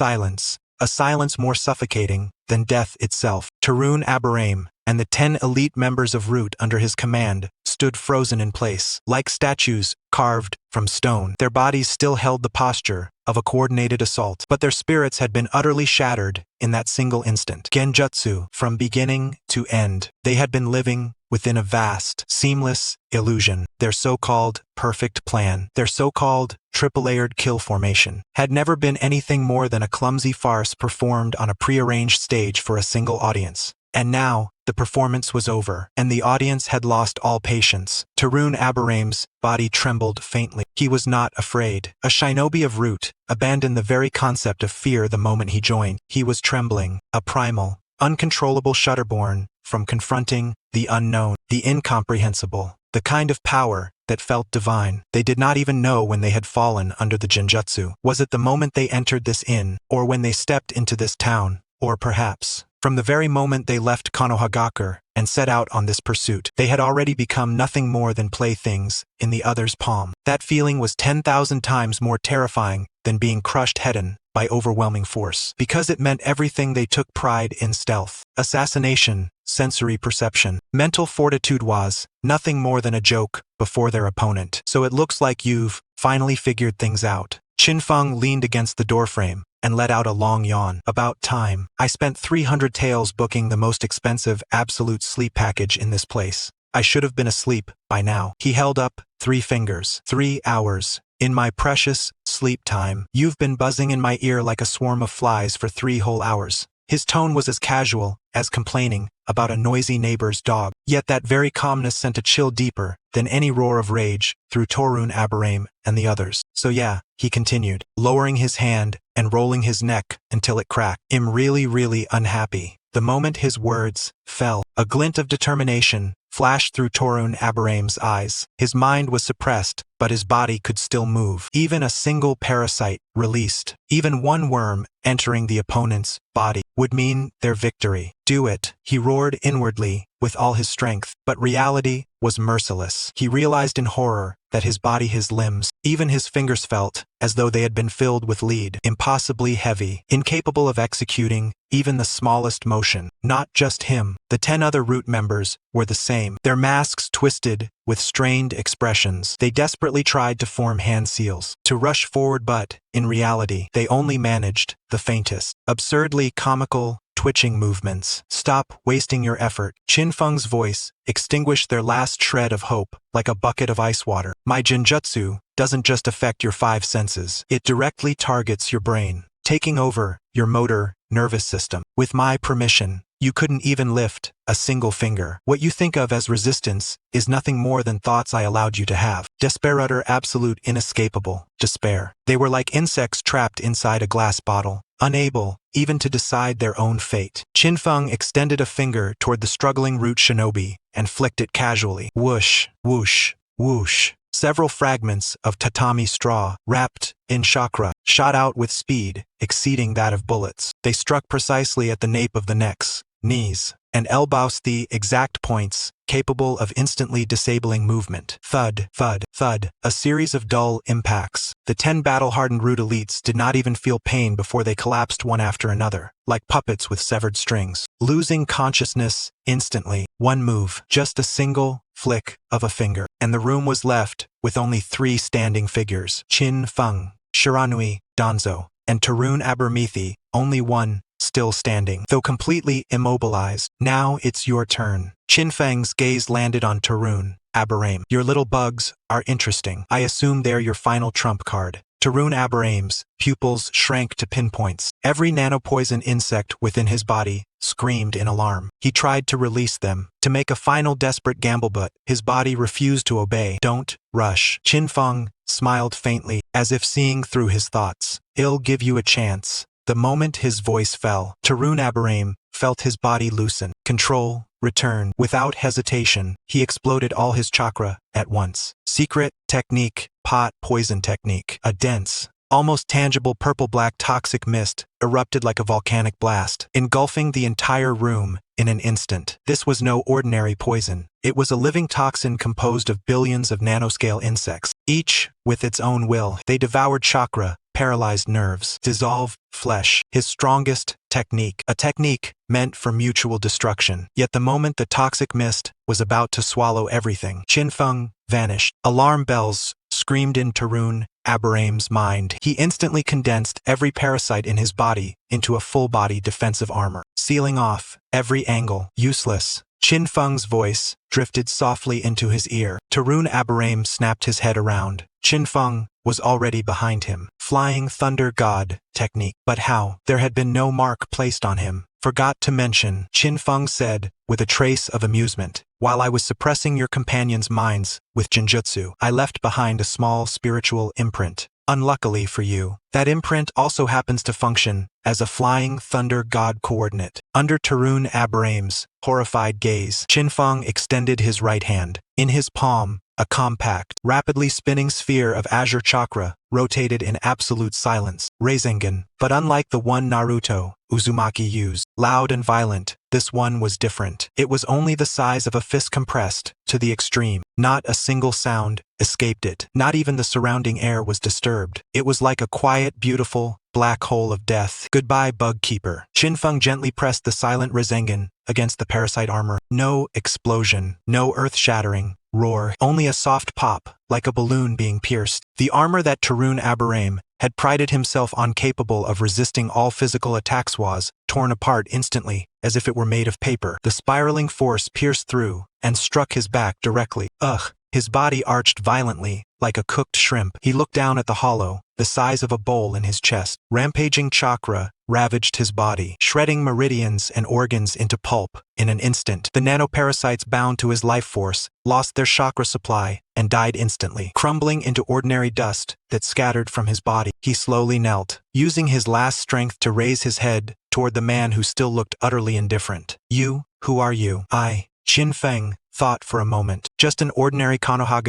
a silence more suffocating than death itself. Torune Aberame and the 10 elite members of Root under his command stood frozen in place, like statues carved from stone. Their bodies still held the posture of a coordinated assault, but their spirits had been utterly shattered in that single instant. Genjutsu, from beginning to end, they had been living within a vast, seamless illusion. Their so-called perfect plan, their so-called triple-layered kill formation, had never been anything more than a clumsy farce performed on a prearranged stage for a single audience. And now, the performance was over, and the audience had lost all patience. Torune Aberame's body trembled faintly. He was not afraid. A shinobi of Root abandoned the very concept of fear the moment he joined. He was trembling, a primal, uncontrollable shudder born from confronting the unknown, the incomprehensible, the kind of power that felt divine. They did not even know when they had fallen under the genjutsu. Was it the moment they entered this inn, or when they stepped into this town, or perhaps from the very moment they left Konoha and set out on this pursuit, they had already become nothing more than playthings in the other's palm. That feeling was 10,000 times more terrifying than being crushed head-on by overwhelming force, because it meant everything they took pride in: stealth, assassination, sensory perception. Mental fortitude was nothing more than a joke before their opponent. So it looks like you've finally figured things out. Qinfeng leaned against the doorframe and let out a long yawn. About time. I spent 300 taels booking the most expensive absolute sleep package in this place. I should have been asleep by now. He held up 3 fingers. 3 hours. In my precious sleep time. You've been buzzing in my ear like a swarm of flies for 3 whole hours. His tone was as casual as complaining about a noisy neighbor's dog. Yet that very calmness sent a chill deeper than any roar of rage through Torune Aberame and the others. So yeah, he continued, lowering his hand and rolling his neck until it cracked. I'm really unhappy. The moment his words fell, a glint of determination flashed through Torune Aberame's eyes. His mind was suppressed, but his body could still move. Even a single parasite released, even one worm entering the opponent's body, would mean their victory. Do it, he roared inwardly with all his strength. But reality was merciless. He realized in horror that his body, his limbs, even his fingers felt as though they had been filled with lead, impossibly heavy, incapable of executing even the smallest motion. Not just him. The 10 other Root members were the same. Their masks twisted with strained expressions. They desperately tried to form hand seals, to rush forward, but, in reality, they only managed the faintest, absurdly comical, twitching movements. Stop wasting your effort. Qinfeng's voice extinguished their last shred of hope like a bucket of ice water. My genjutsu doesn't just affect your 5 senses. It directly targets your brain, taking over your motor nervous system. With my permission, you couldn't even lift a single finger. What you think of as resistance is nothing more than thoughts I allowed you to have. Despair, utter, absolute, inescapable despair. They were like insects trapped inside a glass bottle, unable even to decide their own fate. Qinfeng extended a finger toward the struggling Root shinobi and flicked it casually. Whoosh, whoosh, whoosh. Several fragments of tatami straw, wrapped in chakra, shot out with speed exceeding that of bullets. They struck precisely at the nape of the necks, knees, and elbows, the exact points capable of instantly disabling movement. Thud, thud, thud, a series of dull impacts. The 10 battle-hardened Root elites did not even feel pain before they collapsed one after another, like puppets with severed strings, losing consciousness instantly. One move, just a single flick of a finger, and the room was left with only 3 standing figures: Qinfeng, Shiranui, Danzo, and Torune Abermethi, only one still standing, though completely immobilized. Now it's your turn. Qinfeng's gaze landed on Torune Aberame. Your little bugs are interesting. I assume they're your final trump card. Torune Aberame's pupils shrank to pinpoints. Every nanopoison insect within his body screamed in alarm. He tried to release them, to make a final desperate gamble, but his body refused to obey. Don't rush. Qinfeng smiled faintly, as if seeing through his thoughts. I'll give you a chance. The moment his voice fell, Torune Aberame felt his body loosen. Control return. Without hesitation, he exploded all his chakra at once. Secret technique, pot poison technique. A dense, almost tangible purple-black toxic mist erupted like a volcanic blast, engulfing the entire room in an instant. This was no ordinary poison. It was a living toxin composed of billions of nanoscale insects, each with its own will. They devoured chakra, paralyzed nerves, dissolve flesh. His strongest technique, a technique meant for mutual destruction. Yet the moment the toxic mist was about to swallow everything, Qinfeng vanished. Alarm bells screamed in Torune Abaram's mind. He instantly condensed every parasite in his body into a full-body defensive armor, sealing off every angle. Useless. Qinfeng's voice drifted softly into his ear. Torune Abaram snapped his head around. Qinfeng was already behind him. Flying Thunder God technique. But how? There had been no mark placed on him. Forgot to mention, Qinfeng said, with a trace of amusement. While I was suppressing your companions' minds with genjutsu, I left behind a small spiritual imprint. Unluckily for you, that imprint also happens to function as a Flying Thunder God coordinate. Under Torune Abaram's horrified gaze, Qinfeng extended his right hand. In his palm, a compact, rapidly spinning sphere of azure chakra rotated in absolute silence. Rasengan. But unlike the one Naruto Uzumaki used, loud and violent, this one was different. It was only the size of a fist compressed to the extreme. Not a single sound escaped it. Not even the surrounding air was disturbed. It was like a quiet, beautiful, black hole of death. Goodbye, Bug Keeper. Qinfeng gently pressed the silent Rasengan against the parasite armor. No explosion, no earth-shattering roar, only a soft pop, like a balloon being pierced. The armor that Torune Abaram had prided himself on capable of resisting all physical attacks was torn apart instantly, as if it were made of paper. The spiraling force pierced through and struck his back directly. Ugh! His body arched violently, like a cooked shrimp. He looked down at the hollow, the size of a bowl in his chest. Rampaging chakra ravaged his body, shredding meridians and organs into pulp in an instant. The nanoparasites bound to his life force lost their chakra supply and died instantly, crumbling into ordinary dust that scattered from his body. He slowly knelt, using his last strength to raise his head toward the man who still looked utterly indifferent. You, who are you? I, Qinfeng, thought for a moment. Just an ordinary Konoha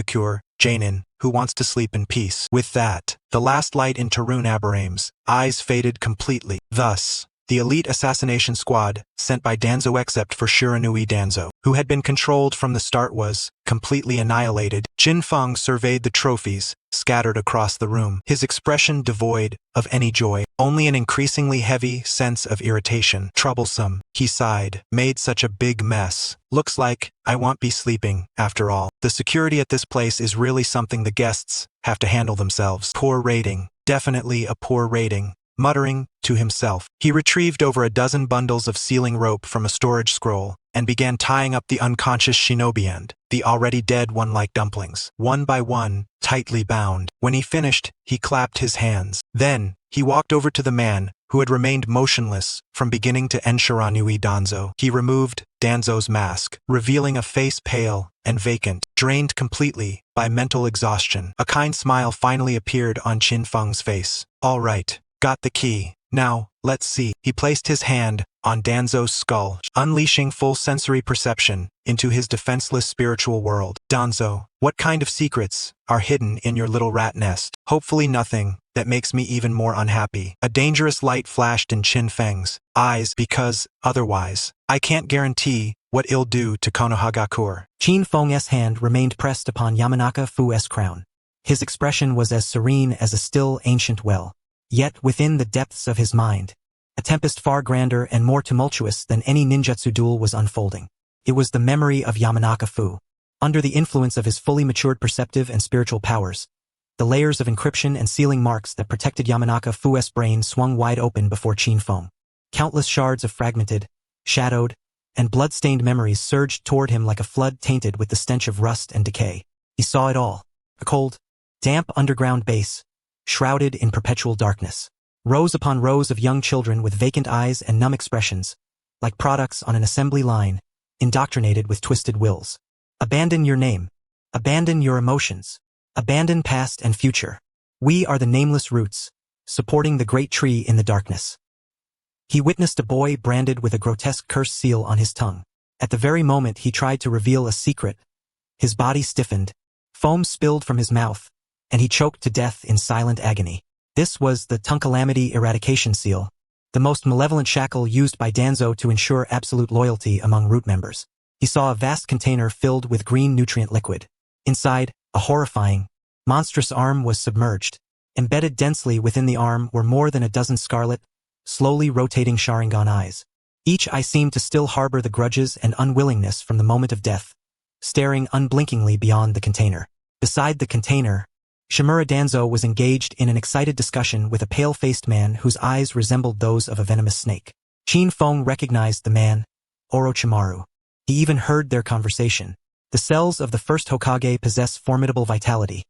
genin, who wants to sleep in peace. With that, the last light in Torune Abaram's eyes faded completely. Thus, the elite assassination squad sent by Danzo except for Shiranui Danzo, who had been controlled from the start, was completely annihilated. Qinfeng surveyed the trophies scattered across the room, his expression devoid of any joy, only an increasingly heavy sense of irritation. Troublesome, he sighed, made such a big mess. Looks like I won't be sleeping, after all. The security at this place is really something the guests have to handle themselves. Poor rating, definitely a poor rating. Muttering to himself, he retrieved over a dozen bundles of sealing rope from a storage scroll and began tying up the unconscious shinobi and the already dead one like dumplings, one by one, tightly bound. When he finished, he clapped his hands. Then, he walked over to the man who had remained motionless from beginning to end. Shiranui Danzo. He removed Danzo's mask, revealing a face pale and vacant, drained completely by mental exhaustion. A kind smile finally appeared on Qinfeng's face. All right. Got the key. Now, let's see. He placed his hand on Danzo's skull, unleashing full sensory perception into his defenseless spiritual world. Danzo, what kind of secrets are hidden in your little rat nest? Hopefully nothing that makes me even more unhappy. A dangerous light flashed in Qinfeng's eyes because, otherwise, I can't guarantee what it'll do to Konoha. Qinfeng's hand remained pressed upon Yamanaka Fu's crown. His expression was as serene as a still ancient well. Yet within the depths of his mind, a tempest far grander and more tumultuous than any ninjutsu duel was unfolding. It was the memory of Yamanaka Fu. Under the influence of his fully matured perceptive and spiritual powers, the layers of encryption and sealing marks that protected Yamanaka Fu's brain swung wide open before Qinfeng. Countless shards of fragmented, shadowed, and blood-stained memories surged toward him like a flood tainted with the stench of rust and decay. He saw it all. A cold, damp underground base, shrouded in perpetual darkness. Rows upon rows of young children with vacant eyes and numb expressions, like products on an assembly line, indoctrinated with twisted wills. Abandon your name. Abandon your emotions. Abandon past and future. We are the nameless roots, supporting the great tree in the darkness. He witnessed a boy branded with a grotesque curse seal on his tongue. At the very moment he tried to reveal a secret, his body stiffened, foam spilled from his mouth, and he choked to death in silent agony. This was the Tuncalamity Eradication Seal, the most malevolent shackle used by Danzo to ensure absolute loyalty among root members. He saw a vast container filled with green nutrient liquid. Inside, a horrifying, monstrous arm was submerged, Embedded densely within the arm were more than a dozen scarlet, slowly rotating Sharingan eyes. Each eye seemed to still harbor the grudges and unwillingness from the moment of death, staring unblinkingly beyond the container. Beside the container, Shimura Danzo was engaged in an excited discussion with a pale-faced man whose eyes resembled those of a venomous snake. Qin Feng recognized the man, Orochimaru. He even heard their conversation. The cells of the first Hokage possess formidable vitality,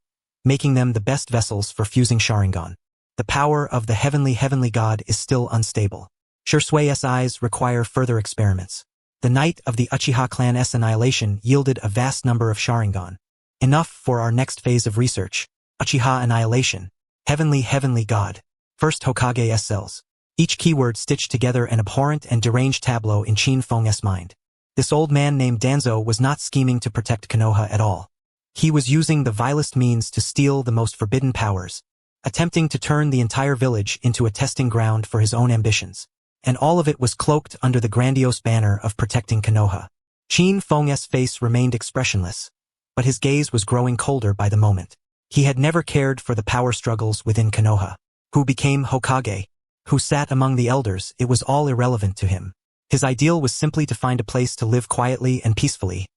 making them the best vessels for fusing Sharingan. The power of the heavenly god is still unstable. Shusui's eyes require further experiments. The night of the Uchiha clan's annihilation yielded a vast number of Sharingan. Enough for our next phase of research. Uchiha Annihilation. Heavenly god. First Hokage's cells. Each keyword stitched together an abhorrent and deranged tableau in Qin Feng's mind. This old man named Danzo was not scheming to protect Konoha at all. He was using the vilest means to steal the most forbidden powers, attempting to turn the entire village into a testing ground for his own ambitions. And all of it was cloaked under the grandiose banner of protecting Konoha. Qin Feng's face remained expressionless, but his gaze was growing colder by the moment. He had never cared for the power struggles within Konoha. Who became Hokage? Who sat among the elders? It was all irrelevant to him. His ideal was simply to find a place to live quietly and peacefully,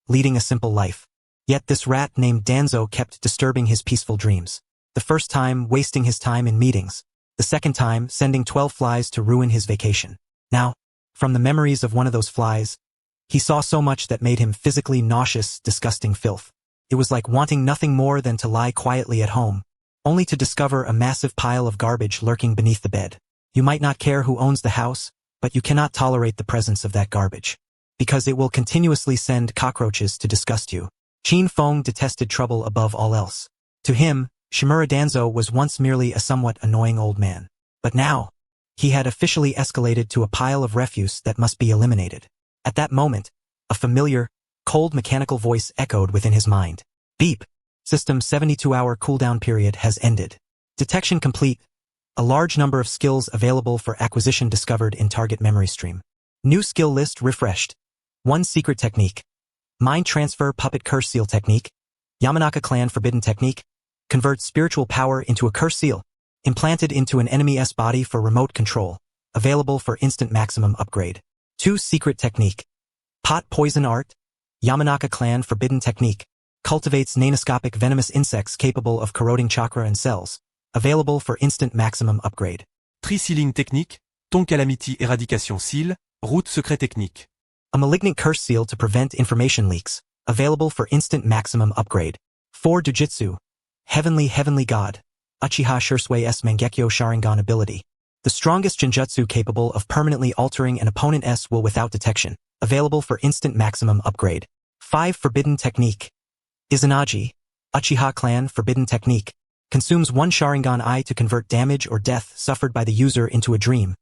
leading a simple life. Yet this rat named Danzo kept disturbing his peaceful dreams. The first time, wasting his time in meetings. The second time, sending 12 flies to ruin his vacation. Now, from the memories of one of those flies, he saw so much that made him physically nauseous, disgusting filth. It was like wanting nothing more than to lie quietly at home, only to discover a massive pile of garbage lurking beneath the bed. You might not care who owns the house, but you cannot tolerate the presence of that garbage, because it will continuously send cockroaches to disgust you. Qin Feng detested trouble above all else. To him, Shimura Danzo was once merely a somewhat annoying old man. But now, he had officially escalated to a pile of refuse that must be eliminated. At that moment, a familiar, cold mechanical voice echoed within his mind. Beep! System 72-hour cooldown period has ended. Detection complete. A large number of skills available for acquisition discovered in target memory stream. New skill list refreshed. 1 secret technique. Mind transfer puppet curse seal technique. Yamanaka clan forbidden technique. Convert spiritual power into a curse seal. Implanted into an enemy's body for remote control. Available for instant maximum upgrade. 2 secret technique. Pot poison art. Yamanaka clan forbidden technique. Cultivates nanoscopic venomous insects capable of corroding chakra and cells. Available for instant maximum upgrade. Tri-sealing technique, ton calamity éradication seal, route secret technique. A malignant curse seal to prevent information leaks. Available for instant maximum upgrade. 4 Jujutsu. Heavenly god. Uchiha Shusui's Mangekyo Sharingan ability. The strongest genjutsu capable of permanently altering an opponent's will without detection. Available for instant maximum upgrade. 5 Forbidden technique. Izanagi. Uchiha clan forbidden technique. Consumes 1 Sharingan eye to convert damage or death suffered by the user into a dream.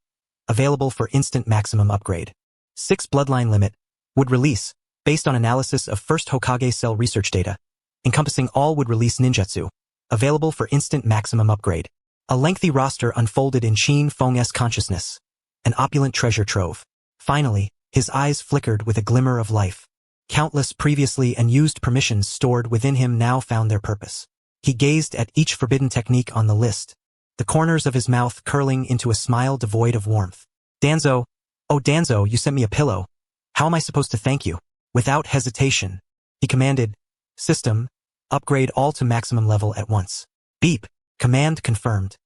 Available for instant maximum upgrade. 6 Bloodline limit. Would release, based on analysis of first Hokage cell research data, encompassing all would release ninjutsu. Available for instant maximum upgrade. A lengthy roster unfolded in Qin Feng's consciousness. An opulent treasure trove. Finally, his eyes flickered with a glimmer of life. Countless previously unused permissions stored within him now found their purpose. He gazed at each forbidden technique on the list, the corners of his mouth curling into a smile devoid of warmth. Danzo, oh Danzo, you sent me a pillow. How am I supposed to thank you? Without hesitation, he commanded, System, upgrade all to maximum level at once. Beep, command confirmed.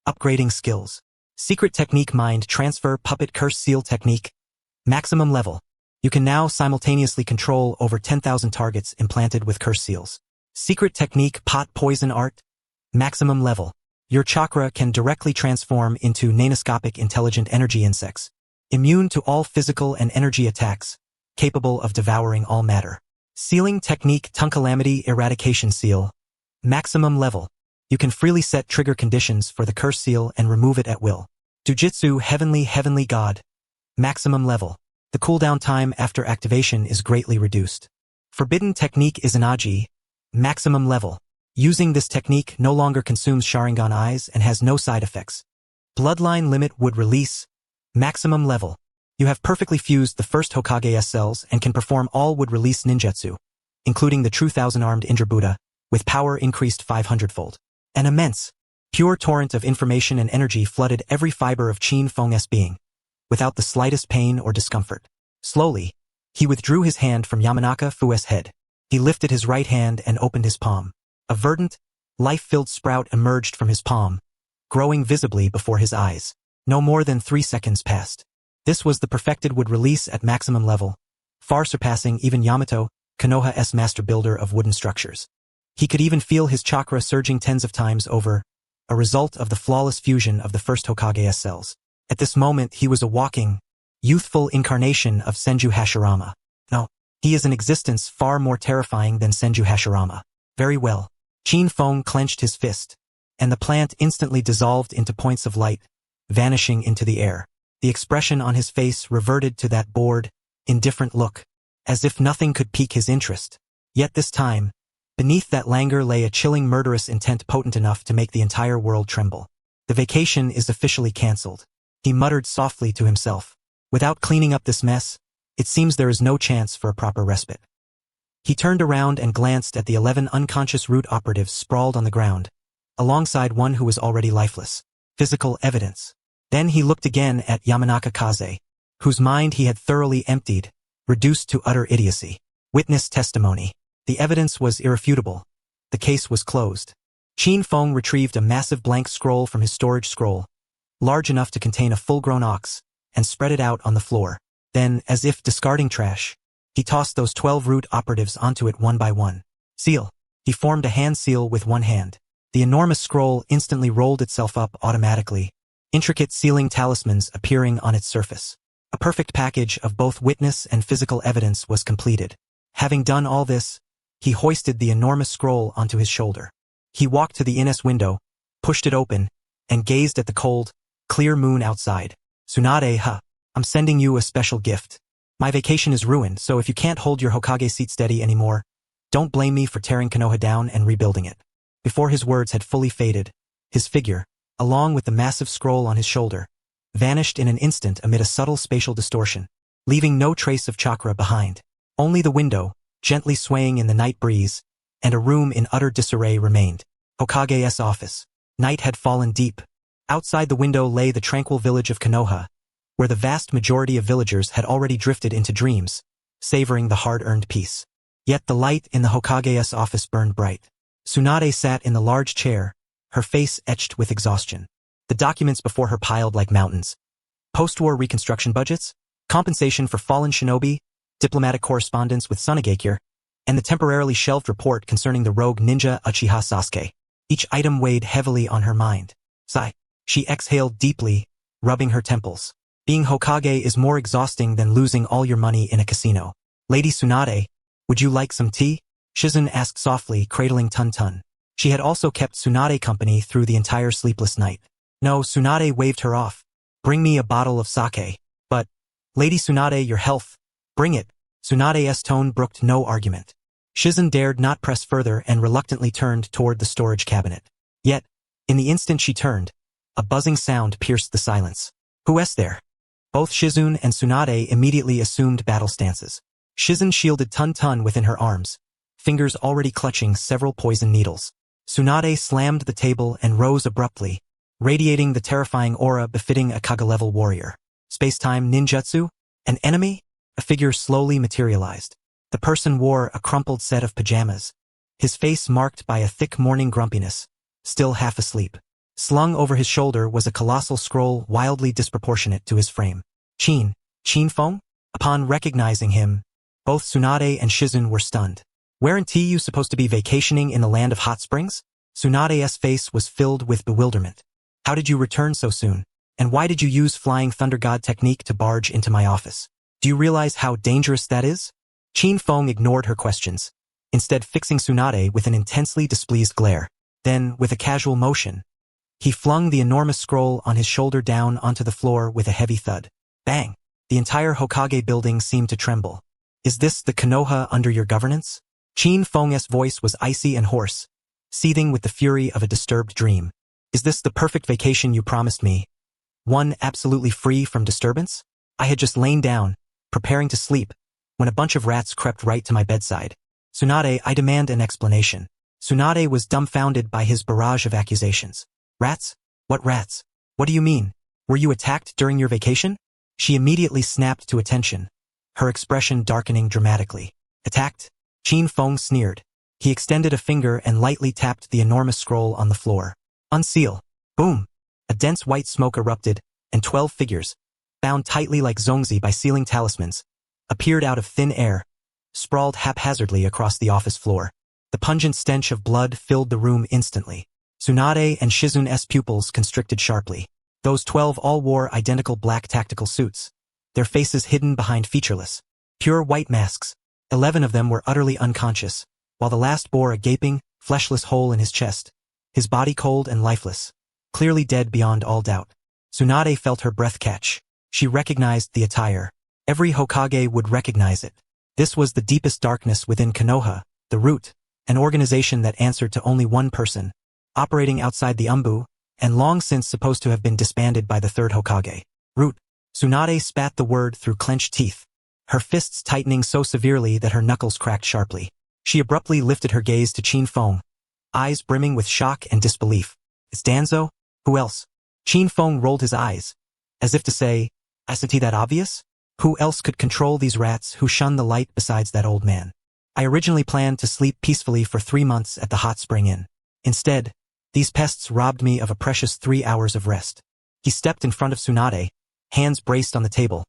Upgrading skills. Secret technique mind transfer puppet curse seal technique. Maximum level. You can now simultaneously control over 10,000 targets implanted with curse seals. Secret technique pot poison art. Maximum level. Your chakra can directly transform into nanoscopic intelligent energy insects. Immune to all physical and energy attacks. Capable of devouring all matter. Sealing technique Tongue Calamity Eradication Seal. Maximum level. You can freely set trigger conditions for the curse seal and remove it at will. Jujutsu Heavenly God. Maximum level. The cooldown time after activation is greatly reduced. Forbidden technique Izanagi. Maximum level. Using this technique no longer consumes Sharingan eyes and has no side effects. Bloodline limit would release. Maximum level. You have perfectly fused the first Hokage's cells and can perform all would release ninjutsu, including the true 1000-armed Indra Buddha, with power increased 500-fold. An immense, Pure torrent of information and energy flooded every fiber of Qin Feng's being, without the slightest pain or discomfort. Slowly, he withdrew his hand from Yamanaka Fu's head. He lifted his right hand and opened his palm. A verdant, life-filled sprout emerged from his palm, growing visibly before his eyes. No more than 3 seconds passed. This was the perfected wood release at maximum level, far surpassing even Yamato, Konoha's master builder of wooden structures. He could even feel his chakra surging tens of times over, a result of the flawless fusion of the first Hokage's cells. At this moment he was a walking, youthful incarnation of Senju Hashirama. No, he is an existence far more terrifying than Senju Hashirama. Very well. Qin Feng clenched his fist, and the plant instantly dissolved into points of light, vanishing into the air. The expression on his face reverted to that bored, indifferent look, as if nothing could pique his interest. Yet this time, beneath that languor lay a chilling murderous intent potent enough to make the entire world tremble. The vacation is officially cancelled. He muttered softly to himself. Without cleaning up this mess, it seems there is no chance for a proper respite. He turned around and glanced at the 11 unconscious root operatives sprawled on the ground, alongside one who was already lifeless. Physical evidence. Then he looked again at Yamanaka Kaze, whose mind he had thoroughly emptied, reduced to utter idiocy. Witness testimony. The evidence was irrefutable. The case was closed. Qin Feng retrieved a massive blank scroll from his storage scroll, large enough to contain a full-grown ox, and spread it out on the floor. Then, as if discarding trash, he tossed those 12 root operatives onto it one by one. Seal. He formed a hand seal with one hand. The enormous scroll instantly rolled itself up automatically, intricate sealing talismans appearing on its surface. A perfect package of both witness and physical evidence was completed. Having done all this, he hoisted the enormous scroll onto his shoulder. He walked to the ines window, pushed it open, and gazed at the cold, clear moon outside. Tsunade, I'm sending you a special gift. My vacation is ruined, so if you can't hold your Hokage seat steady anymore, don't blame me for tearing Konoha down and rebuilding it. Before his words had fully faded, his figure, along with the massive scroll on his shoulder, vanished in an instant amid a subtle spatial distortion, leaving no trace of chakra behind. Only the window, gently swaying in the night breeze, and a room in utter disarray remained. Hokage's office. Night had fallen deep. Outside the window lay the tranquil village of Konoha, where the vast majority of villagers had already drifted into dreams, savoring the hard-earned peace. Yet the light in the Hokage's office burned bright. Tsunade sat in the large chair, her face etched with exhaustion. The documents before her piled like mountains. Post-war reconstruction budgets, compensation for fallen shinobi, diplomatic correspondence with Sunagakure, and the temporarily shelved report concerning the rogue ninja Uchiha Sasuke. Each item weighed heavily on her mind. Sigh. She exhaled deeply, rubbing her temples. Being Hokage is more exhausting than losing all your money in a casino. Lady Tsunade, would you like some tea? Shizen asked softly, cradling Tun-Tun. She had also kept Tsunade company through the entire sleepless night. No, Tsunade waved her off. Bring me a bottle of sake. But, Lady Tsunade, your health. Bring it. Tsunade's tone brooked no argument. Shizen dared not press further and reluctantly turned toward the storage cabinet. Yet, in the instant she turned, a buzzing sound pierced the silence. Who's there? Both Shizun and Tsunade immediately assumed battle stances. Shizen shielded Tun-Tun within her arms, fingers already clutching several poison needles. Tsunade slammed the table and rose abruptly, radiating the terrifying aura befitting a Kage-level warrior. Space-time ninjutsu? An enemy? A figure slowly materialized. The person wore a crumpled set of pajamas, his face marked by a thick morning grumpiness, still half asleep. Slung over his shoulder was a colossal scroll wildly disproportionate to his frame. Qin Feng? Upon recognizing him, both Tsunade and Shizen were stunned. Weren't you supposed to be vacationing in the land of hot springs? Tsunade's face was filled with bewilderment. How did you return so soon? And why did you use Flying Thunder God technique to barge into my office? Do you realize how dangerous that is? Qin Feng ignored her questions, instead fixing Tsunade with an intensely displeased glare. Then, with a casual motion, he flung the enormous scroll on his shoulder down onto the floor with a heavy thud. Bang! The entire Hokage building seemed to tremble. Is this the Konoha under your governance? Qin Feng's voice was icy and hoarse, seething with the fury of a disturbed dream. Is this the perfect vacation you promised me? One absolutely free from disturbance? I had just lain down, preparing to sleep, when a bunch of rats crept right to my bedside. Tsunade, I demand an explanation. Tsunade was dumbfounded by his barrage of accusations. Rats? What rats? What do you mean? Were you attacked during your vacation? She immediately snapped to attention, her expression darkening dramatically. Attacked? Qin Feng sneered. He extended a finger and lightly tapped the enormous scroll on the floor. Unseal. Boom! A dense white smoke erupted, and 12 figures, bound tightly like zongzi by sealing talismans, appeared out of thin air, sprawled haphazardly across the office floor. The pungent stench of blood filled the room instantly. Tsunade and Shizune's pupils constricted sharply. Those 12 all wore identical black tactical suits, their faces hidden behind featureless, pure white masks. 11 of them were utterly unconscious, while the last bore a gaping, fleshless hole in his chest, his body cold and lifeless, clearly dead beyond all doubt. Tsunade felt her breath catch. She recognized the attire. Every Hokage would recognize it. This was the deepest darkness within Konoha, the Root, an organization that answered to only one person, operating outside the Umbu, and long since supposed to have been disbanded by the third Hokage. Root. Tsunade spat the word through clenched teeth, her fists tightening so severely that her knuckles cracked sharply. She abruptly lifted her gaze to Qin Feng, eyes brimming with shock and disbelief. It's Danzo? Who else? Qin Feng rolled his eyes, as if to say, isn't that obvious? Who else could control these rats who shun the light besides that old man? I originally planned to sleep peacefully for 3 months at the hot spring inn. Instead, these pests robbed me of a precious 3 hours of rest. He stepped in front of Tsunade, hands braced on the table,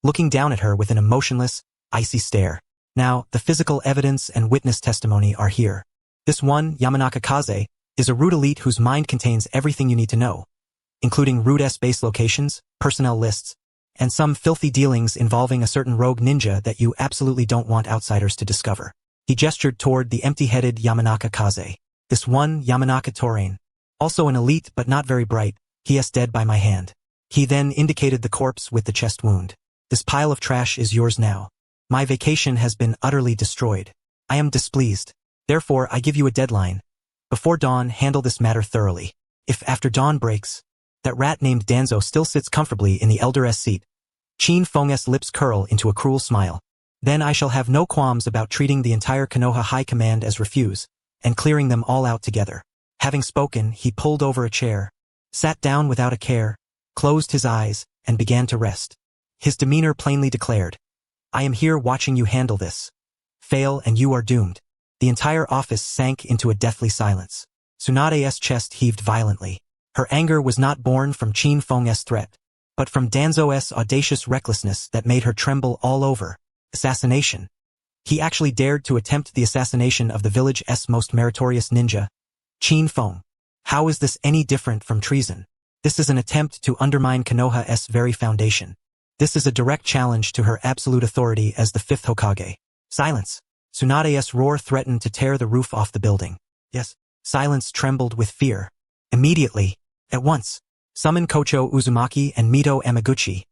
looking down at her with an emotionless, icy stare. Now, the physical evidence and witness testimony are here. This one, Yamanaka Kaze, is a Root elite whose mind contains everything you need to know, including Root base locations, personnel lists, and some filthy dealings involving a certain rogue ninja that you absolutely don't want outsiders to discover. He gestured toward the empty-headed Yamanaka Kaze. This one, Yamanaka Torune, also an elite but not very bright, he is dead by my hand. He then indicated the corpse with the chest wound. This pile of trash is yours now. My vacation has been utterly destroyed. I am displeased. Therefore, I give you a deadline. Before dawn, handle this matter thoroughly. If after dawn breaks, that rat named Danzo still sits comfortably in the elder's seat, Qin Feng's lips curl into a cruel smile. Then I shall have no qualms about treating the entire Konoha High Command as refuse, and clearing them all out together. Having spoken, he pulled over a chair, sat down without a care, closed his eyes, and began to rest. His demeanor plainly declared, I am here watching you handle this. Fail and you are doomed. The entire office sank into a deathly silence. Tsunade's chest heaved violently. Her anger was not born from Qin Feng's threat, but from Danzo's audacious recklessness that made her tremble all over. Assassination. He actually dared to attempt the assassination of the village's most meritorious ninja, Qin Feng. How is this any different from treason? This is an attempt to undermine Konoha's very foundation. This is a direct challenge to her absolute authority as the fifth Hokage. Silence. Tsunade's roar threatened to tear the roof off the building. Yes. Silence trembled with fear. Immediately, at once, summon Kocho Uzumaki and Mito Amaguchi,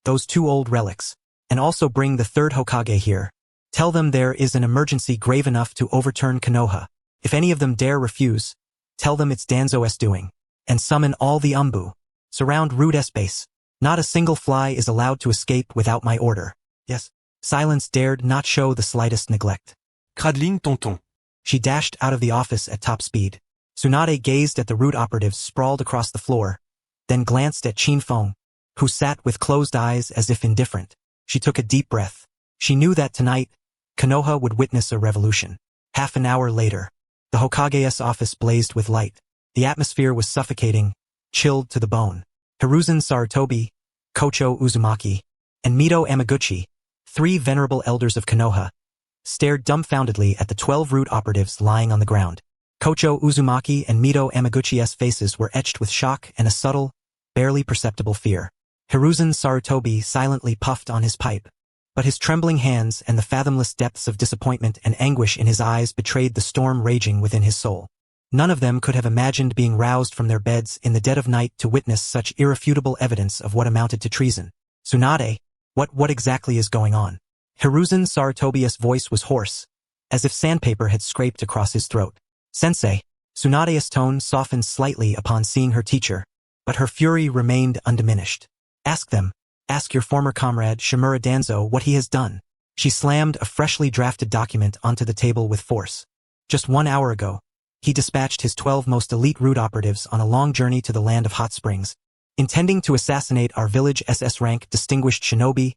those 2 old relics, and also bring the third Hokage here. Tell them there is an emergency grave enough to overturn Konoha. If any of them dare refuse, tell them it's Danzo's doing. And summon all the Umbu. Surround Root's base. Not a single fly is allowed to escape without my order. Yes. Silence dared not show the slightest neglect. Cradling tonton. She dashed out of the office at top speed. Tsunade gazed at the Root operatives sprawled across the floor, then glanced at Qin Feng, who sat with closed eyes as if indifferent. She took a deep breath. She knew that tonight, Konoha would witness a revolution. Half an hour later, the Hokage's office blazed with light. The atmosphere was suffocating, chilled to the bone. Hiruzen Sarutobi, Kocho Uzumaki, and Mito Amaguchi, 3 venerable elders of Konoha, stared dumbfoundedly at the 12 Root operatives lying on the ground. Kocho Uzumaki and Mito Amaguchi's faces were etched with shock and a subtle, barely perceptible fear. Hiruzen Sarutobi silently puffed on his pipe, but his trembling hands and the fathomless depths of disappointment and anguish in his eyes betrayed the storm raging within his soul. None of them could have imagined being roused from their beds in the dead of night to witness such irrefutable evidence of what amounted to treason. Tsunade, what exactly is going on? Hiruzen Sarutobi's voice was hoarse, as if sandpaper had scraped across his throat. Sensei. Tsunade's tone softened slightly upon seeing her teacher, but her fury remained undiminished. Ask them. Ask your former comrade Shimura Danzo what he has done. She slammed a freshly drafted document onto the table with force. Just 1 hour ago, he dispatched his 12 most elite root operatives on a long journey to the land of hot springs, intending to assassinate our village SS rank distinguished shinobi,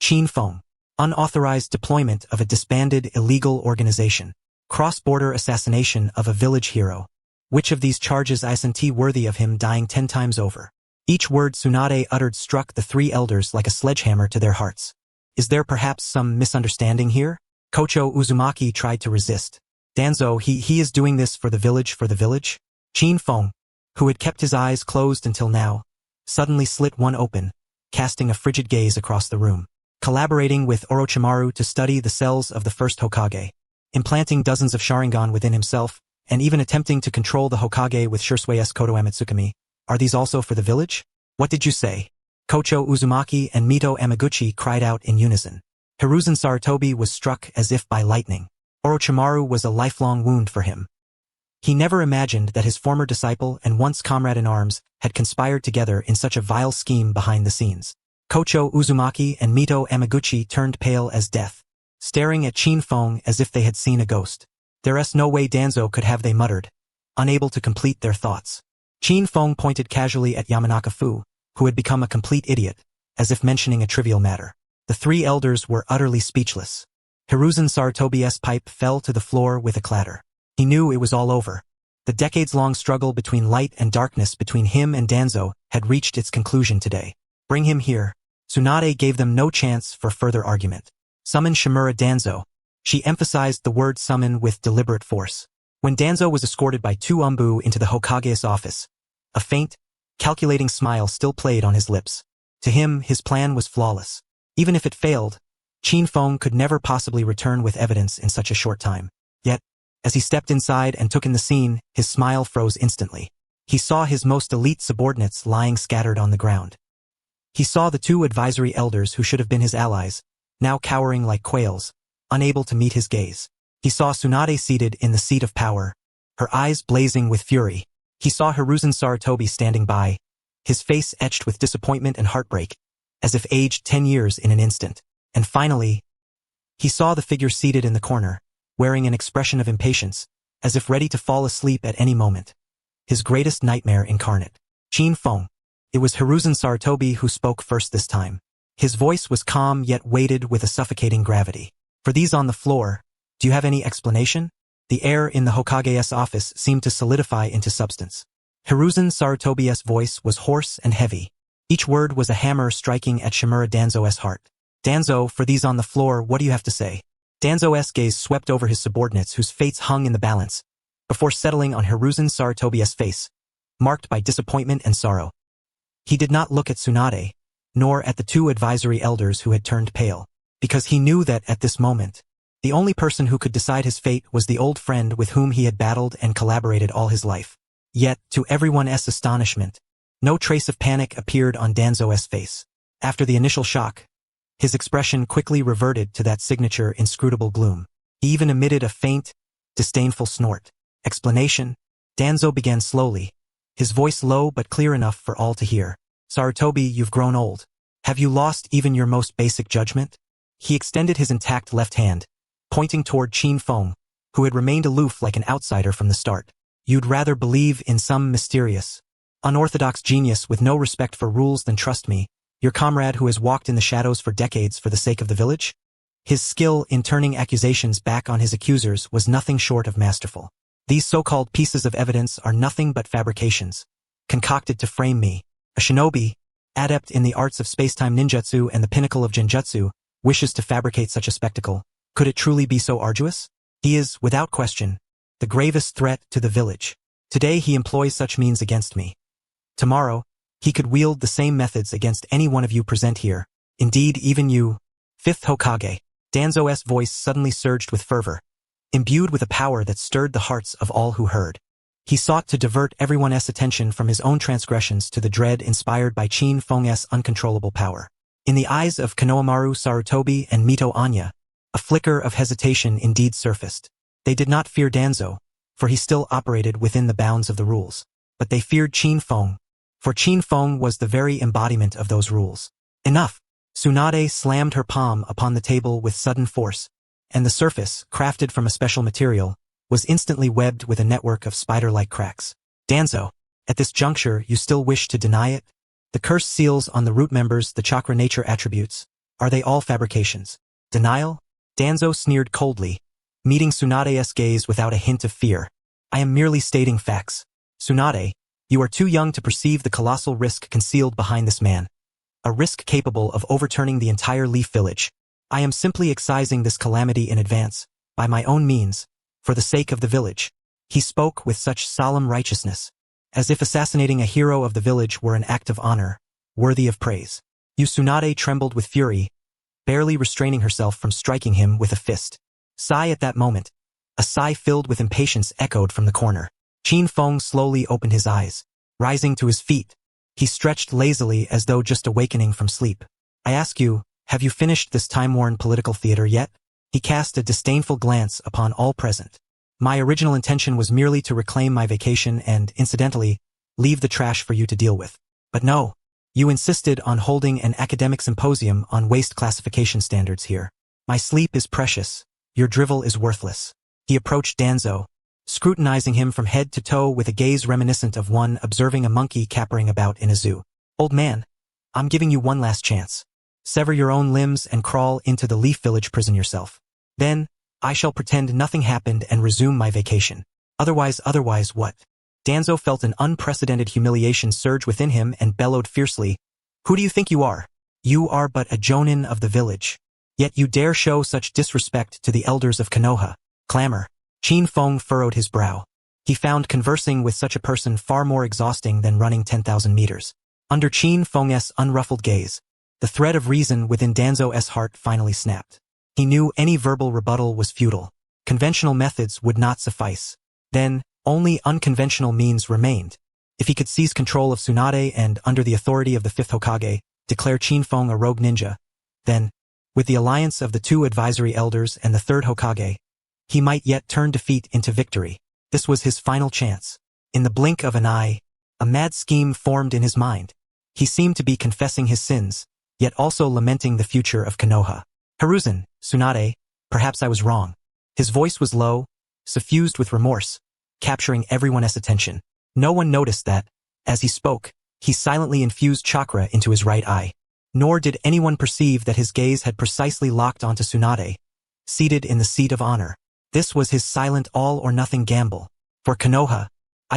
Qin Feng. Unauthorized deployment of a disbanded illegal organization. Cross-border assassination of a village hero. Which of these charges isn't worthy of him dying 10 times over? Each word Tsunade uttered struck the three elders like a sledgehammer to their hearts. Is there perhaps some misunderstanding here? Kocho Uzumaki tried to resist. Danzo, he is doing this for the village? Qin Feng, who had kept his eyes closed until now, suddenly slit one open, casting a frigid gaze across the room. Collaborating with Orochimaru to study the cells of the first Hokage, implanting dozens of Sharingan within himself, and even attempting to control the Hokage with Shusui's Kotoame Tsukumi. Are these also for the village? What did you say? Kocho Uzumaki and Mito Amaguchi cried out in unison. Hiruzen Sarutobi was struck as if by lightning. Orochimaru was a lifelong wound for him. He never imagined that his former disciple and once comrade in arms had conspired together in such a vile scheme behind the scenes. Kocho Uzumaki and Mito Amaguchi turned pale as death, staring at Qin Feng as if they had seen a ghost. There's no way Danzo could have, they muttered, unable to complete their thoughts. Qin Feng pointed casually at Yamanaka Fu, who had become a complete idiot, as if mentioning a trivial matter. The three elders were utterly speechless. Hiruzen Sarutobi's pipe fell to the floor with a clatter. He knew it was all over. The decades-long struggle between light and darkness between him and Danzo had reached its conclusion today. Bring him here. Tsunade gave them no chance for further argument. Summon Shimura Danzo. She emphasized the word summon with deliberate force. When Danzo was escorted by two Umbu into the Hokage's office, a faint, calculating smile still played on his lips. To him, his plan was flawless. Even if it failed, Qin Feng could never possibly return with evidence in such a short time. Yet, as he stepped inside and took in the scene, his smile froze instantly. He saw his most elite subordinates lying scattered on the ground. He saw the two advisory elders who should have been his allies, now cowering like quails, unable to meet his gaze. He saw Tsunade seated in the seat of power, her eyes blazing with fury. He saw Hiruzen Sarutobi standing by, his face etched with disappointment and heartbreak, as if aged 10 years in an instant. And finally, he saw the figure seated in the corner, wearing an expression of impatience, as if ready to fall asleep at any moment. His greatest nightmare incarnate. Qin Feng. It was Hiruzen Sarutobi who spoke first this time. His voice was calm yet weighted with a suffocating gravity. For these on the floor, do you have any explanation? The air in the Hokage's office seemed to solidify into substance. Hiruzen Sarutobi's voice was hoarse and heavy. Each word was a hammer striking at Shimura Danzo's heart. Danzo, for these on the floor, what do you have to say? Danzo's gaze swept over his subordinates whose fates hung in the balance, before settling on Hiruzen Sarutobi's face, marked by disappointment and sorrow. He did not look at Tsunade, nor at the two advisory elders who had turned pale, because he knew that at this moment, the only person who could decide his fate was the old friend with whom he had battled and collaborated all his life. Yet, to everyone's astonishment, no trace of panic appeared on Danzo's face. After the initial shock, his expression quickly reverted to that signature inscrutable gloom. He even emitted a faint, disdainful snort. Explanation? Danzo began slowly, his voice low but clear enough for all to hear. Sarutobi, you've grown old. Have you lost even your most basic judgment? He extended his intact left hand, pointing toward Qin Feng, who had remained aloof like an outsider from the start. You'd rather believe in some mysterious, unorthodox genius with no respect for rules than trust me, your comrade who has walked in the shadows for decades for the sake of the village? His skill in turning accusations back on his accusers was nothing short of masterful. These so-called pieces of evidence are nothing but fabrications, concocted to frame me. A shinobi, adept in the arts of space-time ninjutsu and the pinnacle of genjutsu, wishes to fabricate such a spectacle. Could it truly be so arduous? He is, without question, the gravest threat to the village. Today he employs such means against me. Tomorrow, he could wield the same methods against any one of you present here. Indeed, even you, fifth Hokage. Danzo's voice suddenly surged with fervor, imbued with a power that stirred the hearts of all who heard. He sought to divert everyone's attention from his own transgressions to the dread inspired by Qin Feng's uncontrollable power. In the eyes of Konohamaru Sarutobi and Mito Anya, a flicker of hesitation indeed surfaced. They did not fear Danzo, for he still operated within the bounds of the rules. But they feared Qin Feng, for Qin Feng was the very embodiment of those rules. Enough! Tsunade slammed her palm upon the table with sudden force, and the surface, crafted from a special material, was instantly webbed with a network of spider-like cracks. Danzo, at this juncture you still wish to deny it? The cursed seals on the root members, the chakra nature attributes, are they all fabrications? Denial? Danzo sneered coldly, meeting Tsunade's gaze without a hint of fear. I am merely stating facts. Tsunade, you are too young to perceive the colossal risk concealed behind this man. A risk capable of overturning the entire Leaf Village. I am simply excising this calamity in advance, by my own means, for the sake of the village. He spoke with such solemn righteousness, as if assassinating a hero of the village were an act of honor, worthy of praise. Tsunade trembled with fury, barely restraining herself from striking him with a fist. Sigh at that moment. A sigh filled with impatience echoed from the corner. Qin Feng slowly opened his eyes. Rising to his feet, he stretched lazily as though just awakening from sleep. I ask you, have you finished this time-worn political theater yet? He cast a disdainful glance upon all present. My original intention was merely to reclaim my vacation and, incidentally, leave the trash for you to deal with. But no. You insisted on holding an academic symposium on waste classification standards here. My sleep is precious. Your drivel is worthless. He approached Danzo, scrutinizing him from head to toe with a gaze reminiscent of one observing a monkey capering about in a zoo. Old man, I'm giving you one last chance. Sever your own limbs and crawl into the Leaf Village prison yourself. Then, I shall pretend nothing happened and resume my vacation. Otherwise what? Danzo felt an unprecedented humiliation surge within him and bellowed fiercely, Who do you think you are? You are but a jonin of the village. Yet you dare show such disrespect to the elders of Konoha. Clamor. Qin Feng furrowed his brow. He found conversing with such a person far more exhausting than running 10,000 meters. Under Qin Feng's unruffled gaze, the thread of reason within Danzo's heart finally snapped. He knew any verbal rebuttal was futile. Conventional methods would not suffice. Then, only unconventional means remained. If he could seize control of Tsunade and, under the authority of the fifth Hokage, declare Qin Feng a rogue ninja, then, with the alliance of the two advisory elders and the third Hokage, he might yet turn defeat into victory. This was his final chance. In the blink of an eye, a mad scheme formed in his mind. He seemed to be confessing his sins, yet also lamenting the future of Konoha. Hiruzen, Tsunade, perhaps I was wrong. His voice was low, suffused with remorse, capturing everyone's attention. No one noticed that, as he spoke, he silently infused chakra into his right eye. Nor did anyone perceive that his gaze had precisely locked onto Tsunade, seated in the seat of honor. This was his silent all-or-nothing gamble. For Konoha,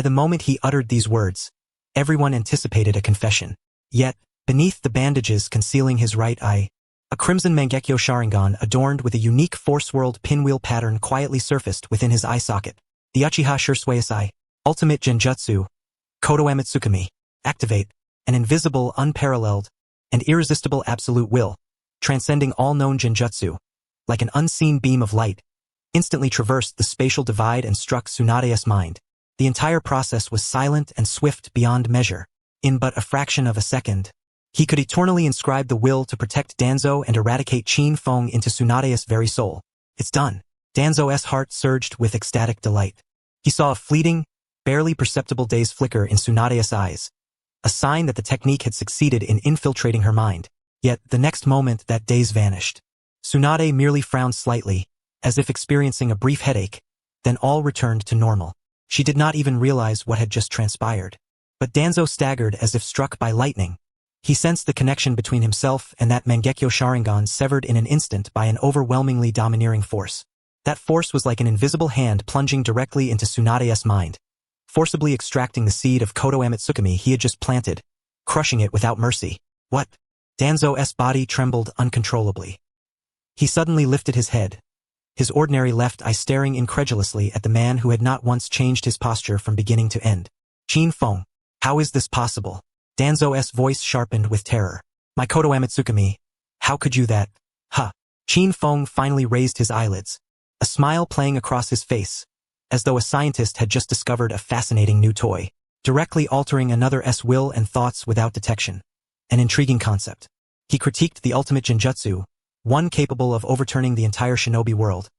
the moment he uttered these words, everyone anticipated a confession. Yet, beneath the bandages concealing his right eye, a crimson Mangekyo Sharingan adorned with a unique force-whirled pinwheel pattern quietly surfaced within his eye socket. The Uchiha Shursuisai, Ultimate Genjutsu, Kodowa Tsukumi. Activate, an invisible, unparalleled, and irresistible absolute will, transcending all known genjutsu, like an unseen beam of light, instantly traversed the spatial divide and struck Tsunade's mind. The entire process was silent and swift beyond measure. In but a fraction of a second, he could eternally inscribe the will to protect Danzo and eradicate Qin Feng into Tsunade's very soul. It's done. Danzo's heart surged with ecstatic delight. He saw a fleeting, barely perceptible daze flicker in Tsunade's eyes, a sign that the technique had succeeded in infiltrating her mind. Yet, the next moment that daze vanished. Tsunade merely frowned slightly, as if experiencing a brief headache, then all returned to normal. She did not even realize what had just transpired. But Danzo staggered as if struck by lightning. He sensed the connection between himself and that Mangekyo Sharingan severed in an instant by an overwhelmingly domineering force. That force was like an invisible hand plunging directly into Tsunade's mind, forcibly extracting the seed of Kodowa Tsukumi he had just planted, crushing it without mercy. What? Danzo's body trembled uncontrollably. He suddenly lifted his head, his ordinary left eye staring incredulously at the man who had not once changed his posture from beginning to end. Qin Feng, how is this possible? Danzo's voice sharpened with terror. My Kodowa Tsukumi, how could you that? Huh. Qin Feng finally raised his eyelids, a smile playing across his face, as though a scientist had just discovered a fascinating new toy, directly altering another's will and thoughts without detection. An intriguing concept. He critiqued the ultimate genjutsu, one capable of overturning the entire shinobi world,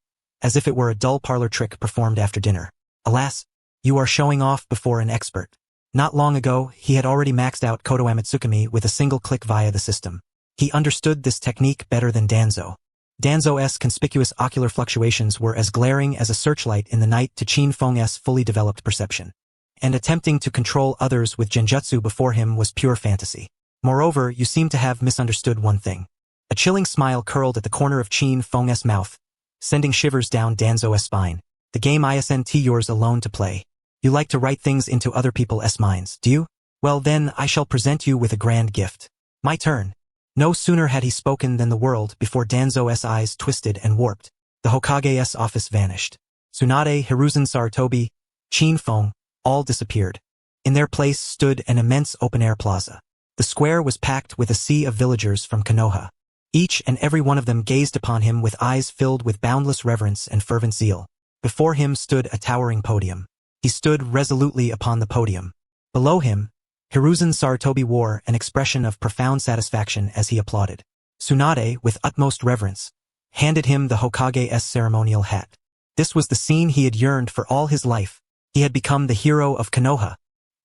as if it were a dull parlor trick performed after dinner. Alas, you are showing off before an expert. Not long ago, he had already maxed out Kodowa Tsukumi with a single click via the system. He understood this technique better than Danzo. Danzo's conspicuous ocular fluctuations were as glaring as a searchlight in the night to Qin Feng's fully developed perception. And attempting to control others with genjutsu before him was pure fantasy. Moreover, you seem to have misunderstood one thing. A chilling smile curled at the corner of Qin Feng's mouth, sending shivers down Danzo's spine. The game isn't yours alone to play. You like to write things into other people's minds, do you? Well then, I shall present you with a grand gift. My turn. No sooner had he spoken than the world before Danzo's eyes twisted and warped. The Hokage's office vanished. Tsunade, Hiruzen Sarutobi, Qin Feng, all disappeared. In their place stood an immense open-air plaza. The square was packed with a sea of villagers from Konoha. Each and every one of them gazed upon him with eyes filled with boundless reverence and fervent zeal. Before him stood a towering podium. He stood resolutely upon the podium. Below him, Hiruzen Sarutobi wore an expression of profound satisfaction as he applauded. Tsunade, with utmost reverence, handed him the Hokage's ceremonial hat. This was the scene he had yearned for all his life. He had become the hero of Konoha.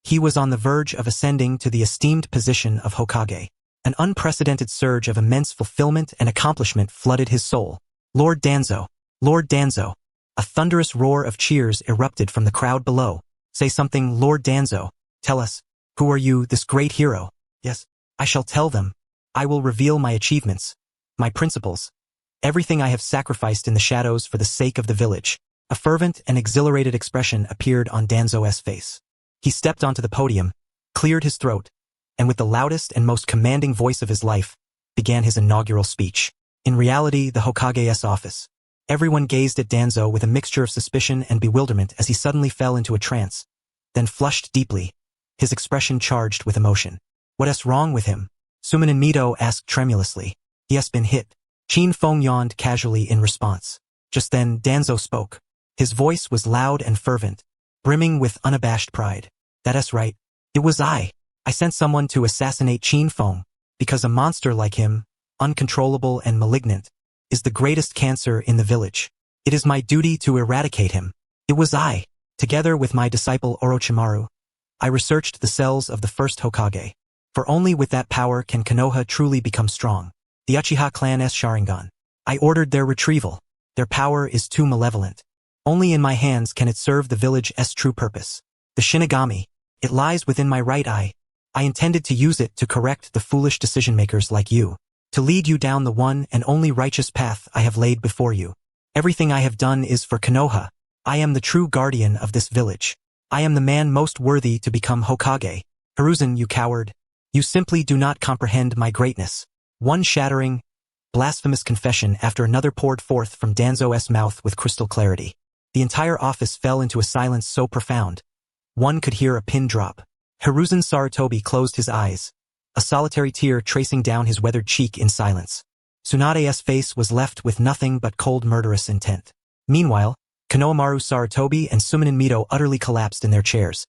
He was on the verge of ascending to the esteemed position of Hokage. An unprecedented surge of immense fulfillment and accomplishment flooded his soul. Lord Danzo! Lord Danzo! A thunderous roar of cheers erupted from the crowd below. Say something, Lord Danzo. Tell us. Who are you, this great hero? Yes, I shall tell them. I will reveal my achievements, my principles, everything I have sacrificed in the shadows for the sake of the village. A fervent and exhilarated expression appeared on Danzo's face. He stepped onto the podium, cleared his throat, and with the loudest and most commanding voice of his life, began his inaugural speech. In reality, the Hokage's office. Everyone gazed at Danzo with a mixture of suspicion and bewilderment as he suddenly fell into a trance, then flushed deeply, his expression charged with emotion. What's wrong with him? Sumanin Mito asked tremulously. He has been hit. Qin Feng yawned casually in response. Just then, Danzo spoke. His voice was loud and fervent, brimming with unabashed pride. That's right. It was I. I sent someone to assassinate Qin Feng, because a monster like him, uncontrollable and malignant, is the greatest cancer in the village. It is my duty to eradicate him. It was I. Together with my disciple Orochimaru, I researched the cells of the first Hokage. For only with that power can Konoha truly become strong. The Uchiha clan's Sharingan. I ordered their retrieval. Their power is too malevolent. Only in my hands can it serve the village's true purpose. The Shinigami. It lies within my right eye. I intended to use it to correct the foolish decision-makers like you. To lead you down the one and only righteous path I have laid before you. Everything I have done is for Konoha. I am the true guardian of this village. I am the man most worthy to become Hokage. Hiruzen, you coward. You simply do not comprehend my greatness. One shattering, blasphemous confession after another poured forth from Danzo's mouth with crystal clarity. The entire office fell into a silence so profound, one could hear a pin drop. Hiruzen Sarutobi closed his eyes, a solitary tear tracing down his weathered cheek in silence. Tsunade's face was left with nothing but cold murderous intent. Meanwhile, Konohamaru Sarutobi and Sumanin Mito utterly collapsed in their chairs,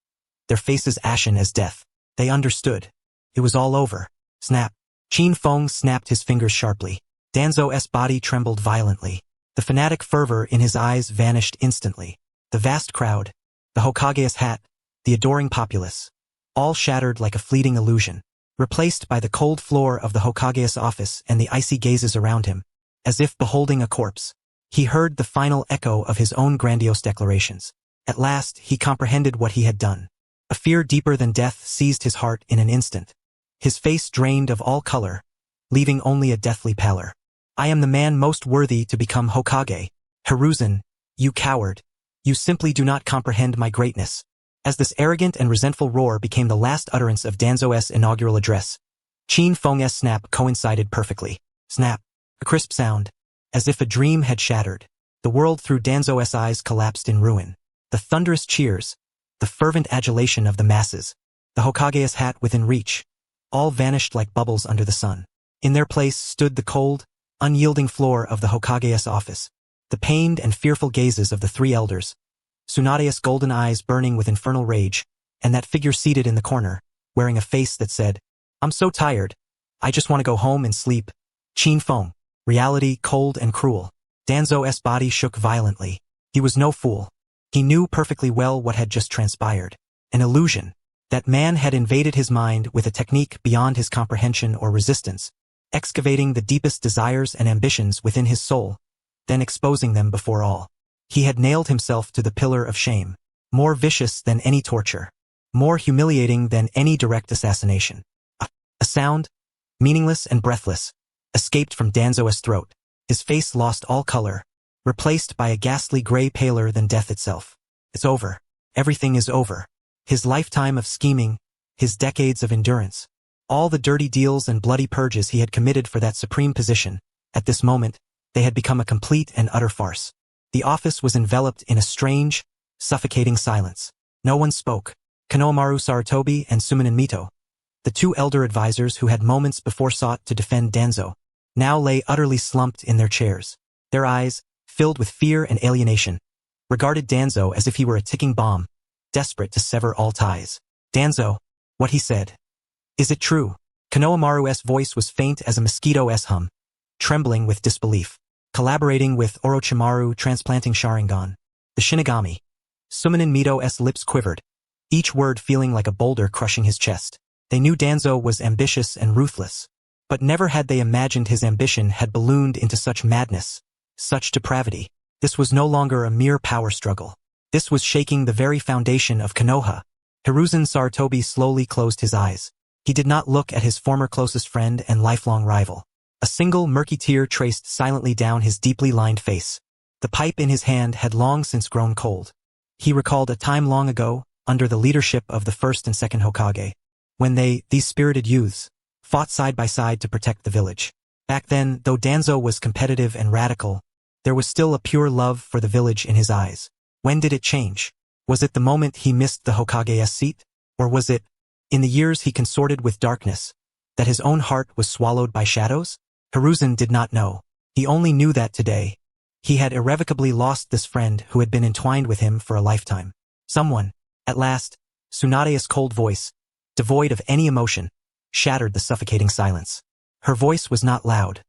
their faces ashen as death. They understood. It was all over. Snap. Qin Feng snapped his fingers sharply. Danzo's body trembled violently. The fanatic fervor in his eyes vanished instantly. The vast crowd, the Hokage's hat, the adoring populace, all shattered like a fleeting illusion, replaced by the cold floor of the Hokage's office and the icy gazes around him, as if beholding a corpse. He heard the final echo of his own grandiose declarations. At last, he comprehended what he had done. A fear deeper than death seized his heart in an instant. His face drained of all color, leaving only a deathly pallor. I am the man most worthy to become Hokage. Hiruzen, you coward. You simply do not comprehend my greatness. As this arrogant and resentful roar became the last utterance of Danzo's inaugural address, Qin Feng's snap coincided perfectly. Snap. A crisp sound, as if a dream had shattered. The world through Danzo's eyes collapsed in ruin. The thunderous cheers, the fervent adulation of the masses, the Hokage's hat within reach, all vanished like bubbles under the sun. In their place stood the cold, unyielding floor of the Hokage's office, the pained and fearful gazes of the three elders, Tsunade's golden eyes burning with infernal rage, and that figure seated in the corner, wearing a face that said, I'm so tired. I just want to go home and sleep. Qin Feng. Reality cold and cruel. Danzo's body shook violently. He was no fool. He knew perfectly well what had just transpired. An illusion. That man had invaded his mind with a technique beyond his comprehension or resistance, excavating the deepest desires and ambitions within his soul, then exposing them before all. He had nailed himself to the pillar of shame, more vicious than any torture, more humiliating than any direct assassination. A sound, meaningless and breathless, escaped from Danzo's throat. His face lost all color, replaced by a ghastly gray paler than death itself. It's over. Everything is over. His lifetime of scheming, his decades of endurance, all the dirty deals and bloody purges he had committed for that supreme position, at this moment, they had become a complete and utter farce. The office was enveloped in a strange, suffocating silence. No one spoke. Konohamaru Sarutobi and Sumanin Mito, the two elder advisors who had moments before sought to defend Danzo, now lay utterly slumped in their chairs. Their eyes, filled with fear and alienation, regarded Danzo as if he were a ticking bomb, desperate to sever all ties. Danzo, what he said. Is it true? Konohamaru's voice was faint as a mosquito's hum, trembling with disbelief. Collaborating with Orochimaru transplanting Sharingan, the Shinigami. Sumanin Mito's lips quivered, each word feeling like a boulder crushing his chest. They knew Danzo was ambitious and ruthless, but never had they imagined his ambition had ballooned into such madness, such depravity. This was no longer a mere power struggle. This was shaking the very foundation of Konoha. Hiruzen Sarutobi slowly closed his eyes. He did not look at his former closest friend and lifelong rival. A single murky tear traced silently down his deeply lined face. The pipe in his hand had long since grown cold. He recalled a time long ago, under the leadership of the first and second Hokage, when these spirited youths, fought side by side to protect the village. Back then, though Danzo was competitive and radical, there was still a pure love for the village in his eyes. When did it change? Was it the moment he missed the Hokage's seat? Or was it, in the years he consorted with darkness, that his own heart was swallowed by shadows? Hiruzen did not know. He only knew that today, he had irrevocably lost this friend who had been entwined with him for a lifetime. Someone, at last, Tsunade's cold voice, devoid of any emotion, shattered the suffocating silence. Her voice was not loud,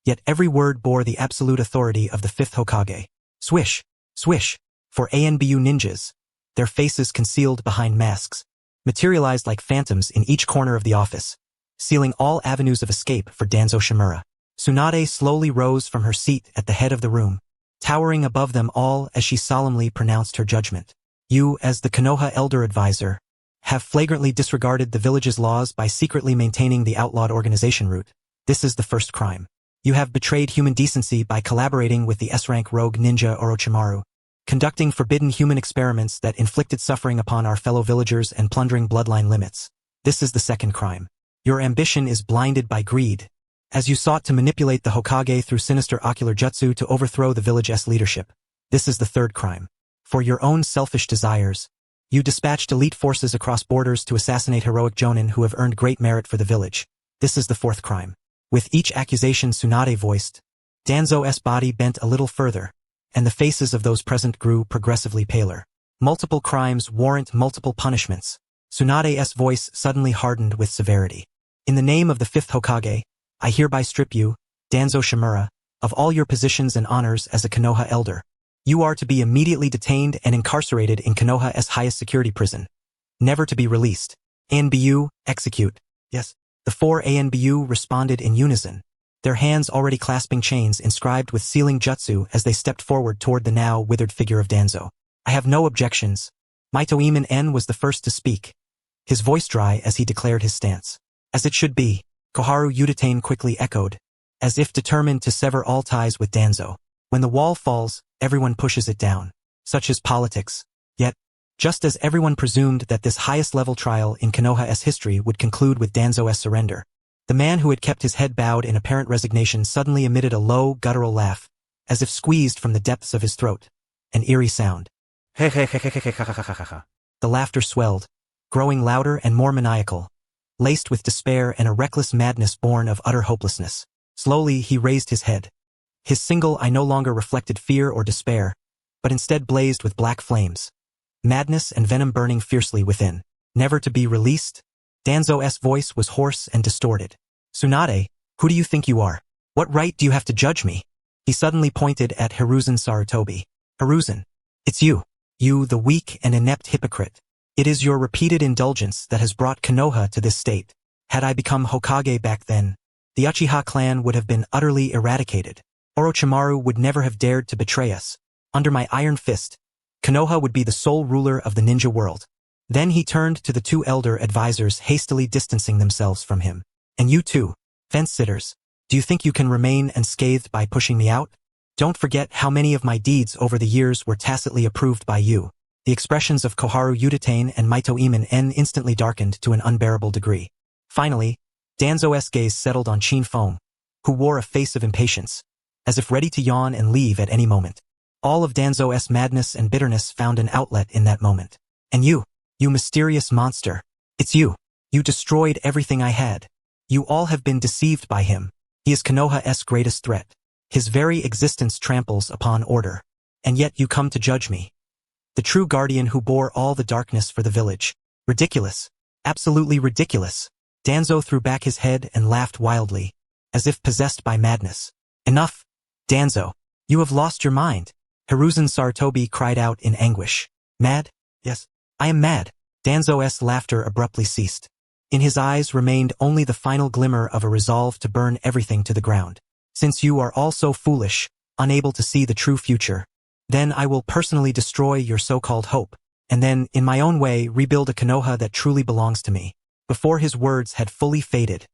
yet every word bore the absolute authority of the fifth Hokage. Swish, swish, for ANBU ninjas, their faces concealed behind masks, materialized like phantoms in each corner of the office, sealing all avenues of escape for Danzo Shimura. Tsunade slowly rose from her seat at the head of the room, towering above them all as she solemnly pronounced her judgment. You, as the Konoha elder advisor, have flagrantly disregarded the village's laws by secretly maintaining the outlawed organization route. This is the first crime. You have betrayed human decency by collaborating with the S-rank rogue ninja Orochimaru, conducting forbidden human experiments that inflicted suffering upon our fellow villagers and plundering bloodline limits. This is the second crime. Your ambition is blinded by greed, as you sought to manipulate the Hokage through sinister ocular jutsu to overthrow the village's leadership. This is the third crime. For your own selfish desires, you dispatched elite forces across borders to assassinate heroic jonin who have earned great merit for the village. This is the fourth crime. With each accusation Tsunade voiced, Danzo's body bent a little further, and the faces of those present grew progressively paler. Multiple crimes warrant multiple punishments. Tsunade's voice suddenly hardened with severity. In the name of the fifth Hokage, I hereby strip you, Danzo Shimura, of all your positions and honors as a Konoha elder. You are to be immediately detained and incarcerated in Konoha's highest security prison, never to be released. ANBU, execute. Yes. The four ANBU responded in unison, their hands already clasping chains inscribed with sealing jutsu as they stepped forward toward the now withered figure of Danzo. I have no objections. Mitoiman N was the first to speak, his voice dry as he declared his stance. As it should be, Koharu Udatane quickly echoed, as if determined to sever all ties with Danzo. When the wall falls, everyone pushes it down. Such is politics. Yet, just as everyone presumed that this highest-level trial in Konoha's history would conclude with Danzo's surrender, the man who had kept his head bowed in apparent resignation suddenly emitted a low, guttural laugh, as if squeezed from the depths of his throat. An eerie sound. The laughter swelled, growing louder and more maniacal, laced with despair and a reckless madness born of utter hopelessness. Slowly he raised his head. His single eye no longer reflected fear or despair, but instead blazed with black flames, madness and venom burning fiercely within. Never to be released? Danzo's voice was hoarse and distorted. Tsunade, who do you think you are? What right do you have to judge me? He suddenly pointed at Hiruzen Sarutobi. Hiruzen, it's you. You, the weak and inept hypocrite. It is your repeated indulgence that has brought Konoha to this state. Had I become Hokage back then, the Uchiha clan would have been utterly eradicated. Orochimaru would never have dared to betray us. Under my iron fist, Konoha would be the sole ruler of the ninja world. Then he turned to the two elder advisors, hastily distancing themselves from him. And you too, fence-sitters, do you think you can remain unscathed by pushing me out? Don't forget how many of my deeds over the years were tacitly approved by you. The expressions of Koharu Yutane and Maito Iman instantly darkened to an unbearable degree. Finally, Danzo's gaze settled on Chin Fong, who wore a face of impatience, as if ready to yawn and leave at any moment. All of Danzo's madness and bitterness found an outlet in that moment. And you mysterious monster, it's you. You destroyed everything I had. You all have been deceived by him. He is Konoha's greatest threat. His very existence tramples upon order. And yet you come to judge me. The true guardian who bore all the darkness for the village. Ridiculous. Absolutely ridiculous. Danzo threw back his head and laughed wildly, as if possessed by madness. Enough, Danzo. You have lost your mind. Hiruzen Sarutobi cried out in anguish. Mad? Yes, I am mad. Danzo's laughter abruptly ceased. In his eyes remained only the final glimmer of a resolve to burn everything to the ground. Since you are all so foolish, unable to see the true future, then I will personally destroy your so-called hope, and then, in my own way, rebuild a Konoha that truly belongs to me. Before his words had fully faded,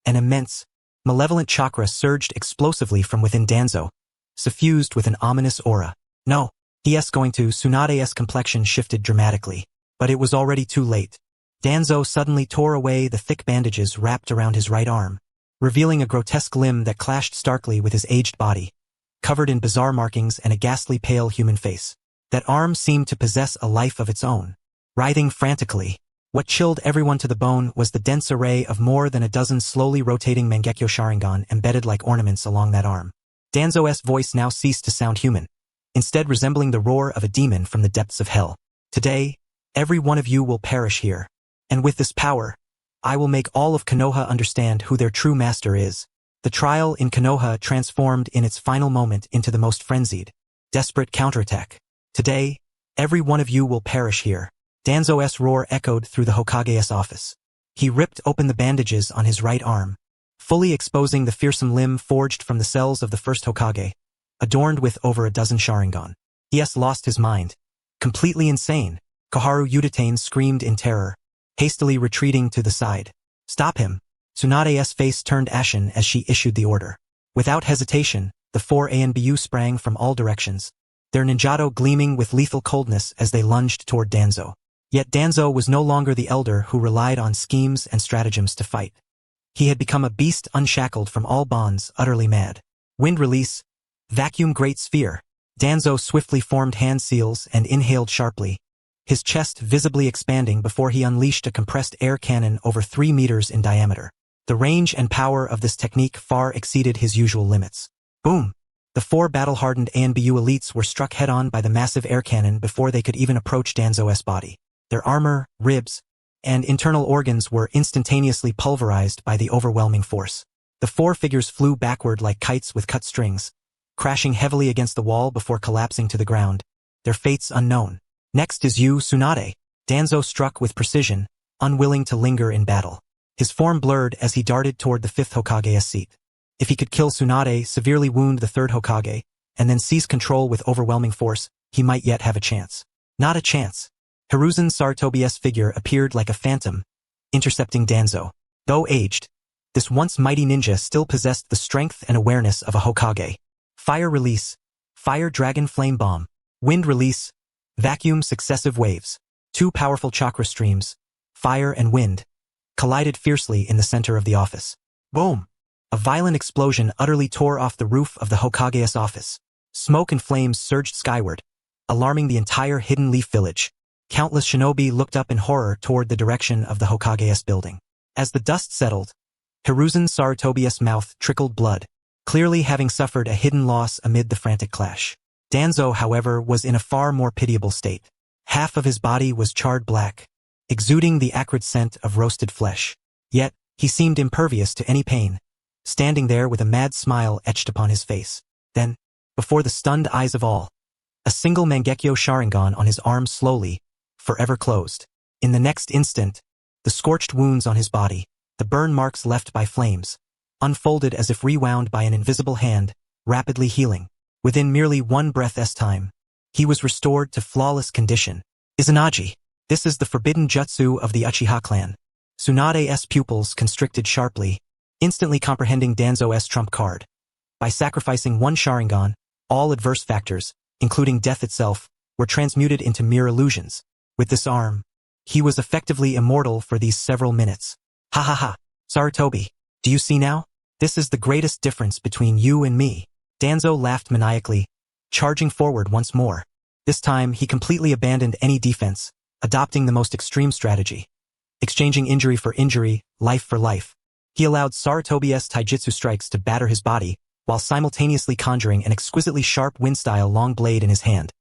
an immense, malevolent chakra surged explosively from within Danzo, suffused with an ominous aura. No, he's going to. Tsunade's complexion shifted dramatically, but it was already too late. Danzo suddenly tore away the thick bandages wrapped around his right arm, revealing a grotesque limb that clashed starkly with his aged body, covered in bizarre markings and a ghastly pale human face. That arm seemed to possess a life of its own, writhing frantically. What chilled everyone to the bone was the dense array of more than a dozen slowly rotating Mangekyo Sharingan embedded like ornaments along that arm. Danzo's voice now ceased to sound human, instead resembling the roar of a demon from the depths of hell. Today, every one of you will perish here. And with this power, I will make all of Konoha understand who their true master is. The trial in Konoha transformed in its final moment into the most frenzied, desperate counterattack. Today, every one of you will perish here. Danzo's roar echoed through the Hokage's office. He ripped open the bandages on his right arm, fully exposing the fearsome limb forged from the cells of the first Hokage, adorned with over a dozen Sharingan. He has lost his mind. Completely insane. Koharu Yutane screamed in terror, hastily retreating to the side. Stop him. Tsunade's face turned ashen as she issued the order. Without hesitation, the four ANBU sprang from all directions, their ninjato gleaming with lethal coldness as they lunged toward Danzo. Yet Danzo was no longer the elder who relied on schemes and stratagems to fight. He had become a beast unshackled from all bonds, utterly mad. Wind release. Vacuum great sphere. Danzo swiftly formed hand seals and inhaled sharply, his chest visibly expanding before he unleashed a compressed air cannon over 3 meters in diameter. The range and power of this technique far exceeded his usual limits. Boom! The 4 battle-hardened ANBU elites were struck head-on by the massive air cannon before they could even approach Danzo's body. Their armor, ribs, and internal organs were instantaneously pulverized by the overwhelming force. The 4 figures flew backward like kites with cut strings, crashing heavily against the wall before collapsing to the ground, their fates unknown. Next is you, Tsunade. Danzo struck with precision, unwilling to linger in battle. His form blurred as he darted toward the 5th Hokage's seat. If he could kill Tsunade, severely wound the 3rd Hokage, and then seize control with overwhelming force, he might yet have a chance. Not a chance. Hiruzen Sarutobi's figure appeared like a phantom, intercepting Danzo. Though aged, this once mighty ninja still possessed the strength and awareness of a Hokage. Fire release. Fire dragon flame bomb. Wind release. Vacuum successive waves. 2 powerful chakra streams, fire and wind, collided fiercely in the center of the office. Boom! A violent explosion utterly tore off the roof of the Hokage's office. Smoke and flames surged skyward, alarming the entire Hidden Leaf village. Countless shinobi looked up in horror toward the direction of the Hokage's building. As the dust settled, Hiruzen Sarutobi's mouth trickled blood, clearly having suffered a hidden loss amid the frantic clash. Danzo, however, was in a far more pitiable state. Half of his body was charred black, exuding the acrid scent of roasted flesh. Yet, he seemed impervious to any pain, standing there with a mad smile etched upon his face. Then, before the stunned eyes of all, a single Mangekyo Sharingan on his arm slowly, forever closed. In the next instant, the scorched wounds on his body, the burn marks left by flames, unfolded as if rewound by an invisible hand, rapidly healing. Within merely one breath's time, he was restored to flawless condition. Izanagi. This is the forbidden jutsu of the Uchiha clan. Tsunade's pupils constricted sharply, instantly comprehending Danzo's trump card. By sacrificing one Sharingan, all adverse factors, including death itself, were transmuted into mere illusions. With this arm, he was effectively immortal for these several minutes. Ha ha ha. Sarutobi, do you see now? This is the greatest difference between you and me. Danzo laughed maniacally, charging forward once more. This time, he completely abandoned any defense, adopting the most extreme strategy. Exchanging injury for injury, life for life. He allowed Sarutobi's taijutsu strikes to batter his body, while simultaneously conjuring an exquisitely sharp wind-style long blade in his hand,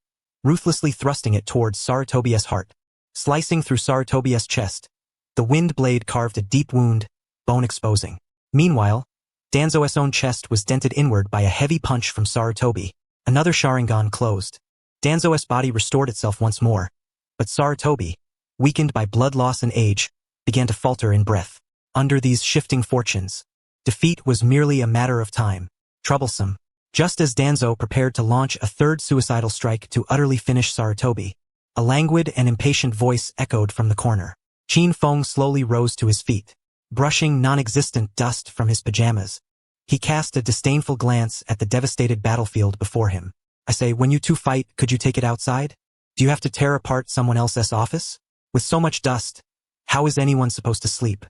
ruthlessly thrusting it towards Sarutobi's heart. Slicing through Sarutobi's chest, the wind blade carved a deep wound, bone exposing. Meanwhile, Danzo's own chest was dented inward by a heavy punch from Sarutobi. Another Sharingan closed. Danzo's body restored itself once more, but Sarutobi, weakened by blood loss and age, began to falter in breath. Under these shifting fortunes, defeat was merely a matter of time. Troublesome. Just as Danzo prepared to launch a third suicidal strike to utterly finish Sarutobi, a languid and impatient voice echoed from the corner. Qin Feng slowly rose to his feet, brushing non-existent dust from his pajamas. He cast a disdainful glance at the devastated battlefield before him. I say, when you two fight, could you take it outside? Do you have to tear apart someone else's office? With so much dust, how is anyone supposed to sleep?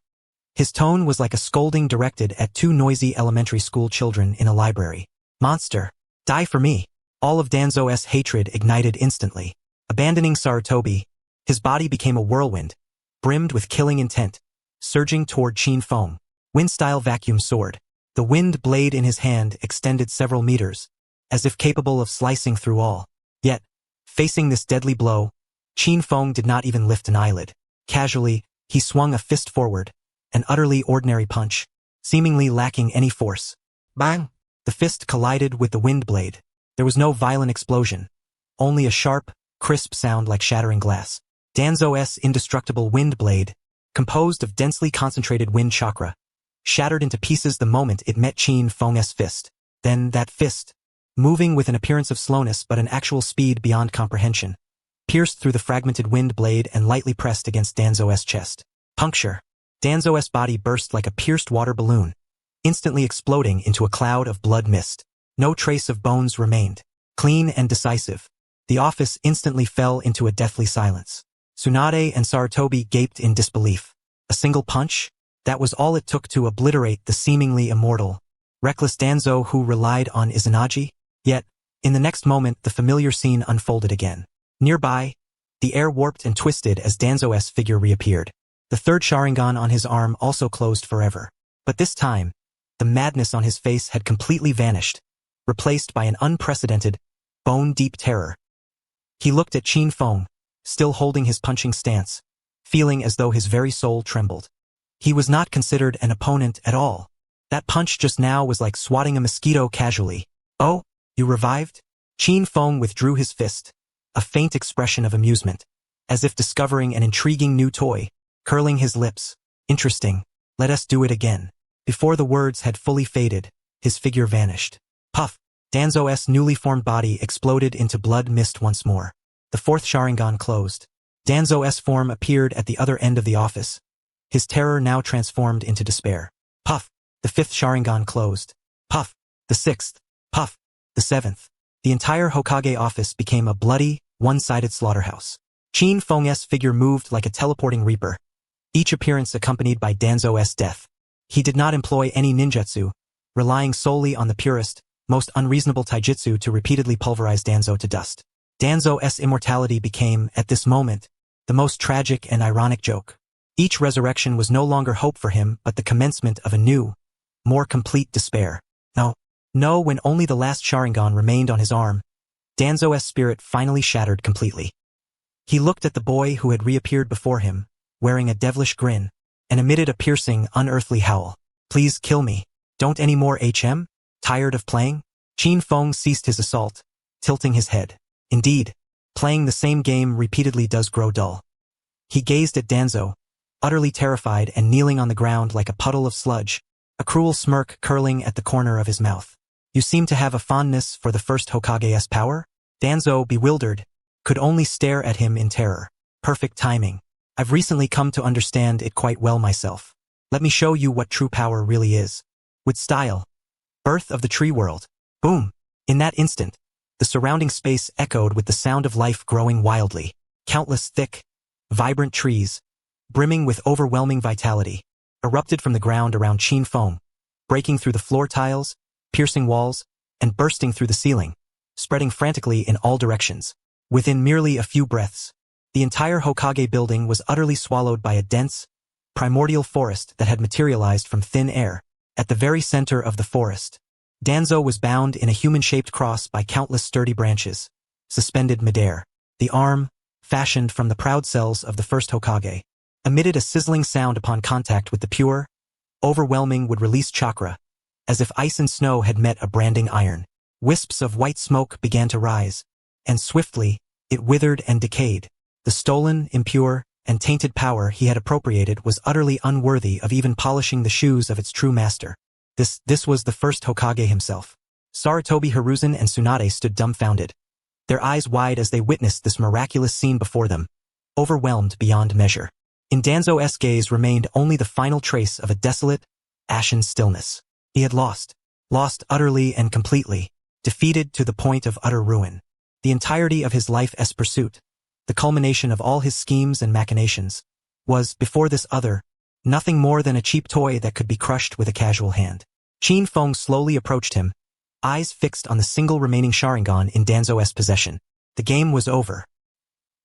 His tone was like a scolding directed at two noisy elementary school children in a library. Monster, die for me. All of Danzo's hatred ignited instantly. Abandoning Sarutobi, his body became a whirlwind, brimmed with killing intent, surging toward Qin Feng. Wind-style vacuum sword. The wind blade in his hand extended several meters, as if capable of slicing through all. Yet, facing this deadly blow, Qin Feng did not even lift an eyelid. Casually, he swung a fist forward, an utterly ordinary punch, seemingly lacking any force. Bang! The fist collided with the wind blade. There was no violent explosion, only a sharp, crisp sound like shattering glass. Danzo's indestructible wind blade, composed of densely concentrated wind chakra, shattered into pieces the moment it met Qin Feng's fist. Then that fist, moving with an appearance of slowness but an actual speed beyond comprehension, pierced through the fragmented wind blade and lightly pressed against Danzo's chest. Puncture. Danzo's body burst like a pierced water balloon, instantly exploding into a cloud of blood mist. No trace of bones remained. Clean and decisive, the office instantly fell into a deathly silence. Tsunade and Sarutobi gaped in disbelief. A single punch? That was all it took to obliterate the seemingly immortal, reckless Danzo who relied on Izanagi? Yet, in the next moment the familiar scene unfolded again. Nearby, the air warped and twisted as Danzo's figure reappeared. The third Sharingan on his arm also closed forever. But this time, the madness on his face had completely vanished, replaced by an unprecedented, bone-deep terror. He looked at Qin Feng, still holding his punching stance, feeling as though his very soul trembled. He was not considered an opponent at all. That punch just now was like swatting a mosquito casually. Oh, you revived? Qin Feng withdrew his fist, a faint expression of amusement, as if discovering an intriguing new toy, curling his lips. Interesting, let us do it again. Before the words had fully faded, his figure vanished. Puff! Danzo's newly formed body exploded into blood mist once more. The fourth Sharingan closed. Danzo's form appeared at the other end of the office, his terror now transformed into despair. Puff! The fifth Sharingan closed. Puff! The sixth. Puff! The seventh. The entire Hokage office became a bloody, one-sided slaughterhouse. Qin Feng's figure moved like a teleporting reaper, each appearance accompanied by Danzo's death. He did not employ any ninjutsu, relying solely on the purest, most unreasonable taijutsu to repeatedly pulverize Danzo to dust. Danzo's immortality became, at this moment, the most tragic and ironic joke. Each resurrection was no longer hope for him but the commencement of a new, more complete despair. No, when only the last Sharingan remained on his arm, Danzo's spirit finally shattered completely. He looked at the boy who had reappeared before him, wearing a devilish grin, and emitted a piercing, unearthly howl. Please kill me. Don't any more HM? Tired of playing? Qin Feng ceased his assault, tilting his head. Indeed, playing the same game repeatedly does grow dull. He gazed at Danzo, utterly terrified and kneeling on the ground like a puddle of sludge, a cruel smirk curling at the corner of his mouth. You seem to have a fondness for the first Hokage's power? Danzo, bewildered, could only stare at him in terror. Perfect timing. I've recently come to understand it quite well myself. Let me show you what true power really is. With style. Birth of the tree world. Boom! In that instant, the surrounding space echoed with the sound of life growing wildly. Countless thick, vibrant trees, brimming with overwhelming vitality, erupted from the ground around Chin Fong, breaking through the floor tiles, piercing walls, and bursting through the ceiling, spreading frantically in all directions. Within merely a few breaths, the entire Hokage building was utterly swallowed by a dense, primordial forest that had materialized from thin air. At the very center of the forest, Danzo was bound in a human-shaped cross by countless sturdy branches, suspended midair. The arm, fashioned from the proud cells of the first Hokage, emitted a sizzling sound upon contact with the pure, overwhelming would-release chakra, as if ice and snow had met a branding iron. Wisps of white smoke began to rise, and swiftly, it withered and decayed. The stolen, impure, and tainted power he had appropriated was utterly unworthy of even polishing the shoes of its true master. This was the first Hokage himself. Sarutobi Hiruzen and Tsunade stood dumbfounded, their eyes wide as they witnessed this miraculous scene before them, overwhelmed beyond measure. In Danzo's gaze remained only the final trace of a desolate, ashen stillness. He had lost utterly and completely, defeated to the point of utter ruin. The entirety of his life's pursuit, the culmination of all his schemes and machinations, was, before this other, nothing more than a cheap toy that could be crushed with a casual hand. Chin Fong slowly approached him, eyes fixed on the single remaining Sharingan in Danzo's possession. The game was over.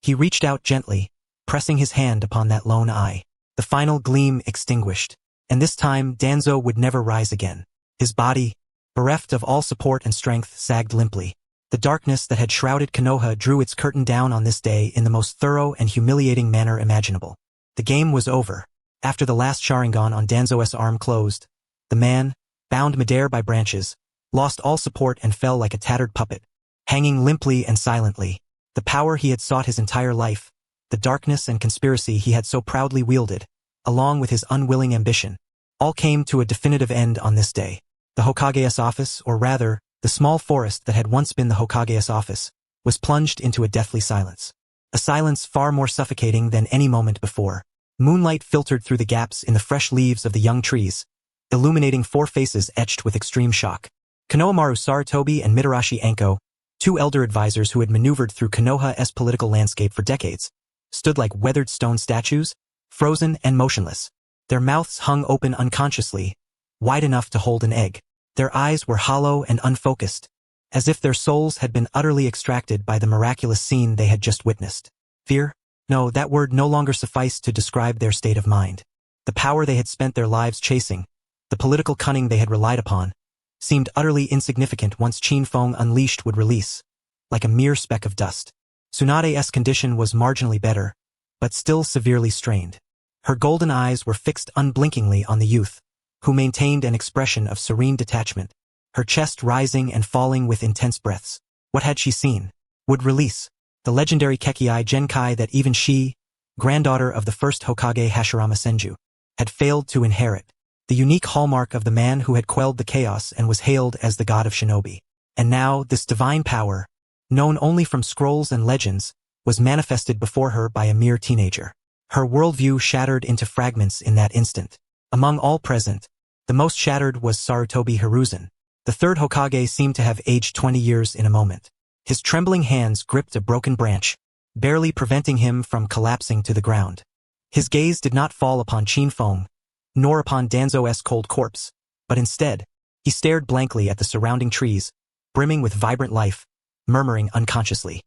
He reached out gently, pressing his hand upon that lone eye. The final gleam extinguished, and this time Danzo would never rise again. His body, bereft of all support and strength, sagged limply. The darkness that had shrouded Konoha drew its curtain down on this day in the most thorough and humiliating manner imaginable. The game was over. After the last Sharingan on Danzo's arm closed, the man, bound midair by branches, lost all support and fell like a tattered puppet, hanging limply and silently. The power he had sought his entire life, the darkness and conspiracy he had so proudly wielded, along with his unwilling ambition, all came to a definitive end on this day. The Hokage's office, or rather, the small forest that had once been the Hokage's office, was plunged into a deathly silence. A silence far more suffocating than any moment before. Moonlight filtered through the gaps in the fresh leaves of the young trees, illuminating four faces etched with extreme shock. Konohamaru Sarutobi and Mitarashi Anko, two elder advisors who had maneuvered through Konoha's political landscape for decades, stood like weathered stone statues, frozen and motionless. Their mouths hung open unconsciously, wide enough to hold an egg. Their eyes were hollow and unfocused, as if their souls had been utterly extracted by the miraculous scene they had just witnessed. Fear? No, that word no longer sufficed to describe their state of mind. The power they had spent their lives chasing, the political cunning they had relied upon, seemed utterly insignificant once Chin Fong unleashed would release, like a mere speck of dust. Tsunade's condition was marginally better, but still severely strained. Her golden eyes were fixed unblinkingly on the youth, who maintained an expression of serene detachment, her chest rising and falling with intense breaths. What had she seen? Would release. The legendary Kekkai Genkai that even she, granddaughter of the first Hokage Hashirama Senju, had failed to inherit. The unique hallmark of the man who had quelled the chaos and was hailed as the god of shinobi. And now, this divine power, known only from scrolls and legends, was manifested before her by a mere teenager. Her worldview shattered into fragments in that instant. Among all present, the most shattered was Sarutobi Hiruzen. The third Hokage seemed to have aged 20 years in a moment. His trembling hands gripped a broken branch, barely preventing him from collapsing to the ground. His gaze did not fall upon Chin Fong, nor upon Danzo's cold corpse, but instead, he stared blankly at the surrounding trees, brimming with vibrant life, murmuring unconsciously.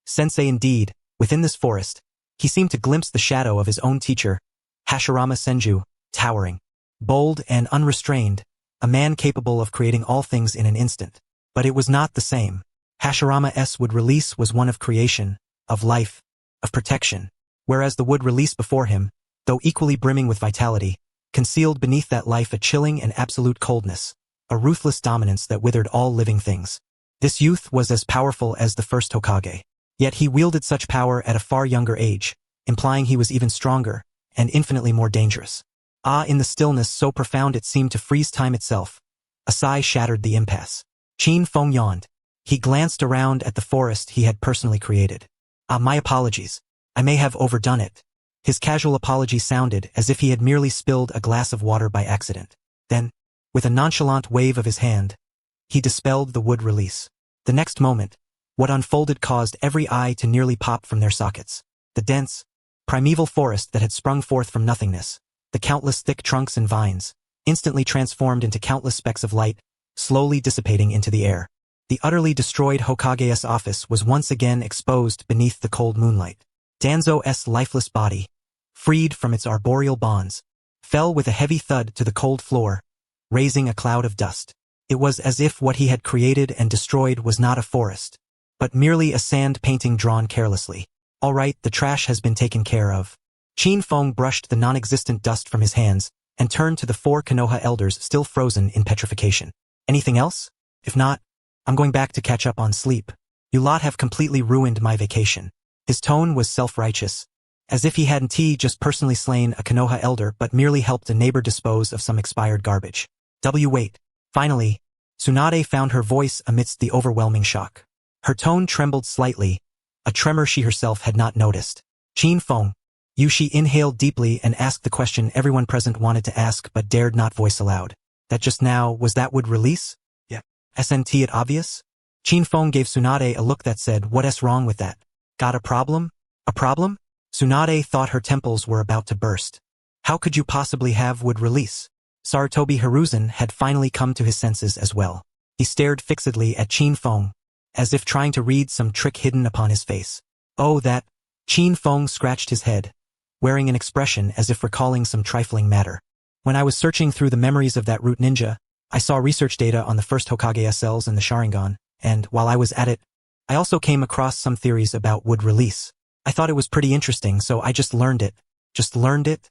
Sensei indeed, within this forest, he seemed to glimpse the shadow of his own teacher, Hashirama Senju, towering, bold and unrestrained, a man capable of creating all things in an instant. But it was not the same. Hashirama's wood release was one of creation, of life, of protection, whereas the wood release before him, though equally brimming with vitality, concealed beneath that life a chilling and absolute coldness, a ruthless dominance that withered all living things. This youth was as powerful as the first Hokage, yet he wielded such power at a far younger age, implying he was even stronger, and infinitely more dangerous. In the stillness so profound it seemed to freeze time itself. A sigh shattered the impasse. Qin Feng yawned. He glanced around at the forest he had personally created. My apologies. I may have overdone it. His casual apology sounded as if he had merely spilled a glass of water by accident. Then, with a nonchalant wave of his hand, he dispelled the wood release. The next moment, what unfolded caused every eye to nearly pop from their sockets. The dense, primeval forest that had sprung forth from nothingness, the countless thick trunks and vines, instantly transformed into countless specks of light, slowly dissipating into the air. The utterly destroyed Hokage's office was once again exposed beneath the cold moonlight. Danzo's lifeless body, freed from its arboreal bonds, fell with a heavy thud to the cold floor, raising a cloud of dust. It was as if what he had created and destroyed was not a forest, but merely a sand painting drawn carelessly. All right, the trash has been taken care of. Qin Feng brushed the non-existent dust from his hands and turned to the 4 Konoha elders still frozen in petrification. Anything else? If not, I'm going back to catch up on sleep. You lot have completely ruined my vacation. His tone was self-righteous, as if he hadn't just personally slain a Konoha elder but merely helped a neighbor dispose of some expired garbage. Wait. Finally, Tsunade found her voice amidst the overwhelming shock. Her tone trembled slightly, a tremor she herself had not noticed. Qin Feng, she inhaled deeply and asked the question everyone present wanted to ask but dared not voice aloud. That just now, was that wood release? Yeah. Isn't it obvious? Qin Feng gave Tsunade a look that said, what's wrong with that? Got a problem? A problem? Tsunade thought her temples were about to burst. How could you possibly have wood release? Sarutobi Hiruzen had finally come to his senses as well. He stared fixedly at Qin Feng, as if trying to read some trick hidden upon his face. Oh, that. Qin Feng scratched his head, wearing an expression as if recalling some trifling matter. When I was searching through the memories of that root ninja, I saw research data on the first Hokage cells and the Sharingan, and while I was at it, I also came across some theories about wood release. I thought it was pretty interesting, so I just learned it. Just learned it?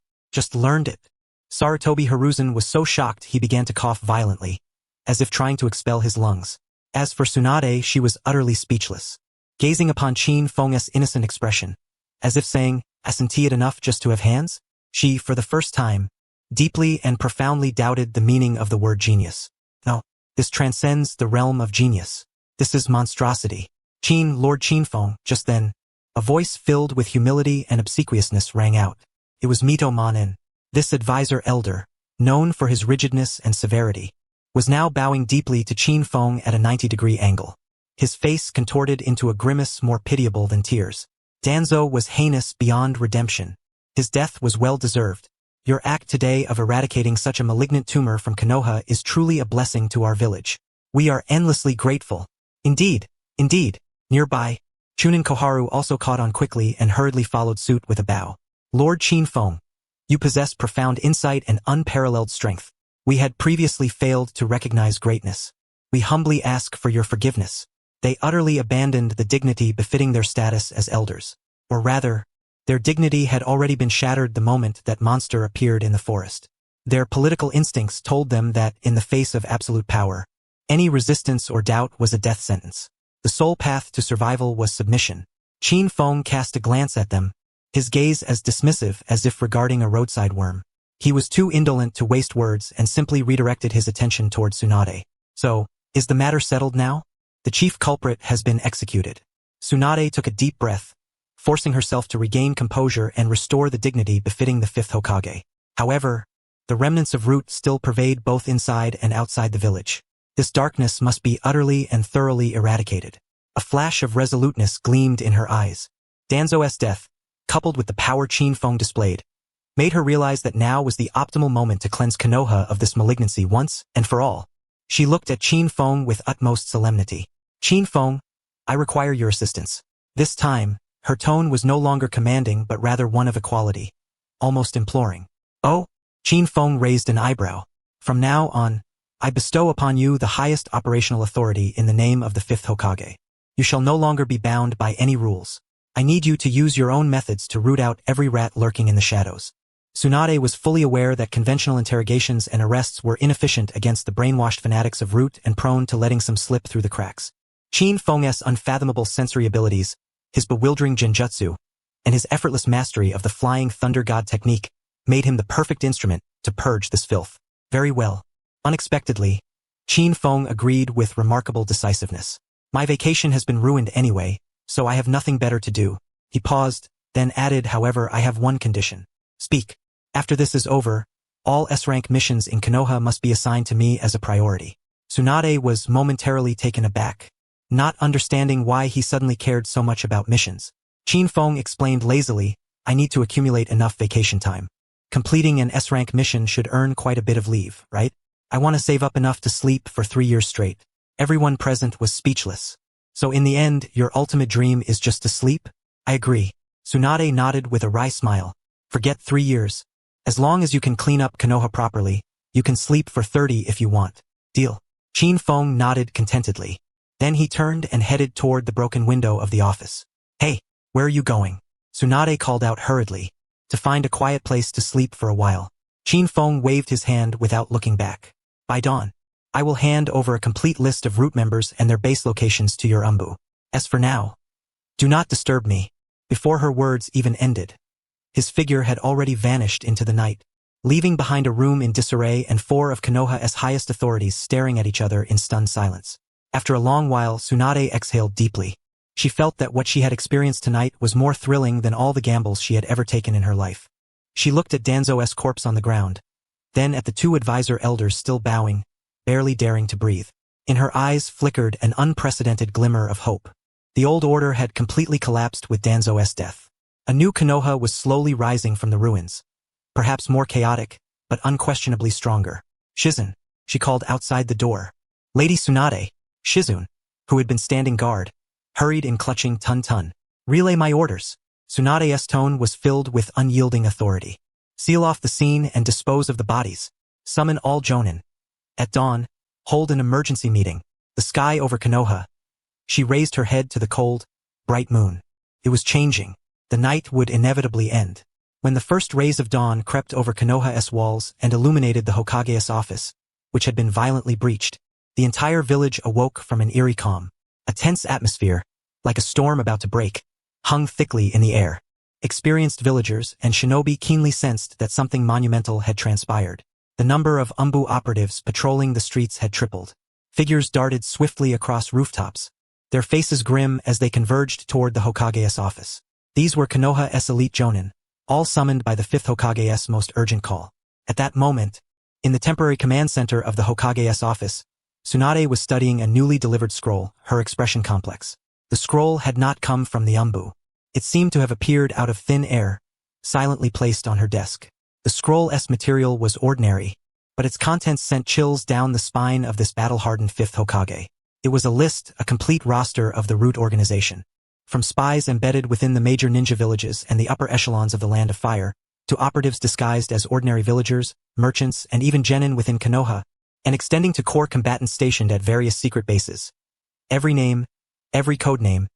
Sarutobi Hiruzen was so shocked he began to cough violently, as if trying to expel his lungs. As for Tsunade, she was utterly speechless, gazing upon Qin Feng's innocent expression, as if saying, isn't it enough just to have hands? She, for the first time, deeply and profoundly doubted the meaning of the word genius. No, this transcends the realm of genius. This is monstrosity. Lord Qin Feng, just then, a voice filled with humility and obsequiousness rang out. It was Mito Manin. This advisor elder, known for his rigidness and severity, was now bowing deeply to Qin Feng at a 90-degree angle. His face contorted into a grimace more pitiable than tears. Danzo was heinous beyond redemption. His death was well-deserved. Your act today of eradicating such a malignant tumor from Konoha is truly a blessing to our village. We are endlessly grateful. Indeed. Nearby, Chunin Koharu also caught on quickly and hurriedly followed suit with a bow. Lord Qin Feng, you possess profound insight and unparalleled strength. We had previously failed to recognize greatness. We humbly ask for your forgiveness. They utterly abandoned the dignity befitting their status as elders. Or rather, their dignity had already been shattered the moment that monster appeared in the forest. Their political instincts told them that, in the face of absolute power, any resistance or doubt was a death sentence. The sole path to survival was submission. Qin Feng cast a glance at them, his gaze as dismissive as if regarding a roadside worm. He was too indolent to waste words and simply redirected his attention toward Tsunade. So, is the matter settled now? The chief culprit has been executed. Tsunade took a deep breath, forcing herself to regain composure and restore the dignity befitting the 5th Hokage. However, the remnants of root still pervade both inside and outside the village. This darkness must be utterly and thoroughly eradicated. A flash of resoluteness gleamed in her eyes. Danzo's death, coupled with the power Qin Feng displayed, made her realize that now was the optimal moment to cleanse Konoha of this malignancy once and for all. She looked at Qin Feng with utmost solemnity. Qin Feng, I require your assistance. This time, her tone was no longer commanding but rather one of equality, almost imploring. Oh? Qin Feng raised an eyebrow. From now on, I bestow upon you the highest operational authority in the name of the 5th Hokage. You shall no longer be bound by any rules. I need you to use your own methods to root out every rat lurking in the shadows. Tsunade was fully aware that conventional interrogations and arrests were inefficient against the brainwashed fanatics of root and prone to letting some slip through the cracks. Qin Feng's unfathomable sensory abilities, his bewildering genjutsu, and his effortless mastery of the flying thunder god technique made him the perfect instrument to purge this filth. Very well. Unexpectedly, Qin Feng agreed with remarkable decisiveness. My vacation has been ruined anyway, so I have nothing better to do. He paused, then added, however, I have one condition. Speak. After this is over, all S-rank missions in Konoha must be assigned to me as a priority. Tsunade was momentarily taken aback, not understanding why he suddenly cared so much about missions. Qin Feng explained lazily, I need to accumulate enough vacation time. Completing an S-rank mission should earn quite a bit of leave, right? I want to save up enough to sleep for 3 years straight. Everyone present was speechless. So in the end, your ultimate dream is just to sleep? I agree. Tsunade nodded with a wry smile. Forget 3 years. As long as you can clean up Konoha properly, you can sleep for 30 if you want. Deal. Qin Feng nodded contentedly. Then he turned and headed toward the broken window of the office. Hey, where are you going? Tsunade called out hurriedly. To find a quiet place to sleep for a while. Qin Feng waved his hand without looking back. By dawn, I will hand over a complete list of root members and their base locations to your umbu. As for now, do not disturb me. Before her words even ended, his figure had already vanished into the night, leaving behind a room in disarray and 4 of Konoha's highest authorities staring at each other in stunned silence. After a long while, Tsunade exhaled deeply. She felt that what she had experienced tonight was more thrilling than all the gambles she had ever taken in her life. She looked at Danzo's corpse on the ground, then at the 2 advisor elders still bowing, barely daring to breathe. In her eyes flickered an unprecedented glimmer of hope. The old order had completely collapsed with Danzo's death. A new Konoha was slowly rising from the ruins, perhaps more chaotic, but unquestionably stronger. Shizun, she called outside the door. Lady Tsunade, Shizun, who had been standing guard, hurried in clutching Tun-Tun. Relay my orders. Tsunade's tone was filled with unyielding authority. Seal off the scene and dispose of the bodies. Summon all jonin. At dawn, hold an emergency meeting. The sky over Konoha. She raised her head to the cold, bright moon. It was changing. The night would inevitably end. When the first rays of dawn crept over Konoha's walls and illuminated the Hokage's office, which had been violently breached, the entire village awoke from an eerie calm. A tense atmosphere, like a storm about to break, hung thickly in the air. Experienced villagers and shinobi keenly sensed that something monumental had transpired. The number of umbu operatives patrolling the streets had tripled. Figures darted swiftly across rooftops, their faces grim as they converged toward the Hokage's office. These were Konoha's elite jonin, all summoned by the 5th Hokage's most urgent call. At that moment, in the temporary command center of the Hokage's office, Tsunade was studying a newly delivered scroll, her expression complex. The scroll had not come from the umbu. It seemed to have appeared out of thin air, silently placed on her desk. The scroll's material was ordinary, but its contents sent chills down the spine of this battle-hardened 5th Hokage. It was a complete roster of the root organization. From spies embedded within the major ninja villages and the upper echelons of the Land of Fire, to operatives disguised as ordinary villagers, merchants, and even genin within Konoha, and extending to core combatants stationed at various secret bases. Every name, every codename,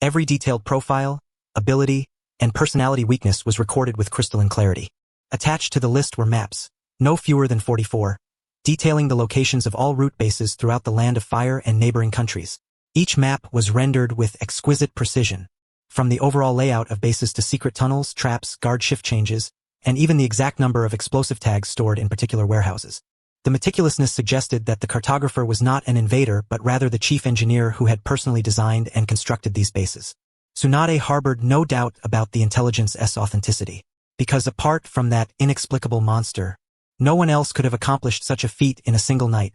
every detailed profile, ability, and personality weakness was recorded with crystalline clarity. Attached to the list were maps, no fewer than 44, detailing the locations of all root bases throughout the Land of Fire and neighboring countries. Each map was rendered with exquisite precision, from the overall layout of bases to secret tunnels, traps, guard shift changes, and even the exact number of explosive tags stored in particular warehouses. The meticulousness suggested that the cartographer was not an invader but rather the chief engineer who had personally designed and constructed these bases. Tsunade harbored no doubt about the intelligence's authenticity, because apart from that inexplicable monster, no one else could have accomplished such a feat in a single night,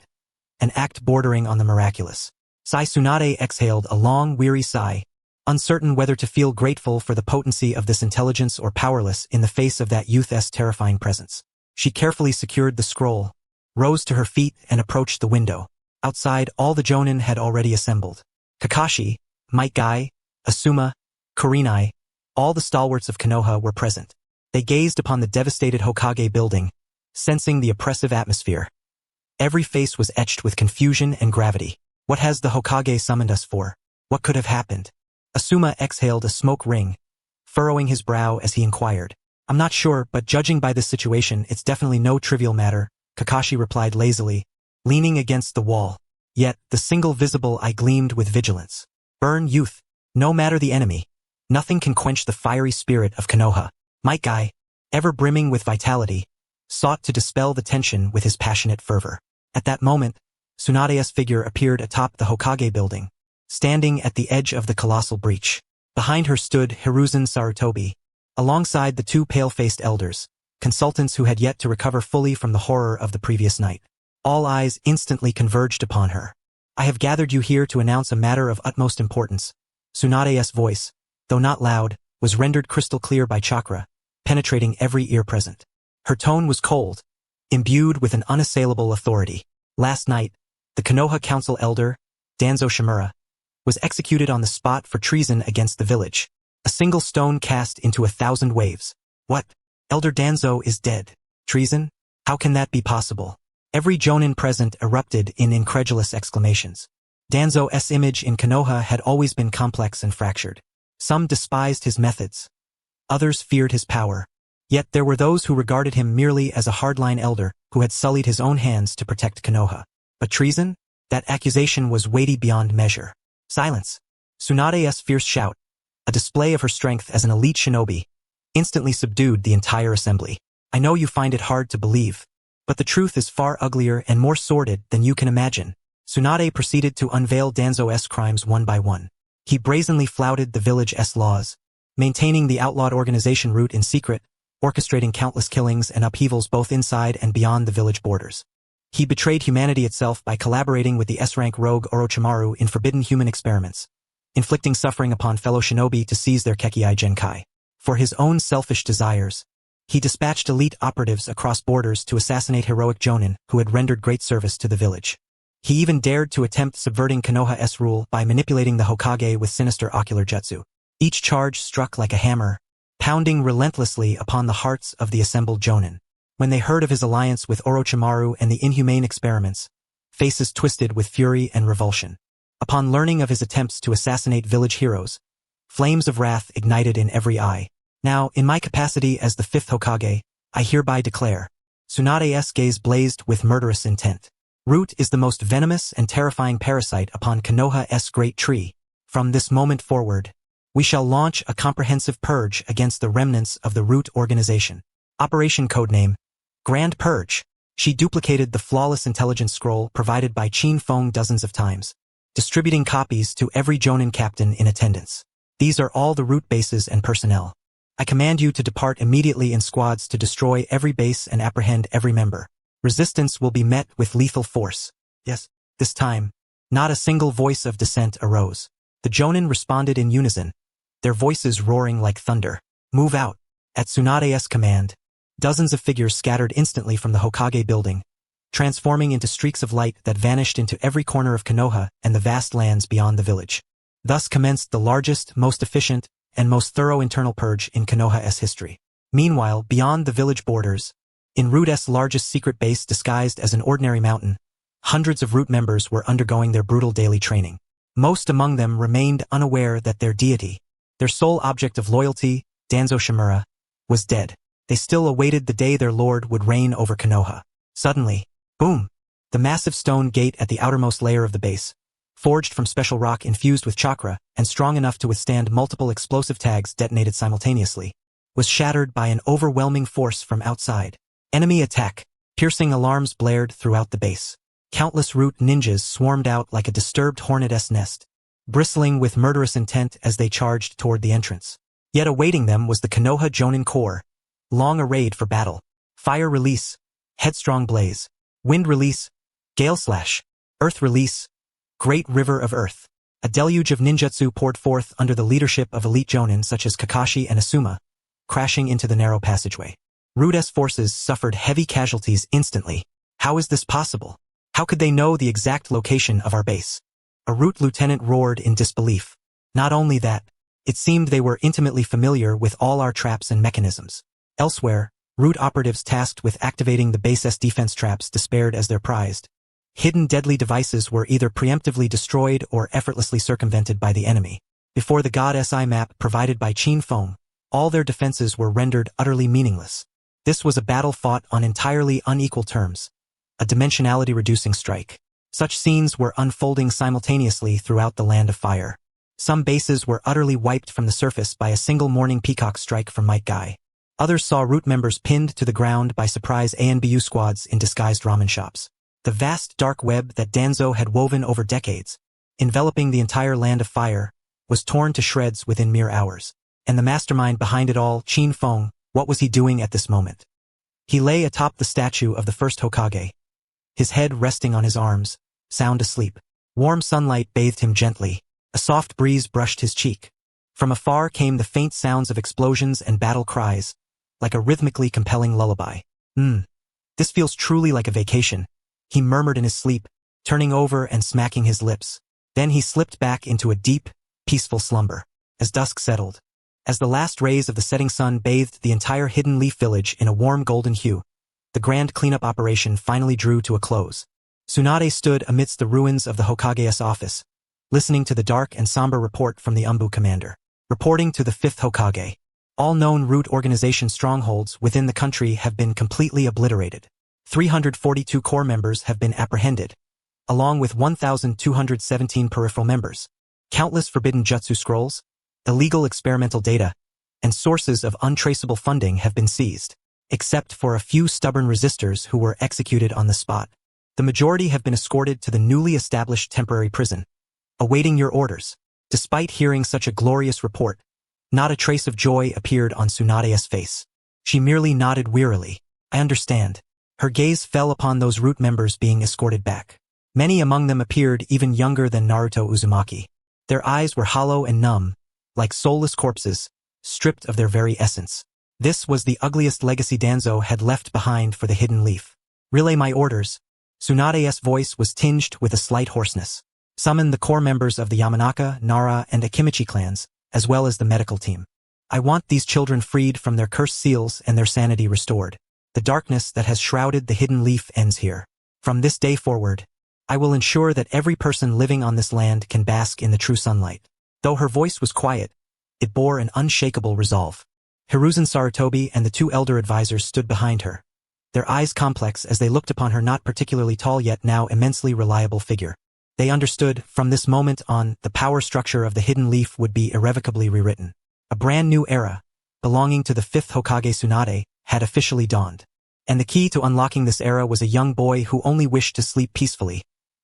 an act bordering on the miraculous. Tsunade exhaled a long, weary sigh, uncertain whether to feel grateful for the potency of this intelligence or powerless in the face of that youth's terrifying presence. She carefully secured the scroll, rose to her feet and approached the window. Outside, all the jonin had already assembled. Kakashi, Might Guy, Asuma, Kurenai, all the stalwarts of Konoha were present. They gazed upon the devastated Hokage building, sensing the oppressive atmosphere. Every face was etched with confusion and gravity. What has the Hokage summoned us for? What could have happened? Asuma exhaled a smoke ring, furrowing his brow as he inquired. I'm not sure, but judging by this situation, it's definitely no trivial matter, Kakashi replied lazily, leaning against the wall. Yet, the single visible eye gleamed with vigilance. Burn, youth. No matter the enemy. Nothing can quench the fiery spirit of Konoha. Might Guy, ever brimming with vitality, sought to dispel the tension with his passionate fervor. At that moment, Tsunade's figure appeared atop the Hokage building, standing at the edge of the colossal breach. Behind her stood Hiruzen Sarutobi, alongside the two pale-faced elders, consultants who had yet to recover fully from the horror of the previous night. All eyes instantly converged upon her. "I have gathered you here to announce a matter of utmost importance." Tsunade's voice, though not loud, was rendered crystal clear by chakra, penetrating every ear present. Her tone was cold, imbued with an unassailable authority. Last night, the Konoha Council Elder, Danzo Shimura, was executed on the spot for treason against the village. A single stone cast into 1,000 waves. What? Elder Danzo is dead. Treason? How can that be possible? Every jonin present erupted in incredulous exclamations. Danzo's image in Konoha had always been complex and fractured. Some despised his methods. Others feared his power. Yet there were those who regarded him merely as a hardline elder who had sullied his own hands to protect Konoha. But treason? That accusation was weighty beyond measure. Silence. Tsunade's fierce shout, a display of her strength as an elite shinobi, instantly subdued the entire assembly. I know you find it hard to believe, but the truth is far uglier and more sordid than you can imagine. Tsunade proceeded to unveil Danzo's crimes one by one. He brazenly flouted the village's laws, maintaining the outlawed organization route in secret, orchestrating countless killings and upheavals both inside and beyond the village borders. He betrayed humanity itself by collaborating with the S-rank rogue Orochimaru in forbidden human experiments, inflicting suffering upon fellow shinobi to seize their Kekkai Genkai. For his own selfish desires, he dispatched elite operatives across borders to assassinate heroic jonin who had rendered great service to the village. He even dared to attempt subverting Konoha's rule by manipulating the Hokage with sinister ocular jutsu. Each charge struck like a hammer, pounding relentlessly upon the hearts of the assembled jonin. When they heard of his alliance with Orochimaru and the inhumane experiments, faces twisted with fury and revulsion. Upon learning of his attempts to assassinate village heroes, flames of wrath ignited in every eye. Now, in my capacity as the 5th Hokage, I hereby declare, Tsunade's gaze blazed with murderous intent. Root is the most venomous and terrifying parasite upon Konoha's great tree. From this moment forward, we shall launch a comprehensive purge against the remnants of the Root organization. Operation Codename Grand Purge. She duplicated the flawless intelligence scroll provided by Qin Feng dozens of times, distributing copies to every jonin captain in attendance. These are all the Root bases and personnel. I command you to depart immediately in squads to destroy every base and apprehend every member. Resistance will be met with lethal force. Yes, this time, not a single voice of dissent arose. The jonin responded in unison, their voices roaring like thunder. Move out. At Tsunade's command, dozens of figures scattered instantly from the Hokage building, transforming into streaks of light that vanished into every corner of Konoha and the vast lands beyond the village. Thus commenced the largest, most efficient, and most thorough internal purge in Konoha's history. Meanwhile, beyond the village borders, in Root's largest secret base disguised as an ordinary mountain, hundreds of Root members were undergoing their brutal daily training. Most among them remained unaware that their deity, their sole object of loyalty, Danzo Shimura, was dead. They still awaited the day their lord would reign over Konoha. Suddenly, boom! The massive stone gate at the outermost layer of the base, forged from special rock infused with chakra and strong enough to withstand multiple explosive tags detonated simultaneously, was shattered by an overwhelming force from outside. Enemy attack! Piercing alarms blared throughout the base. Countless Root ninjas swarmed out like a disturbed hornet's nest, bristling with murderous intent as they charged toward the entrance. Yet awaiting them was the Konoha Jonin Corps, long arrayed for battle. Fire release, headstrong blaze, wind release, gale slash, earth release, great river of earth. A deluge of ninjutsu poured forth under the leadership of elite jonin such as Kakashi and Asuma, crashing into the narrow passageway. Root's forces suffered heavy casualties instantly. How is this possible? How could they know the exact location of our base? A Root lieutenant roared in disbelief. Not only that, it seemed they were intimately familiar with all our traps and mechanisms. Elsewhere, Root operatives tasked with activating the base's defense traps despaired as their prized. Hidden deadly devices were either preemptively destroyed or effortlessly circumvented by the enemy. Before the God's Eye map provided by Qin Feng, all their defenses were rendered utterly meaningless. This was a battle fought on entirely unequal terms, a dimensionality-reducing strike. Such scenes were unfolding simultaneously throughout the Land of Fire. Some bases were utterly wiped from the surface by a single morning peacock strike from Might Guy. Others saw Root members pinned to the ground by surprise ANBU squads in disguised ramen shops. The vast dark web that Danzo had woven over decades, enveloping the entire land of fire, was torn to shreds within mere hours. And the mastermind behind it all, Qin Feng, what was he doing at this moment? He lay atop the statue of the first Hokage, his head resting on his arms, sound asleep. Warm sunlight bathed him gently. A soft breeze brushed his cheek. From afar came the faint sounds of explosions and battle cries, like a rhythmically compelling lullaby. This feels truly like a vacation, he murmured in his sleep, turning over and smacking his lips. Then he slipped back into a deep, peaceful slumber. As dusk settled, as the last rays of the setting sun bathed the entire Hidden Leaf village in a warm golden hue, the grand cleanup operation finally drew to a close. Tsunade stood amidst the ruins of the Hokage's office, listening to the dark and somber report from the Umbu commander. Reporting to the 5th Hokage. All known Root organization strongholds within the country have been completely obliterated. 342 core members have been apprehended, along with 1,217 peripheral members. Countless forbidden jutsu scrolls, illegal experimental data, and sources of untraceable funding have been seized, except for a few stubborn resistors who were executed on the spot. The majority have been escorted to the newly established temporary prison, awaiting your orders. Despite hearing such a glorious report, not a trace of joy appeared on Tsunade's face. She merely nodded wearily. I understand. Her gaze fell upon those Root members being escorted back. Many among them appeared even younger than Naruto Uzumaki. Their eyes were hollow and numb, like soulless corpses, stripped of their very essence. This was the ugliest legacy Danzo had left behind for the Hidden Leaf. Relay my orders. Tsunade's voice was tinged with a slight hoarseness. Summon the core members of the Yamanaka, Nara, and Akimichi clans, as well as the medical team. I want these children freed from their cursed seals and their sanity restored. The darkness that has shrouded the Hidden Leaf ends here. From this day forward, I will ensure that every person living on this land can bask in the true sunlight. Though her voice was quiet, it bore an unshakable resolve. Hiruzen Sarutobi and the 2 elder advisors stood behind her, their eyes complex as they looked upon her not particularly tall yet now immensely reliable figure. They understood, from this moment on, the power structure of the Hidden Leaf would be irrevocably rewritten. A brand new era, belonging to the 5th Hokage Tsunade, had officially dawned. And the key to unlocking this era was a young boy who only wished to sleep peacefully.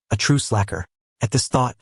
A true slacker. At this thought,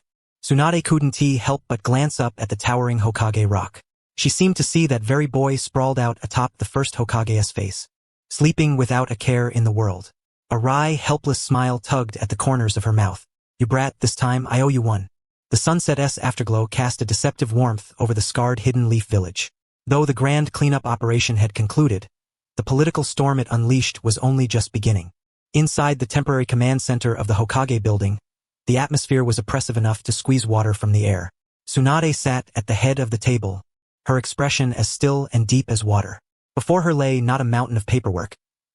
Tsunade couldn't help but glance up at the towering Hokage rock. She seemed to see that very boy sprawled out atop the first Hokage's face, sleeping without a care in the world. A wry, helpless smile tugged at the corners of her mouth. You brat, this time I owe you one. The sunset's afterglow cast a deceptive warmth over the scarred Hidden Leaf village. Though the grand cleanup operation had concluded, the political storm it unleashed was only just beginning. Inside the temporary command center of the Hokage building, the atmosphere was oppressive enough to squeeze water from the air. Tsunade sat at the head of the table, her expression as still and deep as water. Before her lay not a mountain of paperwork,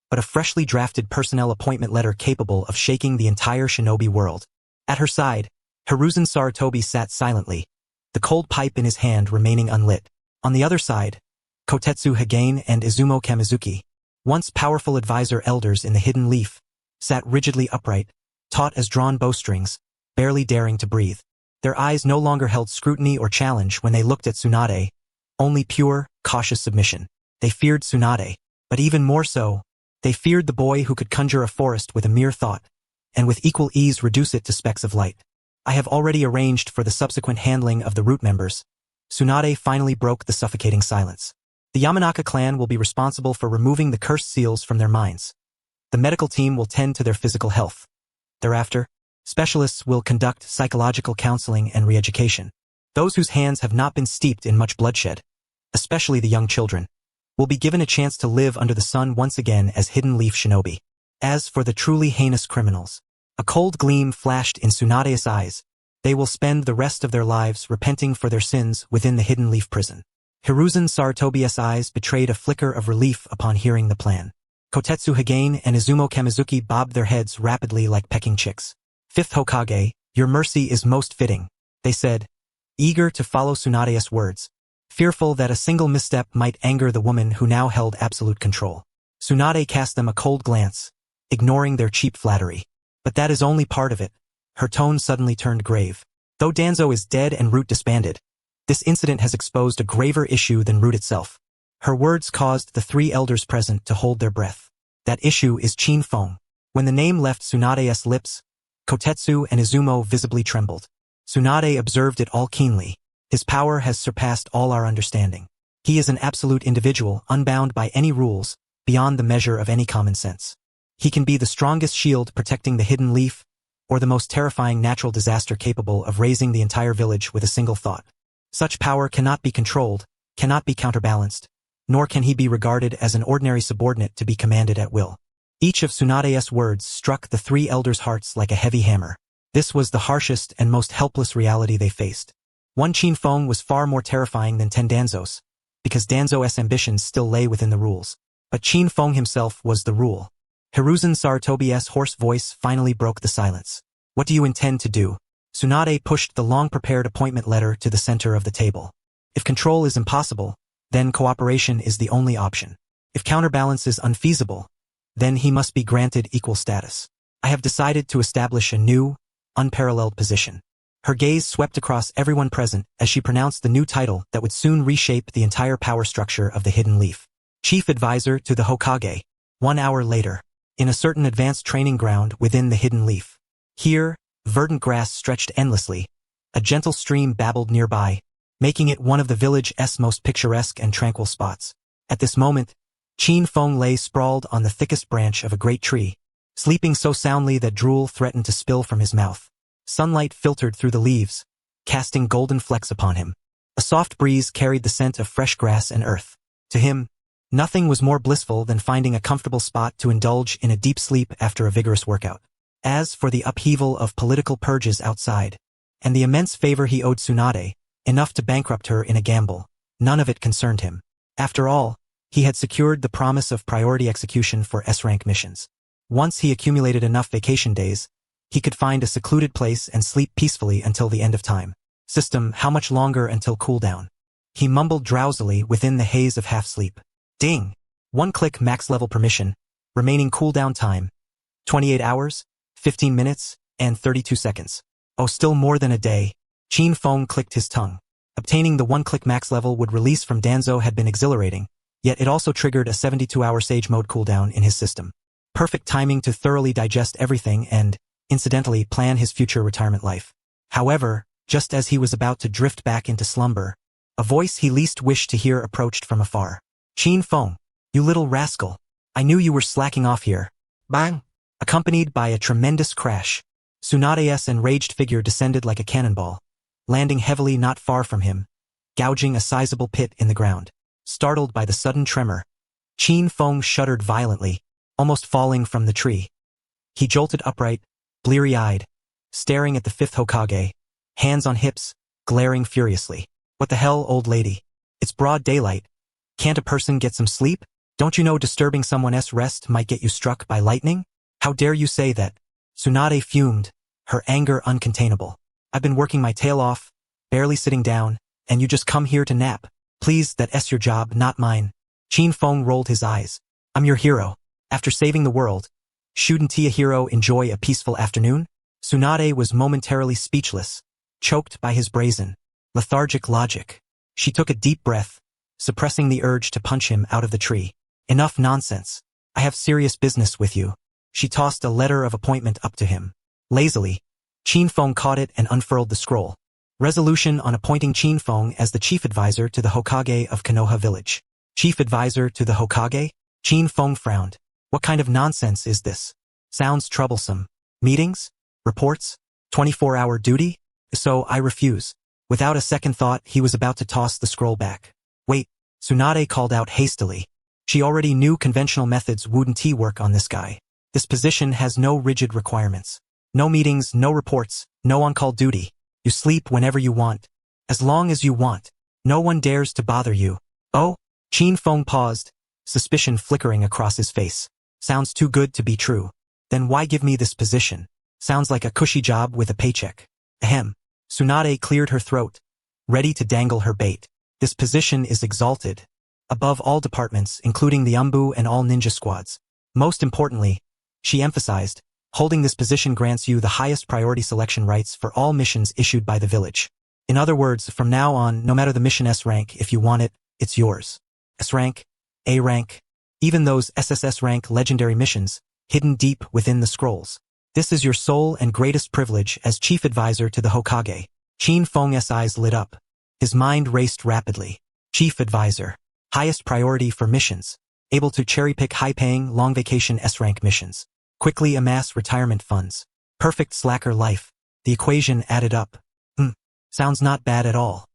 but a freshly drafted personnel appointment letter capable of shaking the entire shinobi world. At her side, Hiruzen Sarutobi sat silently, the cold pipe in his hand remaining unlit. On the other side, Kotetsu Hagane and Izumo Kamizuki, once powerful advisor elders in the Hidden Leaf, sat rigidly upright, taut as drawn bowstrings, barely daring to breathe. Their eyes no longer held scrutiny or challenge when they looked at Tsunade, only pure, cautious submission. They feared Tsunade, but even more so, they feared the boy who could conjure a forest with a mere thought, and with equal ease reduce it to specks of light. I have already arranged for the subsequent handling of the Root members. Tsunade finally broke the suffocating silence. The Yamanaka clan will be responsible for removing the cursed seals from their minds. The medical team will tend to their physical health. Thereafter, specialists will conduct psychological counseling and re-education. Those whose hands have not been steeped in much bloodshed, especially the young children, will be given a chance to live under the sun once again as Hidden Leaf shinobi. As for the truly heinous criminals, a cold gleam flashed in Tsunade's eyes. They will spend the rest of their lives repenting for their sins within the Hidden Leaf prison. Hiruzen Sarutobi's eyes betrayed a flicker of relief upon hearing the plan. Kotetsu Hagane and Izumo Kamizuki bobbed their heads rapidly like pecking chicks. 5th Hokage, your mercy is most fitting, they said, eager to follow Tsunade's words, fearful that a single misstep might anger the woman who now held absolute control. Tsunade cast them a cold glance, ignoring their cheap flattery. But that is only part of it. Her tone suddenly turned grave. Though Danzo is dead and Root disbanded, this incident has exposed a graver issue than Root itself. Her words caused the 3 elders present to hold their breath. That issue is Qin Feng. When the name left Tsunade's lips, Kotetsu and Izumo visibly trembled. Tsunade observed it all keenly. His power has surpassed all our understanding. He is an absolute individual, unbound by any rules, beyond the measure of any common sense. He can be the strongest shield protecting the hidden leaf, or the most terrifying natural disaster capable of razing the entire village with a single thought. Such power cannot be controlled, cannot be counterbalanced, nor can he be regarded as an ordinary subordinate to be commanded at will. Each of Tsunade's words struck the 3 elders' hearts like a heavy hammer. This was the harshest and most helpless reality they faced. One Qin Feng was far more terrifying than 10 Danzos, because Danzo's ambitions still lay within the rules. But Qin Feng himself was the rule. Hiruzen Sarutobi's hoarse voice finally broke the silence. What do you intend to do? Tsunade pushed the long-prepared appointment letter to the center of the table. If control is impossible, then cooperation is the only option. If counterbalance is unfeasible, then he must be granted equal status. I have decided to establish a new, unparalleled position. Her gaze swept across everyone present as she pronounced the new title that would soon reshape the entire power structure of the Hidden Leaf. Chief Advisor to the Hokage. 1 hour later, in a certain advanced training ground within the Hidden Leaf. Here, verdant grass stretched endlessly. A gentle stream babbled nearby, making it one of the village's most picturesque and tranquil spots. At this moment, Qin Feng lay sprawled on the thickest branch of a great tree, sleeping so soundly that drool threatened to spill from his mouth. Sunlight filtered through the leaves, casting golden flecks upon him. A soft breeze carried the scent of fresh grass and earth. To him, nothing was more blissful than finding a comfortable spot to indulge in a deep sleep after a vigorous workout. As for the upheaval of political purges outside, and the immense favor he owed Tsunade, enough to bankrupt her in a gamble, none of it concerned him. After all, he had secured the promise of priority execution for S-rank missions. Once he accumulated enough vacation days, he could find a secluded place and sleep peacefully until the end of time. System, how much longer until cooldown? He mumbled drowsily within the haze of half-sleep. Ding! 1 click max level permission, remaining cooldown time. 28 hours, 15 minutes, and 32 seconds. Oh, still more than a day. Qin Feng clicked his tongue. Obtaining the 1-click max level would release from Danzo had been exhilarating, yet it also triggered a 72-hour Sage Mode cooldown in his system. Perfect timing to thoroughly digest everything and, incidentally, plan his future retirement life. However, just as he was about to drift back into slumber, a voice he least wished to hear approached from afar. Qin Feng, you little rascal. I knew you were slacking off here. Bang! Accompanied by a tremendous crash, Tsunade's enraged figure descended like a cannonball, landing heavily not far from him, gouging a sizable pit in the ground. Startled by the sudden tremor, Qin Feng shuddered violently, almost falling from the tree. He jolted upright, bleary-eyed, staring at the 5th Hokage, hands on hips, glaring furiously. What the hell, old lady? It's broad daylight. Can't a person get some sleep? Don't you know disturbing someone's rest might get you struck by lightning? How dare you say that? Tsunade fumed, her anger uncontainable. I've been working my tail off, barely sitting down, and you just come here to nap. Please, that's your job, not mine. Qin Feng rolled his eyes. I'm your hero. After saving the world, shouldn't a hero enjoy a peaceful afternoon? Tsunade was momentarily speechless, choked by his brazen, lethargic logic. She took a deep breath, suppressing the urge to punch him out of the tree. Enough nonsense. I have serious business with you. She tossed a letter of appointment up to him. Lazily, Qin Feng caught it and unfurled the scroll. Resolution on appointing Qin Feng as the chief advisor to the Hokage of Konoha village. Chief advisor to the Hokage? Qin Feng frowned. What kind of nonsense is this? Sounds troublesome. Meetings? Reports? 24-hour duty? So I refuse. Without a second thought, he was about to toss the scroll back. Wait, Tsunade called out hastily. She already knew conventional methods wouldn't work on this guy. This position has no rigid requirements. No meetings, no reports, no on-call duty. You sleep whenever you want. As long as you want. No one dares to bother you. Oh? Qin Feng paused, suspicion flickering across his face. Sounds too good to be true. Then why give me this position? Sounds like a cushy job with a paycheck. Ahem. Tsunade cleared her throat, ready to dangle her bait. This position is exalted. Above all departments, including the Umbu and all ninja squads. Most importantly, she emphasized, holding this position grants you the highest priority selection rights for all missions issued by the village. In other words, from now on, no matter the mission's rank, if you want it, it's yours. S rank, A rank, even those SSS rank legendary missions, hidden deep within the scrolls. This is your sole and greatest privilege as chief advisor to the Hokage. Qin Feng's eyes lit up. His mind raced rapidly. Chief advisor. Highest priority for missions. Able to cherry-pick high-paying, long-vacation S-rank missions. Quickly amass retirement funds. Perfect slacker life. The equation added up. Sounds not bad at all.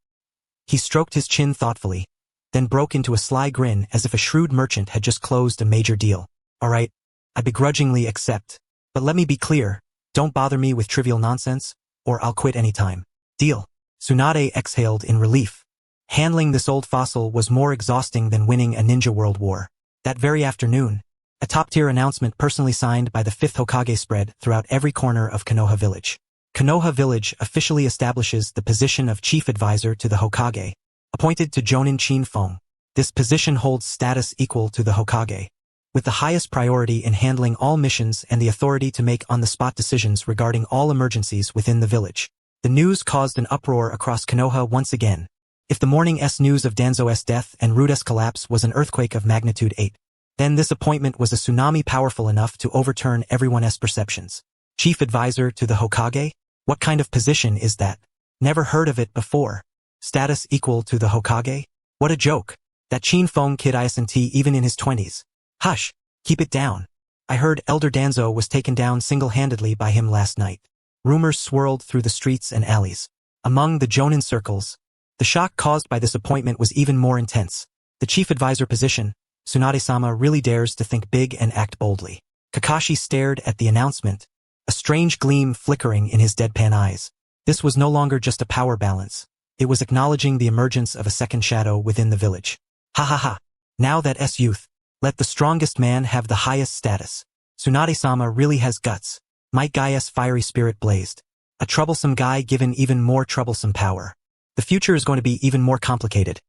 He stroked his chin thoughtfully, then broke into a sly grin as if a shrewd merchant had just closed a major deal. All right, I begrudgingly accept. But let me be clear, don't bother me with trivial nonsense, or I'll quit anytime. Deal. Tsunade exhaled in relief. Handling this old fossil was more exhausting than winning a ninja world war. That very afternoon, a top-tier announcement personally signed by the 5th Hokage spread throughout every corner of Konoha village. Konoha village officially establishes the position of chief advisor to the Hokage. Appointed to Jonin Qin Feng, this position holds status equal to the Hokage, with the highest priority in handling all missions and the authority to make on-the-spot decisions regarding all emergencies within the village. The news caused an uproar across Konoha once again. If the morning's news of Danzo's death and Rude's collapse was an earthquake of magnitude 8, then this appointment was a tsunami powerful enough to overturn everyone's perceptions. Chief advisor to the Hokage? What kind of position is that? Never heard of it before. Status equal to the Hokage? What a joke. That Qin Feng kid isn't even in his 20s. Hush, keep it down. I heard Elder Danzo was taken down single-handedly by him last night. Rumors swirled through the streets and alleys. Among the Jonin circles, the shock caused by this appointment was even more intense. The chief advisor position, Tsunade-sama really dares to think big and act boldly. Kakashi stared at the announcement, a strange gleam flickering in his deadpan eyes. This was no longer just a power balance. It was acknowledging the emergence of a second shadow within the village. Ha ha ha. Now that youth, let the strongest man have the highest status. Tsunade-sama really has guts. Might Guy's fiery spirit blazed. A troublesome guy given even more troublesome power. The future is going to be even more complicated.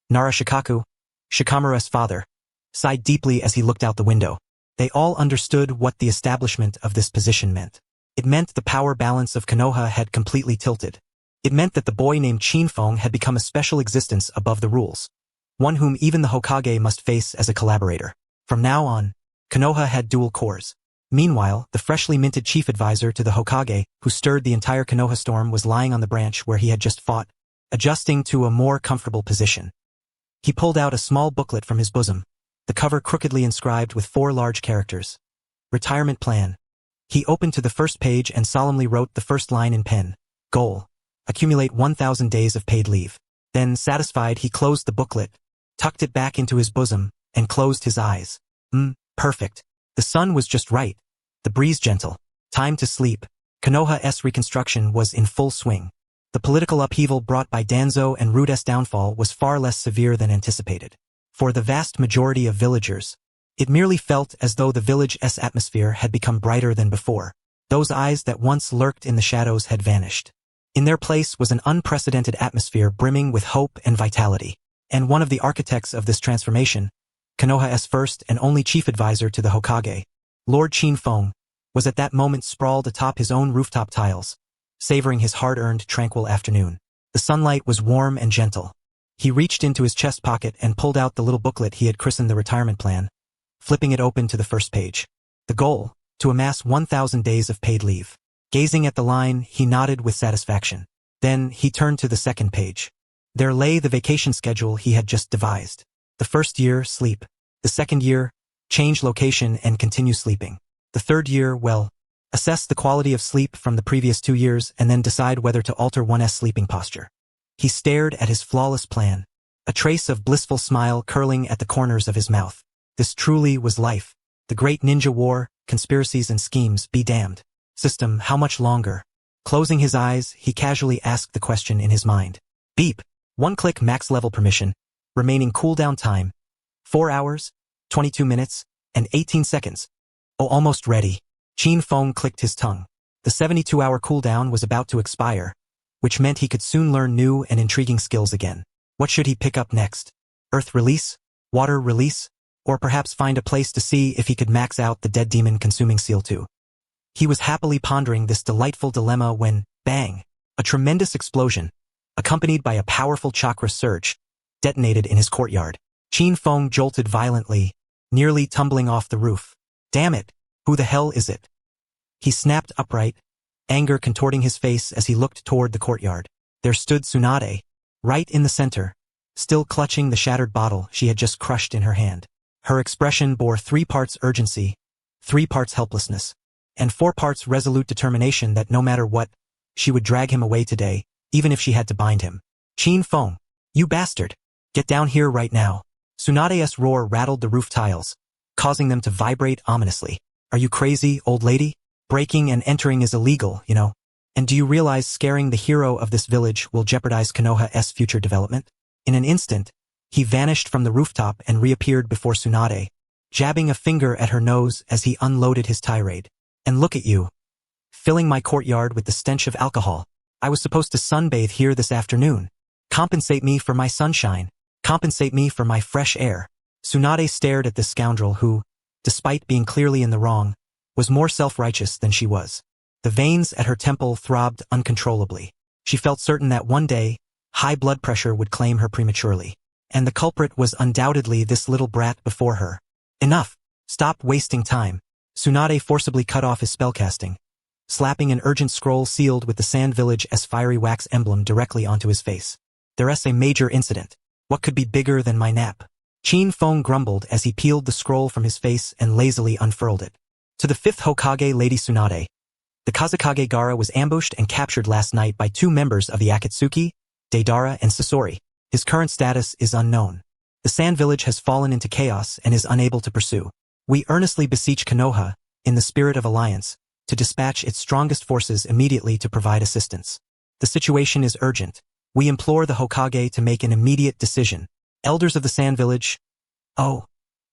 Nara Shikaku, Shikamaru's father, sighed deeply as he looked out the window. They all understood what the establishment of this position meant. It meant the power balance of Konoha had completely tilted. It meant that the boy named Qin Feng had become a special existence above the rules. One whom even the Hokage must face as a collaborator. From now on, Konoha had dual cores. Meanwhile, the freshly minted chief advisor to the Hokage, who stirred the entire Konoha storm, was lying on the branch where he had just fought, adjusting to a more comfortable position. He pulled out a small booklet from his bosom, the cover crookedly inscribed with 4 large characters. Retirement plan. He opened to the first page and solemnly wrote the first line in pen. Goal. Accumulate 1,000 days of paid leave. Then, satisfied, he closed the booklet, tucked it back into his bosom, and closed his eyes. Perfect. The sun was just right. The breeze gentle. Time to sleep. Konoha's reconstruction was in full swing. The political upheaval brought by Danzo and Rude's downfall was far less severe than anticipated. For the vast majority of villagers, it merely felt as though the village's atmosphere had become brighter than before. Those eyes that once lurked in the shadows had vanished. In their place was an unprecedented atmosphere brimming with hope and vitality. And one of the architects of this transformation, Konoha's first and only chief advisor to the Hokage, Lord Qin Feng, was at that moment sprawled atop his own rooftop tiles, savoring his hard-earned tranquil afternoon. The sunlight was warm and gentle. He reached into his chest pocket and pulled out the little booklet he had christened the retirement plan, flipping it open to the first page. The goal, to amass 1,000 days of paid leave. Gazing at the line, he nodded with satisfaction. Then, he turned to the second page. There lay the vacation schedule he had just devised. The first year, sleep. The second year, change location and continue sleeping. The third year, well, assess the quality of sleep from the previous 2 years and then decide whether to alter one's sleeping posture. He stared at his flawless plan, a trace of blissful smile curling at the corners of his mouth. This truly was life. The great ninja war, conspiracies and schemes, be damned. System, how much longer? Closing his eyes, he casually asked the question in his mind. Beep. 1-click max level permission. Remaining cooldown time. 4 hours, 22 minutes, and 18 seconds. Oh, almost ready. Qin Feng clicked his tongue. The 72-hour cooldown was about to expire, which meant he could soon learn new and intriguing skills again. What should he pick up next? Earth release? Water release? Or perhaps find a place to see if he could max out the dead demon consuming seal too. He was happily pondering this delightful dilemma when, bang, a tremendous explosion, accompanied by a powerful chakra surge, detonated in his courtyard. Qin Feng jolted violently, nearly tumbling off the roof. Damn it! Who the hell is it? He snapped upright, anger contorting his face as he looked toward the courtyard. There stood Tsunade, right in the center, still clutching the shattered bottle she had just crushed in her hand. Her expression bore 3 parts urgency, 3 parts helplessness, and 4 parts resolute determination that no matter what, she would drag him away today, even if she had to bind him. Qin Feng, you bastard! Get down here right now. Tsunade's roar rattled the roof tiles, causing them to vibrate ominously. Are you crazy, old lady? Breaking and entering is illegal, you know. And do you realize scaring the hero of this village will jeopardize Konoha's future development? In an instant, he vanished from the rooftop and reappeared before Tsunade, jabbing a finger at her nose as he unloaded his tirade. And look at you, filling my courtyard with the stench of alcohol. I was supposed to sunbathe here this afternoon. Compensate me for my sunshine. Compensate me for my fresh air. Tsunade stared at this scoundrel who, despite being clearly in the wrong, was more self-righteous than she was. The veins at her temple throbbed uncontrollably. She felt certain that one day, high blood pressure would claim her prematurely. And the culprit was undoubtedly this little brat before her. Enough! Stop wasting time. Tsunade forcibly cut off his spellcasting, slapping an urgent scroll sealed with the Sand Village as fiery wax emblem directly onto his face. There's a major incident. What could be bigger than my nap? Qin Feng grumbled as he peeled the scroll from his face and lazily unfurled it. To the 5th Hokage Lady Tsunade. The Kazekage Gaara was ambushed and captured last night by 2 members of the Akatsuki, Deidara and Sasori. His current status is unknown. The Sand Village has fallen into chaos and is unable to pursue. We earnestly beseech Konoha, in the spirit of alliance, to dispatch its strongest forces immediately to provide assistance. The situation is urgent. We implore the Hokage to make an immediate decision. Elders of the Sand Village. Oh,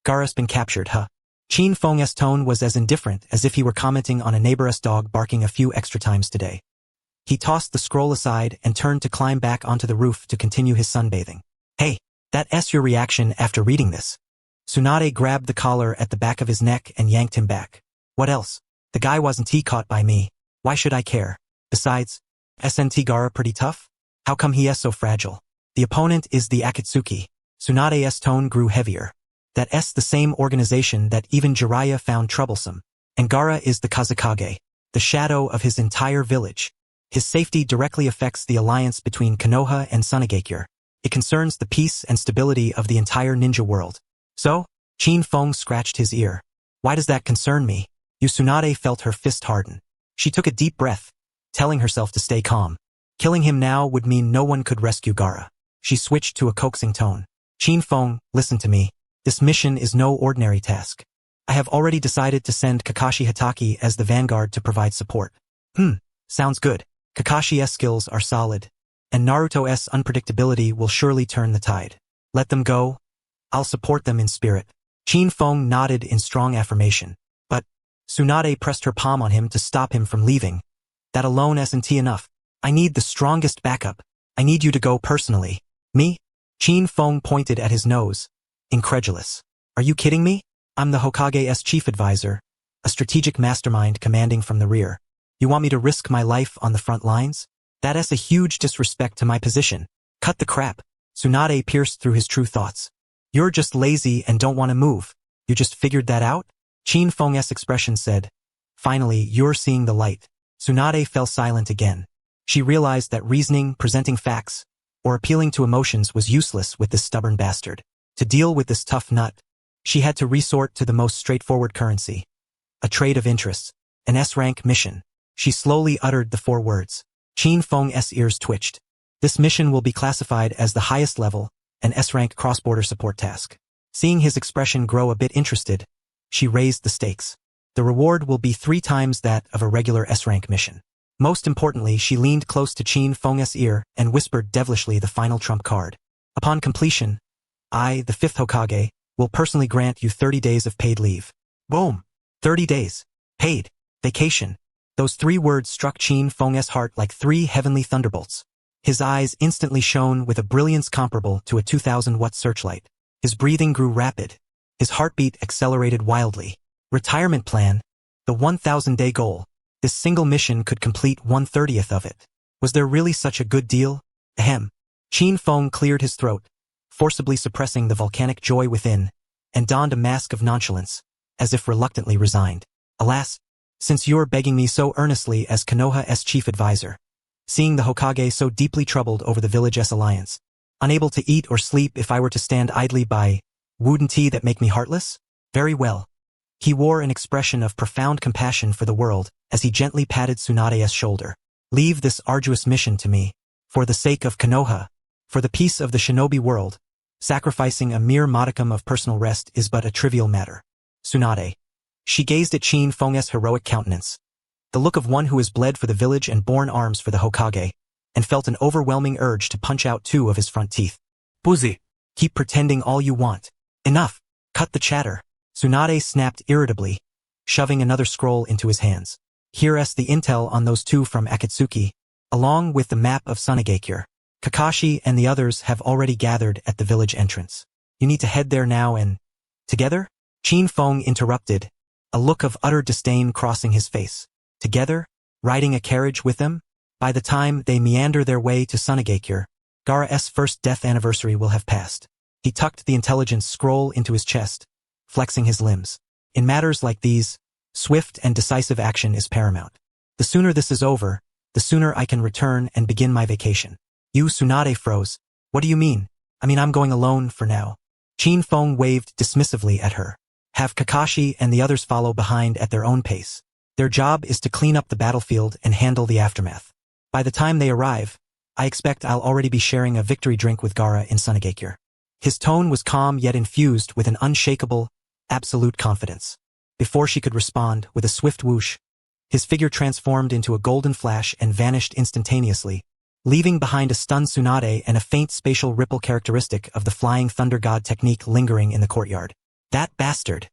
Gaara's been captured, huh? Qin Feng's tone was as indifferent as if he were commenting on a neighbor's dog barking a few extra times today. He tossed the scroll aside and turned to climb back onto the roof to continue his sunbathing. Hey, that's your reaction after reading this. Tsunade grabbed the collar at the back of his neck and yanked him back. What else? The guy wasn't caught by me. Why should I care? Besides, SNT Gaara pretty tough? How come he is so fragile? The opponent is the Akatsuki. Tsunade's tone grew heavier. That's the same organization that even Jiraiya found troublesome. And Gaara is the Kazekage, the shadow of his entire village. His safety directly affects the alliance between Konoha and Sunagakure. It concerns the peace and stability of the entire ninja world. So? Qin Feng scratched his ear. Why does that concern me? Tsunade felt her fist harden. She took a deep breath, telling herself to stay calm. Killing him now would mean no one could rescue Gaara. She switched to a coaxing tone. Qin Feng, listen to me. This mission is no ordinary task. I have already decided to send Kakashi Hatake as the vanguard to provide support. Sounds good. Kakashi's skills are solid, and Naruto's unpredictability will surely turn the tide. Let them go. I'll support them in spirit. Qin Feng nodded in strong affirmation. But Tsunade pressed her palm on him to stop him from leaving. That alone isn't enough. I need the strongest backup. I need you to go personally. Me? Qin Feng pointed at his nose, incredulous. Are you kidding me? I'm the Hokage's chief advisor, a strategic mastermind commanding from the rear. You want me to risk my life on the front lines? That is a huge disrespect to my position. Cut the crap. Tsunade pierced through his true thoughts. You're just lazy and don't want to move. You just figured that out? Qin Feng's expression said, finally, you're seeing the light. Tsunade fell silent again. She realized that reasoning, presenting facts, or appealing to emotions was useless with this stubborn bastard. To deal with this tough nut, she had to resort to the most straightforward currency. A trade of interests, an S-rank mission. She slowly uttered the 4 words. Qin Feng's ears twitched. This mission will be classified as the highest level, an S-rank cross-border support task. Seeing his expression grow a bit interested, she raised the stakes. The reward will be 3 times that of a regular S-rank mission. Most importantly, she leaned close to Qin Feng's ear and whispered devilishly the final trump card. Upon completion, I, the 5th Hokage, will personally grant you 30 days of paid leave. Boom! 30 days. Paid. Vacation. Those 3 words struck Qin Feng's heart like 3 heavenly thunderbolts. His eyes instantly shone with a brilliance comparable to a 2,000-watt searchlight. His breathing grew rapid. His heartbeat accelerated wildly. Retirement plan. The 1,000-day goal. This single mission could complete 1/30th of it. Was there really such a good deal? Ahem. Qin Feng cleared his throat, forcibly suppressing the volcanic joy within, and donned a mask of nonchalance, as if reluctantly resigned. Alas, since you're begging me so earnestly as Konoha's chief advisor, seeing the Hokage so deeply troubled over the village's alliance, unable to eat or sleep if I were to stand idly by, wouldn't he that make me heartless? Very well. He wore an expression of profound compassion for the world as he gently patted Tsunade's shoulder. Leave this arduous mission to me. For the sake of Konoha, for the peace of the shinobi world, sacrificing a mere modicum of personal rest is but a trivial matter. Tsunade. She gazed at Chin Fong's heroic countenance, the look of one who has bled for the village and borne arms for the Hokage, and felt an overwhelming urge to punch out 2 of his front teeth. Pussy. Keep pretending all you want. Enough. Cut the chatter. Tsunade snapped irritably, shoving another scroll into his hands. Here's the intel on those 2 from Akatsuki, along with the map of Sunagakure. Kakashi and the others have already gathered at the village entrance. You need to head there now and... Together? Chin Fong interrupted, a look of utter disdain crossing his face. Together? Riding a carriage with them? By the time they meander their way to Sunagakure, Gaara's first death anniversary will have passed. He tucked the intelligence scroll into his chest, flexing his limbs. In matters like these, swift and decisive action is paramount. The sooner this is over, the sooner I can return and begin my vacation. You Tsunade froze. What do you mean? I'm going alone for now. Chin Fong waved dismissively at her. Have Kakashi and the others follow behind at their own pace. Their job is to clean up the battlefield and handle the aftermath. By the time they arrive, I expect I'll already be sharing a victory drink with Gaara in Sunagakure. His tone was calm yet infused with an unshakable, absolute confidence. Before she could respond, with a swift whoosh, his figure transformed into a golden flash and vanished instantaneously, leaving behind a stunned Tsunade and a faint spatial ripple characteristic of the flying thunder god technique lingering in the courtyard. That bastard!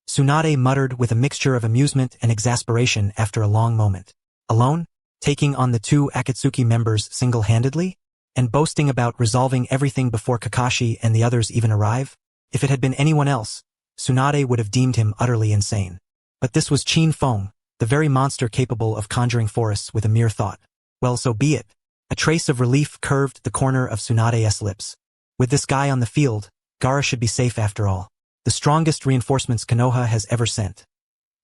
Tsunade muttered with a mixture of amusement and exasperation after a long moment. Alone? Taking on the 2 Akatsuki members single-handedly? And boasting about resolving everything before Kakashi and the others even arrive? If it had been anyone else, Tsunade would have deemed him utterly insane. But this was Chin Fong, the very monster capable of conjuring forests with a mere thought. Well, so be it. A trace of relief curved the corner of Tsunade's lips. With this guy on the field, Gaara should be safe after all. The strongest reinforcements Konoha has ever sent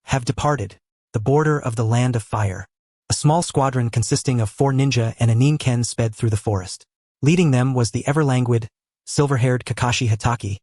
have departed, the border of the land of fire. A small squadron consisting of 4 ninja and a ninken sped through the forest. Leading them was the ever-languid, silver-haired Kakashi Hatake,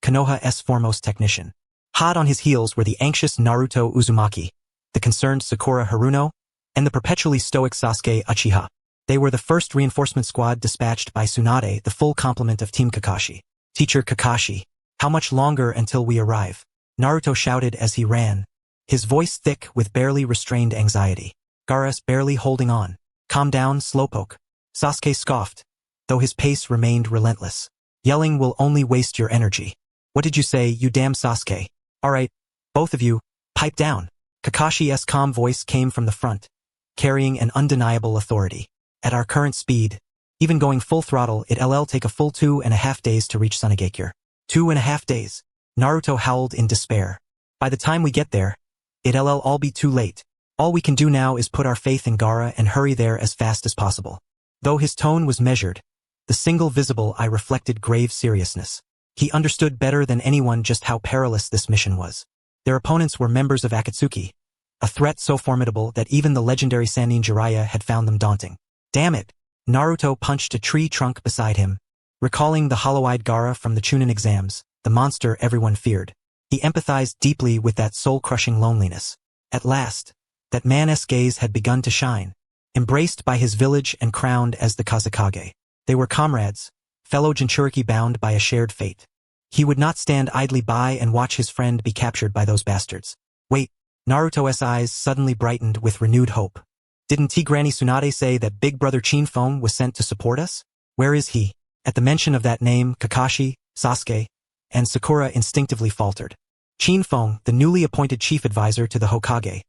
Konoha's foremost technician. Hot on his heels were the anxious Naruto Uzumaki, the concerned Sakura Haruno, and the perpetually stoic Sasuke Uchiha. They were the first reinforcement squad dispatched by Tsunade, the full complement of Team Kakashi. Teacher Kakashi, how much longer until we arrive? Naruto shouted as he ran, his voice thick with barely restrained anxiety. Gaara's barely holding on. Calm down, slowpoke. Sasuke scoffed, though his pace remained relentless. Yelling will only waste your energy. What did you say, you damn Sasuke? Alright, both of you, pipe down. Kakashi's calm voice came from the front, carrying an undeniable authority. At our current speed, even going full throttle, it'll take a full 2.5 days to reach Sunagakure. 2.5 days. Naruto howled in despair. By the time we get there, it'll all be too late. All we can do now is put our faith in Gaara and hurry there as fast as possible. Though his tone was measured, the single visible eye reflected grave seriousness. He understood better than anyone just how perilous this mission was. Their opponents were members of Akatsuki, a threat so formidable that even the legendary Sannin Jiraiya had found them daunting. Damn it! Naruto punched a tree trunk beside him, recalling the hollow-eyed Gaara from the Chunin Exams, the monster everyone feared. He empathized deeply with that soul-crushing loneliness. At last, that man's gaze had begun to shine. Embraced by his village and crowned as the Kazekage, they were comrades, fellow Jinchuriki bound by a shared fate. He would not stand idly by and watch his friend be captured by those bastards. Wait, Naruto's eyes suddenly brightened with renewed hope. Didn't Granny Tsunade say that Big Brother Chin Fong was sent to support us? Where is he? At the mention of that name, Kakashi, Sasuke, and Sakura instinctively faltered. Chin Fong, the newly appointed chief advisor to the Hokage,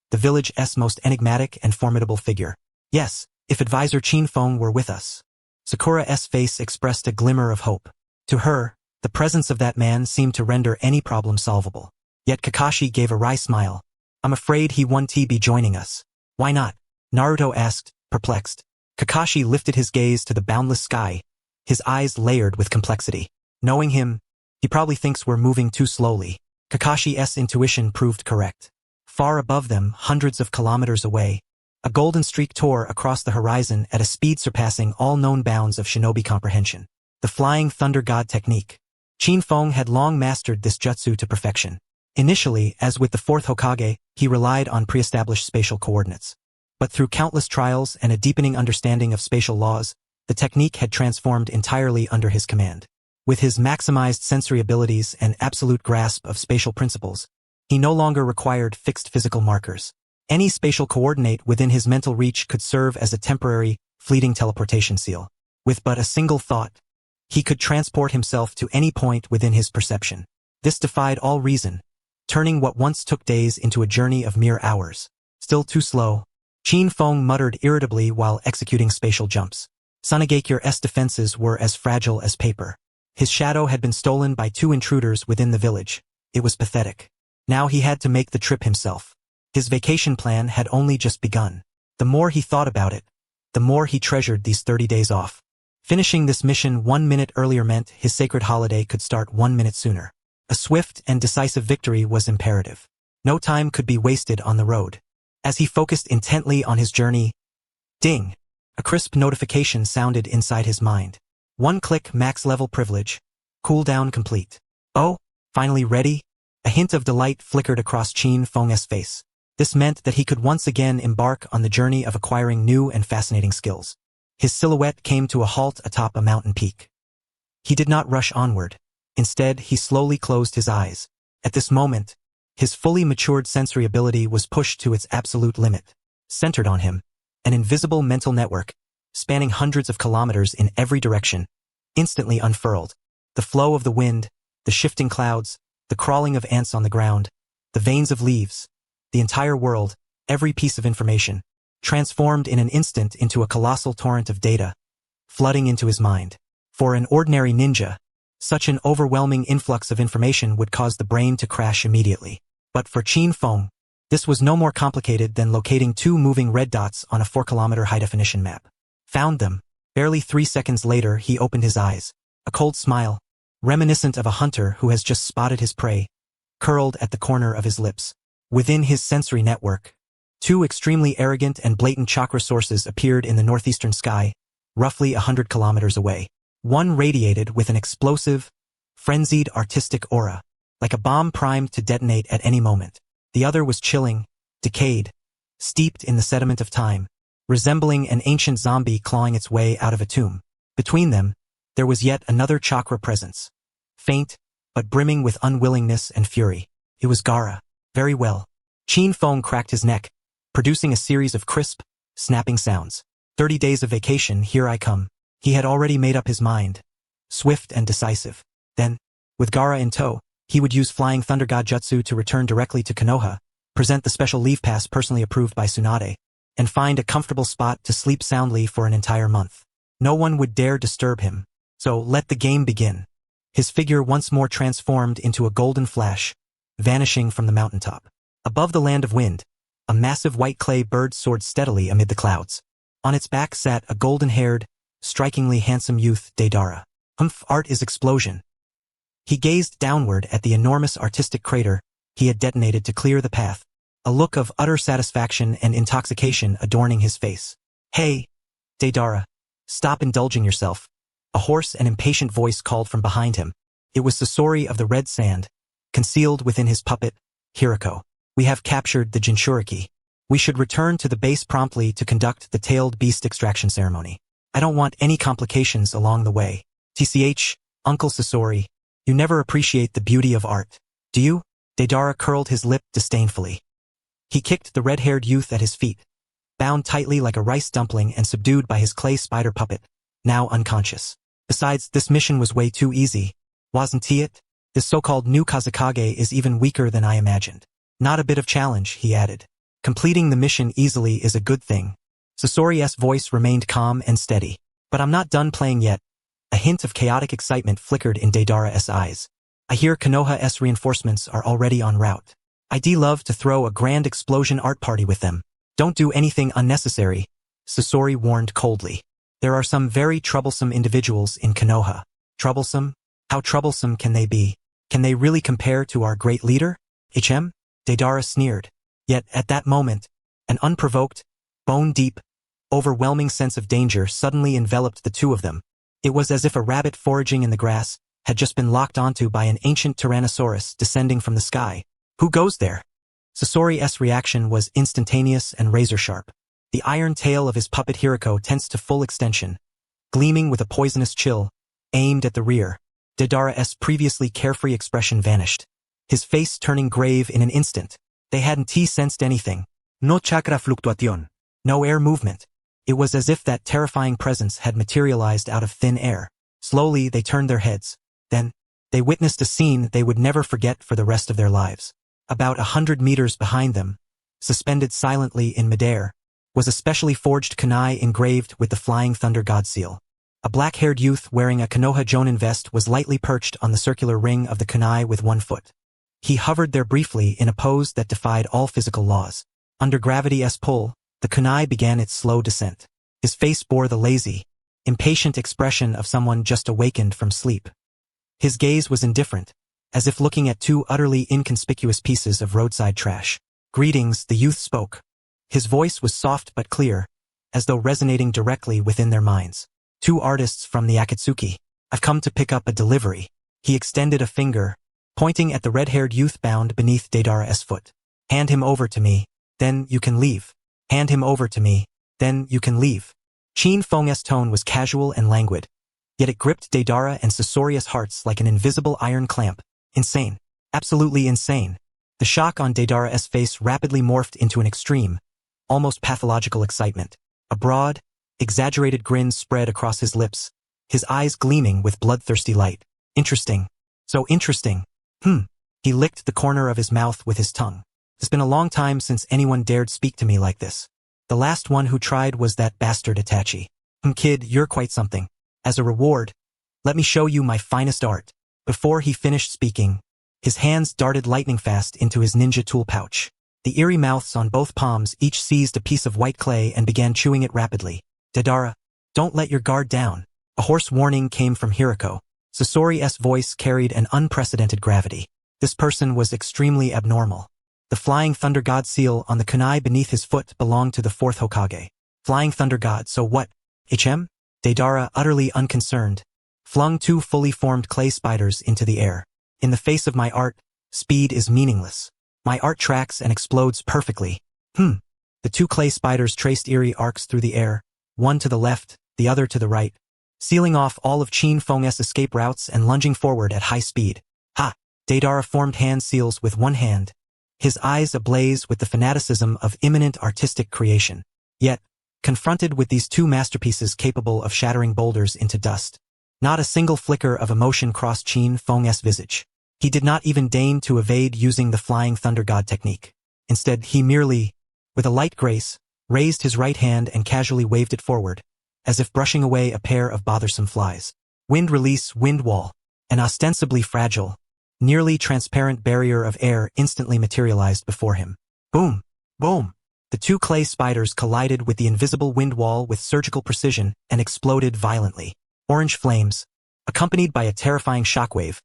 the village's most enigmatic and formidable figure. Yes, if advisor Chin Fong were with us. Sakura's face expressed a glimmer of hope. To her, the presence of that man seemed to render any problem solvable. Yet Kakashi gave a wry smile. I'm afraid he won't be joining us. Why not? Naruto asked, perplexed. Kakashi lifted his gaze to the boundless sky, his eyes layered with complexity. Knowing him, he probably thinks we're moving too slowly. Kakashi's intuition proved correct. Far above them, hundreds of kilometers away, a golden streak tore across the horizon at a speed surpassing all known bounds of shinobi comprehension. The Flying Thunder God technique. Qin Feng had long mastered this jutsu to perfection. Initially, as with the fourth Hokage, he relied on pre-established spatial coordinates. But through countless trials and a deepening understanding of spatial laws, the technique had transformed entirely under his command. With his maximized sensory abilities and absolute grasp of spatial principles, he no longer required fixed physical markers. Any spatial coordinate within his mental reach could serve as a temporary, fleeting teleportation seal. With but a single thought, he could transport himself to any point within his perception. This defied all reason, turning what once took days into a journey of mere hours. Still too slow, Qin Feng muttered irritably while executing spatial jumps. Sunagakure's defenses were as fragile as paper. His shadow had been stolen by 2 intruders within the village. It was pathetic. Now he had to make the trip himself. His vacation plan had only just begun. The more he thought about it, the more he treasured these 30 days off. Finishing this mission 1 minute earlier meant his sacred holiday could start 1 minute sooner. A swift and decisive victory was imperative. No time could be wasted on the road. As he focused intently on his journey, ding! A crisp notification sounded inside his mind. 1 click max level privilege. Cooldown complete. Oh, finally ready? A hint of delight flickered across Qin Feng's face. This meant that he could once again embark on the journey of acquiring new and fascinating skills. His silhouette came to a halt atop a mountain peak. He did not rush onward. Instead, he slowly closed his eyes. At this moment, his fully matured sensory ability was pushed to its absolute limit. Centered on him, an invisible mental network, spanning hundreds of kilometers in every direction, instantly unfurled. The flow of the wind, the shifting clouds, the crawling of ants on the ground, the veins of leaves, the entire world, every piece of information, transformed in an instant into a colossal torrent of data, flooding into his mind. For an ordinary ninja, such an overwhelming influx of information would cause the brain to crash immediately. But for Qin Feng, this was no more complicated than locating 2 moving red dots on a 4-kilometer high-definition map. Found them. Barely 3 seconds later, he opened his eyes. A cold smile, reminiscent of a hunter who has just spotted his prey, curled at the corner of his lips. Within his sensory network, 2 extremely arrogant and blatant chakra sources appeared in the northeastern sky, roughly 100 kilometers away. One radiated with an explosive, frenzied artistic aura, like a bomb primed to detonate at any moment. The other was chilling, decayed, steeped in the sediment of time, resembling an ancient zombie clawing its way out of a tomb. Between them, there was yet another chakra presence, faint, but brimming with unwillingness and fury. It was Gaara. Very well. Qin Feng cracked his neck, producing a series of crisp, snapping sounds. 30 days of vacation, here I come. He had already made up his mind. Swift and decisive. Then, with Gaara in tow, he would use Flying Thunder God Jutsu to return directly to Konoha, present the special leave pass personally approved by Tsunade, and find a comfortable spot to sleep soundly for an entire month. No one would dare disturb him, so let the game begin. His figure once more transformed into a golden flash, vanishing from the mountaintop. Above the land of wind, a massive white clay bird soared steadily amid the clouds. On its back sat a golden-haired, strikingly handsome youth, Deidara. Art is explosion. He gazed downward at the enormous artistic crater he had detonated to clear the path, a look of utter satisfaction and intoxication adorning his face. Hey, Deidara, stop indulging yourself. A hoarse and impatient voice called from behind him. It was Sasori of the Red Sand, concealed within his puppet, Hirako. We have captured the Jinchuriki. We should return to the base promptly to conduct the tailed beast extraction ceremony. I don't want any complications along the way. TCH, Uncle Sasori, you never appreciate the beauty of art, do you? Deidara curled his lip disdainfully. He kicked the red-haired youth at his feet, bound tightly like a rice dumpling and subdued by his clay spider puppet, now unconscious. Besides, this mission was way too easy, wasn't it? This so-called new Kazekage is even weaker than I imagined. Not a bit of challenge, he added. Completing the mission easily is a good thing. Sasori's voice remained calm and steady. But I'm not done playing yet. A hint of chaotic excitement flickered in Deidara's eyes. I hear Konoha's reinforcements are already en route. I'd love to throw a grand explosion art party with them. Don't do anything unnecessary, Sasori warned coldly. There are some very troublesome individuals in Konoha. Troublesome? How troublesome can they be? Can they really compare to our great leader? Deidara sneered. Yet, at that moment, an unprovoked, bone-deep, overwhelming sense of danger suddenly enveloped the two of them. It was as if a rabbit foraging in the grass had just been locked onto by an ancient Tyrannosaurus descending from the sky. Who goes there? Sasori's reaction was instantaneous and razor-sharp. The iron tail of his puppet Hiriko tensed to full extension, gleaming with a poisonous chill, aimed at the rear. Deidara's previously carefree expression vanished, his face turning grave in an instant. They hadn't sensed anything. No chakra fluctuación. No air movement. It was as if that terrifying presence had materialized out of thin air. Slowly, they turned their heads. Then, they witnessed a scene they would never forget for the rest of their lives. About 100 meters behind them, suspended silently in midair, was a specially forged kunai engraved with the Flying Thunder God seal. A black-haired youth wearing a Konoha jonin vest was lightly perched on the circular ring of the kunai with one foot. He hovered there briefly in a pose that defied all physical laws. Under gravity's pull, the kunai began its slow descent. His face bore the lazy, impatient expression of someone just awakened from sleep. His gaze was indifferent, as if looking at two utterly inconspicuous pieces of roadside trash. Greetings, the youth spoke. His voice was soft but clear, as though resonating directly within their minds. Two artists from the Akatsuki. I've come to pick up a delivery. He extended a finger, pointing at the red-haired youth bound beneath Deidara's foot. Hand him over to me, then you can leave. Hand him over to me, then you can leave. Chin Fong's tone was casual and languid, yet it gripped Deidara and Sasori's hearts like an invisible iron clamp. Insane. Absolutely insane. The shock on Deidara's face rapidly morphed into an extreme, almost pathological excitement. A broad, exaggerated grin spread across his lips, his eyes gleaming with bloodthirsty light. Interesting. So interesting. He licked the corner of his mouth with his tongue. It's been a long time since anyone dared speak to me like this. The last one who tried was that bastard Itachi. Kid, you're quite something. As a reward, let me show you my finest art. Before he finished speaking, his hands darted lightning fast into his ninja tool pouch. The eerie mouths on both palms each seized a piece of white clay and began chewing it rapidly. Deidara, don't let your guard down. A hoarse warning came from Hiriko. Sasori's voice carried an unprecedented gravity. This person was extremely abnormal. The Flying Thunder God seal on the kunai beneath his foot belonged to the fourth Hokage. Flying Thunder God, so what? Deidara, utterly unconcerned, flung two fully formed clay spiders into the air. In the face of my art, speed is meaningless. My art tracks and explodes perfectly. The two clay spiders traced eerie arcs through the air, one to the left, the other to the right, sealing off all of Chin Fong's escape routes and lunging forward at high speed. Deidara formed hand seals with one hand, his eyes ablaze with the fanaticism of imminent artistic creation. Yet, confronted with these two masterpieces capable of shattering boulders into dust, not a single flicker of emotion crossed Chin Fong's visage. He did not even deign to evade using the Flying Thunder God technique. Instead, he merely, with a light grace, raised his right hand and casually waved it forward, as if brushing away a pair of bothersome flies. Wind release, wind wall. An ostensibly fragile, nearly transparent barrier of air instantly materialized before him. Boom! Boom! The two clay spiders collided with the invisible wind wall with surgical precision and exploded violently. Orange flames, accompanied by a terrifying shockwave,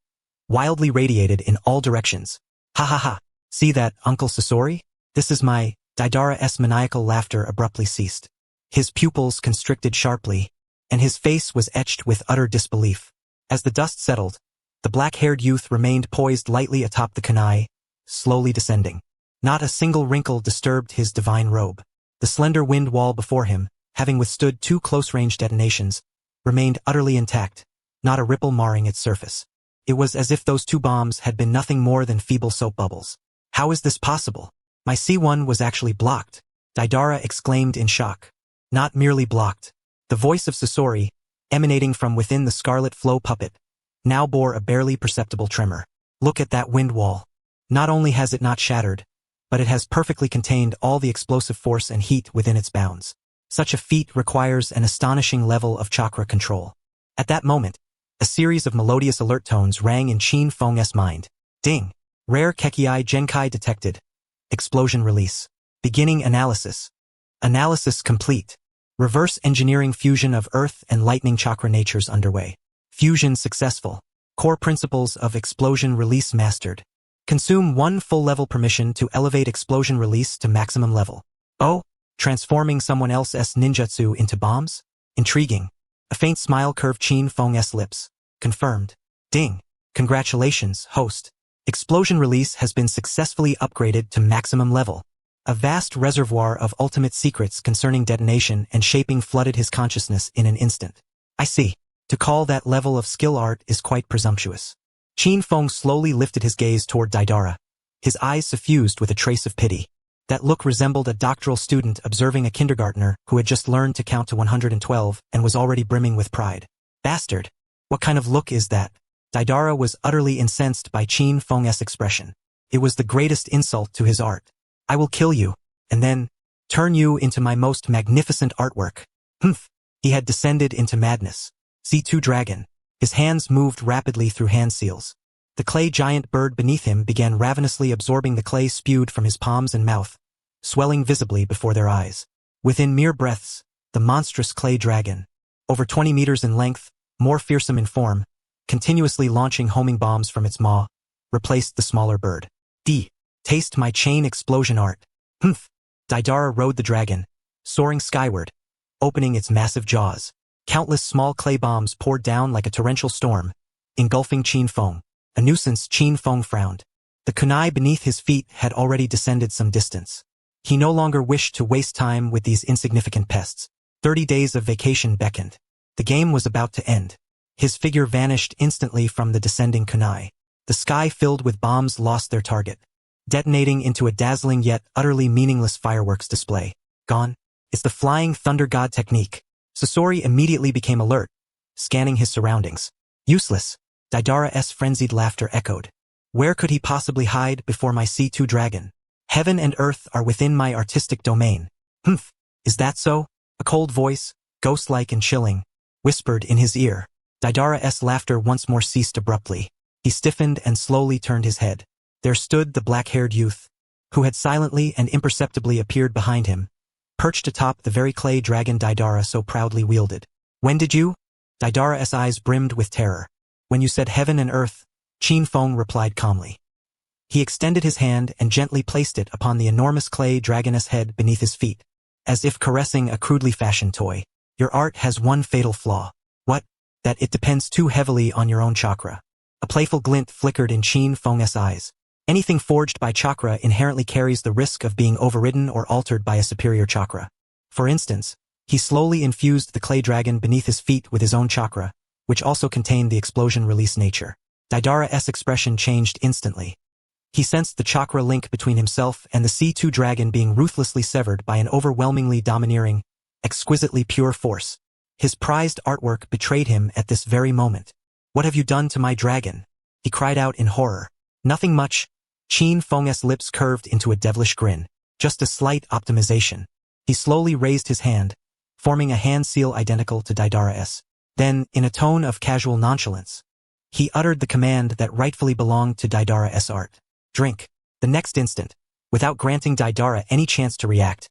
wildly radiated in all directions. Ha ha ha! See that, Uncle Sasori? This is my... Deidara's maniacal laughter abruptly ceased. His pupils constricted sharply, and his face was etched with utter disbelief. As the dust settled, the black-haired youth remained poised lightly atop the kunai, slowly descending. Not a single wrinkle disturbed his divine robe. The slender wind wall before him, having withstood two close-range detonations, remained utterly intact, not a ripple marring its surface. It was as if those two bombs had been nothing more than feeble soap bubbles. How is this possible? My C1 was actually blocked, Deidara exclaimed in shock. Not merely blocked. The voice of Sasori, emanating from within the scarlet flow puppet, now bore a barely perceptible tremor. Look at that wind wall. Not only has it not shattered, but it has perfectly contained all the explosive force and heat within its bounds. Such a feat requires an astonishing level of chakra control. At that moment, a series of melodious alert tones rang in Chin Fong's mind. Ding! Rare Kekkei Genkai detected. Explosion release. Beginning analysis. Analysis complete. Reverse engineering fusion of earth and lightning chakra natures underway. Fusion successful. Core principles of explosion release mastered. Consume 1 full level permission to elevate explosion release to maximum level. Oh, transforming someone else's ninjutsu into bombs? Intriguing. A faint smile curved Qin Feng's lips. Confirmed. Ding. Congratulations, host. Explosion release has been successfully upgraded to maximum level. A vast reservoir of ultimate secrets concerning detonation and shaping flooded his consciousness in an instant. I see. To call that level of skill art is quite presumptuous. Qin Feng slowly lifted his gaze toward Deidara, his eyes suffused with a trace of pity. That look resembled a doctoral student observing a kindergartner who had just learned to count to 112 and was already brimming with pride. Bastard! What kind of look is that? Deidara was utterly incensed by Qin Feng's expression. It was the greatest insult to his art. I will kill you, and then turn you into my most magnificent artwork. Humph! He had descended into madness. C2 Dragon. His hands moved rapidly through hand seals. The clay giant bird beneath him began ravenously absorbing the clay spewed from his palms and mouth, swelling visibly before their eyes. Within mere breaths, the monstrous clay dragon, over 20 meters in length, more fearsome in form, continuously launching homing bombs from its maw, replaced the smaller bird. Taste my chain explosion art. Humph! Deidara rode the dragon, soaring skyward, opening its massive jaws. Countless small clay bombs poured down like a torrential storm, engulfing Qin Feng. A nuisance. Qin Feng frowned. The kunai beneath his feet had already descended some distance. He no longer wished to waste time with these insignificant pests. 30 days of vacation beckoned. The game was about to end. His figure vanished instantly from the descending kunai. The sky filled with bombs lost their target, detonating into a dazzling yet utterly meaningless fireworks display. Gone. It's the flying thunder god technique. Sasori immediately became alert, scanning his surroundings. Useless. Deidara's frenzied laughter echoed. Where could he possibly hide before my C2 dragon? Heaven and earth are within my artistic domain. Humph. Is that so? A cold voice, ghost-like and chilling, whispered in his ear. Deidara's laughter once more ceased abruptly. He stiffened and slowly turned his head. There stood the black-haired youth, who had silently and imperceptibly appeared behind him, perched atop the very clay dragon Deidara so proudly wielded. When did you? Deidara's eyes brimmed with terror. When you said heaven and earth, Qin Feng replied calmly. He extended his hand and gently placed it upon the enormous clay dragon's head beneath his feet, as if caressing a crudely fashioned toy. Your art has one fatal flaw. What? That it depends too heavily on your own chakra. A playful glint flickered in Qin Feng's eyes. Anything forged by chakra inherently carries the risk of being overridden or altered by a superior chakra. For instance, he slowly infused the clay dragon beneath his feet with his own chakra, which also contained the explosion release nature. Deidara's expression changed instantly. He sensed the chakra link between himself and the C2 dragon being ruthlessly severed by an overwhelmingly domineering, exquisitely pure force. His prized artwork betrayed him at this very moment. What have you done to my dragon? He cried out in horror. Nothing much. Qin Feng's lips curved into a devilish grin. Just a slight optimization. He slowly raised his hand, forming a hand seal identical to Deidara's. Then, in a tone of casual nonchalance, he uttered the command that rightfully belonged to Deidara's art. Drink. The next instant, without granting Deidara any chance to react,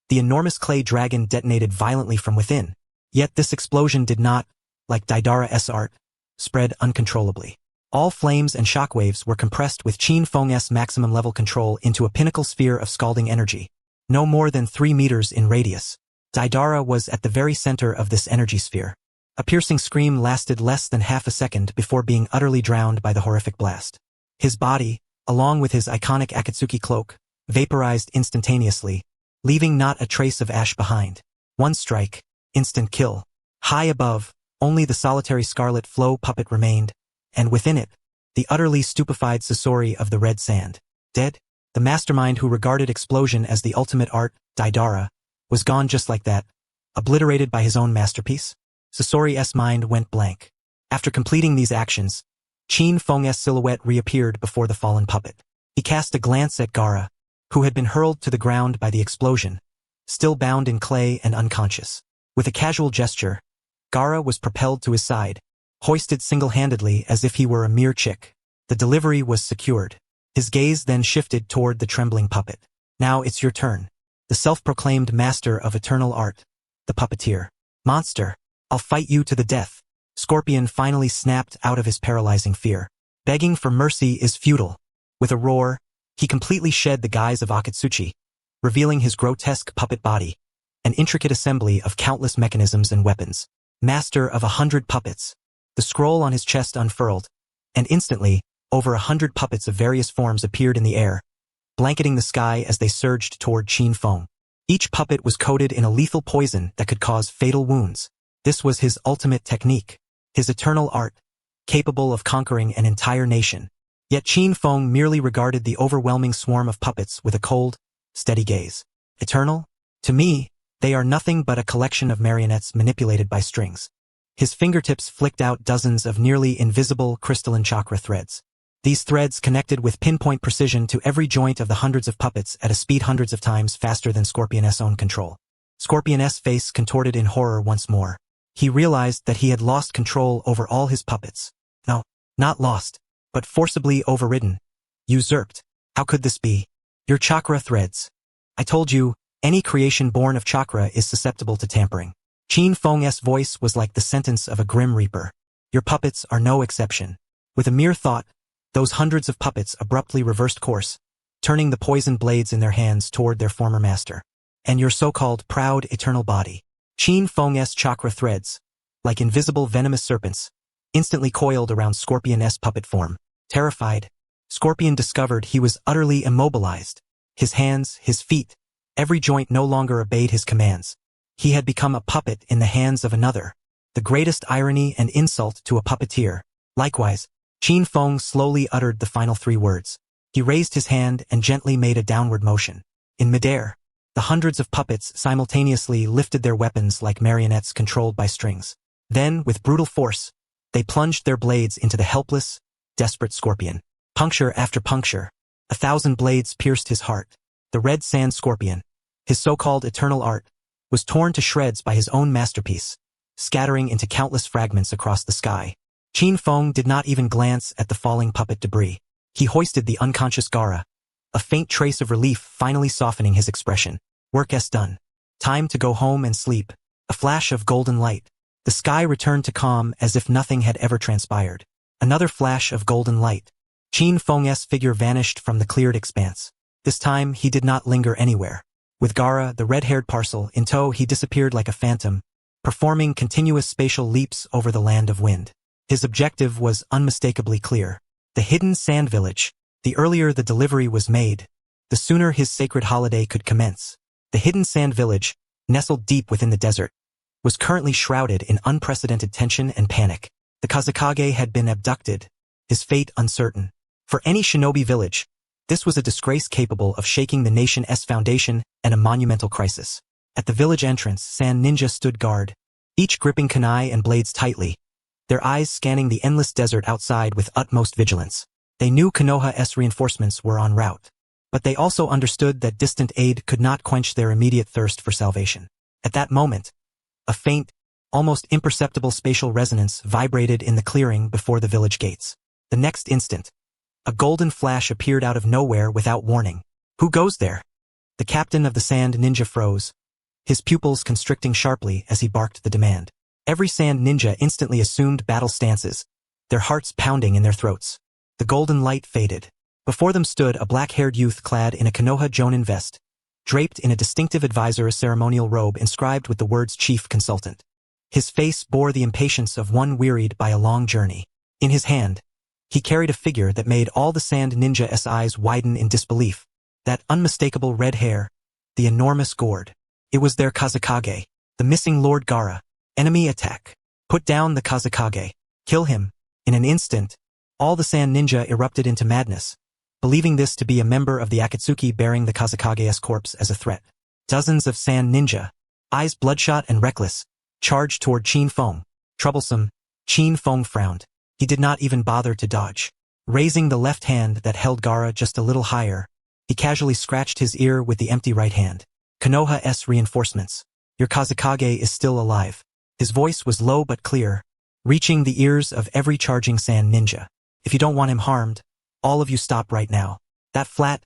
the enormous clay dragon detonated violently from within. Yet this explosion did not, like Deidara's art, spread uncontrollably. All flames and shockwaves were compressed with Qin Feng's maximum level control into a pinnacle sphere of scalding energy, no more than 3 meters in radius. Deidara was at the very center of this energy sphere. A piercing scream lasted less than half a second before being utterly drowned by the horrific blast. His body, along with his iconic Akatsuki cloak, vaporized instantaneously, leaving not a trace of ash behind. One strike, instant kill. High above, only the solitary scarlet flow puppet remained, and within it, the utterly stupefied Sasori of the red sand. Dead? The mastermind who regarded explosion as the ultimate art, Deidara, was gone just like that, obliterated by his own masterpiece? Sasori's mind went blank. After completing these actions, Qin Feng's silhouette reappeared before the fallen puppet. He cast a glance at Gaara, who had been hurled to the ground by the explosion, still bound in clay and unconscious. With a casual gesture, Gaara was propelled to his side, hoisted single-handedly as if he were a mere chick. The delivery was secured. His gaze then shifted toward the trembling puppet. Now it's your turn. The self-proclaimed master of eternal art, the puppeteer. Monster, I'll fight you to the death. Scorpion finally snapped out of his paralyzing fear. Begging for mercy is futile. With a roar, he completely shed the guise of Akatsuki, revealing his grotesque puppet body, an intricate assembly of countless mechanisms and weapons. Master of 100 puppets. The scroll on his chest unfurled, and instantly, over 100 puppets of various forms appeared in the air, blanketing the sky as they surged toward Qin Feng. Each puppet was coated in a lethal poison that could cause fatal wounds. This was his ultimate technique, his eternal art, capable of conquering an entire nation. Yet Qin Feng merely regarded the overwhelming swarm of puppets with a cold, steady gaze. Eternal? To me, they are nothing but a collection of marionettes manipulated by strings. His fingertips flicked out dozens of nearly invisible crystalline chakra threads. These threads connected with pinpoint precision to every joint of the hundreds of puppets at a speed hundreds of times faster than Scorpion's own control. Scorpion's face contorted in horror once more. He realized that he had lost control over all his puppets. No, not lost, but forcibly overridden. Usurped. How could this be? Your chakra threads. I told you, any creation born of chakra is susceptible to tampering. Qin Feng's voice was like the sentence of a grim reaper. Your puppets are no exception. With a mere thought, those hundreds of puppets abruptly reversed course, turning the poisoned blades in their hands toward their former master. And your so-called proud eternal body. Qin Feng's chakra threads, like invisible venomous serpents, instantly coiled around Scorpion's puppet form. Terrified, Scorpion discovered he was utterly immobilized. His hands, his feet, every joint no longer obeyed his commands. He had become a puppet in the hands of another, the greatest irony and insult to a puppeteer. Likewise, Qin Feng slowly uttered the final 3 words. He raised his hand and gently made a downward motion. In midair, the hundreds of puppets simultaneously lifted their weapons like marionettes controlled by strings. Then, with brutal force, they plunged their blades into the helpless, desperate Scorpion. Puncture after puncture, 1,000 blades pierced his heart. The red sand Scorpion, his so-called eternal art, was torn to shreds by his own masterpiece, scattering into countless fragments across the sky. Qin Feng did not even glance at the falling puppet debris. He hoisted the unconscious Gaara, a faint trace of relief finally softening his expression. Work's done. Time to go home and sleep. A flash of golden light. The sky returned to calm as if nothing had ever transpired. Another flash of golden light. Qin Feng's figure vanished from the cleared expanse. This time, he did not linger anywhere. With Gaara, the red-haired parcel, in tow, he disappeared like a phantom, performing continuous spatial leaps over the land of wind. His objective was unmistakably clear. The hidden sand village. The earlier the delivery was made, the sooner his sacred holiday could commence. The hidden sand village, nestled deep within the desert, was currently shrouded in unprecedented tension and panic. The Kazekage had been abducted, his fate uncertain. For any shinobi village, this was a disgrace capable of shaking the nation's foundation and a monumental crisis. At the village entrance, sand ninja stood guard, each gripping kunai and blades tightly, their eyes scanning the endless desert outside with utmost vigilance. They knew Konoha's reinforcements were en route, but they also understood that distant aid could not quench their immediate thirst for salvation. At that moment, a faint, almost imperceptible spatial resonance vibrated in the clearing before the village gates. The next instant, a golden flash appeared out of nowhere without warning. Who goes there? The captain of the sand ninja froze, his pupils constricting sharply as he barked the demand. Every sand ninja instantly assumed battle stances, their hearts pounding in their throats. The golden light faded. Before them stood a black-haired youth clad in a Konoha Jonin vest, draped in a distinctive advisor's ceremonial robe inscribed with the words Chief Consultant. His face bore the impatience of one wearied by a long journey. In his hand, he carried a figure that made all the sand ninja's eyes widen in disbelief. That unmistakable red hair, the enormous gourd. It was their Kazekage, the missing Lord Gaara. Enemy attack. Put down the Kazekage. Kill him. In an instant, all the sand ninja erupted into madness, believing this to be a member of the Akatsuki bearing the Kazekage's corpse as a threat. Dozens of sand ninja, eyes bloodshot and reckless, charged toward Qin Feng. Troublesome, Qin Feng frowned. He did not even bother to dodge. Raising the left hand that held Gaara just a little higher, he casually scratched his ear with the empty right hand. Konoha's reinforcements. Your Kazekage is still alive. His voice was low but clear, reaching the ears of every charging sand ninja. If you don't want him harmed, all of you stop right now. That flat,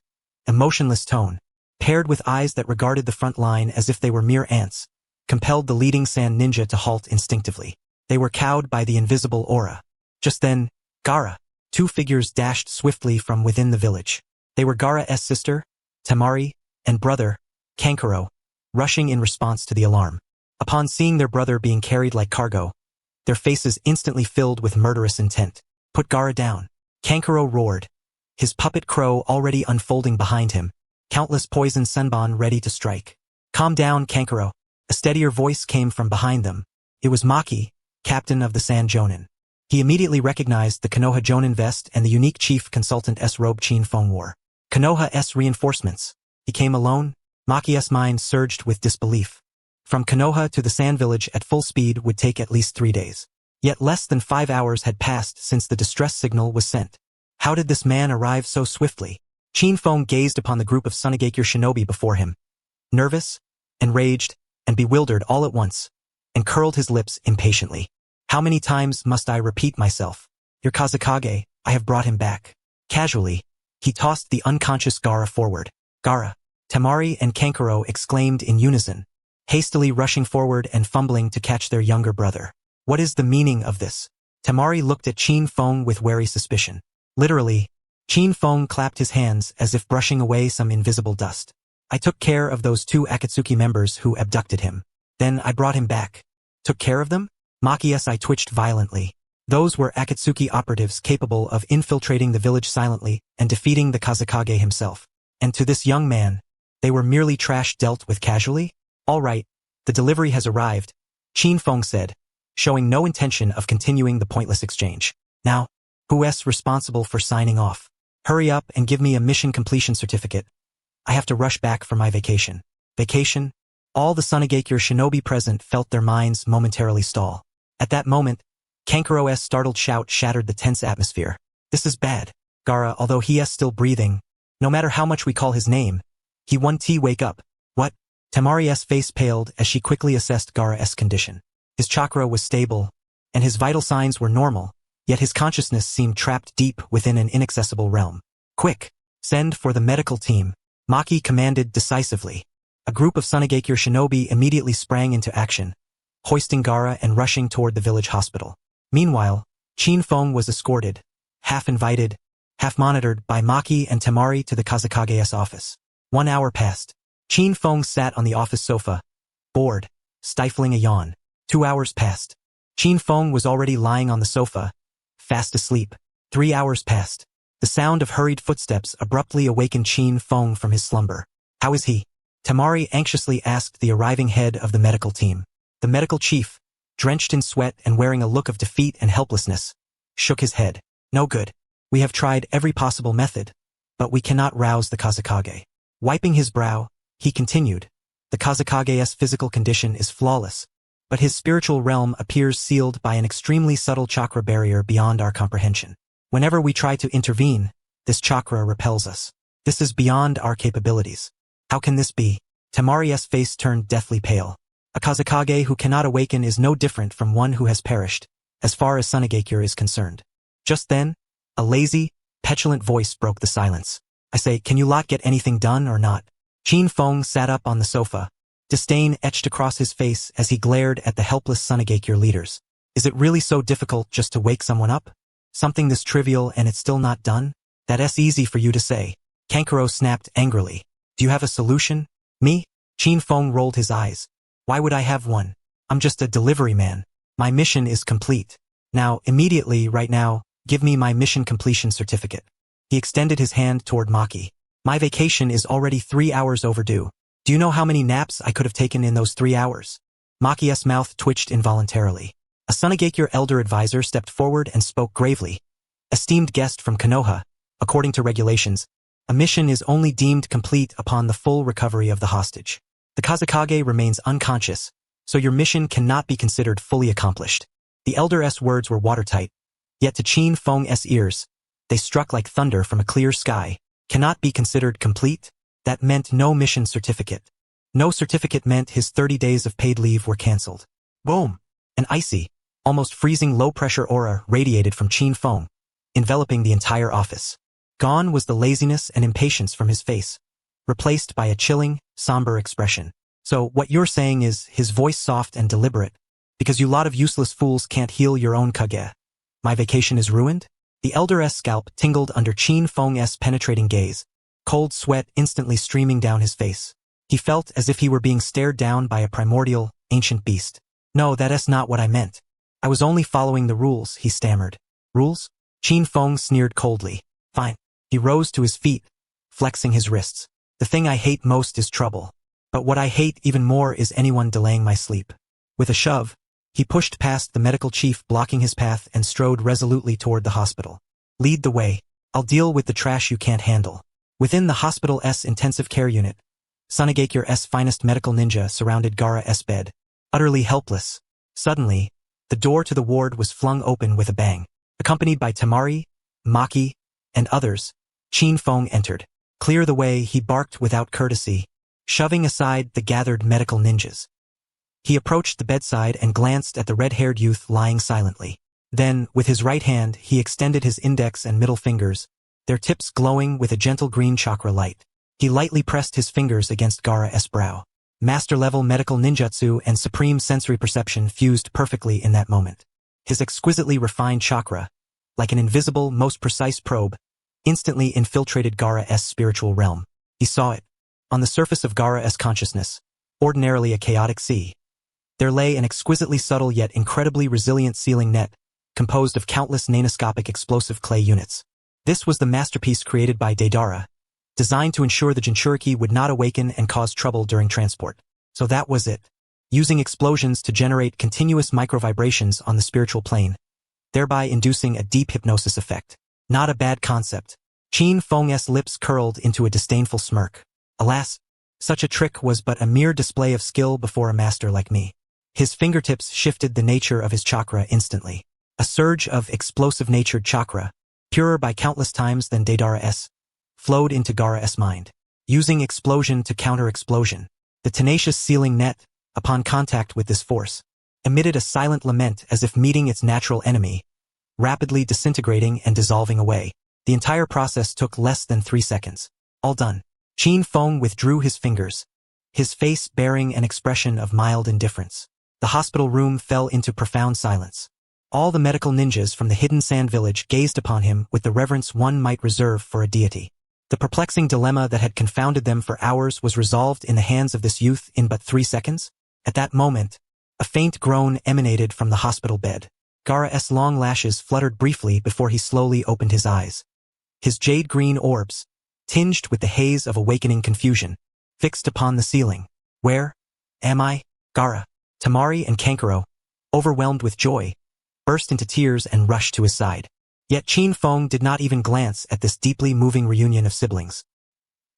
emotionless tone, paired with eyes that regarded the front line as if they were mere ants, compelled the leading sand ninja to halt instinctively. They were cowed by the invisible aura. Just then, Gaara. Two figures dashed swiftly from within the village. They were Gaara's sister, Temari, and brother, Kankuro, rushing in response to the alarm. Upon seeing their brother being carried like cargo, their faces instantly filled with murderous intent. Put Gaara down. Kankuro roared, his puppet crow already unfolding behind him, countless poison senbon ready to strike. Calm down, Kankuro. A steadier voice came from behind them. It was Maki, captain of the Sand Jonin. He immediately recognized the Konoha Jonin vest and the unique chief consultant's robe Chin Fong wore. Konoha's reinforcements. He came alone? Maki's mind surged with disbelief. From Konoha to the Sand Village at full speed would take at least 3 days. Yet less than 5 hours had passed since the distress signal was sent. How did this man arrive so swiftly? Chin Fong gazed upon the group of Sunagakure shinobi before him, nervous, enraged, and bewildered all at once, and curled his lips impatiently. How many times must I repeat myself? Your Kazekage, I have brought him back. Casually, he tossed the unconscious Gaara forward. Gaara, Temari and Kankuro exclaimed in unison, hastily rushing forward and fumbling to catch their younger brother. What is the meaning of this? Temari looked at Chin Fong with wary suspicion. Literally, Chin Fong clapped his hands as if brushing away some invisible dust. I took care of those 2 Akatsuki members who abducted him. Then I brought him back. Took care of them? Maki's eye twitched violently. Those were Akatsuki operatives capable of infiltrating the village silently and defeating the Kazekage himself. And to this young man, they were merely trash dealt with casually? All right, the delivery has arrived, Chin Fong said, showing no intention of continuing the pointless exchange. Now, who's responsible for signing off? Hurry up and give me a mission completion certificate. I have to rush back for my vacation. Vacation? All the Sunagakure shinobi present felt their minds momentarily stall. At that moment, Kankuro's startled shout shattered the tense atmosphere. This is bad. Gaara, although he is still breathing, no matter how much we call his name, he won't wake up. What? Temari's face paled as she quickly assessed Gaara's condition. His chakra was stable, and his vital signs were normal, yet his consciousness seemed trapped deep within an inaccessible realm. Quick! Send for the medical team, Maki commanded decisively. A group of Sunagakure shinobi immediately sprang into action, hoisting Gaara and rushing toward the village hospital. Meanwhile, Chin Fong was escorted, half invited, half monitored by Maki and Temari to the Kazekage's office. 1 hour passed. Chin Fong sat on the office sofa, bored, stifling a yawn. 2 hours passed. Chin Fong was already lying on the sofa, fast asleep. 3 hours passed. The sound of hurried footsteps abruptly awakened Chin Fong from his slumber. How is he? Temari anxiously asked the arriving head of the medical team. The medical chief, drenched in sweat and wearing a look of defeat and helplessness, shook his head. No good. We have tried every possible method, but we cannot rouse the Kazekage. Wiping his brow, he continued. The Kazekage's physical condition is flawless, but his spiritual realm appears sealed by an extremely subtle chakra barrier beyond our comprehension. Whenever we try to intervene, this chakra repels us. This is beyond our capabilities. How can this be? Temari's face turned deathly pale. A Kazekage who cannot awaken is no different from one who has perished, as far as Sunagakure is concerned. Just then, a lazy, petulant voice broke the silence. I say, can you lot get anything done or not? Chin Fong sat up on the sofa. Disdain etched across his face as he glared at the helpless Sunagakure leaders. Is it really so difficult just to wake someone up? Something this trivial and it's still not done? That's easy for you to say. Kankuro snapped angrily. Do you have a solution? Me? Chin Fong rolled his eyes. Why would I have one? I'm just a delivery man. My mission is complete. Now, immediately, right now, give me my mission completion certificate. He extended his hand toward Maki. My vacation is already 3 hours overdue. Do you know how many naps I could have taken in those 3 hours? Maki's mouth twitched involuntarily. A Sunagakure elder advisor stepped forward and spoke gravely. Esteemed guest from Konoha, according to regulations, a mission is only deemed complete upon the full recovery of the hostage. The Kazekage remains unconscious, so your mission cannot be considered fully accomplished. The elder's words were watertight, yet to Chin Fong's ears, they struck like thunder from a clear sky. Cannot be considered complete? That meant no mission certificate. No certificate meant his 30 days of paid leave were cancelled. Boom! An icy, almost freezing low-pressure aura radiated from Chin Fong, enveloping the entire office. Gone was the laziness and impatience from his face, replaced by a chilling, somber expression. So what you're saying is, his voice soft and deliberate, Because you lot of useless fools can't heal your own Kage. My vacation is ruined? The elder's scalp tingled under Qin Feng's penetrating gaze, cold sweat instantly streaming down his face. He felt as if he were being stared down by a primordial, ancient beast. No, that's not what I meant. I was only following the rules, he stammered. Rules? Qin Feng sneered coldly. Fine. He rose to his feet, flexing his wrists. The thing I hate most is trouble. But what I hate even more is anyone delaying my sleep. With a shove, he pushed past the medical chief blocking his path and strode resolutely toward the hospital. Lead the way. I'll deal with the trash you can't handle. Within the hospital's intensive care unit, Sunagakure's finest medical ninja surrounded Gaara's bed, utterly helpless. Suddenly, the door to the ward was flung open with a bang. Accompanied by Temari, Maki, and others, Qin Feng entered. Clear the way, he barked without courtesy, shoving aside the gathered medical ninjas. He approached the bedside and glanced at the red-haired youth lying silently. Then, with his right hand, he extended his index and middle fingers, their tips glowing with a gentle green chakra light. He lightly pressed his fingers against Gaara's brow. Master-level medical ninjutsu and supreme sensory perception fused perfectly in that moment. His exquisitely refined chakra, like an invisible, most precise probe, instantly infiltrated Gaara's spiritual realm. He saw it. On the surface of Gaara's consciousness, ordinarily a chaotic sea, there lay an exquisitely subtle yet incredibly resilient sealing net, composed of countless nanoscopic explosive clay units. This was the masterpiece created by Deidara, designed to ensure the Jinchuriki would not awaken and cause trouble during transport. So that was it. Using explosions to generate continuous microvibrations on the spiritual plane, thereby inducing a deep hypnosis effect. Not a bad concept. Qin Feng's lips curled into a disdainful smirk. Alas, such a trick was but a mere display of skill before a master like me. His fingertips shifted the nature of his chakra instantly. A surge of explosive-natured chakra, purer by countless times than Deidara's, flowed into Gaara's mind. Using explosion to counter explosion, the tenacious sealing net, upon contact with this force, emitted a silent lament as if meeting its natural enemy, rapidly disintegrating and dissolving away. The entire process took less than 3 seconds. All done. Qin Feng withdrew his fingers, his face bearing an expression of mild indifference. The hospital room fell into profound silence. All the medical ninjas from the hidden sand village gazed upon him with the reverence one might reserve for a deity. The perplexing dilemma that had confounded them for hours was resolved in the hands of this youth in but 3 seconds. At that moment, a faint groan emanated from the hospital bed. Gaara's long lashes fluttered briefly before he slowly opened his eyes. His jade-green orbs, tinged with the haze of awakening confusion, fixed upon the ceiling. Where am I? Gaara, Temari and Kankuro, overwhelmed with joy, burst into tears and rushed to his side. Yet Qin Feng did not even glance at this deeply moving reunion of siblings.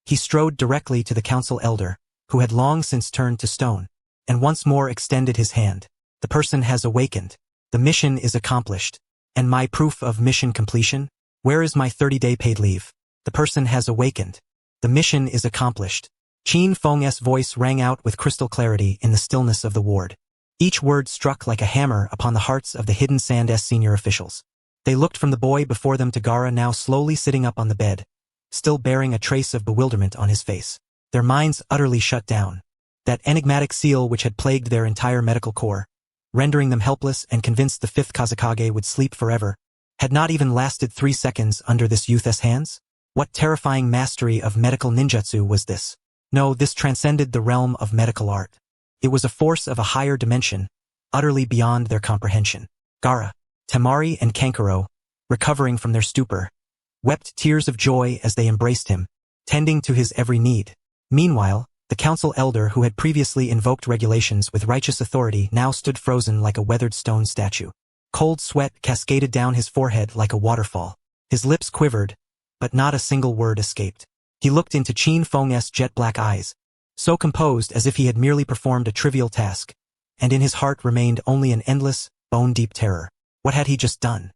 He strode directly to the council elder, who had long since turned to stone, and once more extended his hand. The person has awakened. The mission is accomplished. And my proof of mission completion? Where is my 30-day paid leave? The person has awakened. The mission is accomplished. Qin Feng's voice rang out with crystal clarity in the stillness of the ward. Each word struck like a hammer upon the hearts of the hidden sand's senior officials. They looked from the boy before them to Gaara now slowly sitting up on the bed, still bearing a trace of bewilderment on his face. Their minds utterly shut down. That enigmatic seal which had plagued their entire medical corps, rendering them helpless and convinced the 5th Kazekage would sleep forever, had not even lasted 3 seconds under this youth's hands? What terrifying mastery of medical ninjutsu was this? No, this transcended the realm of medical art. It was a force of a higher dimension, utterly beyond their comprehension. Gaara, Temari and Kankuro, recovering from their stupor, wept tears of joy as they embraced him, tending to his every need. Meanwhile, the council elder who had previously invoked regulations with righteous authority now stood frozen like a weathered stone statue. Cold sweat cascaded down his forehead like a waterfall. His lips quivered, but not a single word escaped. He looked into Qin Feng's jet-black eyes, so composed as if he had merely performed a trivial task, and in his heart remained only an endless, bone-deep terror. What had he just done?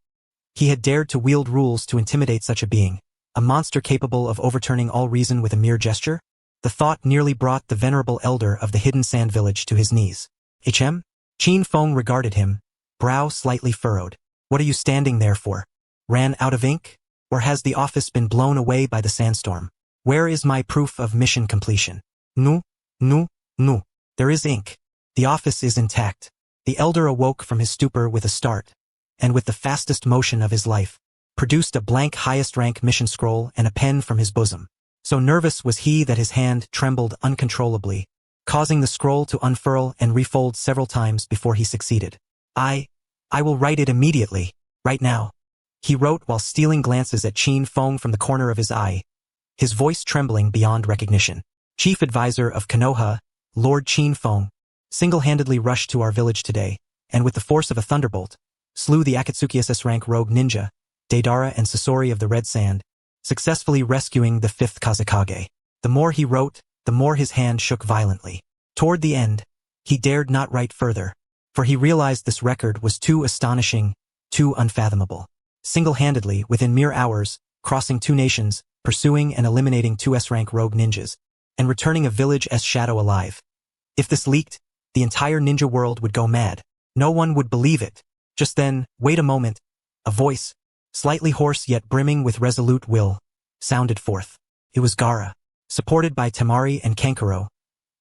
He had dared to wield rules to intimidate such a being, a monster capable of overturning all reason with a mere gesture? The thought nearly brought the venerable elder of the hidden sand village to his knees. Qin Feng regarded him, brow slightly furrowed. What are you standing there for? Ran out of ink? Or has the office been blown away by the sandstorm? Where is my proof of mission completion? No. There is ink. The office is intact. The elder awoke from his stupor with a start, and with the fastest motion of his life, produced a blank highest-rank mission scroll and a pen from his bosom. So nervous was he that his hand trembled uncontrollably, causing the scroll to unfurl and refold several times before he succeeded. I will write it immediately, right now. He wrote while stealing glances at Qin Feng from the corner of his eye, his voice trembling beyond recognition. Chief Advisor of Konoha, Lord Qin Feng, single-handedly rushed to our village today, and with the force of a thunderbolt, slew the Akatsuki SS-rank rogue ninja, Deidara and Sasori of the Red Sand, successfully rescuing the 5th Kazekage. The more he wrote, the more his hand shook violently. Toward the end, he dared not write further, for he realized this record was too astonishing, too unfathomable. Single-handedly, within mere hours, crossing 2 nations, pursuing and eliminating 2 S-rank rogue ninjas, and returning a village S shadow alive. If this leaked, the entire ninja world would go mad. No one would believe it. Just then, wait a moment, a voice, slightly hoarse yet brimming with resolute will, sounded forth. It was Gaara. Supported by Temari and Kankuro,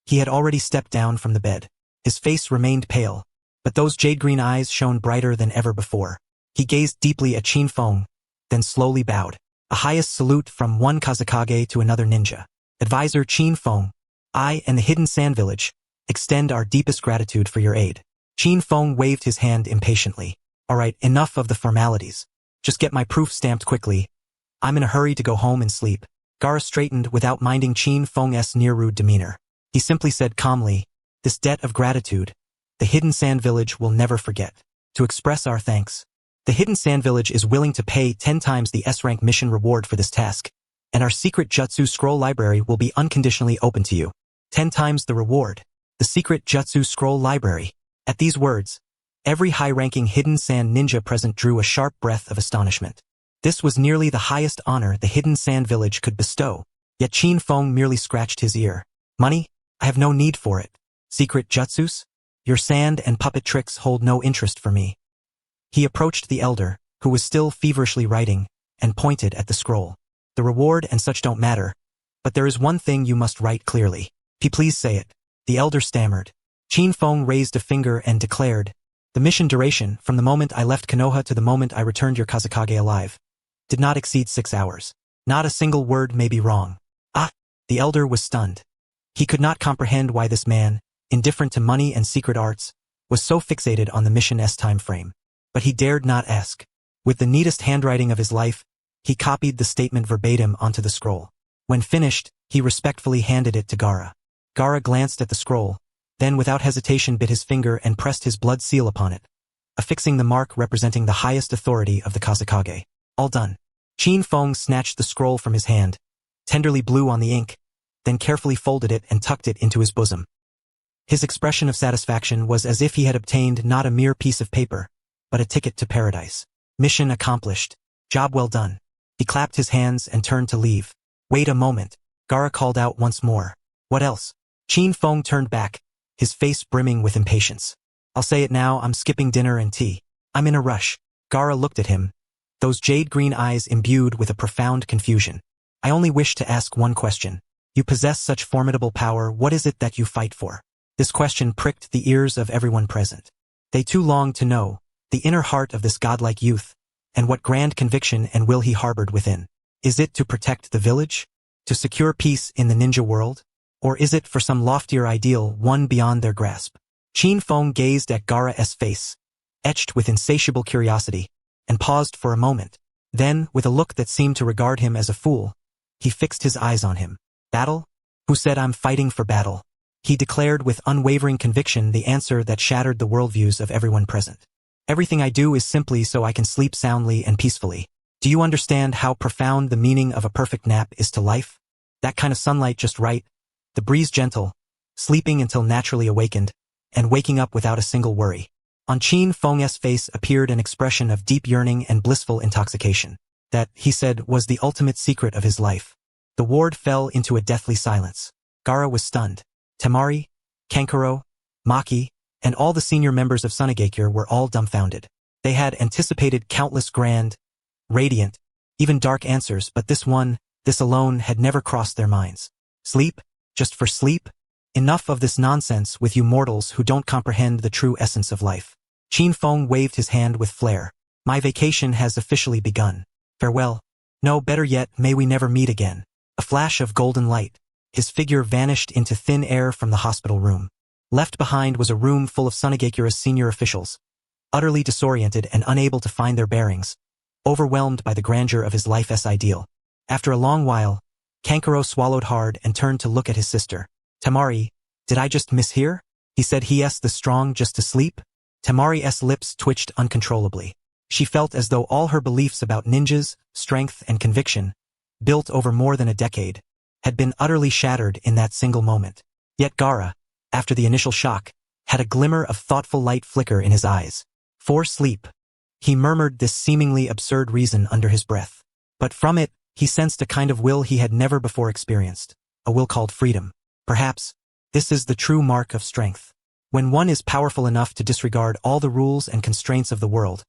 he had already stepped down from the bed. His face remained pale, but those jade-green eyes shone brighter than ever before. He gazed deeply at Qin Feng, then slowly bowed. A highest salute from one Kazekage to another ninja. Advisor Qin Feng, I and the Hidden Sand Village extend our deepest gratitude for your aid. Qin Feng waved his hand impatiently. All right, enough of the formalities. Just get my proof stamped quickly. I'm in a hurry to go home and sleep. Gaara straightened without minding Qin Feng's near-rude demeanor. He simply said calmly, this debt of gratitude, the Hidden Sand Village will never forget. To express our thanks, the Hidden Sand Village is willing to pay 10 times the S-rank mission reward for this task, and our secret jutsu scroll library will be unconditionally open to you. 10 times the reward. The secret jutsu scroll library. At these words, every high-ranking Hidden Sand ninja present drew a sharp breath of astonishment. This was nearly the highest honor the Hidden Sand Village could bestow, yet Qin Feng merely scratched his ear. Money? I have no need for it. Secret jutsus? Your sand and puppet tricks hold no interest for me. He approached the elder, who was still feverishly writing, and pointed at the scroll. The reward and such don't matter, but there is one thing you must write clearly. Please say it. The elder stammered. Qin Feng raised a finger and declared, the mission duration, from the moment I left Konoha to the moment I returned your Kazekage alive, did not exceed 6 hours. Not a single word may be wrong. Ah! The elder was stunned. He could not comprehend why this man, indifferent to money and secret arts, was so fixated on the mission's time frame. But he dared not ask. With the neatest handwriting of his life, he copied the statement verbatim onto the scroll. When finished, he respectfully handed it to Gaara. Gaara glanced at the scroll, then without hesitation bit his finger and pressed his blood seal upon it, affixing the mark representing the highest authority of the Kazekage. All done. Qin Feng snatched the scroll from his hand, tenderly blew on the ink, then carefully folded it and tucked it into his bosom. His expression of satisfaction was as if he had obtained not a mere piece of paper, but a ticket to paradise. Mission accomplished. Job well done. He clapped his hands and turned to leave. Wait a moment. Gaara called out once more. What else? Qin Feng turned back, his face brimming with impatience. I'll say it now, I'm skipping dinner and tea. I'm in a rush. Gaara looked at him, those jade-green eyes imbued with a profound confusion. I only wish to ask one question. You possess such formidable power, what is it that you fight for? This question pricked the ears of everyone present. They too longed to know the inner heart of this godlike youth, and what grand conviction and will he harbored within. Is it to protect the village? To secure peace in the ninja world? Or is it for some loftier ideal, one beyond their grasp? Qin Feng gazed at Gaara's face, etched with insatiable curiosity, and paused for a moment. Then, with a look that seemed to regard him as a fool, he fixed his eyes on him. Battle? Who said I'm fighting for battle? He declared with unwavering conviction the answer that shattered the worldviews of everyone present. Everything I do is simply so I can sleep soundly and peacefully. Do you understand how profound the meaning of a perfect nap is to life? That kind of sunlight just right, the breeze gentle, sleeping until naturally awakened, and waking up without a single worry. On Qin Feng's face appeared an expression of deep yearning and blissful intoxication. That, he said, was the ultimate secret of his life. The ward fell into a deathly silence. Gaara was stunned. Temari, Kankuro, Maki, and all the senior members of Sunagakure were all dumbfounded. They had anticipated countless grand, radiant, even dark answers, but this alone had never crossed their minds. Sleep? Just for sleep? Enough of this nonsense with you mortals who don't comprehend the true essence of life. Qin Feng waved his hand with flair. My vacation has officially begun. Farewell. No, better yet, may we never meet again. A flash of golden light. His figure vanished into thin air from the hospital room. Left behind was a room full of Sunagakure's senior officials, utterly disoriented and unable to find their bearings, overwhelmed by the grandeur of his life's ideal. After a long while, Kankuro swallowed hard and turned to look at his sister. Tamari, did I just mishear? He said the strong just to sleep? Tamari's lips twitched uncontrollably. She felt as though all her beliefs about ninjas, strength and conviction, built over more than a decade, had been utterly shattered in that single moment. Yet Gaara, after the initial shock, had a glimmer of thoughtful light flicker in his eyes. For sleep. He murmured this seemingly absurd reason under his breath. But from it, he sensed a kind of will he had never before experienced, a will called freedom. Perhaps, this is the true mark of strength. When one is powerful enough to disregard all the rules and constraints of the world,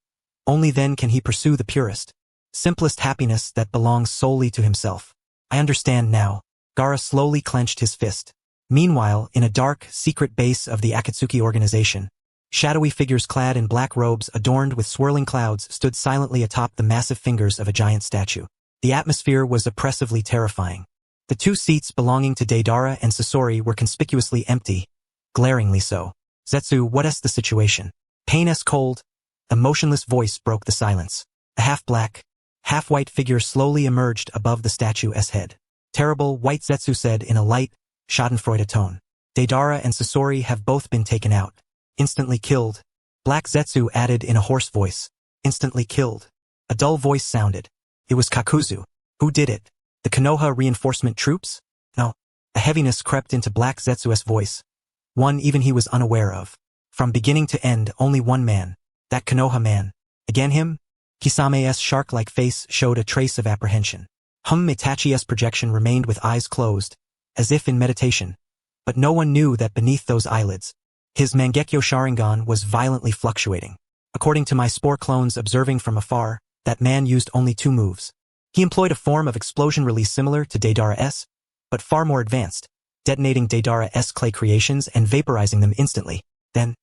only then can he pursue the purest, simplest happiness that belongs solely to himself. I understand now. Gaara slowly clenched his fist. Meanwhile, in a dark, secret base of the Akatsuki organization, shadowy figures clad in black robes adorned with swirling clouds stood silently atop the massive fingers of a giant statue. The atmosphere was oppressively terrifying. The two seats belonging to Deidara and Sasori were conspicuously empty, glaringly so. Zetsu, what's the situation? Pain's cold. A motionless voice broke the silence. A half-black, half-white figure slowly emerged above the statue's head. Terrible, white, Zetsu said in a light, schadenfreude tone. Deidara and Sasori have both been taken out. Instantly killed. Black, Zetsu added in a hoarse voice. Instantly killed. A dull voice sounded. It was Kakuzu. Who did it? The Konoha reinforcement troops? No. A heaviness crept into Black Zetsu's voice. One even he was unaware of. From beginning to end, only one man. That Konoha man. Again him? Kisame's shark-like face showed a trace of apprehension. Itachi's projection remained with eyes closed, as if in meditation. But no one knew that beneath those eyelids, his Mangekyo Sharingan was violently fluctuating. According to my spore clones observing from afar, that man used only 2 moves. He employed a form of explosion release similar to Deidara's, but far more advanced, detonating Deidara's clay creations and vaporizing them instantly. Then,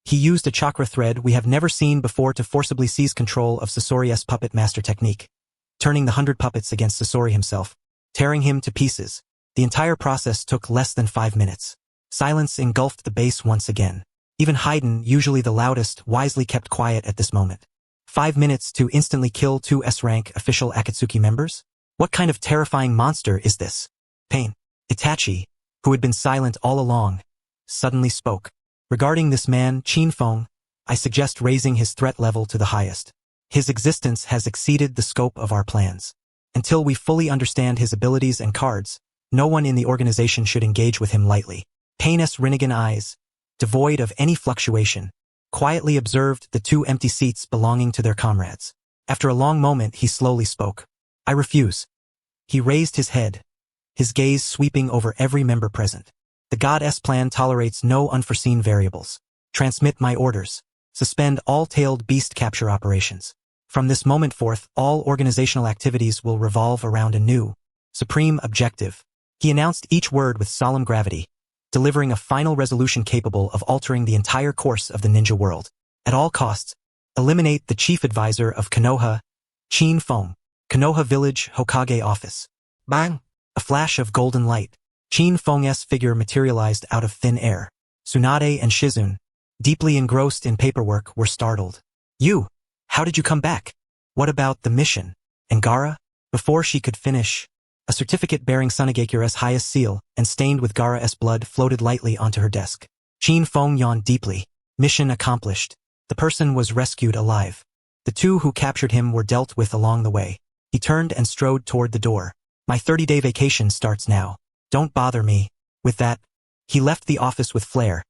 he used a chakra thread we have never seen before to forcibly seize control of Sasori's puppet master technique, turning the 100 puppets against Sasori himself, tearing him to pieces. The entire process took less than 5 minutes. Silence engulfed the base once again. Even Haydn, usually the loudest, wisely kept quiet at this moment. 5 minutes to instantly kill 2 S-rank official Akatsuki members? What kind of terrifying monster is this? Pain. Itachi, who had been silent all along, suddenly spoke. Regarding this man, Qin Feng, I suggest raising his threat level to the highest. His existence has exceeded the scope of our plans. Until we fully understand his abilities and cards, no one in the organization should engage with him lightly. Pain's Rinnegan eyes, devoid of any fluctuation, quietly observed the 2 empty seats belonging to their comrades. After a long moment, he slowly spoke. I refuse. He raised his head, his gaze sweeping over every member present. The God's plan tolerates no unforeseen variables. Transmit my orders. Suspend all tailed beast capture operations. From this moment forth, all organizational activities will revolve around a new, supreme objective. He announced each word with solemn gravity, delivering a final resolution capable of altering the entire course of the ninja world. At all costs, eliminate the chief advisor of Konoha, Qin Feng, Konoha Village Hokage office. Bang! A flash of golden light. Qin Feng's figure materialized out of thin air. Tsunade and Shizune, deeply engrossed in paperwork, were startled. You! How did you come back? What about the mission? And Gaara? Before she could finish, a certificate bearing Sunagakure's highest seal and stained with Gaara's blood floated lightly onto her desk. Qin Feng yawned deeply. Mission accomplished. The person was rescued alive. The 2 who captured him were dealt with along the way. He turned and strode toward the door. My 30-day vacation starts now. Don't bother me. With that, he left the office with flair,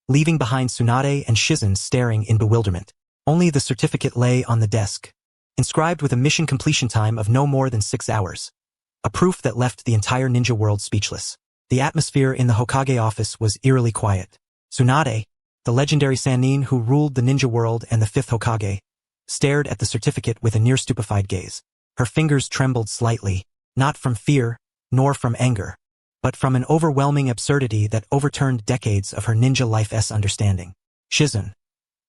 leaving behind Tsunade and Shizune staring in bewilderment. Only the certificate lay on the desk, inscribed with a mission completion time of no more than 6 hours. A proof that left the entire ninja world speechless. The atmosphere in the Hokage office was eerily quiet. Tsunade, the legendary Sannin who ruled the ninja world and the 5th Hokage, stared at the certificate with a near-stupefied gaze. Her fingers trembled slightly, not from fear, nor from anger, but from an overwhelming absurdity that overturned decades of her ninja life's understanding. Shizun.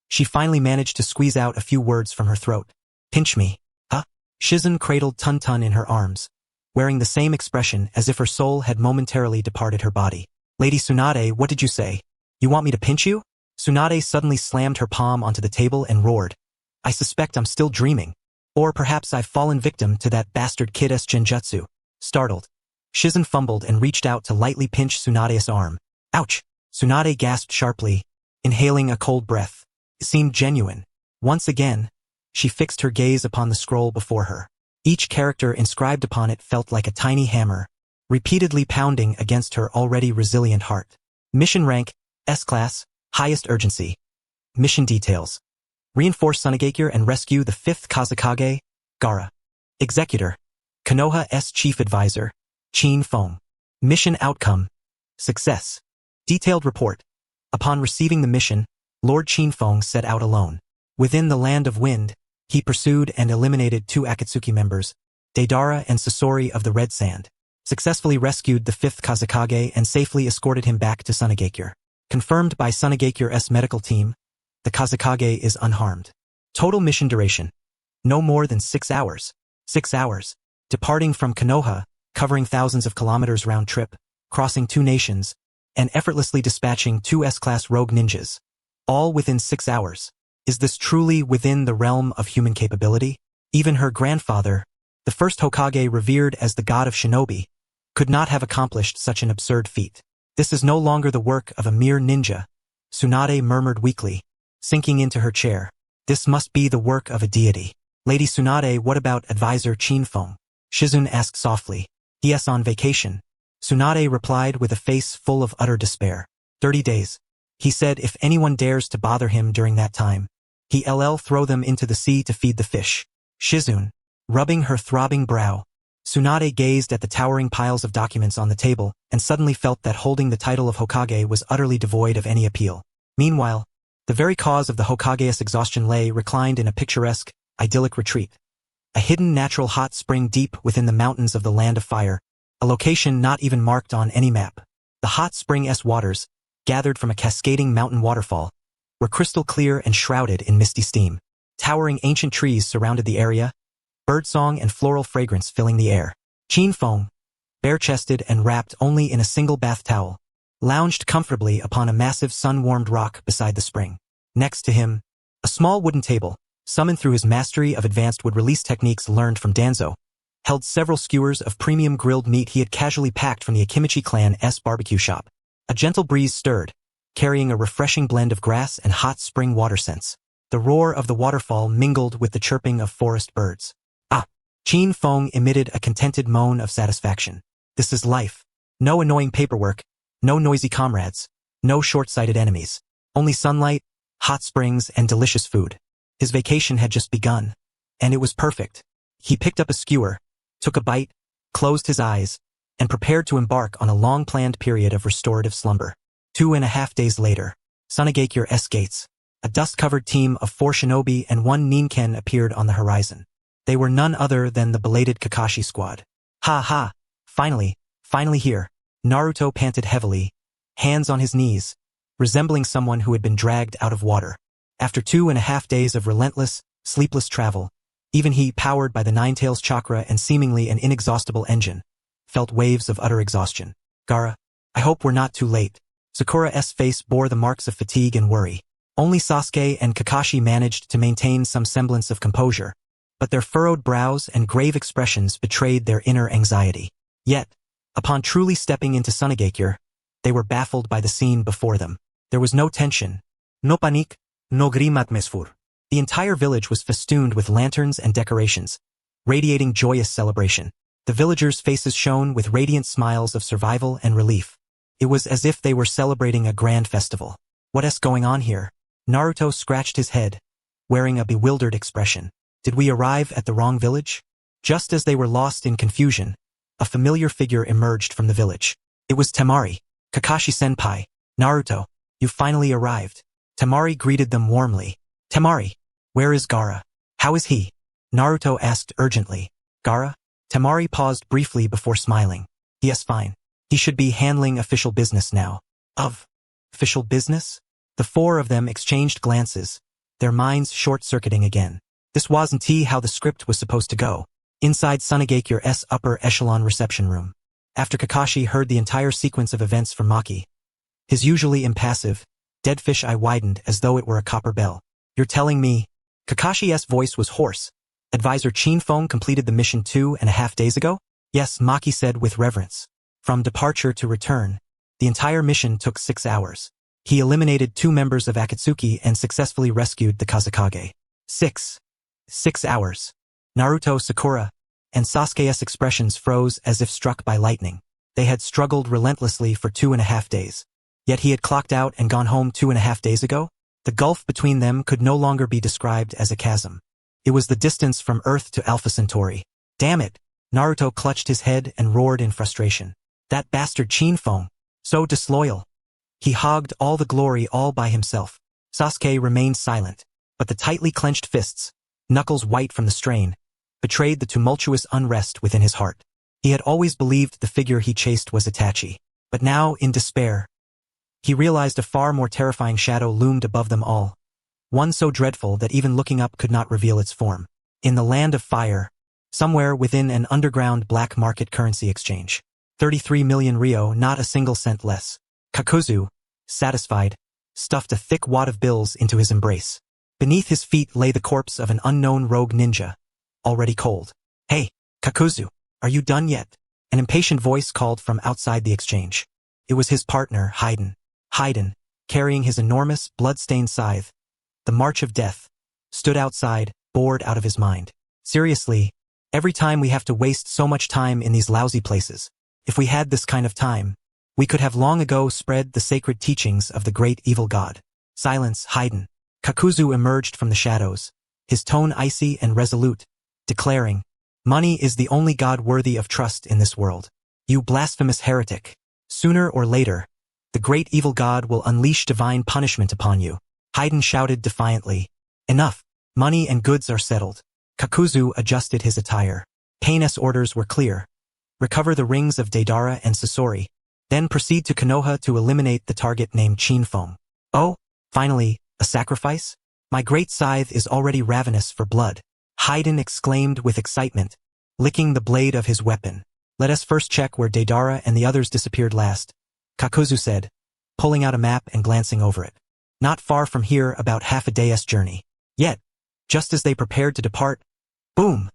She finally managed to squeeze out a few words from her throat. Pinch me, huh? Shizun cradled Tun in her arms, wearing the same expression as if her soul had momentarily departed her body. Lady Tsunade, what did you say? You want me to pinch you? Tsunade suddenly slammed her palm onto the table and roared. I suspect I'm still dreaming. Or perhaps I've fallen victim to that bastard kid's genjutsu. Startled, Shizun fumbled and reached out to lightly pinch Tsunade's arm. Ouch! Tsunade gasped sharply, inhaling a cold breath. It seemed genuine. Once again, she fixed her gaze upon the scroll before her. Each character inscribed upon it felt like a tiny hammer, repeatedly pounding against her already resilient heart. Mission rank, S-Class, highest urgency. Mission details. Reinforce Sunagakure and rescue the 5th Kazekage, Gaara. Executor. Konoha's Chief Advisor, Qin Feng. Mission outcome. Success. Detailed report. Upon receiving the mission, Lord Qin Feng set out alone. Within the Land of Wind, he pursued and eliminated 2 Akatsuki members, Deidara and Sasori of the Red Sand, successfully rescued the 5th Kazekage and safely escorted him back to Sunagakure. Confirmed by Sunagakure's medical team, the Kazekage is unharmed. Total mission duration. No more than 6 hours. 6 hours. Departing from Konoha, covering thousands of kilometers round trip, crossing 2 nations, and effortlessly dispatching 2 S-Class rogue ninjas. All within 6 hours. Is this truly within the realm of human capability? Even her grandfather, the first Hokage revered as the god of shinobi, could not have accomplished such an absurd feat. This is no longer the work of a mere ninja, Tsunade murmured weakly, sinking into her chair. This must be the work of a deity. Lady Tsunade, what about advisor Qin Feng? Shizun asked softly. He is on vacation. Tsunade replied with a face full of utter despair. 30 days. He said if anyone dares to bother him during that time, he'll throw them into the sea to feed the fish. Shizun, rubbing her throbbing brow, Tsunade gazed at the towering piles of documents on the table and suddenly felt that holding the title of Hokage was utterly devoid of any appeal. Meanwhile, the very cause of the Hokage's exhaustion lay reclined in a picturesque, idyllic retreat. A hidden natural hot spring deep within the mountains of the Land of Fire, a location not even marked on any map. The hot spring's waters, gathered from a cascading mountain waterfall, were crystal clear and shrouded in misty steam. Towering ancient trees surrounded the area, birdsong and floral fragrance filling the air. Qin Feng, bare-chested and wrapped only in a single bath towel, lounged comfortably upon a massive sun-warmed rock beside the spring. Next to him, a small wooden table, summoned through his mastery of advanced wood-release techniques learned from Danzo, held several skewers of premium grilled meat he had casually packed from the Akimichi clan's barbecue shop. A gentle breeze stirred, carrying a refreshing blend of grass and hot spring water scents. The roar of the waterfall mingled with the chirping of forest birds. Ah! Qin Feng emitted a contented moan of satisfaction. This is life. No annoying paperwork, no noisy comrades, no short-sighted enemies. Only sunlight, hot springs, and delicious food. His vacation had just begun, and it was perfect. He picked up a skewer, took a bite, closed his eyes, and prepared to embark on a long-planned period of restorative slumber. 2.5 days later, Sunagakure's gates, a dust-covered team of 4 shinobi and 1 ninken appeared on the horizon. They were none other than the belated Kakashi squad. Ha ha! Finally here. Naruto panted heavily, hands on his knees, resembling someone who had been dragged out of water. After 2.5 days of relentless, sleepless travel, even he, powered by the Nine-Tails chakra and seemingly an inexhaustible engine, felt waves of utter exhaustion. Gaara, I hope we're not too late. Sakura's face bore the marks of fatigue and worry. Only Sasuke and Kakashi managed to maintain some semblance of composure, but their furrowed brows and grave expressions betrayed their inner anxiety. Yet, upon truly stepping into Sunagakure, they were baffled by the scene before them. There was no tension, no panique, no grim atmosphère. The entire village was festooned with lanterns and decorations, radiating joyous celebration. The villagers' faces shone with radiant smiles of survival and relief. It was as if they were celebrating a grand festival. What's going on here? Naruto scratched his head, wearing a bewildered expression. Did we arrive at the wrong village? Just as they were lost in confusion, a familiar figure emerged from the village. It was Temari, Kakashi-senpai. Naruto, you finally arrived. Temari greeted them warmly. Temari, where is Gaara? How is he? Naruto asked urgently. Gaara? Temari paused briefly before smiling. He is fine. He should be handling official business now. Of official business? The four of them exchanged glances, their minds short-circuiting again. This wasn't how the script was supposed to go. Inside Sunagakure's upper echelon reception room, after Kakashi heard the entire sequence of events from Maki, his usually impassive, dead fish eye widened as though it were a copper bell. You're telling me? Kakashi's voice was hoarse. Advisor Chinfeng completed the mission 2.5 days ago? Yes, Maki said with reverence. From departure to return, the entire mission took 6 hours. He eliminated 2 members of Akatsuki and successfully rescued the Kazekage. 6 hours. Naruto, Sakura, and Sasuke's expressions froze as if struck by lightning. They had struggled relentlessly for 2.5 days. Yet he had clocked out and gone home 2.5 days ago? The gulf between them could no longer be described as a chasm. It was the distance from Earth to Alpha Centauri. Damn it! Naruto clutched his head and roared in frustration. That bastard Chinfeng, so disloyal. He hogged all the glory all by himself. Sasuke remained silent, but the tightly clenched fists, knuckles white from the strain, betrayed the tumultuous unrest within his heart. He had always believed the figure he chased was Itachi, but now, in despair, he realized a far more terrifying shadow loomed above them all, one so dreadful that even looking up could not reveal its form. In the land of fire, somewhere within an underground black market currency exchange, 33 million ryo, not a single cent less. Kakuzu, satisfied, stuffed a thick wad of bills into his embrace. Beneath his feet lay the corpse of an unknown rogue ninja, already cold. Hey, Kakuzu, are you done yet? An impatient voice called from outside the exchange. It was his partner, Haiden. Haiden, carrying his enormous, blood-stained scythe, the March of Death, stood outside, bored out of his mind. Seriously, every time we have to waste so much time in these lousy places. If we had this kind of time, we could have long ago spread the sacred teachings of the great evil god. Silence, Haiden. Kakuzu emerged from the shadows, his tone icy and resolute, declaring, "Money is the only god worthy of trust in this world. You blasphemous heretic. Sooner or later, the great evil god will unleash divine punishment upon you." Haiden shouted defiantly. Enough. Money and goods are settled. Kakuzu adjusted his attire. Pain's orders were clear. Recover the rings of Deidara and Sasori, then proceed to Konoha to eliminate the target named Chinfeng. Oh, finally, a sacrifice? My great scythe is already ravenous for blood. Haiden exclaimed with excitement, licking the blade of his weapon. Let us first check where Deidara and the others disappeared last, Kakuzu said, pulling out a map and glancing over it. Not far from here, about half a day's journey. Yet, just as they prepared to depart, boom!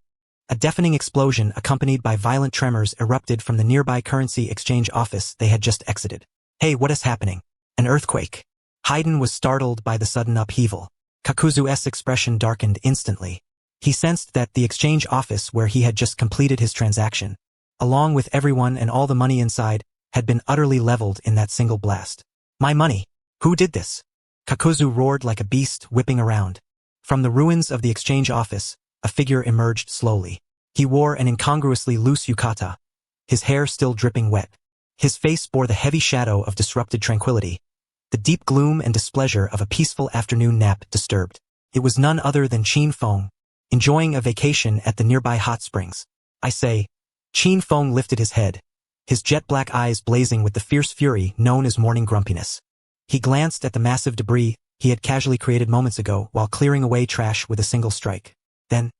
A deafening explosion accompanied by violent tremors erupted from the nearby currency exchange office they had just exited. Hey, what is happening? An earthquake. Haiden was startled by the sudden upheaval. Kakuzu's expression darkened instantly. He sensed that the exchange office where he had just completed his transaction, along with everyone and all the money inside, had been utterly leveled in that single blast. My money! Who did this? Kakuzu roared like a beast, whipping around. From the ruins of the exchange office, a figure emerged slowly. He wore an incongruously loose yukata, his hair still dripping wet. His face bore the heavy shadow of disrupted tranquility, the deep gloom and displeasure of a peaceful afternoon nap disturbed. It was none other than Chinfeng, enjoying a vacation at the nearby hot springs. I say. Chinfeng lifted his head, his jet-black eyes blazing with the fierce fury known as morning grumpiness. He glanced at the massive debris he had casually created moments ago while clearing away trash with a single strike. Then,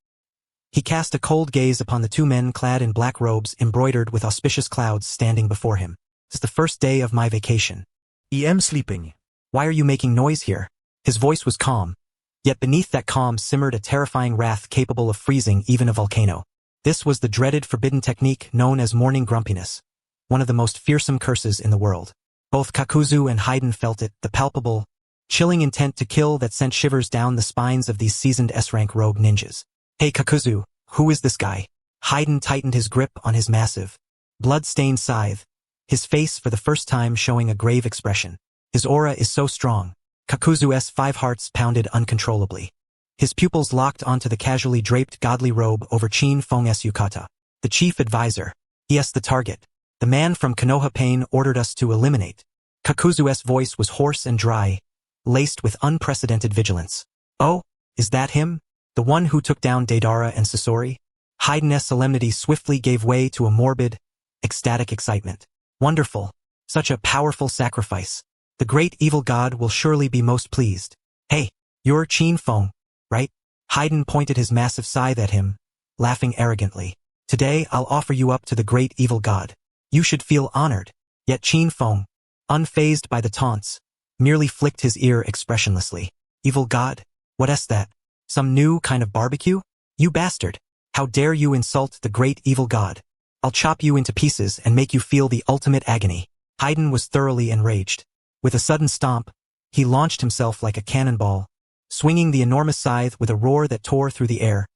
he cast a cold gaze upon the 2 men clad in black robes embroidered with auspicious clouds standing before him. It's the first day of my vacation. I'm sleeping. Why are you making noise here? His voice was calm, yet beneath that calm simmered a terrifying wrath capable of freezing even a volcano. This was the dreaded forbidden technique known as morning grumpiness, one of the most fearsome curses in the world. Both Kakuzu and Haiden felt it, the palpable, chilling intent to kill that sent shivers down the spines of these seasoned S-rank rogue ninjas. Hey Kakuzu, who is this guy? Haiden tightened his grip on his massive, blood-stained scythe, his face for the first time showing a grave expression. His aura is so strong. Kakuzu's 5 hearts pounded uncontrollably. His pupils locked onto the casually draped godly robe over Chinfeng's yukata. The chief advisor. Yes, the target. The man from Konoha Pain ordered us to eliminate. Kakuzu's voice was hoarse and dry, laced with unprecedented vigilance. Oh, is that him? The one who took down Deidara and Sasori? Haiden's solemnity swiftly gave way to a morbid, ecstatic excitement. Wonderful. Such a powerful sacrifice. The great evil god will surely be most pleased. Hey, you're Qin Feng, right? Haydn pointed his massive scythe at him, laughing arrogantly. Today I'll offer you up to the great evil god. You should feel honored. Yet Qin Feng, unfazed by the taunts, merely flicked his ear expressionlessly. Evil god? What is that? Some new kind of barbecue? You bastard! How dare you insult the great evil god? I'll chop you into pieces and make you feel the ultimate agony. Haydn was thoroughly enraged. With a sudden stomp, he launched himself like a cannonball, swinging the enormous scythe with a roar that tore through the air,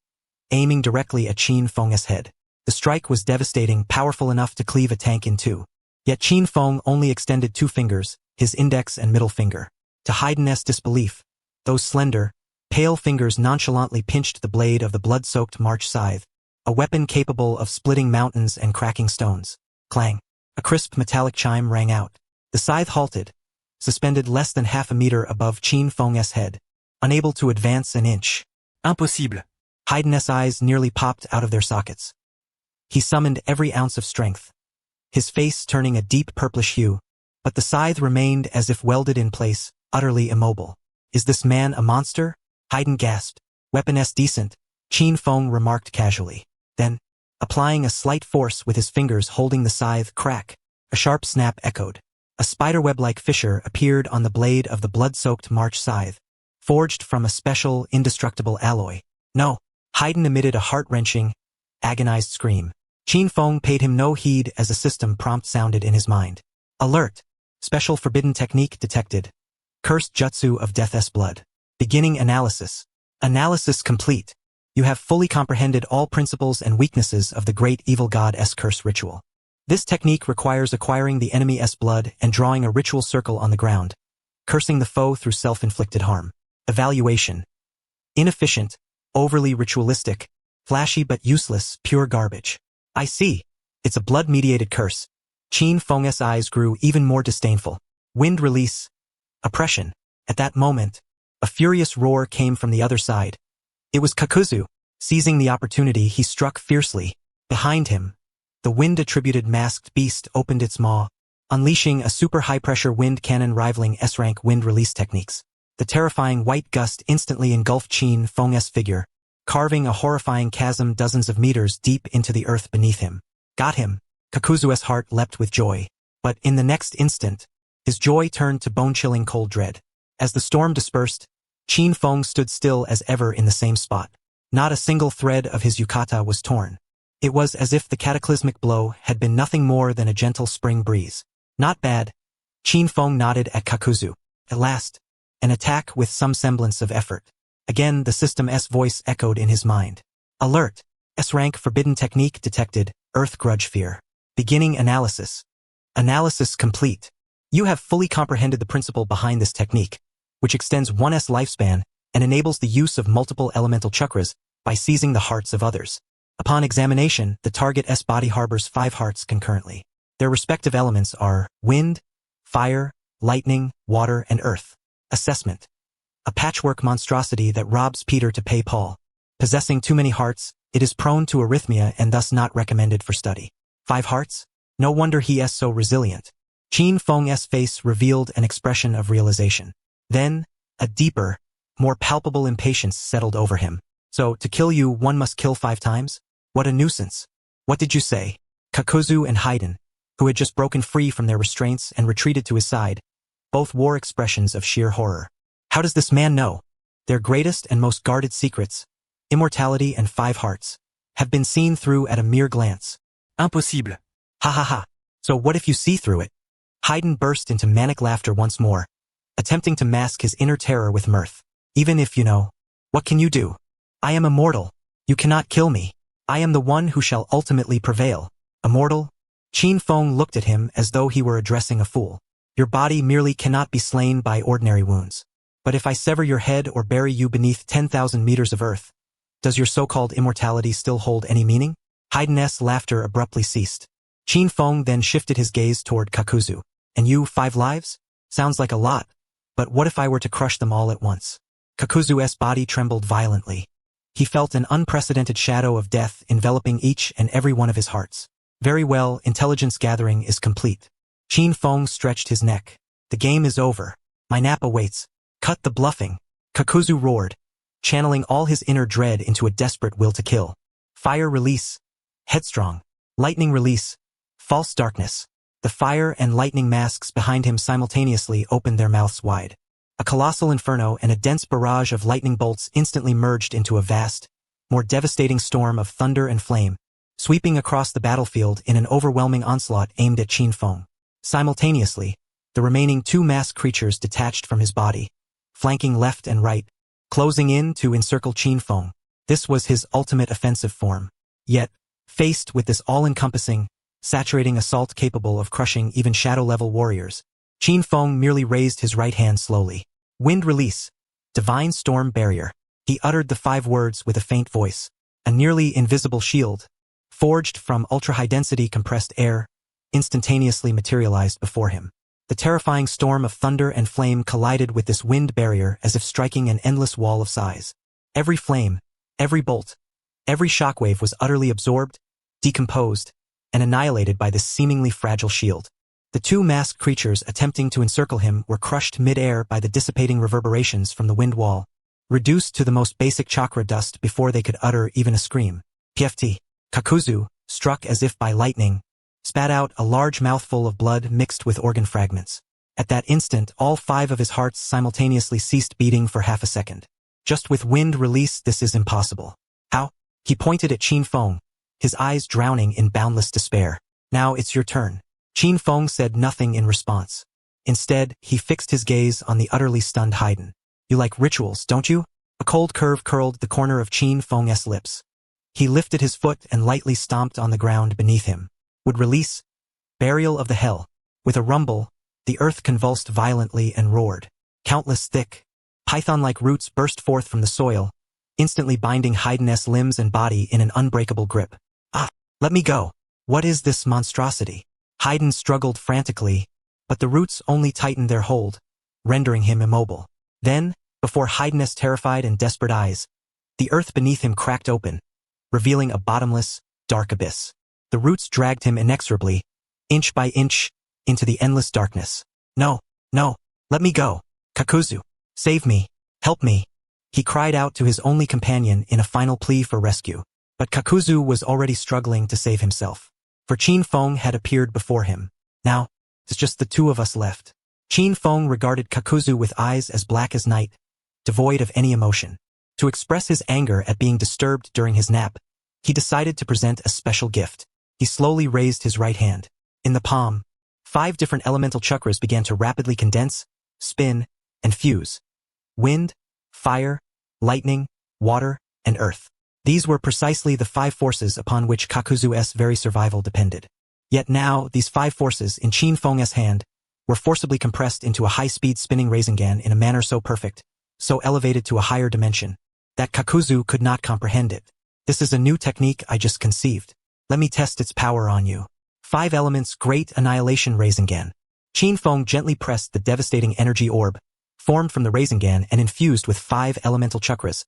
aiming directly at Qin Feng's head. The strike was devastating, powerful enough to cleave a tank in two. Yet Qin Feng only extended 2 fingers, his index and middle finger. To Haydn's disbelief, those slender, pale fingers nonchalantly pinched the blade of the blood-soaked March scythe, a weapon capable of splitting mountains and cracking stones. Clang! A crisp metallic chime rang out. The scythe halted, suspended less than half a meter above Qin Feng's head, unable to advance an inch. Impossible. Haydn's eyes nearly popped out of their sockets. He summoned every ounce of strength, his face turning a deep purplish hue, but the scythe remained as if welded in place, utterly immobile. Is this man a monster? Haydn gasped. Weapon-s decent, Qin Feng remarked casually. Then, applying a slight force with his fingers holding the scythe, crack, a sharp snap echoed. A spiderweb-like fissure appeared on the blade of the blood-soaked March scythe, forged from a special, indestructible alloy. No! Haydn emitted a heart-wrenching, agonized scream. Qin Feng paid him no heed as a system prompt sounded in his mind. Alert! Special forbidden technique detected. Cursed jutsu of death's blood. Beginning analysis. Analysis complete. You have fully comprehended all principles and weaknesses of the great evil god's curse ritual. This technique requires acquiring the enemy's blood and drawing a ritual circle on the ground, cursing the foe through self-inflicted harm. Evaluation. Inefficient, overly ritualistic, flashy but useless, pure garbage. I see. It's a blood-mediated curse. Qin Feng's eyes grew even more disdainful. Wind release. Oppression. At that moment, a furious roar came from the other side. It was Kakuzu. Seizing the opportunity, he struck fiercely. Behind him, the wind-attributed masked beast opened its maw, unleashing a super high-pressure wind cannon rivaling S-rank wind release techniques. The terrifying white gust instantly engulfed Qin Feng's figure, carving a horrifying chasm dozens of meters deep into the earth beneath him. Got him. Kakuzu's heart leapt with joy. But in the next instant, his joy turned to bone-chilling cold dread. As the storm dispersed, Qin Feng stood still as ever in the same spot. Not a single thread of his yukata was torn. It was as if the cataclysmic blow had been nothing more than a gentle spring breeze. Not bad. Qin Feng nodded at Kakuzu. At last, an attack with some semblance of effort. Again the system's voice echoed in his mind. Alert! S-rank forbidden technique detected, Earth Grudge Fear. Beginning analysis. Analysis complete. You have fully comprehended the principle behind this technique, which extends one's lifespan and enables the use of multiple elemental chakras by seizing the hearts of others. Upon examination, the target's body harbors 5 hearts concurrently. Their respective elements are wind, fire, lightning, water, and earth. Assessment. A patchwork monstrosity that robs Peter to pay Paul. Possessing too many hearts, it is prone to arrhythmia and thus not recommended for study. 5 hearts? No wonder he is so resilient. Qin Feng's face revealed an expression of realization. Then, a deeper, more palpable impatience settled over him. So, to kill you, one must kill 5 times? What a nuisance. What did you say? Kakuzu and Haydn, who had just broken free from their restraints and retreated to his side, both wore expressions of sheer horror. How does this man know? Their greatest and most guarded secrets, immortality and 5 hearts, have been seen through at a mere glance. Impossible. Ha ha ha. So what if you see through it? Haydn burst into manic laughter once more, attempting to mask his inner terror with mirth. Even if you know, what can you do? I am immortal. You cannot kill me. I am the one who shall ultimately prevail. Immortal? Qin Feng looked at him as though he were addressing a fool. Your body merely cannot be slain by ordinary wounds. But if I sever your head or bury you beneath 10,000 meters of earth, does your so-called immortality still hold any meaning? Haydn's laughter abruptly ceased. Qin Feng then shifted his gaze toward Kakuzu. And you, 5 lives? Sounds like a lot. But what if I were to crush them all at once? Kakuzu's body trembled violently. He felt an unprecedented shadow of death enveloping each and every one of his hearts. Very well, intelligence gathering is complete. Qin Feng stretched his neck. The game is over. My nap awaits. Cut the bluffing. Kakuzu roared, channeling all his inner dread into a desperate will to kill. Fire release. Headstrong. Lightning release. False darkness. The fire and lightning masks behind him simultaneously opened their mouths wide. A colossal inferno and a dense barrage of lightning bolts instantly merged into a vast, more devastating storm of thunder and flame, sweeping across the battlefield in an overwhelming onslaught aimed at Qin Feng. Simultaneously, the remaining two masked creatures detached from his body, flanking left and right, closing in to encircle Qin Feng. This was his ultimate offensive form. Yet, faced with this all-encompassing, saturating assault capable of crushing even shadow-level warriors, Qin Feng merely raised his right hand slowly. Wind release. Divine storm barrier. He uttered the 5 words with a faint voice. A nearly invisible shield, forged from ultra-high-density compressed air, instantaneously materialized before him. The terrifying storm of thunder and flame collided with this wind barrier as if striking an endless wall of size. Every flame, every bolt, every shockwave was utterly absorbed, decomposed, and annihilated by this seemingly fragile shield. The two masked creatures attempting to encircle him were crushed mid-air by the dissipating reverberations from the wind wall, reduced to the most basic chakra dust before they could utter even a scream. PFT. Kakuzu, struck as if by lightning, spat out a large mouthful of blood mixed with organ fragments. At that instant, all 5 of his hearts simultaneously ceased beating for half a second. Just with wind release, this is impossible. How? He pointed at Qin Feng, his eyes drowning in boundless despair. Now it's your turn. Qin Feng said nothing in response. Instead, he fixed his gaze on the utterly stunned Haydn. You like rituals, don't you? A cold curve curled the corner of Qin Feng's lips. He lifted his foot and lightly stomped on the ground beneath him. Would release? Burial of the hell. With a rumble, the earth convulsed violently and roared. Countless thick, python-like roots burst forth from the soil, instantly binding Haydn's limbs and body in an unbreakable grip. Ah, let me go. What is this monstrosity? Haydn struggled frantically, but the roots only tightened their hold, rendering him immobile. Then, before Haydn's terrified and desperate eyes, the earth beneath him cracked open, revealing a bottomless, dark abyss. The roots dragged him inexorably, inch by inch, into the endless darkness. No, no, let me go. Kakuzu, save me, help me. He cried out to his only companion in a final plea for rescue. But Kakuzu was already struggling to save himself. For Qin Feng had appeared before him. Now, it's just the 2 of us left. Qin Feng regarded Kakuzu with eyes as black as night, devoid of any emotion. To express his anger at being disturbed during his nap, he decided to present a special gift. He slowly raised his right hand. In the palm, 5 different elemental chakras began to rapidly condense, spin, and fuse. Wind, fire, lightning, water, and earth. These were precisely the 5 forces upon which Kakuzu's very survival depended. Yet now, these 5 forces in Qin Feng's hand were forcibly compressed into a high-speed spinning Rasengan in a manner so perfect, so elevated to a higher dimension, that Kakuzu could not comprehend it. This is a new technique I just conceived. Let me test its power on you. 5 elements Great Annihilation Rasengan. Qin Feng gently pressed the devastating energy orb, formed from the Rasengan and infused with 5 elemental chakras,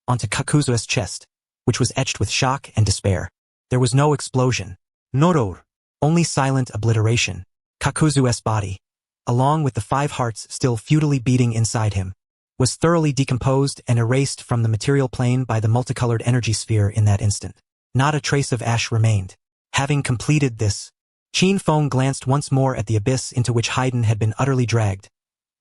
onto Kakuzu's chest, which was etched with shock and despair. There was no explosion. Noror. Only silent obliteration. Kakuzu's body, along with the 5 hearts still futilely beating inside him, was thoroughly decomposed and erased from the material plane by the multicolored energy sphere in that instant. Not a trace of ash remained. Having completed this, Qin Feng glanced once more at the abyss into which Haydn had been utterly dragged,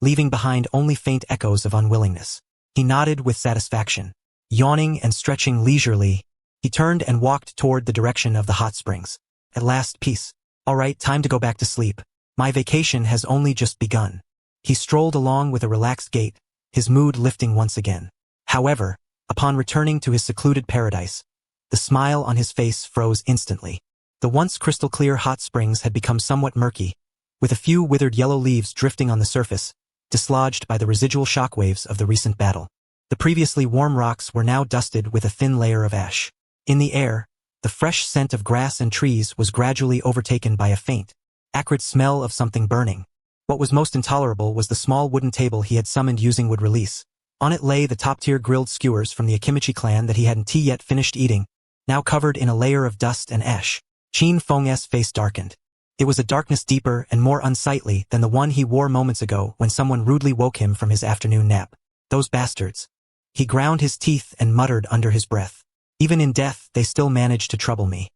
leaving behind only faint echoes of unwillingness. He nodded with satisfaction. Yawning and stretching leisurely, he turned and walked toward the direction of the hot springs. At last, peace. All right, time to go back to sleep. My vacation has only just begun. He strolled along with a relaxed gait, his mood lifting once again. However, upon returning to his secluded paradise, the smile on his face froze instantly. The once crystal-clear hot springs had become somewhat murky, with a few withered yellow leaves drifting on the surface, dislodged by the residual shockwaves of the recent battle. The previously warm rocks were now dusted with a thin layer of ash. In the air, the fresh scent of grass and trees was gradually overtaken by a faint, acrid smell of something burning. What was most intolerable was the small wooden table he had summoned using wood release. On it lay the top-tier grilled skewers from the Akimichi clan that he hadn't yet finished eating, now covered in a layer of dust and ash. Qin Feng's face darkened. It was a darkness deeper and more unsightly than the one he wore moments ago when someone rudely woke him from his afternoon nap. Those bastards. He ground his teeth and muttered under his breath. Even in death, they still managed to trouble me.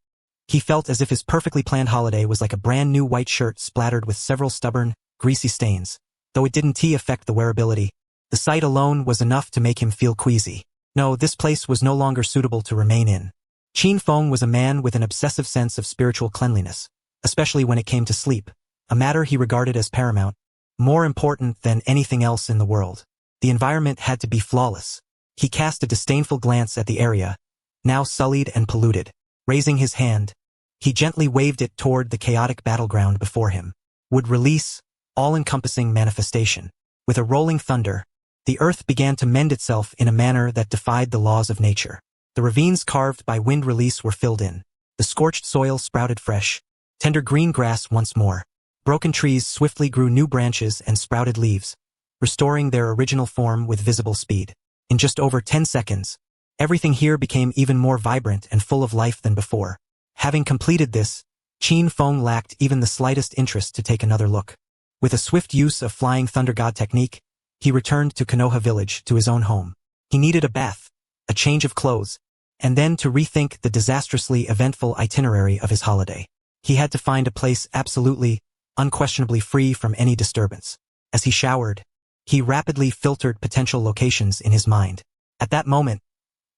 He felt as if his perfectly planned holiday was like a brand new white shirt splattered with several stubborn, greasy stains. Though it didn't affect the wearability, the sight alone was enough to make him feel queasy. No, this place was no longer suitable to remain in. Qin Feng was a man with an obsessive sense of spiritual cleanliness, especially when it came to sleep, a matter he regarded as paramount, more important than anything else in the world. The environment had to be flawless. He cast a disdainful glance at the area, now sullied and polluted. Raising his hand, he gently waved it toward the chaotic battleground before him. Would release, all-encompassing manifestation. With a rolling thunder, the earth began to mend itself in a manner that defied the laws of nature. The ravines carved by wind release were filled in. The scorched soil sprouted fresh, tender green grass once more. Broken trees swiftly grew new branches and sprouted leaves, restoring their original form with visible speed. In just over 10 seconds, everything here became even more vibrant and full of life than before. Having completed this, Qin Feng lacked even the slightest interest to take another look. With a swift use of Flying Thunder God technique, he returned to Konoha village, to his own home. He needed a bath, a change of clothes, and then to rethink the disastrously eventful itinerary of his holiday. He had to find a place absolutely, unquestionably free from any disturbance. As he showered, he rapidly filtered potential locations in his mind. At that moment,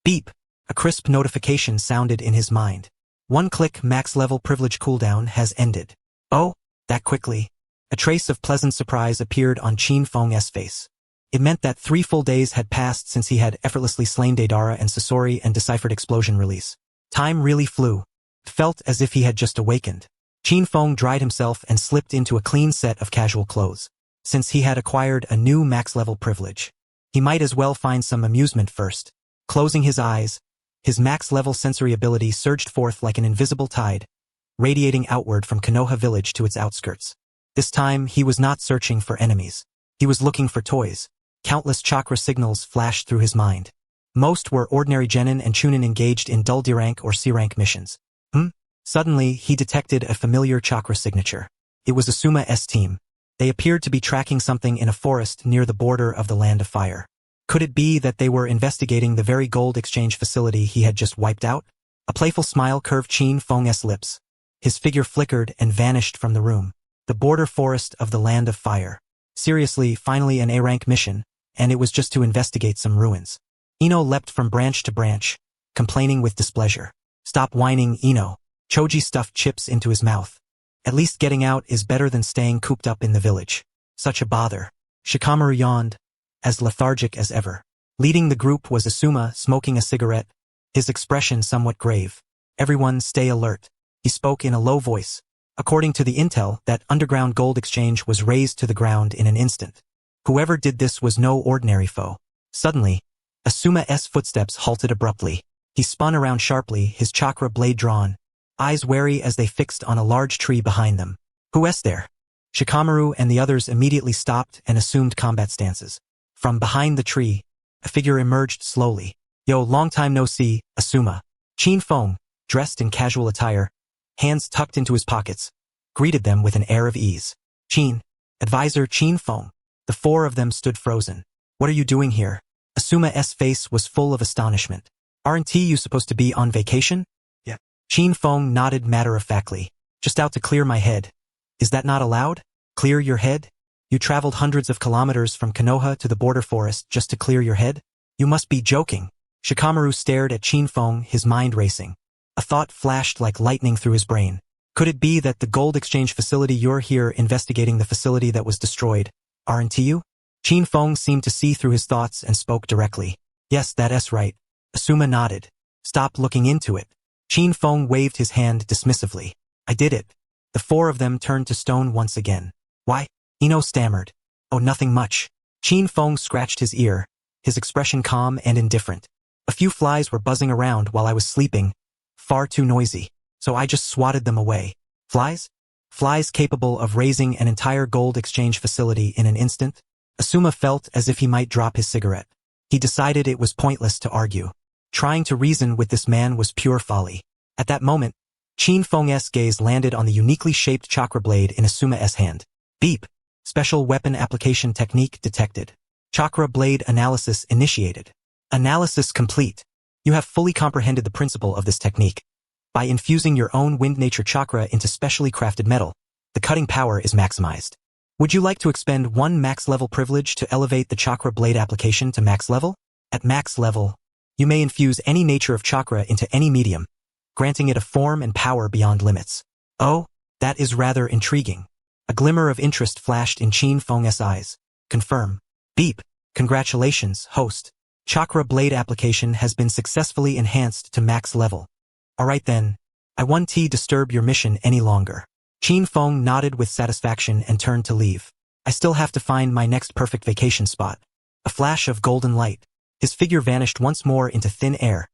beep, a crisp notification sounded in his mind. One click max level privilege cooldown has ended. Oh, that quickly. A trace of pleasant surprise appeared on Qin Feng's face. It meant that 3 full days had passed since he had effortlessly slain Deidara and Sasori and deciphered explosion release. Time really flew. It felt as if he had just awakened. Qin Feng dried himself and slipped into a clean set of casual clothes. Since he had acquired a new max-level privilege, he might as well find some amusement first. Closing his eyes, his max-level sensory ability surged forth like an invisible tide, radiating outward from Konoha village to its outskirts. This time, he was not searching for enemies. He was looking for toys. Countless chakra signals flashed through his mind. Most were ordinary genin and Chunin engaged in dull D-rank or C-rank missions. Suddenly, he detected a familiar chakra signature. It was Asuma's team. They appeared to be tracking something in a forest near the border of the Land of Fire. Could it be that they were investigating the very gold exchange facility he had just wiped out? A playful smile curved Qin Feng's lips. His figure flickered and vanished from the room. The border forest of the Land of Fire. Seriously, finally an A-rank mission, and it was just to investigate some ruins. Ino leapt from branch to branch, complaining with displeasure. Stop whining, Ino. Choji stuffed chips into his mouth. At least getting out is better than staying cooped up in the village. Such a bother. Shikamaru yawned, as lethargic as ever. Leading the group was Asuma, smoking a cigarette, his expression somewhat grave. Everyone stay alert. He spoke in a low voice. According to the intel, that underground gold exchange was razed to the ground in an instant. Whoever did this was no ordinary foe. Suddenly, Asuma's footsteps halted abruptly. He spun around sharply, his chakra blade drawn, eyes wary as they fixed on a large tree behind them. Who's there? Shikamaru and the others immediately stopped and assumed combat stances. From behind the tree, a figure emerged slowly. Yo, long time no see, Asuma. Qin Feng, dressed in casual attire, hands tucked into his pockets, greeted them with an air of ease. Qin, advisor Qin Feng. The 4 of them stood frozen. What are you doing here? Asuma's face was full of astonishment. Aren't you supposed to be on vacation? Yeah. Qin Feng nodded matter-of-factly. Just out to clear my head. Is that not allowed? Clear your head? You traveled hundreds of kilometers from Konoha to the border forest just to clear your head? You must be joking. Shikamaru stared at Qin Feng, his mind racing. A thought flashed like lightning through his brain. Could it be that the gold exchange facility you're here investigating the facility that was destroyed, aren't you? Qin Feng seemed to see through his thoughts and spoke directly. Yes, that's right. Asuma nodded. Stop looking into it. Qin Feng waved his hand dismissively. I did it. The 4 of them turned to stone once again. Why? Ino stammered. Oh, nothing much. Qin Feng scratched his ear, his expression calm and indifferent. A few flies were buzzing around while I was sleeping. Far too noisy. So I just swatted them away. Flies? Flies capable of raising an entire gold exchange facility in an instant? Asuma felt as if he might drop his cigarette. He decided it was pointless to argue. Trying to reason with this man was pure folly. At that moment, Qin Feng's gaze landed on the uniquely shaped chakra blade in Asuma's hand. Beep. Special weapon application technique detected. Chakra blade analysis initiated. Analysis complete. You have fully comprehended the principle of this technique. By infusing your own wind nature chakra into specially crafted metal, the cutting power is maximized. Would you like to expend one max level privilege to elevate the chakra blade application to max level? At max level, you may infuse any nature of chakra into any medium, granting it a form and power beyond limits. Oh, that is rather intriguing. A glimmer of interest flashed in Qin Feng's eyes. Confirm. Beep. Congratulations, host. Chakra blade application has been successfully enhanced to max level. Alright then, I won't disturb your mission any longer. Qin Feng nodded with satisfaction and turned to leave. I still have to find my next perfect vacation spot. A flash of golden light. His figure vanished once more into thin air,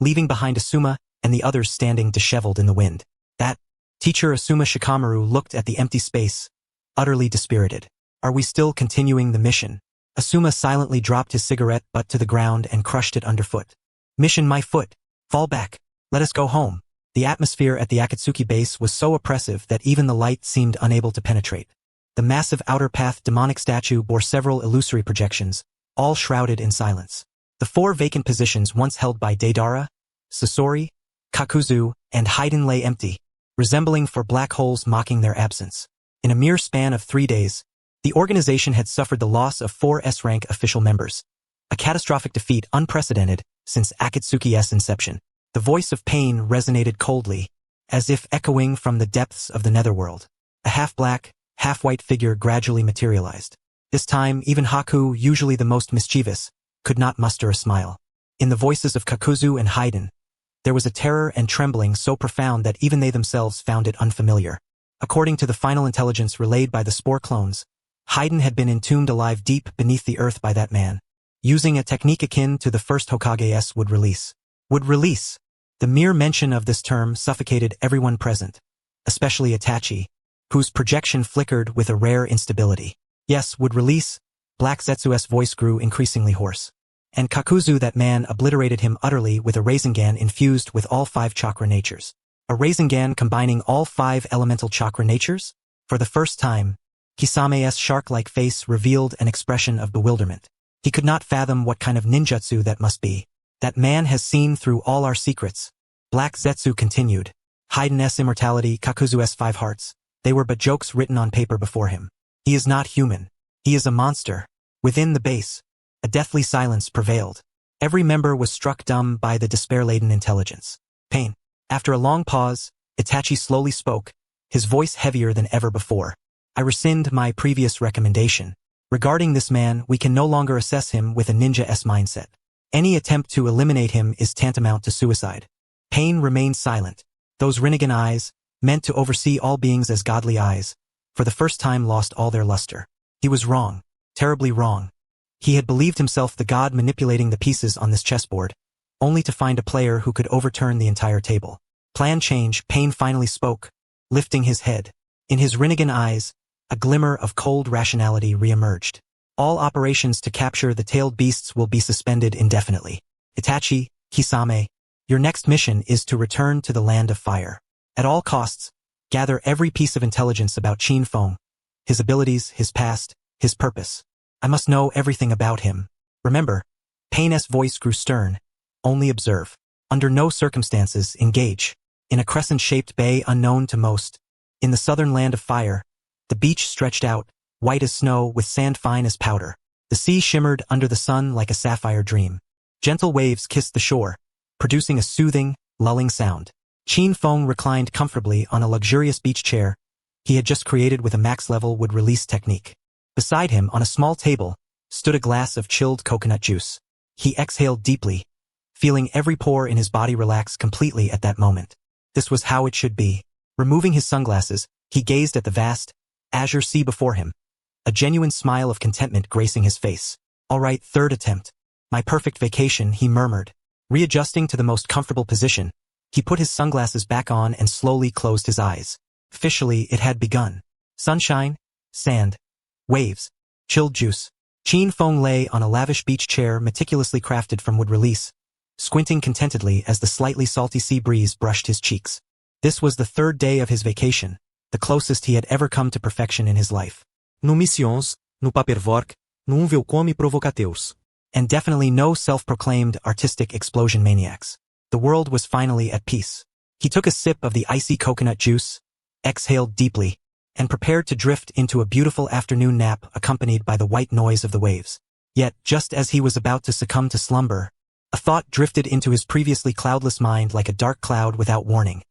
leaving behind Asuma and the others standing disheveled in the wind. That teacher Asuma Shikamaru looked at the empty space, utterly dispirited. Are we still continuing the mission? Asuma silently dropped his cigarette butt to the ground and crushed it underfoot. Mission my foot. Fall back. Let us go home. The atmosphere at the Akatsuki base was so oppressive that even the light seemed unable to penetrate. The massive outer path demonic statue bore several illusory projections, all shrouded in silence. The 4 vacant positions once held by Deidara, Sasori, Kakuzu, and Haiden lay empty, resembling 4 black holes mocking their absence. In a mere span of 3 days, the organization had suffered the loss of 4 S-rank official members, a catastrophic defeat unprecedented since Akatsuki's inception. The voice of pain resonated coldly, as if echoing from the depths of the netherworld. A half-black, half-white figure gradually materialized. This time, even Haku, usually the most mischievous, could not muster a smile. In the voices of Kakuzu and Haiden, there was a terror and trembling so profound that even they themselves found it unfamiliar. According to the final intelligence relayed by the spore clones, Haiden had been entombed alive deep beneath the earth by that man, using a technique akin to the first Hokage's would release. The mere mention of this term suffocated everyone present, especially Itachi, whose projection flickered with a rare instability. Yes, would release. Black Zetsu's voice grew increasingly hoarse. And Kakuzu, that man, obliterated him utterly with a Rasengan infused with all 5 chakra natures. A Rasengan combining all 5 elemental chakra natures? For the first time, Kisame's shark-like face revealed an expression of bewilderment. He could not fathom what kind of ninjutsu that must be. That man has seen through all our secrets. Black Zetsu continued. Haiden's immortality, Kakuzu's 5 hearts, they were but jokes written on paper before him. He is not human. He is a monster. Within the base, a deathly silence prevailed. Every member was struck dumb by the despair-laden intelligence. Pain. After a long pause, Itachi slowly spoke, his voice heavier than ever before. I rescind my previous recommendation. Regarding this man, we can no longer assess him with a ninja-s mindset. Any attempt to eliminate him is tantamount to suicide. Pain remained silent. Those Rinnegan eyes, meant to oversee all beings as godly eyes, for the first time lost all their luster. He was wrong. Terribly wrong. He had believed himself the god manipulating the pieces on this chessboard, only to find a player who could overturn the entire table. Plan change. Pain finally spoke, lifting his head. In his Rinnegan eyes, a glimmer of cold rationality re-emerged. All operations to capture the tailed beasts will be suspended indefinitely. Itachi, Kisame, your next mission is to return to the land of fire. At all costs, gather every piece of intelligence about Qin Feng, his abilities, his past, his purpose. I must know everything about him. Remember, Pain's voice grew stern. Only observe. Under no circumstances engage. In a crescent-shaped bay unknown to most, in the southern land of fire, the beach stretched out, white as snow with sand fine as powder. The sea shimmered under the sun like a sapphire dream. Gentle waves kissed the shore, producing a soothing, lulling sound. Qin Feng reclined comfortably on a luxurious beach chair he had just created with a max-level would-release technique. Beside him, on a small table, stood a glass of chilled coconut juice. He exhaled deeply, feeling every pore in his body relax completely at that moment. This was how it should be. Removing his sunglasses, he gazed at the vast, azure sea before him, a genuine smile of contentment gracing his face. All right, 3rd attempt. My perfect vacation, he murmured. Readjusting to the most comfortable position, he put his sunglasses back on and slowly closed his eyes. Officially, it had begun. Sunshine, sand, waves, chilled juice. Qin Feng lay on a lavish beach chair meticulously crafted from wood release, squinting contentedly as the slightly salty sea breeze brushed his cheeks. This was the third day of his vacation, the closest he had ever come to perfection in his life. No missions, no paperwork, no come provocateus. And definitely no self-proclaimed artistic explosion maniacs. The world was finally at peace. He took a sip of the icy coconut juice, exhaled deeply, and prepared to drift into a beautiful afternoon nap accompanied by the white noise of the waves. Yet, just as he was about to succumb to slumber, a thought drifted into his previously cloudless mind like a dark cloud without warning.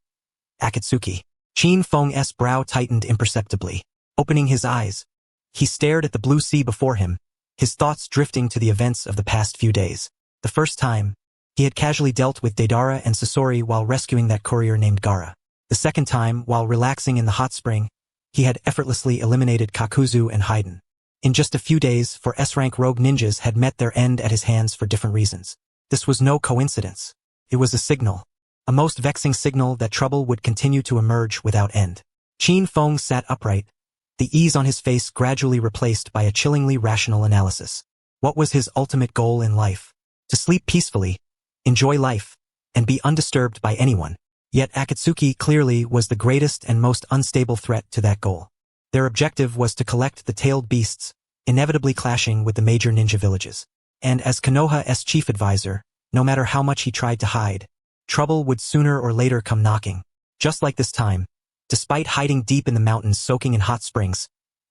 Akatsuki. Qin Feng's brow tightened imperceptibly. Opening his eyes, he stared at the blue sea before him, his thoughts drifting to the events of the past few days. The first time, he had casually dealt with Deidara and Sasori while rescuing that courier named Gaara. The second time, while relaxing in the hot spring, he had effortlessly eliminated Kakuzu and Haiden. In just a few days, four S-rank rogue ninjas had met their end at his hands for different reasons. This was no coincidence. It was a signal. A most vexing signal that trouble would continue to emerge without end. Qin Feng sat upright, the ease on his face gradually replaced by a chillingly rational analysis. What was his ultimate goal in life? To sleep peacefully, enjoy life, and be undisturbed by anyone. Yet Akatsuki clearly was the greatest and most unstable threat to that goal. Their objective was to collect the tailed beasts, inevitably clashing with the major ninja villages. And as Konoha's chief advisor, no matter how much he tried to hide, trouble would sooner or later come knocking. Just like this time, despite hiding deep in the mountains soaking in hot springs,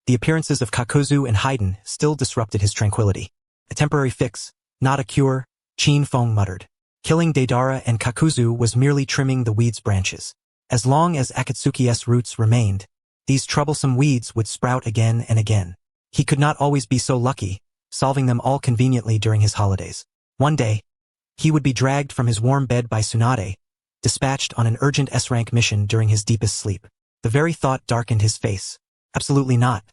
the appearances of Kakuzu and Haiden still disrupted his tranquility. A temporary fix, not a cure, Qin Feng muttered. Killing Deidara and Kakuzu was merely trimming the weed's branches. As long as Akatsuki's roots remained, these troublesome weeds would sprout again and again. He could not always be so lucky, solving them all conveniently during his holidays. One day, he would be dragged from his warm bed by Tsunade, dispatched on an urgent S-rank mission during his deepest sleep. The very thought darkened his face. Absolutely not.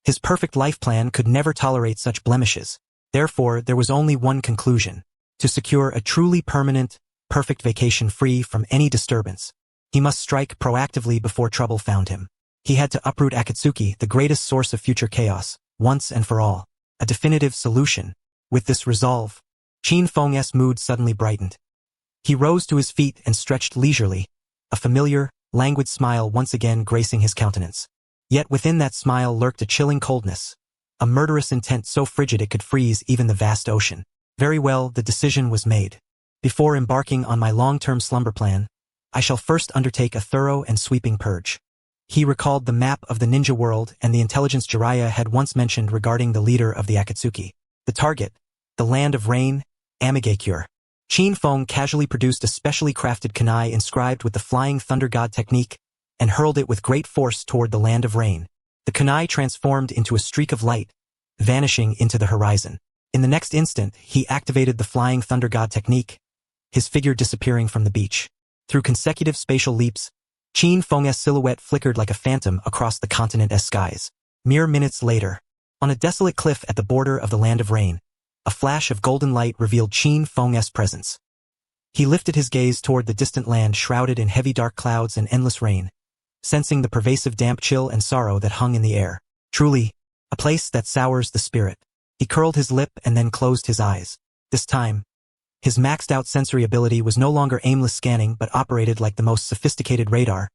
His perfect life plan could never tolerate such blemishes. Therefore, there was only one conclusion. To secure a truly permanent, perfect vacation free from any disturbance, he must strike proactively before trouble found him. He had to uproot Akatsuki, the greatest source of future chaos, once and for all. A definitive solution. With this resolve, Qin Feng's mood suddenly brightened. He rose to his feet and stretched leisurely, a familiar, languid smile once again gracing his countenance. Yet within that smile lurked a chilling coldness, a murderous intent so frigid it could freeze even the vast ocean. Very well, the decision was made. Before embarking on my long-term slumber plan, I shall first undertake a thorough and sweeping purge. He recalled the map of the ninja world and the intelligence Jiraiya had once mentioned regarding the leader of the Akatsuki. The target, the land of rain, Annihilation. Qin Feng casually produced a specially crafted kunai inscribed with the flying thunder god technique and hurled it with great force toward the land of rain. The kunai transformed into a streak of light, vanishing into the horizon. In the next instant, he activated the flying thunder god technique, his figure disappearing from the beach. Through consecutive spatial leaps, Qin Feng's silhouette flickered like a phantom across the continent's skies. Mere minutes later, on a desolate cliff at the border of the land of rain, a flash of golden light revealed Qin Feng's presence. He lifted his gaze toward the distant land shrouded in heavy dark clouds and endless rain, sensing the pervasive damp chill and sorrow that hung in the air. Truly, a place that sours the spirit. He curled his lip and then closed his eyes. This time, his maxed-out sensory ability was no longer aimless scanning but operated like the most sophisticated radar,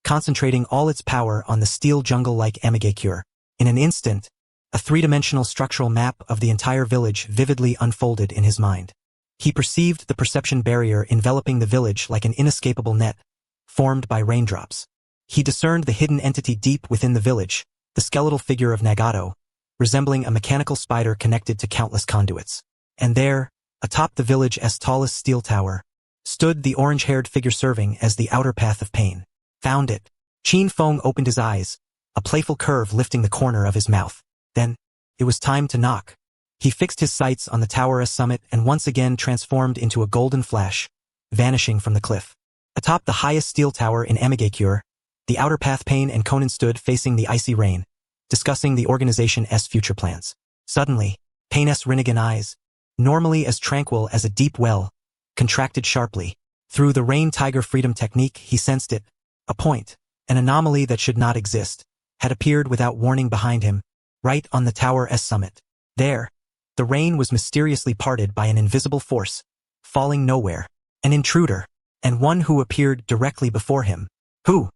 concentrating all its power on the steel jungle-like Amigakure. In an instant, a three-dimensional structural map of the entire village vividly unfolded in his mind. He perceived the perception barrier enveloping the village like an inescapable net, formed by raindrops. He discerned the hidden entity deep within the village, the skeletal figure of Nagato, resembling a mechanical spider connected to countless conduits. And there, atop the village's tallest steel tower, stood the orange-haired figure serving as the outer path of pain. Found it. Qin Feng opened his eyes, a playful curve lifting the corner of his mouth. Then, it was time to knock. He fixed his sights on the tower's summit and once again transformed into a golden flash, vanishing from the cliff. Atop the highest steel tower in Amigakure, the outer path Pain and Conan stood facing the icy rain, discussing the organization's future plans. Suddenly, Pain's Rinnegan eyes, normally as tranquil as a deep well, contracted sharply. Through the Rain Tiger Freedom technique, he sensed it. A point, an anomaly that should not exist, had appeared without warning behind him, right on the tower's summit. There, the rain was mysteriously parted by an invisible force, falling nowhere. An intruder, and one who appeared directly before him. Who?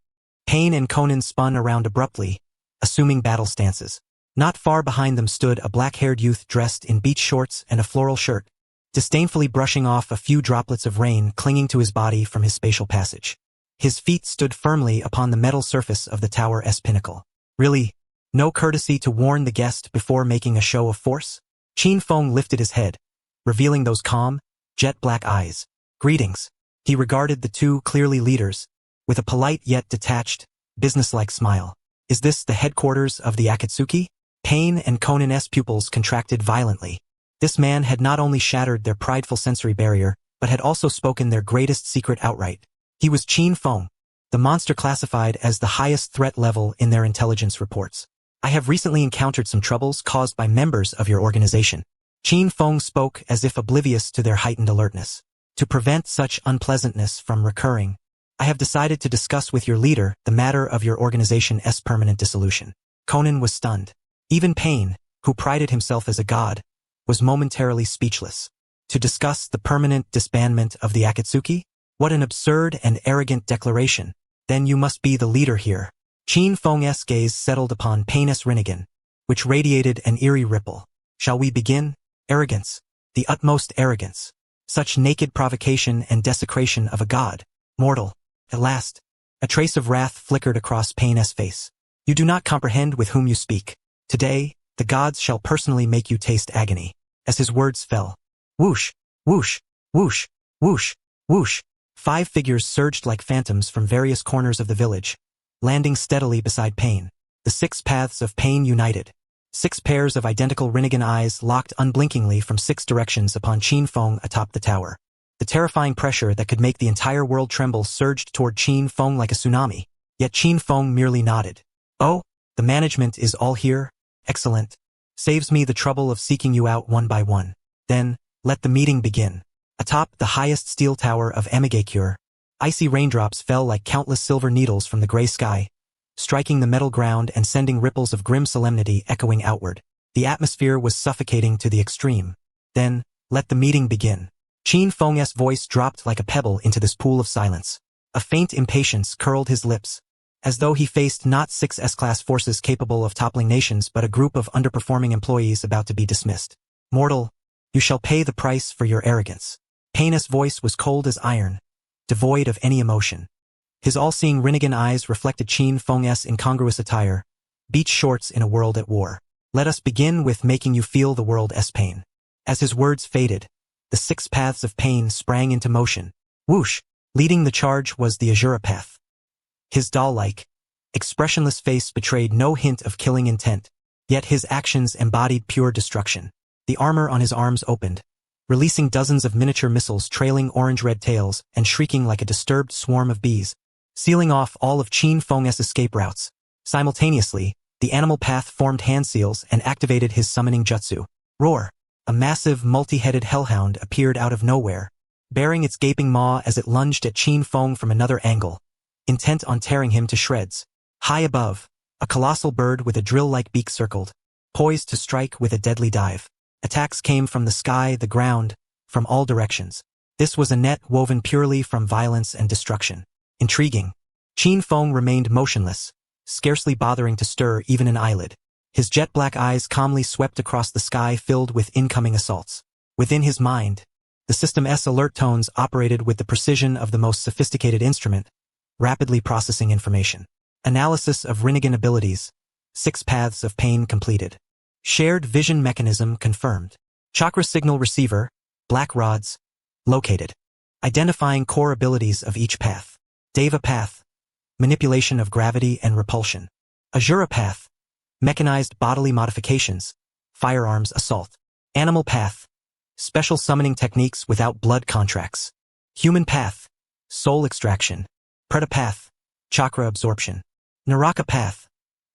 Pain and Conan spun around abruptly, assuming battle stances. Not far behind them stood a black-haired youth dressed in beach shorts and a floral shirt, disdainfully brushing off a few droplets of rain clinging to his body from his spatial passage. His feet stood firmly upon the metal surface of the tower's pinnacle. Really? No courtesy to warn the guest before making a show of force? Qin Feng lifted his head, revealing those calm, jet-black eyes. Greetings. He regarded the two clearly leaders, with a polite yet detached, businesslike smile. Is this the headquarters of the Akatsuki? Pain and Conan's pupils contracted violently. This man had not only shattered their prideful sensory barrier, but had also spoken their greatest secret outright. He was Qin Feng, the monster classified as the highest threat level in their intelligence reports. I have recently encountered some troubles caused by members of your organization. Qin Feng spoke as if oblivious to their heightened alertness. To prevent such unpleasantness from recurring, I have decided to discuss with your leader the matter of your organization's permanent dissolution. Conan was stunned. Even Pain, who prided himself as a god, was momentarily speechless. To discuss the permanent disbandment of the Akatsuki? What an absurd and arrogant declaration. Then you must be the leader here. Qin Feng's gaze settled upon Pain's Rinnegan, which radiated an eerie ripple. Shall we begin? Arrogance. The utmost arrogance. Such naked provocation and desecration of a god. Mortal. At last, a trace of wrath flickered across Pain's face. You do not comprehend with whom you speak. Today, the gods shall personally make you taste agony. As his words fell. Whoosh, whoosh, whoosh, whoosh, whoosh. 5 figures surged like phantoms from various corners of the village, landing steadily beside Pain. The 6 paths of Pain united. 6 pairs of identical Rinnegan eyes locked unblinkingly from 6 directions upon Qin Feng atop the tower. The terrifying pressure that could make the entire world tremble surged toward Qin Feng like a tsunami, yet Qin Feng merely nodded. Oh, the management is all here? Excellent. Saves me the trouble of seeking you out one by one. Then, let the meeting begin. Atop the highest steel tower of Annihilation, icy raindrops fell like countless silver needles from the gray sky, striking the metal ground and sending ripples of grim solemnity echoing outward. The atmosphere was suffocating to the extreme. Then, let the meeting begin. Qin Feng's voice dropped like a pebble into this pool of silence. A faint impatience curled his lips, as though he faced not 6 S-class forces capable of toppling nations but a group of underperforming employees about to be dismissed. Mortal, you shall pay the price for your arrogance. Pain's voice was cold as iron, devoid of any emotion. His all-seeing Rinnegan eyes reflected Qin Feng's incongruous attire, beach shorts in a world at war. Let us begin with making you feel the world's pain. As his words faded, the 6 paths of Pain sprang into motion. Whoosh! Leading the charge was the Azura path. His doll-like, expressionless face betrayed no hint of killing intent, yet his actions embodied pure destruction. The armor on his arms opened, releasing dozens of miniature missiles trailing orange-red tails and shrieking like a disturbed swarm of bees, sealing off all of Qin Feng's escape routes. Simultaneously, the animal path formed hand seals and activated his summoning jutsu. Roar! A massive, multi-headed hellhound appeared out of nowhere, baring its gaping maw as it lunged at Qin Feng from another angle, intent on tearing him to shreds. High above, a colossal bird with a drill-like beak circled, poised to strike with a deadly dive. Attacks came from the sky, the ground, from all directions. This was a net woven purely from violence and destruction. Intriguing. Qin Feng remained motionless, scarcely bothering to stir even an eyelid. His jet-black eyes calmly swept across the sky filled with incoming assaults. Within his mind, the system's alert tones operated with the precision of the most sophisticated instrument, rapidly processing information. Analysis of Rinnegan abilities. 6 paths of Pain completed. Shared vision mechanism confirmed. Chakra signal receiver, black rods, located. Identifying core abilities of each path. Deva path, manipulation of gravity and repulsion. Azura path, mechanized bodily modifications, firearms assault. Animal path, special summoning techniques without blood contracts. Human path, soul extraction. Preta path, chakra absorption. Naraka path,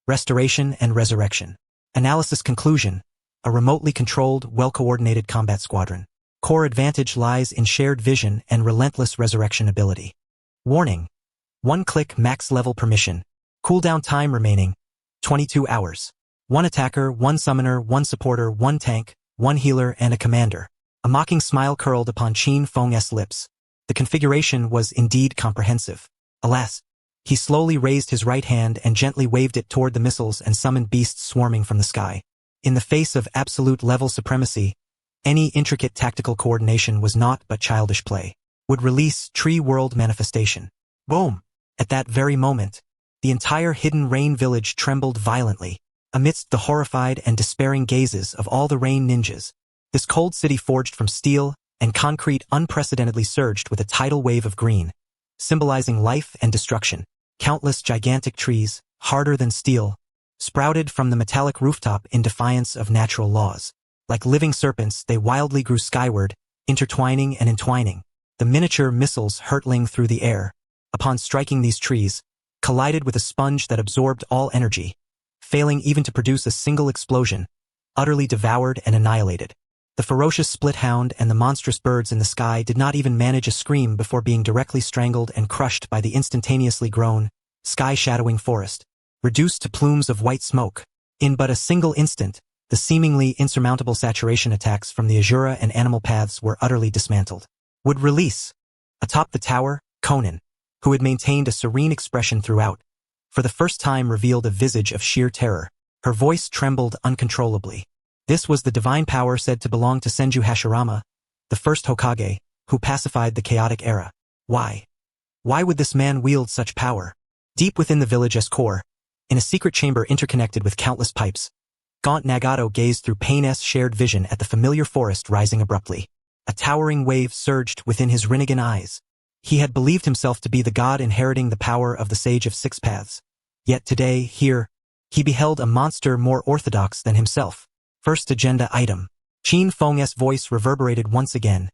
restoration and resurrection. Analysis conclusion, a remotely controlled, well-coordinated combat squadron. Core advantage lies in shared vision and relentless resurrection ability. Warning. 1-click max level permission. Cooldown time remaining, 22 hours. 1 attacker, 1 summoner, 1 supporter, 1 tank, 1 healer, and a commander. A mocking smile curled upon Qin Feng's lips. The configuration was indeed comprehensive. Alas, He slowly raised his right hand and gently waved it toward the missiles and summoned beasts swarming from the sky. In the face of absolute level supremacy, any intricate tactical coordination was naught but childish play. Would release Tree World Manifestation. Boom! At that very moment, the entire Hidden Rain village trembled violently, amidst the horrified and despairing gazes of all the Rain ninjas. This cold city forged from steel and concrete unprecedentedly surged with a tidal wave of green, symbolizing life and destruction. Countless gigantic trees, harder than steel, sprouted from the metallic rooftop in defiance of natural laws. Like living serpents, they wildly grew skyward, intertwining and entwining. The miniature missiles hurtling through the air, upon striking these trees, collided with a sponge that absorbed all energy, failing even to produce a single explosion, utterly devoured and annihilated. The ferocious split hound and the monstrous birds in the sky did not even manage a scream before being directly strangled and crushed by the instantaneously grown, sky-shadowing forest, reduced to plumes of white smoke. In but a single instant, the seemingly insurmountable saturation attacks from the Azura and animal paths were utterly dismantled. Would release. Atop the tower, Conan, who had maintained a serene expression throughout, for the first time revealed a visage of sheer terror. Her voice trembled uncontrollably. This was the divine power said to belong to Senju Hashirama, the first Hokage, who pacified the chaotic era. Why? Why would this man wield such power? Deep within the village's core, in a secret chamber interconnected with countless pipes, gaunt Nagato gazed through pain's shared vision at the familiar forest rising abruptly. A towering wave surged within his Rinnegan eyes. He had believed himself to be the god inheriting the power of the Sage of Six Paths. Yet today, here, he beheld a monster more orthodox than himself. First agenda item. Qin Feng's voice reverberated once again,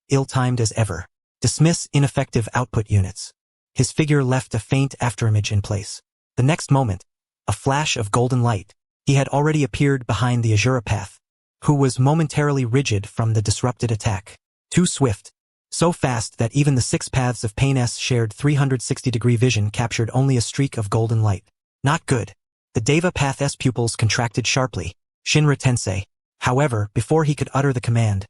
ill-timed as ever. Dismiss ineffective output units. His figure left a faint afterimage in place. The next moment, a flash of golden light. He had already appeared behind the Azura path, who was momentarily rigid from the disrupted attack. Too swift, so fast that even the six paths of Pain's shared 360-degree vision captured only a streak of golden light. Not good. The Deva Path's pupils contracted sharply. Shinra Tensei. However, before he could utter the command,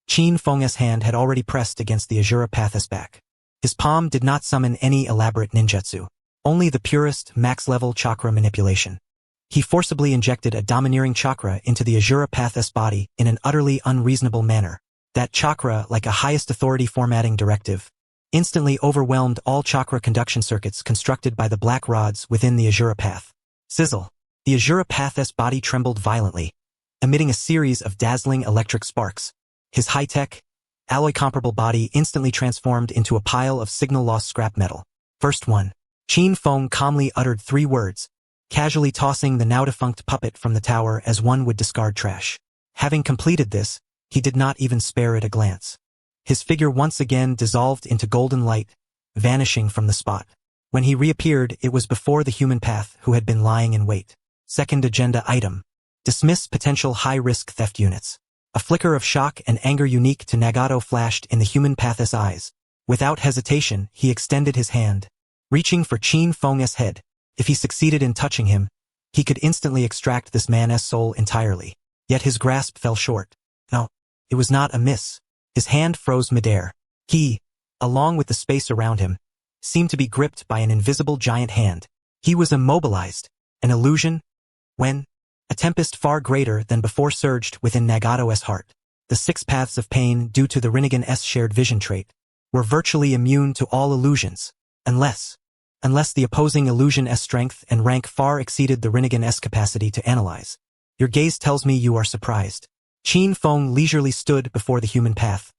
Qin Feng's hand had already pressed against the Azura Path's back. His palm did not summon any elaborate ninjutsu, only the purest, max-level chakra manipulation. He forcibly injected a domineering chakra into the Azura Path's body in an utterly unreasonable manner. That chakra, like a highest authority formatting directive, instantly overwhelmed all chakra conduction circuits constructed by the black rods within the Azura Path. Sizzle. The Azura Path's body trembled violently, emitting a series of dazzling electric sparks. His high-tech, alloy-comparable body instantly transformed into a pile of signal-lost scrap metal. First one. Qin Feng calmly uttered 3 words, casually tossing the now-defunct puppet from the tower as one would discard trash. Having completed this, he did not even spare it a glance. His figure once again dissolved into golden light, vanishing from the spot. When he reappeared, it was before the human path who had been lying in wait. Second agenda item. Dismiss potential high-risk theft units. A flicker of shock and anger unique to Nagato flashed in the human path's eyes. Without hesitation, he extended his hand, reaching for Qin Feng's head. If he succeeded in touching him, he could instantly extract this man's soul entirely. Yet his grasp fell short. No, it was not a miss. His hand froze midair. He, along with the space around him, seemed to be gripped by an invisible giant hand. He was immobilized. An illusion? When? A tempest far greater than before surged within Nagato's heart. The 6 paths of pain, due to the Rinnegan's shared vision trait, were virtually immune to all illusions, unless the opposing illusion's strength and rank far exceeded the Rinnegan's capacity to analyze. Your gaze tells me you are surprised. Qin Feng leisurely stood before the human path,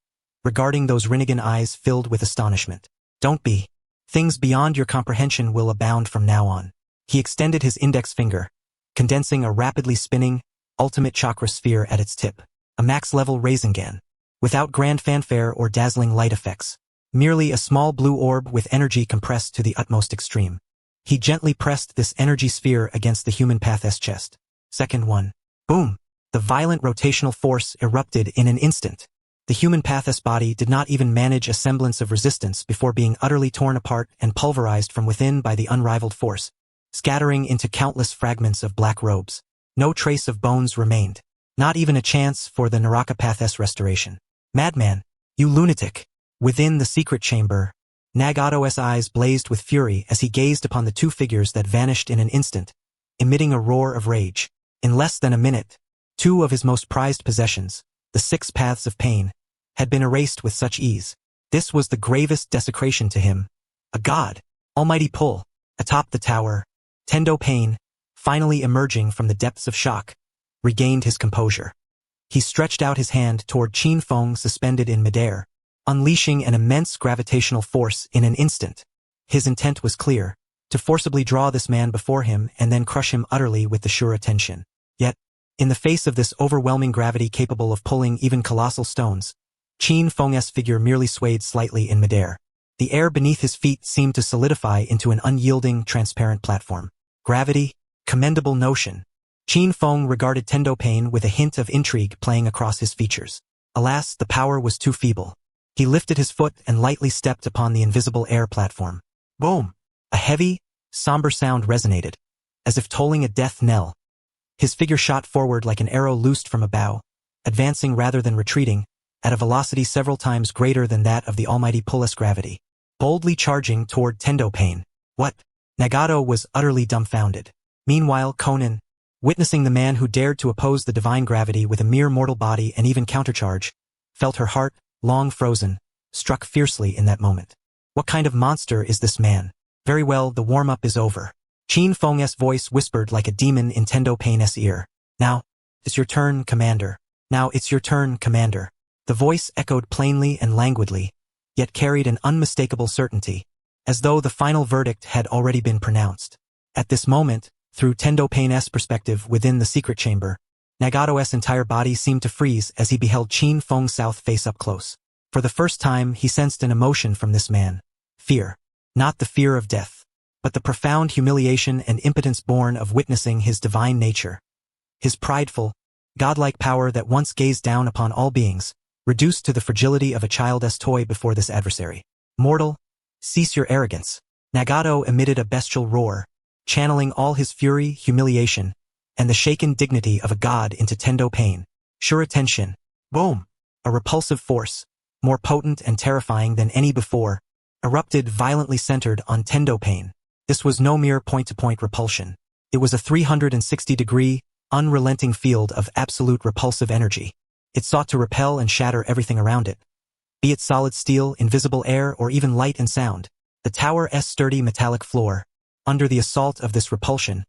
regarding those Rinnegan eyes filled with astonishment. Don't be. Things beyond your comprehension will abound from now on. He extended his index finger, condensing a rapidly spinning, ultimate chakra sphere at its tip. A max-level Rasengan, without grand fanfare or dazzling light effects. Merely a small blue orb with energy compressed to the utmost extreme. He gently pressed this energy sphere against the human path's chest. Second one. Boom! The violent rotational force erupted in an instant. The human path's body did not even manage a semblance of resistance before being utterly torn apart and pulverized from within by the unrivaled force, scattering into countless fragments of black robes. No trace of bones remained. Not even a chance for the Naraka Path's restoration. Madman, you lunatic! Within the secret chamber, Nagato's eyes blazed with fury as he gazed upon the two figures that vanished in an instant, emitting a roar of rage. In less than a minute, two of his most prized possessions, the 6 paths of pain, had been erased with such ease. This was the gravest desecration to him. A god, almighty pull, atop the tower. Tendo Pain, finally emerging from the depths of shock, regained his composure. He stretched out his hand toward Qin Feng suspended in midair, unleashing an immense gravitational force in an instant. His intent was clear, to forcibly draw this man before him and then crush him utterly with the sure attention. Yet, in the face of this overwhelming gravity capable of pulling even colossal stones, Qin Feng's figure merely swayed slightly in midair. The air beneath his feet seemed to solidify into an unyielding, transparent platform. Gravity? Commendable notion. Qin Feng regarded Tendo Pain with a hint of intrigue playing across his features. Alas, the power was too feeble. He lifted his foot and lightly stepped upon the invisible air platform. Boom! A heavy, somber sound resonated, as if tolling a death knell. His figure shot forward like an arrow loosed from a bow, advancing rather than retreating, at a velocity several times greater than that of the almighty pull's gravity, boldly charging toward Tendo Pain. What? Nagato was utterly dumbfounded. Meanwhile, Conan, witnessing the man who dared to oppose the divine gravity with a mere mortal body and even countercharge, felt her heart, long frozen, struck fiercely in that moment. What kind of monster is this man? Very well, the warm-up is over. Qin Feng's voice whispered like a demon in Tendo Pain's ear. Now, it's your turn, Commander. Now it's your turn, Commander. The voice echoed plainly and languidly, yet carried an unmistakable certainty, as though the final verdict had already been pronounced. At this moment, through Tendo Pain's perspective within the secret chamber, Nagato's entire body seemed to freeze as he beheld Qin Feng South face up close. For the first time, he sensed an emotion from this man. Fear. Not the fear of death, but the profound humiliation and impotence born of witnessing his divine nature. His prideful, godlike power that once gazed down upon all beings, reduced to the fragility of a child's toy before this adversary. Mortal, cease your arrogance. Nagato emitted a bestial roar, channeling all his fury, humiliation, and the shaken dignity of a god into Tendo Pain. Sure attention. Boom! A repulsive force, more potent and terrifying than any before, erupted violently centered on Tendo Pain. This was no mere point-to-point repulsion. It was a 360-degree, unrelenting field of absolute repulsive energy. It sought to repel and shatter everything around it. Be it solid steel, invisible air, or even light and sound, the tower's sturdy metallic floor, under the assault of this repulsion,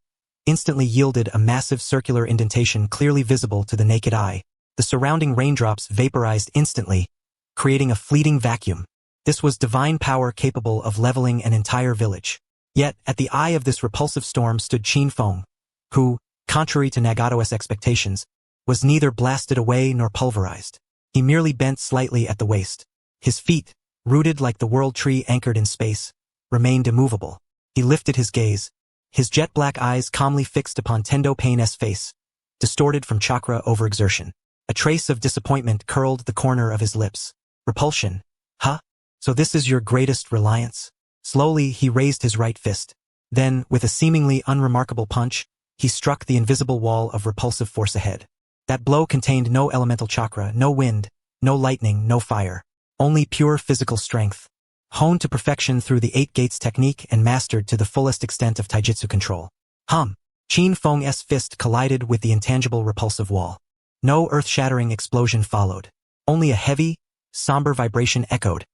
instantly yielded a massive circular indentation clearly visible to the naked eye. The surrounding raindrops vaporized instantly, creating a fleeting vacuum. This was divine power capable of leveling an entire village. Yet, at the eye of this repulsive storm stood Qin Feng, who, contrary to Nagato's expectations, was neither blasted away nor pulverized. He merely bent slightly at the waist. His feet, rooted like the world tree anchored in space, remained immovable. He lifted his gaze, his jet-black eyes calmly fixed upon Tendo Pain's face, distorted from chakra overexertion. A trace of disappointment curled the corner of his lips. Repulsion? Huh? So this is your greatest reliance? Slowly, he raised his right fist. Then, with a seemingly unremarkable punch, he struck the invisible wall of repulsive force ahead. That blow contained no elemental chakra, no wind, no lightning, no fire. Only pure physical strength, honed to perfection through the 8 gates technique and mastered to the fullest extent of taijutsu control. Qin Feng's fist collided with the intangible repulsive wall. No earth-shattering explosion followed. Only a heavy, somber vibration echoed,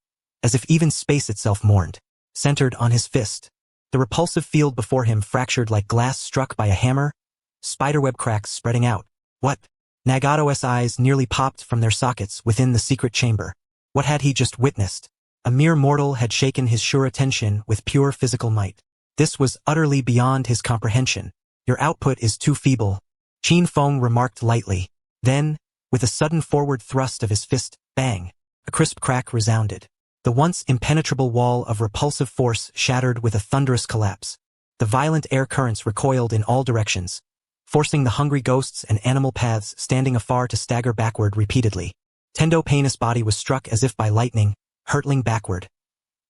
as if even space itself mourned. Centered on his fist, the repulsive field before him fractured like glass struck by a hammer, spiderweb cracks spreading out. What? Nagato's eyes nearly popped from their sockets within the secret chamber. What had he just witnessed? A mere mortal had shaken his sure attention with pure physical might. This was utterly beyond his comprehension. Your output is too feeble, Qin Feng remarked lightly. Then, with a sudden forward thrust of his fist, bang! A crisp crack resounded. The once impenetrable wall of repulsive force shattered with a thunderous collapse. The violent air currents recoiled in all directions, forcing the hungry ghosts and animal paths standing afar to stagger backward repeatedly. Tendo Pain's body was struck as if by lightning, hurtling backward.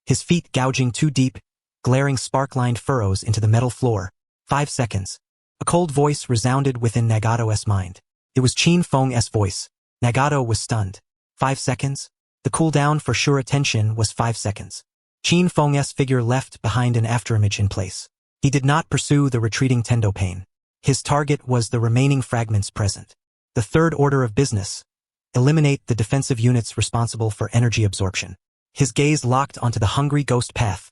His feet gouging two deep, glaring spark-lined furrows into the metal floor. 5 seconds. A cold voice resounded within Nagato's mind. It was Qin Feng's voice. Nagato was stunned. 5 seconds? The cooldown for sure attention was 5 seconds. Qin Feng's figure left behind an afterimage in place. He did not pursue the retreating Tendo Pain. His target was the remaining fragments present. The third order of business. Eliminate the defensive units responsible for energy absorption. His gaze locked onto the hungry ghost path,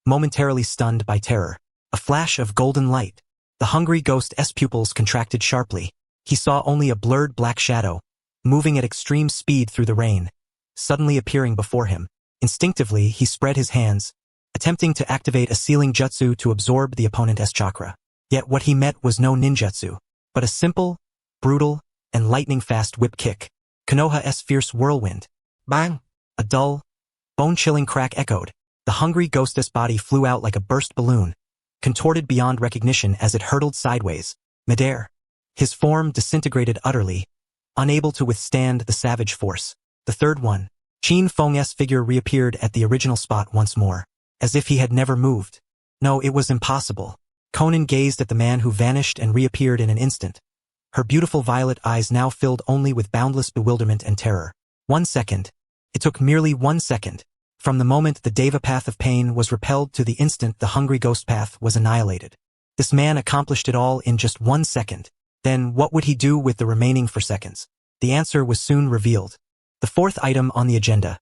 momentarily stunned by terror. A flash of golden light. The hungry ghost's pupils contracted sharply. He saw only a blurred black shadow, moving at extreme speed through the rain, suddenly appearing before him. Instinctively, he spread his hands, attempting to activate a sealing jutsu to absorb the opponent's chakra. Yet what he met was no ninjutsu, but a simple, brutal, and lightning-fast whip kick. Konoha's fierce whirlwind. Bang! A dull, bone-chilling crack echoed. The hungry ghost's body flew out like a burst balloon, contorted beyond recognition as it hurtled sideways. Midair. His form disintegrated utterly, unable to withstand the savage force. The third one. Qin Feng's figure reappeared at the original spot once more, as if he had never moved. No, it was impossible. Conan gazed at the man who vanished and reappeared in an instant. Her beautiful violet eyes now filled only with boundless bewilderment and terror. 1 second. It took merely 1 second. From the moment the Deva path of pain was repelled to the instant the hungry ghost path was annihilated. This man accomplished it all in just 1 second. Then what would he do with the remaining 4 seconds? The answer was soon revealed. The fourth item on the agenda.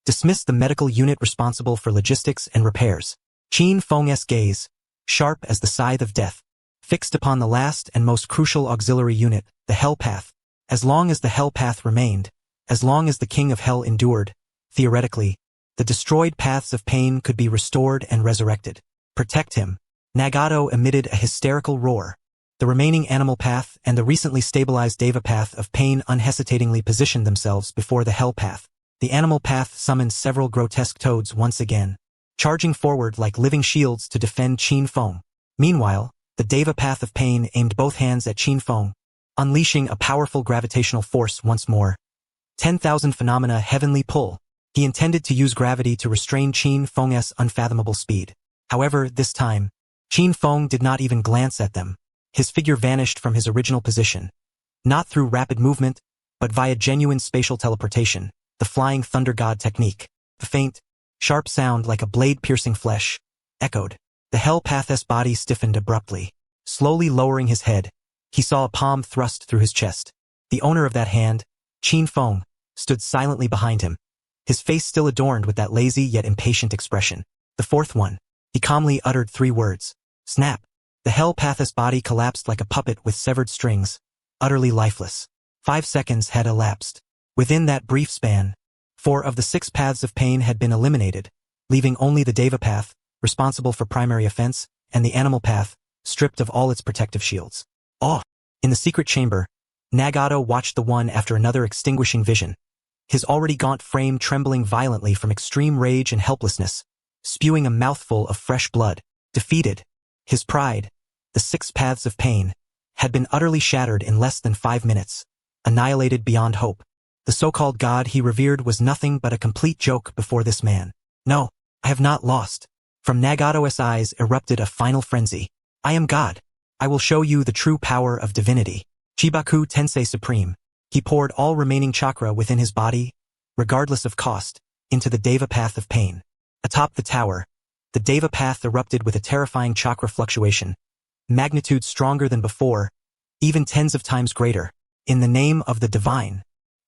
Dismiss the medical unit responsible for logistics and repairs. Qin Feng's gaze, sharp as the scythe of death, fixed upon the last and most crucial auxiliary unit, the Hell Path. As long as the Hell Path remained, as long as the King of Hell endured, theoretically, the destroyed paths of pain could be restored and resurrected. Protect him. Nagato emitted a hysterical roar. The remaining animal path and the recently stabilized Deva path of pain unhesitatingly positioned themselves before the Hell Path. The animal path summoned several grotesque toads once again, charging forward like living shields to defend Qin Feng. Meanwhile, the Deva path of pain aimed both hands at Qin Feng, unleashing a powerful gravitational force once more. 10,000 phenomena heavenly pull. He intended to use gravity to restrain Qin Feng's unfathomable speed. However, this time, Qin Feng did not even glance at them. His figure vanished from his original position, not through rapid movement, but via genuine spatial teleportation, the flying thunder god technique. The faint, sharp sound like a blade piercing flesh, echoed. The Hell Path's body stiffened abruptly. Slowly lowering his head, he saw a palm thrust through his chest. The owner of that hand, Qin Feng, stood silently behind him, his face still adorned with that lazy yet impatient expression. The fourth one. He calmly uttered 3 words. Snap. The Hell Path's body collapsed like a puppet with severed strings, utterly lifeless. 5 seconds had elapsed. Within that brief span, 4 of the 6 paths of pain had been eliminated, leaving only the Deva path, responsible for primary offense, and the animal path, stripped of all its protective shields. Oh! In the secret chamber, Nagato watched the one after another extinguishing vision, his already gaunt frame trembling violently from extreme rage and helplessness, spewing a mouthful of fresh blood. Defeated. His pride, the 6 paths of pain, had been utterly shattered in less than 5 minutes, annihilated beyond hope. The so-called god he revered was nothing but a complete joke before this man. No, I have not lost. From Nagato's eyes erupted a final frenzy. I am God. I will show you the true power of divinity. Chibaku Tensei Supreme. He poured all remaining chakra within his body, regardless of cost, into the Deva path of pain. Atop the tower, the Deva path erupted with a terrifying chakra fluctuation, magnitude stronger than before, even tens of times greater. In the name of the divine,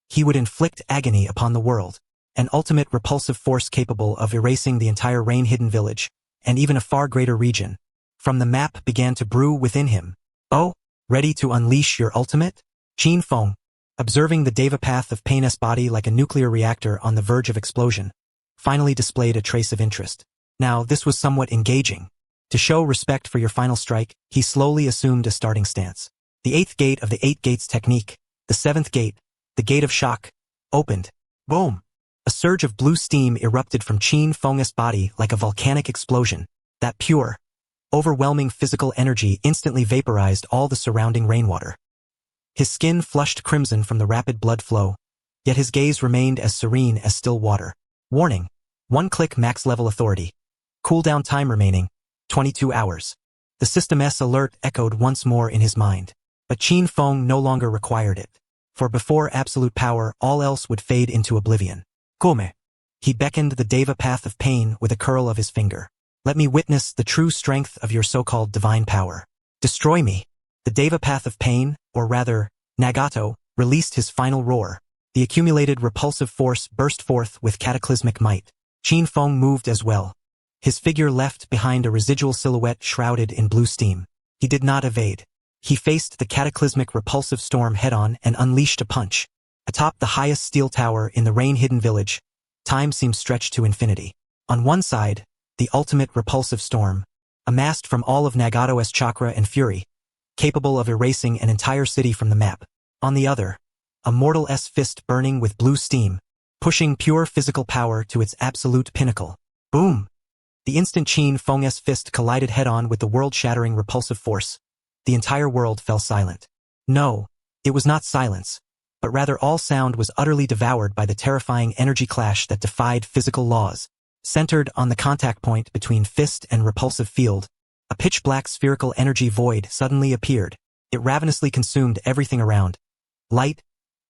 he would inflict agony upon the world, an ultimate repulsive force capable of erasing the entire rain-hidden village, and even a far greater region. From the map began to brew within him. Oh, ready to unleash your ultimate? Qin Feng, observing the Deva path of pain's body like a nuclear reactor on the verge of explosion, finally displayed a trace of interest. Now, this was somewhat engaging. To show respect for your final strike, he slowly assumed a starting stance. The 8th gate of the 8 gates technique, the 7th gate, the gate of shock, opened. Boom! A surge of blue steam erupted from Qin Feng's body like a volcanic explosion. That pure, overwhelming physical energy instantly vaporized all the surrounding rainwater. His skin flushed crimson from the rapid blood flow, yet his gaze remained as serene as still water. Warning. 1-click max level authority. Cooldown time remaining, 22 hours. The system's alert echoed once more in his mind. But Qin Feng no longer required it. For before absolute power, all else would fade into oblivion. Come. He beckoned the Deva path of pain with a curl of his finger. Let me witness the true strength of your so-called divine power. Destroy me. The Deva path of pain, or rather, Nagato, released his final roar. The accumulated repulsive force burst forth with cataclysmic might. Qin Feng moved as well. His figure left behind a residual silhouette shrouded in blue steam. He did not evade. He faced the cataclysmic repulsive storm head-on and unleashed a punch. Atop the highest steel tower in the rain-hidden village, time seemed stretched to infinity. On one side, the ultimate repulsive storm, amassed from all of Nagato's chakra and fury, capable of erasing an entire city from the map. On the other, a mortal fist burning with blue steam, pushing pure physical power to its absolute pinnacle. Boom! The instant Qin Feng's fist collided head-on with the world-shattering repulsive force. The entire world fell silent. No, it was not silence, but rather all sound was utterly devoured by the terrifying energy clash that defied physical laws. Centered on the contact point between fist and repulsive field, a pitch-black spherical energy void suddenly appeared. It ravenously consumed everything around. Light,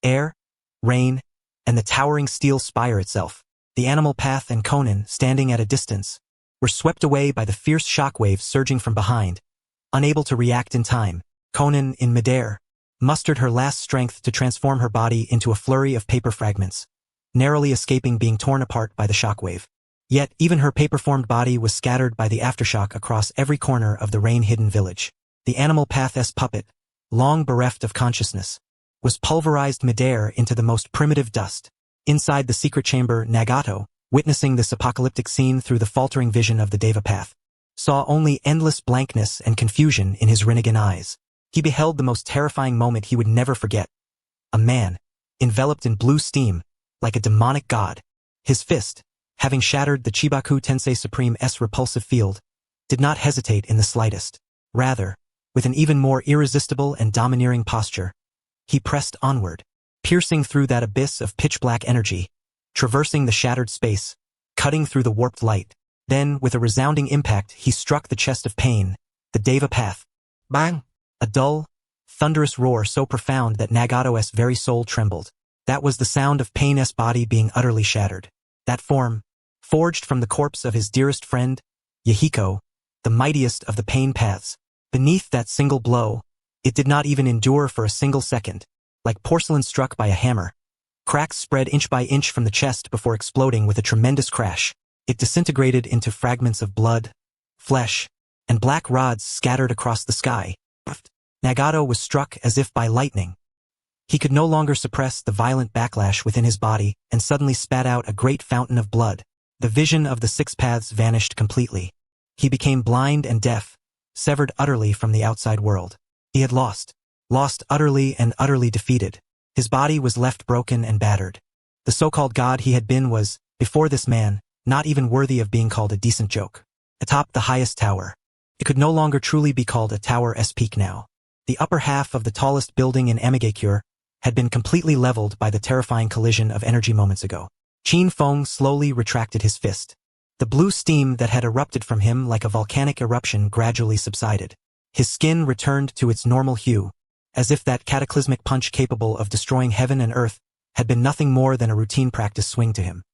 air, rain, and the towering steel spire itself. The animal path and Konan, standing at a distance, were swept away by the fierce shockwaves surging from behind. Unable to react in time, Konan, in midair, mustered her last strength to transform her body into a flurry of paper fragments, narrowly escaping being torn apart by the shockwave. Yet even her paper-formed body was scattered by the aftershock across every corner of the rain-hidden village. The animal path's puppet, long bereft of consciousness, was pulverized midair into the most primitive dust. Inside the secret chamber, Nagato, witnessing this apocalyptic scene through the faltering vision of the Deva path, saw only endless blankness and confusion in his Rinnegan eyes. He beheld the most terrifying moment he would never forget. A man, enveloped in blue steam, like a demonic god. His fist, having shattered the Chibaku Tensei Supreme's repulsive field, did not hesitate in the slightest. Rather, with an even more irresistible and domineering posture, he pressed onward, piercing through that abyss of pitch-black energy, traversing the shattered space, cutting through the warped light. Then, with a resounding impact, he struck the chest of pain, the Deva path. Bang! A dull, thunderous roar so profound that Nagato's very soul trembled. That was the sound of Pain's body being utterly shattered. That form, forged from the corpse of his dearest friend, Yahiko, the mightiest of the pain paths. Beneath that single blow, it did not even endure for a single second. Like porcelain struck by a hammer, cracks spread inch by inch from the chest before exploding with a tremendous crash. It disintegrated into fragments of blood, flesh, and black rods scattered across the sky. Nagato was struck as if by lightning. He could no longer suppress the violent backlash within his body and suddenly spat out a great fountain of blood. The vision of the six paths vanished completely. He became blind and deaf, severed utterly from the outside world. He had lost utterly and utterly defeated. His body was left broken and battered. The so-called god he had been was, before this man, not even worthy of being called a decent joke. Atop the highest tower, it could no longer truly be called a tower's peak now. The upper half of the tallest building in Amigakure had been completely leveled by the terrifying collision of energy moments ago. Qin Feng slowly retracted his fist. The blue steam that had erupted from him like a volcanic eruption gradually subsided. His skin returned to its normal hue, as if that cataclysmic punch capable of destroying heaven and earth had been nothing more than a routine practice swing to him.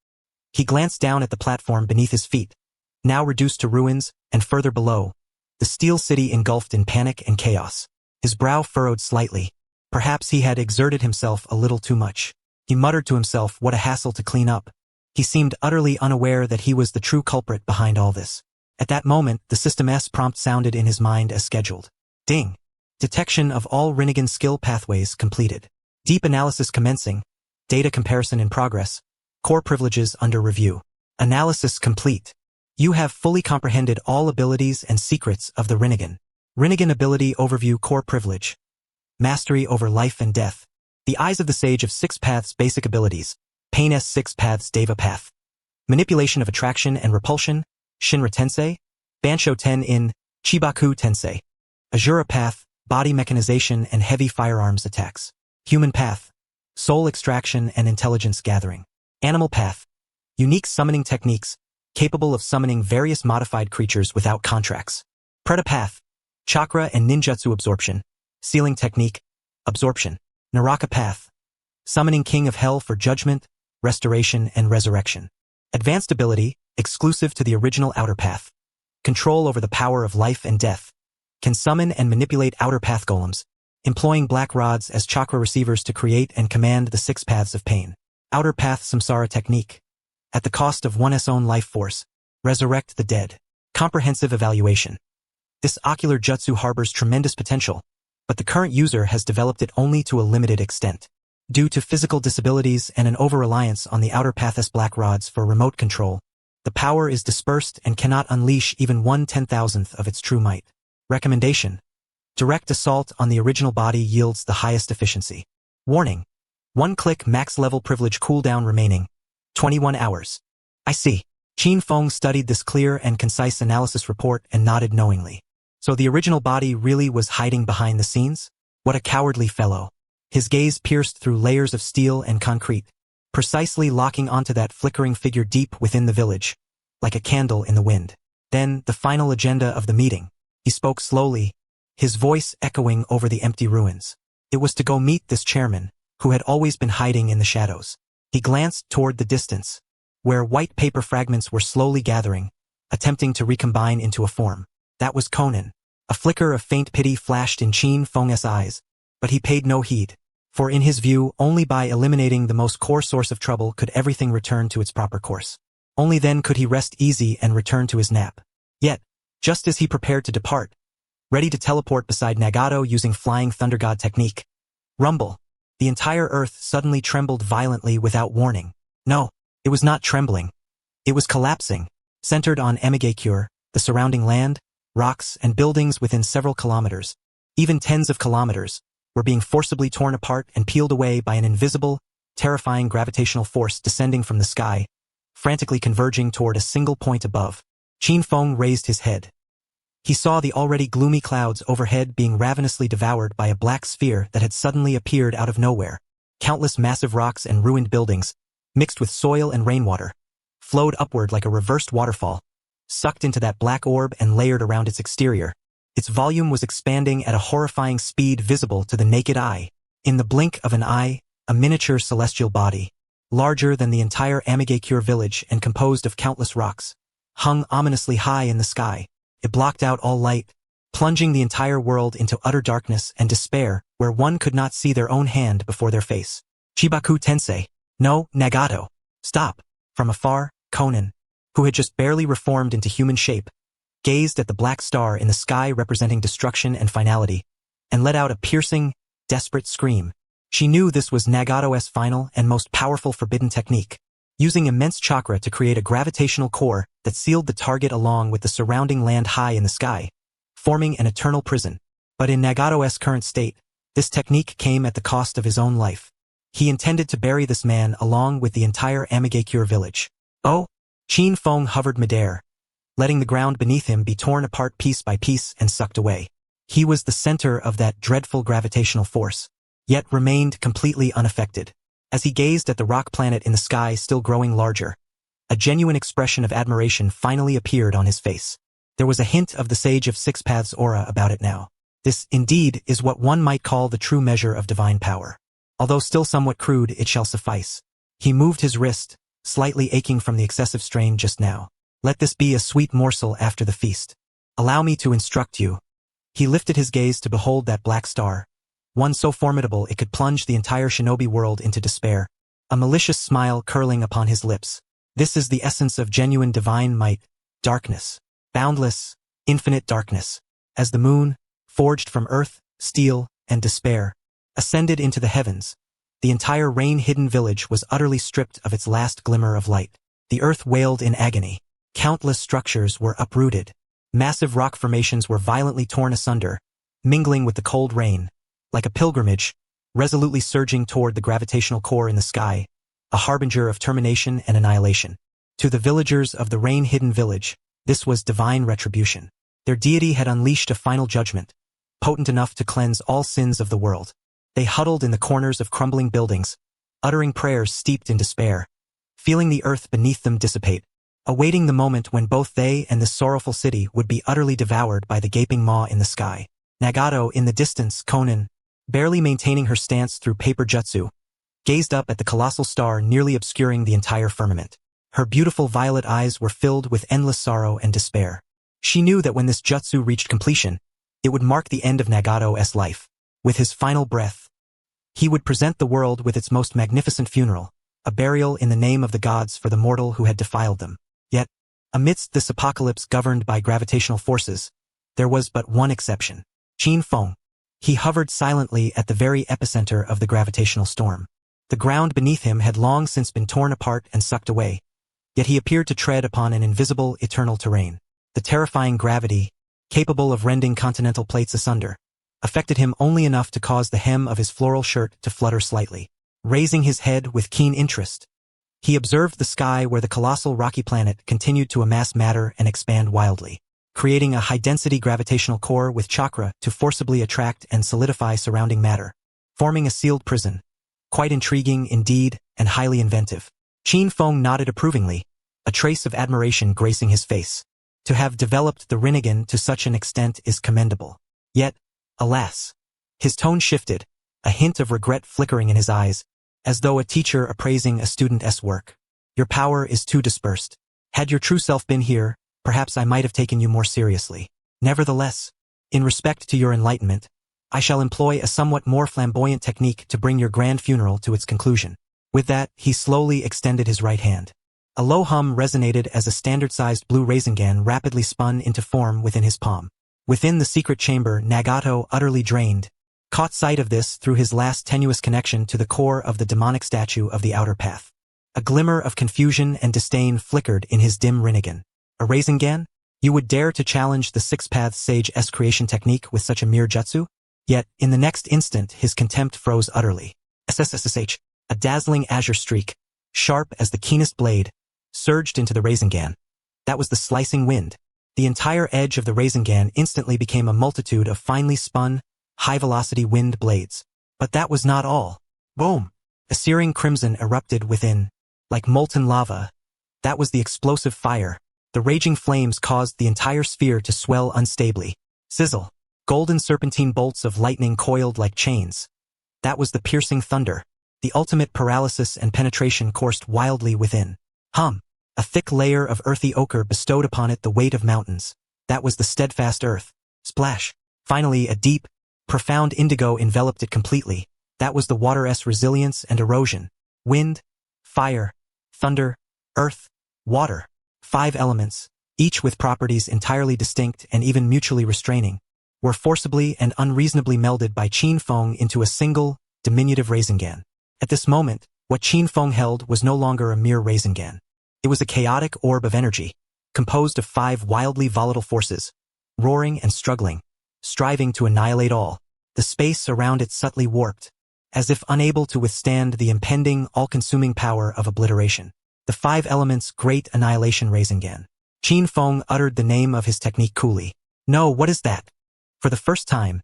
He glanced down at the platform beneath his feet, now reduced to ruins, and further below, the steel city engulfed in panic and chaos. His brow furrowed slightly. Perhaps he had exerted himself a little too much. He muttered to himself what a hassle to clean up. He seemed utterly unaware that he was the true culprit behind all this. At that moment, the system's prompt sounded in his mind as scheduled. Ding! Detection of all Rinnegan skill pathways completed. Deep analysis commencing. Data comparison in progress. Core privileges under review. Analysis complete. You have fully comprehended all abilities and secrets of the Rinnegan. Rinnegan ability overview core privilege. Mastery over life and death. The Eyes of the Sage of Six Paths basic abilities. Pain's Six Paths Deva Path. Manipulation of attraction and repulsion. Shinra Tensei. Bansho Ten in Chibaku Tensei. Azura Path. Body mechanization and heavy firearms attacks. Human Path. Soul extraction and intelligence gathering. Animal Path. Unique summoning techniques, capable of summoning various modified creatures without contracts. Preta Path. Chakra and ninjutsu absorption. Sealing technique. Absorption. Naraka Path. Summoning King of Hell for judgment, restoration, and resurrection. Advanced ability, exclusive to the original Outer Path. Control over the power of life and death. Can summon and manipulate Outer Path golems, employing black rods as chakra receivers to create and command the 6 paths of pain. Outer Path Samsara technique. At the cost of one's own life force, resurrect the dead. Comprehensive evaluation. This ocular jutsu harbors tremendous potential, but the current user has developed it only to a limited extent. Due to physical disabilities and an over-reliance on the Outer Path's black rods for remote control, the power is dispersed and cannot unleash even 1/10,000th of its true might. Recommendation. Direct assault on the original body yields the highest efficiency. Warning. 1-click max level privilege cooldown remaining. 21 hours. I see. Qin Feng studied this clear and concise analysis report and nodded knowingly. So the original body really was hiding behind the scenes? What a cowardly fellow. His gaze pierced through layers of steel and concrete, precisely locking onto that flickering figure deep within the village, like a candle in the wind. Then, the final agenda of the meeting. He spoke slowly, his voice echoing over the empty ruins. It was to go meet this chairman, who had always been hiding in the shadows. He glanced toward the distance, where white paper fragments were slowly gathering, attempting to recombine into a form. That was Conan. A flicker of faint pity flashed in Qin Feng's eyes, but he paid no heed. For in his view, only by eliminating the most core source of trouble could everything return to its proper course. Only then could he rest easy and return to his nap. Yet, just as he prepared to depart, ready to teleport beside Nagato using Flying Thunder God technique, rumble, the entire earth suddenly trembled violently without warning. No, it was not trembling. It was collapsing, centered on Amigakure, the surrounding land, rocks, and buildings within several kilometers, even tens of kilometers, were being forcibly torn apart and peeled away by an invisible, terrifying gravitational force descending from the sky, frantically converging toward a single point above. Qin Feng raised his head. He saw the already gloomy clouds overhead being ravenously devoured by a black sphere that had suddenly appeared out of nowhere. Countless massive rocks and ruined buildings, mixed with soil and rainwater, flowed upward like a reversed waterfall, sucked into that black orb and layered around its exterior. Its volume was expanding at a horrifying speed visible to the naked eye. In the blink of an eye, a miniature celestial body, larger than the entire Amigakure village and composed of countless rocks, hung ominously high in the sky. It blocked out all light, plunging the entire world into utter darkness and despair where one could not see their own hand before their face. Chibaku Tensei. No, Nagato. Stop. From afar, Conan, who had just barely reformed into human shape, gazed at the black star in the sky representing destruction and finality, and let out a piercing, desperate scream. She knew this was Nagato's final and most powerful forbidden technique, using immense chakra to create a gravitational core that sealed the target along with the surrounding land high in the sky, forming an eternal prison. But in Nagato's current state, this technique came at the cost of his own life. He intended to bury this man along with the entire Amigakure village. Oh! Qin Feng hovered midair, letting the ground beneath him be torn apart piece by piece and sucked away. He was the center of that dreadful gravitational force, yet remained completely unaffected. As he gazed at the rock planet in the sky still growing larger, a genuine expression of admiration finally appeared on his face. There was a hint of the Sage of Six Paths aura about it now. This, indeed, is what one might call the true measure of divine power. Although still somewhat crude, it shall suffice. He moved his wrist, slightly aching from the excessive strain just now. Let this be a sweet morsel after the feast. Allow me to instruct you. He lifted his gaze to behold that black star, one so formidable it could plunge the entire shinobi world into despair, a malicious smile curling upon his lips. This is the essence of genuine divine might, darkness, boundless, infinite darkness. As the moon, forged from earth, steel, and despair, ascended into the heavens, the entire rain-hidden village was utterly stripped of its last glimmer of light. The earth wailed in agony. Countless structures were uprooted. Massive rock formations were violently torn asunder, mingling with the cold rain, like a pilgrimage, resolutely surging toward the gravitational core in the sky, a harbinger of termination and annihilation. To the villagers of the rain-hidden village, this was divine retribution. Their deity had unleashed a final judgment, potent enough to cleanse all sins of the world. They huddled in the corners of crumbling buildings, uttering prayers steeped in despair, feeling the earth beneath them dissipate, awaiting the moment when both they and this sorrowful city would be utterly devoured by the gaping maw in the sky. Nagato, in the distance, Conan, barely maintaining her stance through paper jutsu, gazed up at the colossal star nearly obscuring the entire firmament. Her beautiful violet eyes were filled with endless sorrow and despair. She knew that when this jutsu reached completion, it would mark the end of Nagato's life. With his final breath, he would present the world with its most magnificent funeral, a burial in the name of the gods for the mortal who had defiled them. Yet, amidst this apocalypse governed by gravitational forces, there was but one exception. Qin Feng. He hovered silently at the very epicenter of the gravitational storm. The ground beneath him had long since been torn apart and sucked away, yet he appeared to tread upon an invisible, eternal terrain. The terrifying gravity, capable of rending continental plates asunder, affected him only enough to cause the hem of his floral shirt to flutter slightly. Raising his head with keen interest, he observed the sky where the colossal rocky planet continued to amass matter and expand wildly, creating a high-density gravitational core with chakra to forcibly attract and solidify surrounding matter, forming a sealed prison. Quite intriguing indeed, and highly inventive. Qin Feng nodded approvingly, a trace of admiration gracing his face. To have developed the Rinnegan to such an extent is commendable. Yet, alas, his tone shifted, a hint of regret flickering in his eyes, as though a teacher appraising a student's work. Your power is too dispersed. Had your true self been here, perhaps I might have taken you more seriously. Nevertheless, in respect to your enlightenment, I shall employ a somewhat more flamboyant technique to bring your grand funeral to its conclusion. With that, he slowly extended his right hand. A low hum resonated as a standard-sized blue Rasengan rapidly spun into form within his palm. Within the secret chamber, Nagato, utterly drained, caught sight of this through his last tenuous connection to the core of the demonic statue of the outer path. A glimmer of confusion and disdain flickered in his dim Rinnegan. A Rasengan? You would dare to challenge the Six Paths Sage-'s creation technique with such a mere jutsu? Yet, in the next instant, his contempt froze utterly. SSSH, a dazzling azure streak, sharp as the keenest blade, surged into the Rasengan. That was the slicing wind. The entire edge of the Rasengan instantly became a multitude of finely spun, high-velocity wind blades. But that was not all. Boom! A searing crimson erupted within, like molten lava. That was the explosive fire. The raging flames caused the entire sphere to swell unstably. Sizzle. Golden serpentine bolts of lightning coiled like chains. That was the piercing thunder. The ultimate paralysis and penetration coursed wildly within. Hum. A thick layer of earthy ochre bestowed upon it the weight of mountains. That was the steadfast earth. Splash. Finally, a deep, profound indigo enveloped it completely. That was the water's resilience and erosion. Wind, fire, thunder, earth, water. 5 elements, each with properties entirely distinct and even mutually restraining, were forcibly and unreasonably melded by Qin Feng into a single, diminutive Rasengan. At this moment, what Qin Feng held was no longer a mere Rasengan. It was a chaotic orb of energy, composed of 5 wildly volatile forces, roaring and struggling, striving to annihilate all. The space around it subtly warped, as if unable to withstand the impending, all-consuming power of obliteration. The 5 elements' great annihilation Rasengan. Qin Feng uttered the name of his technique coolly. No, what is that? For the first time,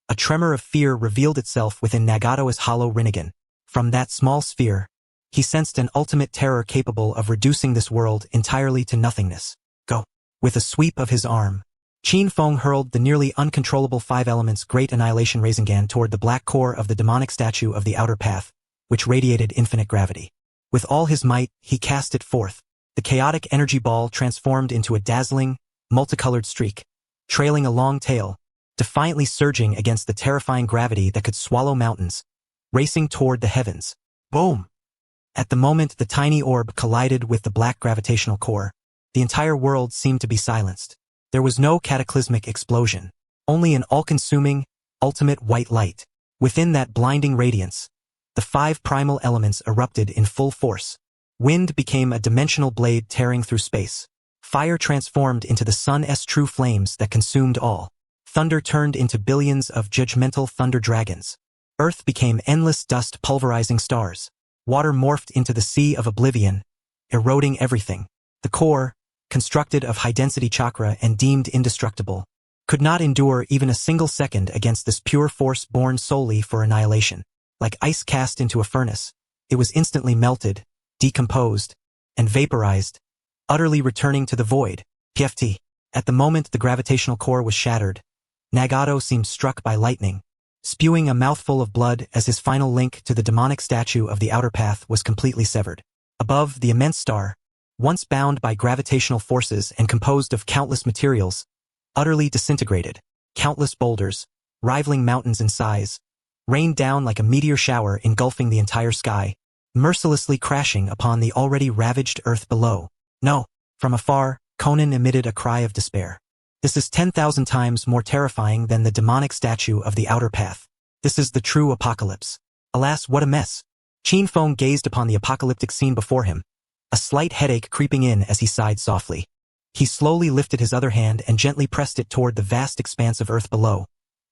a tremor of fear revealed itself within Nagato's hollow Rinnegan. From that small sphere, he sensed an ultimate terror capable of reducing this world entirely to nothingness. Go. With a sweep of his arm, Qin Feng hurled the nearly uncontrollable 5 elements' great annihilation Rasengan toward the black core of the demonic statue of the outer path, which radiated infinite gravity. With all his might, he cast it forth. The chaotic energy ball transformed into a dazzling, multicolored streak, trailing a long tail, defiantly surging against the terrifying gravity that could swallow mountains, racing toward the heavens. Boom! At the moment the tiny orb collided with the black gravitational core, the entire world seemed to be silenced. There was no cataclysmic explosion, only an all-consuming, ultimate white light. Within that blinding radiance, the 5 primal elements erupted in full force. Wind became a dimensional blade tearing through space. Fire transformed into the sun's true flames that consumed all. Thunder turned into billions of judgmental thunder dragons. Earth became endless dust pulverizing stars. Water morphed into the sea of oblivion, eroding everything. The core, constructed of high-density chakra and deemed indestructible, could not endure even a single second against this pure force born solely for annihilation. Like ice cast into a furnace, it was instantly melted, decomposed, and vaporized, utterly returning to the void. PFT. At the moment the gravitational core was shattered, Nagato seemed struck by lightning, spewing a mouthful of blood as his final link to the demonic statue of the outer path was completely severed. Above the immense star, once bound by gravitational forces and composed of countless materials, utterly disintegrated. Countless boulders, rivaling mountains in size, rained down like a meteor shower engulfing the entire sky, mercilessly crashing upon the already ravaged earth below. No! From afar, Conan emitted a cry of despair. This is 10,000 times more terrifying than the demonic statue of the outer path. This is the true apocalypse. Alas, what a mess! Qin Feng gazed upon the apocalyptic scene before him, a slight headache creeping in as he sighed softly. He slowly lifted his other hand and gently pressed it toward the vast expanse of earth below,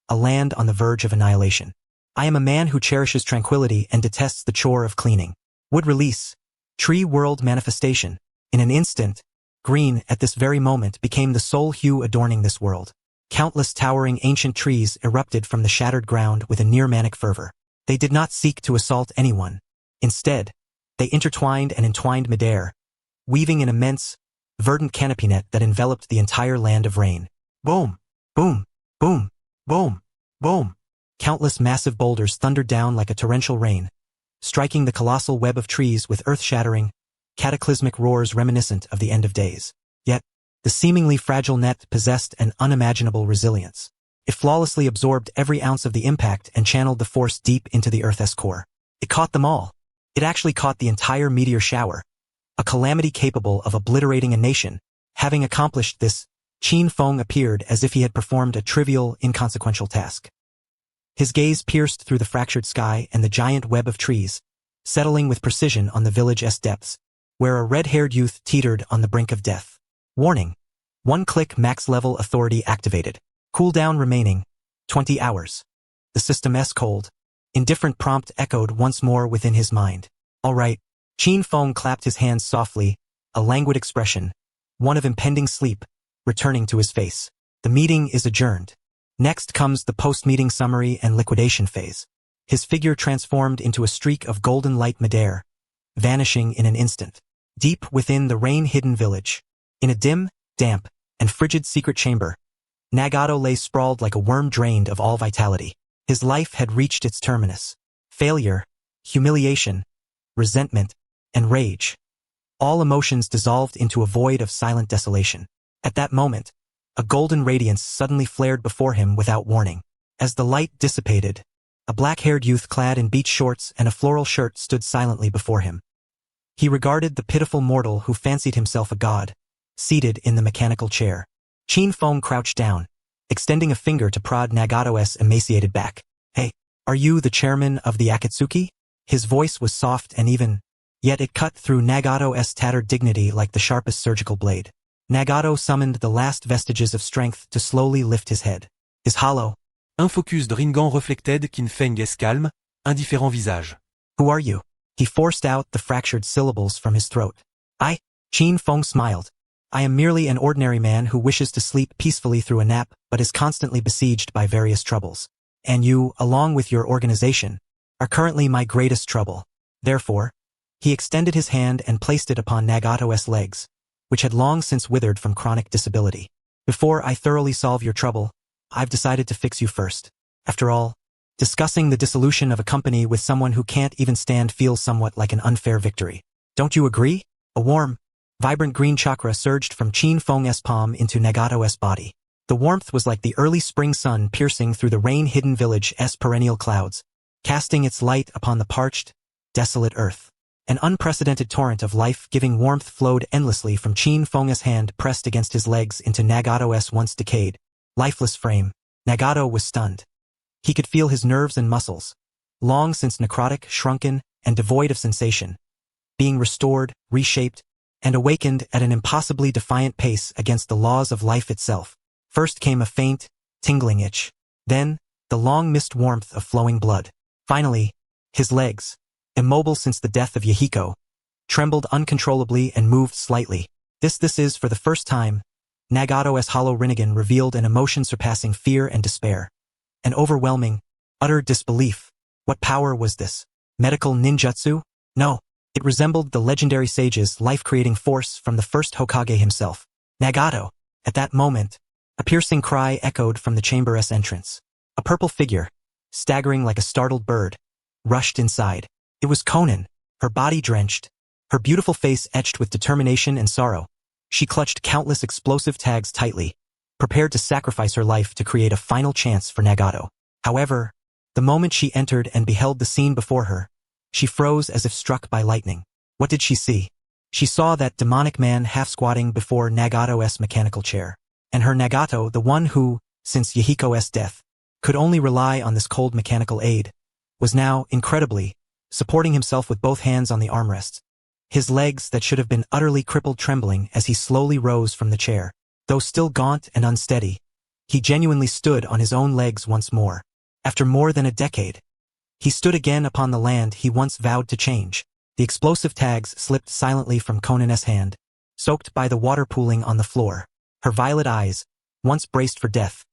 a land on the verge of annihilation. I am a man who cherishes tranquility and detests the chore of cleaning. Wood release. Tree world manifestation. In an instant, green at this very moment became the sole hue adorning this world. Countless towering ancient trees erupted from the shattered ground with a near-manic fervor. They did not seek to assault anyone. Instead, they intertwined and entwined midair, weaving an immense, verdant canopy net that enveloped the entire land of rain. Boom! Boom! Boom! Boom! Boom! Countless massive boulders thundered down like a torrential rain, striking the colossal web of trees with earth-shattering, cataclysmic roars reminiscent of the end of days. Yet, the seemingly fragile net possessed an unimaginable resilience. It flawlessly absorbed every ounce of the impact and channeled the force deep into the Earth's core. It caught them all. It actually caught the entire meteor shower, a calamity capable of obliterating a nation. Having accomplished this, Qin Feng appeared as if he had performed a trivial, inconsequential task. His gaze pierced through the fractured sky and the giant web of trees, settling with precision on the village's depths, where a red-haired youth teetered on the brink of death. Warning. One-click max-level authority activated. Cooldown remaining, 20 hours. The system's cold, indifferent prompt echoed once more within his mind. All right. Qin Feng clapped his hands softly, a languid expression, one of impending sleep, returning to his face. The meeting is adjourned. Next comes the post-meeting summary and liquidation phase. His figure transformed into a streak of golden light midair, vanishing in an instant. Deep within the rain-hidden village, in a dim, damp, and frigid secret chamber, Nagato lay sprawled like a worm drained of all vitality. His life had reached its terminus. Failure, humiliation, resentment, and rage. All emotions dissolved into a void of silent desolation. At that moment, a golden radiance suddenly flared before him without warning. As the light dissipated, a black-haired youth clad in beach shorts and a floral shirt stood silently before him. He regarded the pitiful mortal who fancied himself a god, seated in the mechanical chair. Qin Feng crouched down, extending a finger to prod Nagato's emaciated back. Hey, are you the chairman of the Akatsuki? His voice was soft and even, yet it cut through Nagato's tattered dignity like the sharpest surgical blade. Nagato summoned the last vestiges of strength to slowly lift his head. His hollow, Unfocused Ringan reflected Qin Feng's calme, indifférent visage. Who are you? He forced out the fractured syllables from his throat. Qin Feng smiled. I am merely an ordinary man who wishes to sleep peacefully through a nap but is constantly besieged by various troubles. And you, along with your organization, are currently my greatest trouble. Therefore, he extended his hand and placed it upon Nagato's legs, which had long since withered from chronic disability. Before I thoroughly solve your trouble, I've decided to fix you first. After all, discussing the dissolution of a company with someone who can't even stand feels somewhat like an unfair victory. Don't you agree? A warm, vibrant green chakra surged from Qin Feng's palm into Nagato's body. The warmth was like the early spring sun piercing through the rain-hidden village's perennial clouds, casting its light upon the parched, desolate earth. An unprecedented torrent of life-giving warmth flowed endlessly from Qin Feng's hand pressed against his legs into Nagato's once decayed, lifeless frame. Nagato was stunned. He could feel his nerves and muscles, long since necrotic, shrunken, and devoid of sensation, being restored, reshaped, and awakened at an impossibly defiant pace against the laws of life itself. First came a faint, tingling itch. Then, the long-missed warmth of flowing blood. Finally, his legs, immobile since the death of Yahiko, trembled uncontrollably and moved slightly. This is for the first time, Nagato's hollow Rinnegan revealed an emotion surpassing fear and despair. An overwhelming, utter disbelief. What power was this? Medical ninjutsu? No, it resembled the legendary sage's life-creating force from the first Hokage himself. Nagato! At that moment, a piercing cry echoed from the chamber's entrance. A purple figure, staggering like a startled bird, rushed inside. It was Conan, her body drenched, her beautiful face etched with determination and sorrow. She clutched countless explosive tags tightly, prepared to sacrifice her life to create a final chance for Nagato. However, the moment she entered and beheld the scene before her, she froze as if struck by lightning. What did she see? She saw that demonic man half-squatting before Nagato's mechanical chair. And her Nagato, the one who, since Yahiko's death, could only rely on this cold mechanical aid, was now, incredibly, supporting himself with both hands on the armrests. His legs that should have been utterly crippled trembling as he slowly rose from the chair. Though still gaunt and unsteady, he genuinely stood on his own legs once more. After more than a decade, he stood again upon the land he once vowed to change. The explosive tags slipped silently from Konin's hand, soaked by the water pooling on the floor. Her violet eyes, once braced for death,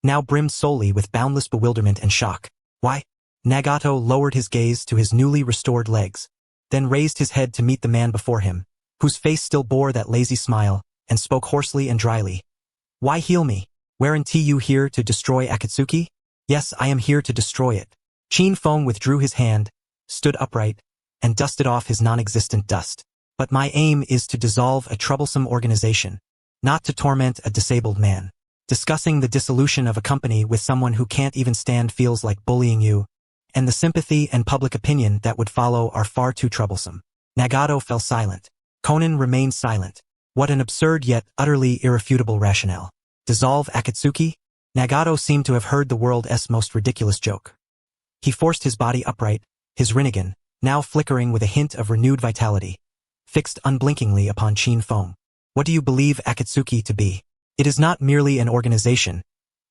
now brimmed solely with boundless bewilderment and shock. Why? Nagato lowered his gaze to his newly restored legs, then raised his head to meet the man before him, whose face still bore that lazy smile, and spoke hoarsely and dryly. Why heal me? Weren't you here to destroy Akatsuki? Yes, I am here to destroy it. Qin Feng withdrew his hand, stood upright, and dusted off his non-existent dust. But my aim is to dissolve a troublesome organization, not to torment a disabled man. Discussing the dissolution of a company with someone who can't even stand feels like bullying you, and the sympathy and public opinion that would follow are far too troublesome. Nagato fell silent. Konin remained silent. What an absurd yet utterly irrefutable rationale. Dissolve Akatsuki? Nagato seemed to have heard the world's most ridiculous joke. He forced his body upright, his rinnegan, now flickering with a hint of renewed vitality, fixed unblinkingly upon Qin Feng. What do you believe Akatsuki to be? It is not merely an organization.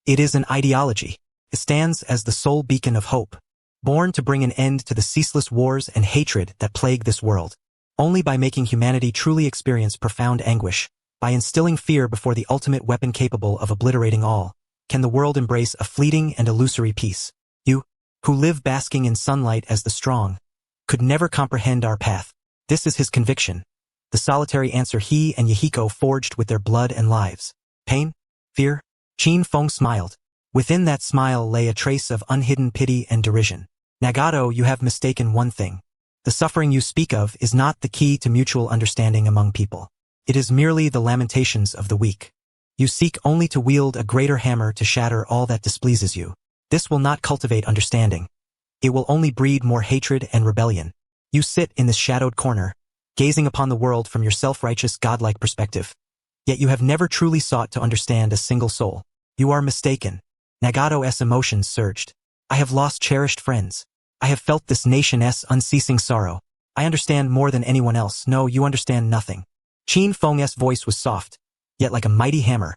It is an ideology. It stands as the sole beacon of hope, born to bring an end to the ceaseless wars and hatred that plague this world. Only by making humanity truly experience profound anguish, by instilling fear before the ultimate weapon capable of obliterating all, can the world embrace a fleeting and illusory peace. You, who live basking in sunlight as the strong, could never comprehend our path. This is his conviction, the solitary answer he and Yahiko forged with their blood and lives. Pain? Fear? Qin Feng smiled. Within that smile lay a trace of unhidden pity and derision. Nagato, you have mistaken one thing. The suffering you speak of is not the key to mutual understanding among people. It is merely the lamentations of the weak. You seek only to wield a greater hammer to shatter all that displeases you. This will not cultivate understanding. It will only breed more hatred and rebellion. You sit in this shadowed corner, gazing upon the world from your self-righteous godlike perspective. Yet you have never truly sought to understand a single soul. You are mistaken. Nagato's emotions surged. I have lost cherished friends. I have felt this nation's unceasing sorrow. I understand more than anyone else. No, you understand nothing. Qin Feng's voice was soft, yet like a mighty hammer.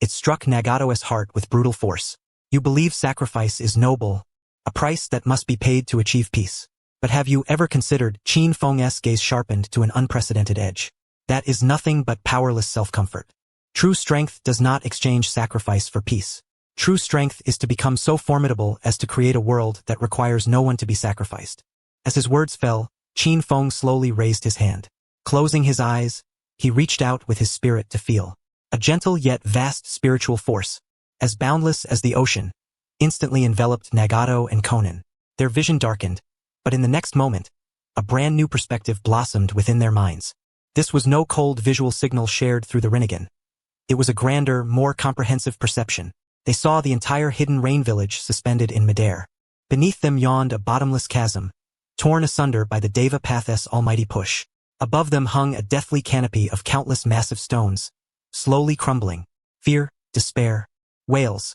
It struck Nagato's heart with brutal force. You believe sacrifice is noble, a price that must be paid to achieve peace. But have you ever considered? Qin Feng's gaze sharpened to an unprecedented edge. That is nothing but powerless self-comfort. True strength does not exchange sacrifice for peace. True strength is to become so formidable as to create a world that requires no one to be sacrificed. As his words fell, Qin Feng slowly raised his hand. Closing his eyes, he reached out with his spirit to feel. A gentle yet vast spiritual force, as boundless as the ocean, instantly enveloped Nagato and Konin. Their vision darkened, but in the next moment, a brand new perspective blossomed within their minds. This was no cold visual signal shared through the rinnegan. It was a grander, more comprehensive perception. They saw the entire hidden rain village suspended in midair. Beneath them yawned a bottomless chasm, torn asunder by the Deva Path's almighty push. Above them hung a deathly canopy of countless massive stones, slowly crumbling. Fear, despair, wails.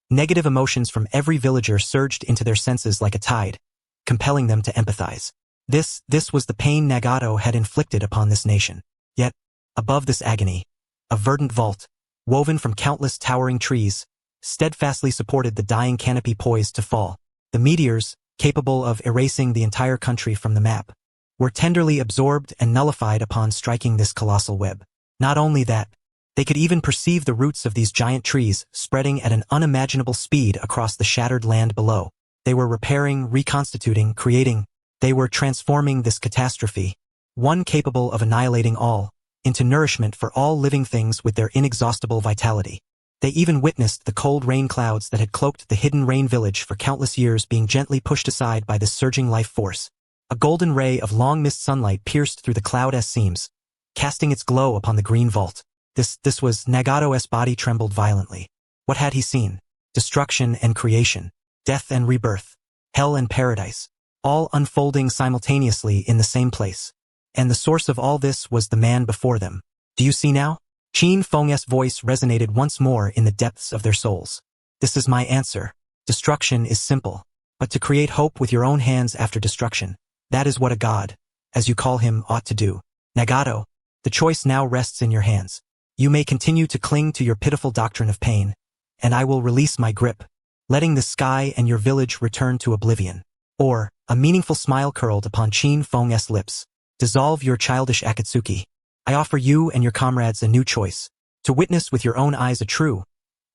Negative emotions from every villager surged into their senses like a tide, compelling them to empathize. This was the pain Nagato had inflicted upon this nation. Yet, above this agony, a verdant vault, woven from countless towering trees, steadfastly supported the dying canopy poised to fall. The meteors, capable of erasing the entire country from the map, were tenderly absorbed and nullified upon striking this colossal web. Not only that, they could even perceive the roots of these giant trees spreading at an unimaginable speed across the shattered land below. They were repairing, reconstituting, creating. They were transforming this catastrophe, one capable of annihilating all, into nourishment for all living things with their inexhaustible vitality. They even witnessed the cold rain clouds that had cloaked the hidden rain village for countless years being gently pushed aside by this surging life force. A golden ray of long mist sunlight pierced through the cloud-s seams, casting its glow upon the green vault. This was Nagato's body trembled violently. What had he seen? Destruction and creation, death and rebirth, hell and paradise, all unfolding simultaneously in the same place. And the source of all this was the man before them. Do you see now? Qin Feng's voice resonated once more in the depths of their souls. This is my answer. Destruction is simple, but to create hope with your own hands after destruction, that is what a god, as you call him, ought to do. Nagato, the choice now rests in your hands. You may continue to cling to your pitiful doctrine of pain, and I will release my grip, letting the sky and your village return to oblivion. Or, a meaningful smile curled upon Qin Feng's lips. Dissolve your childish Akatsuki. I offer you and your comrades a new choice, to witness with your own eyes a true,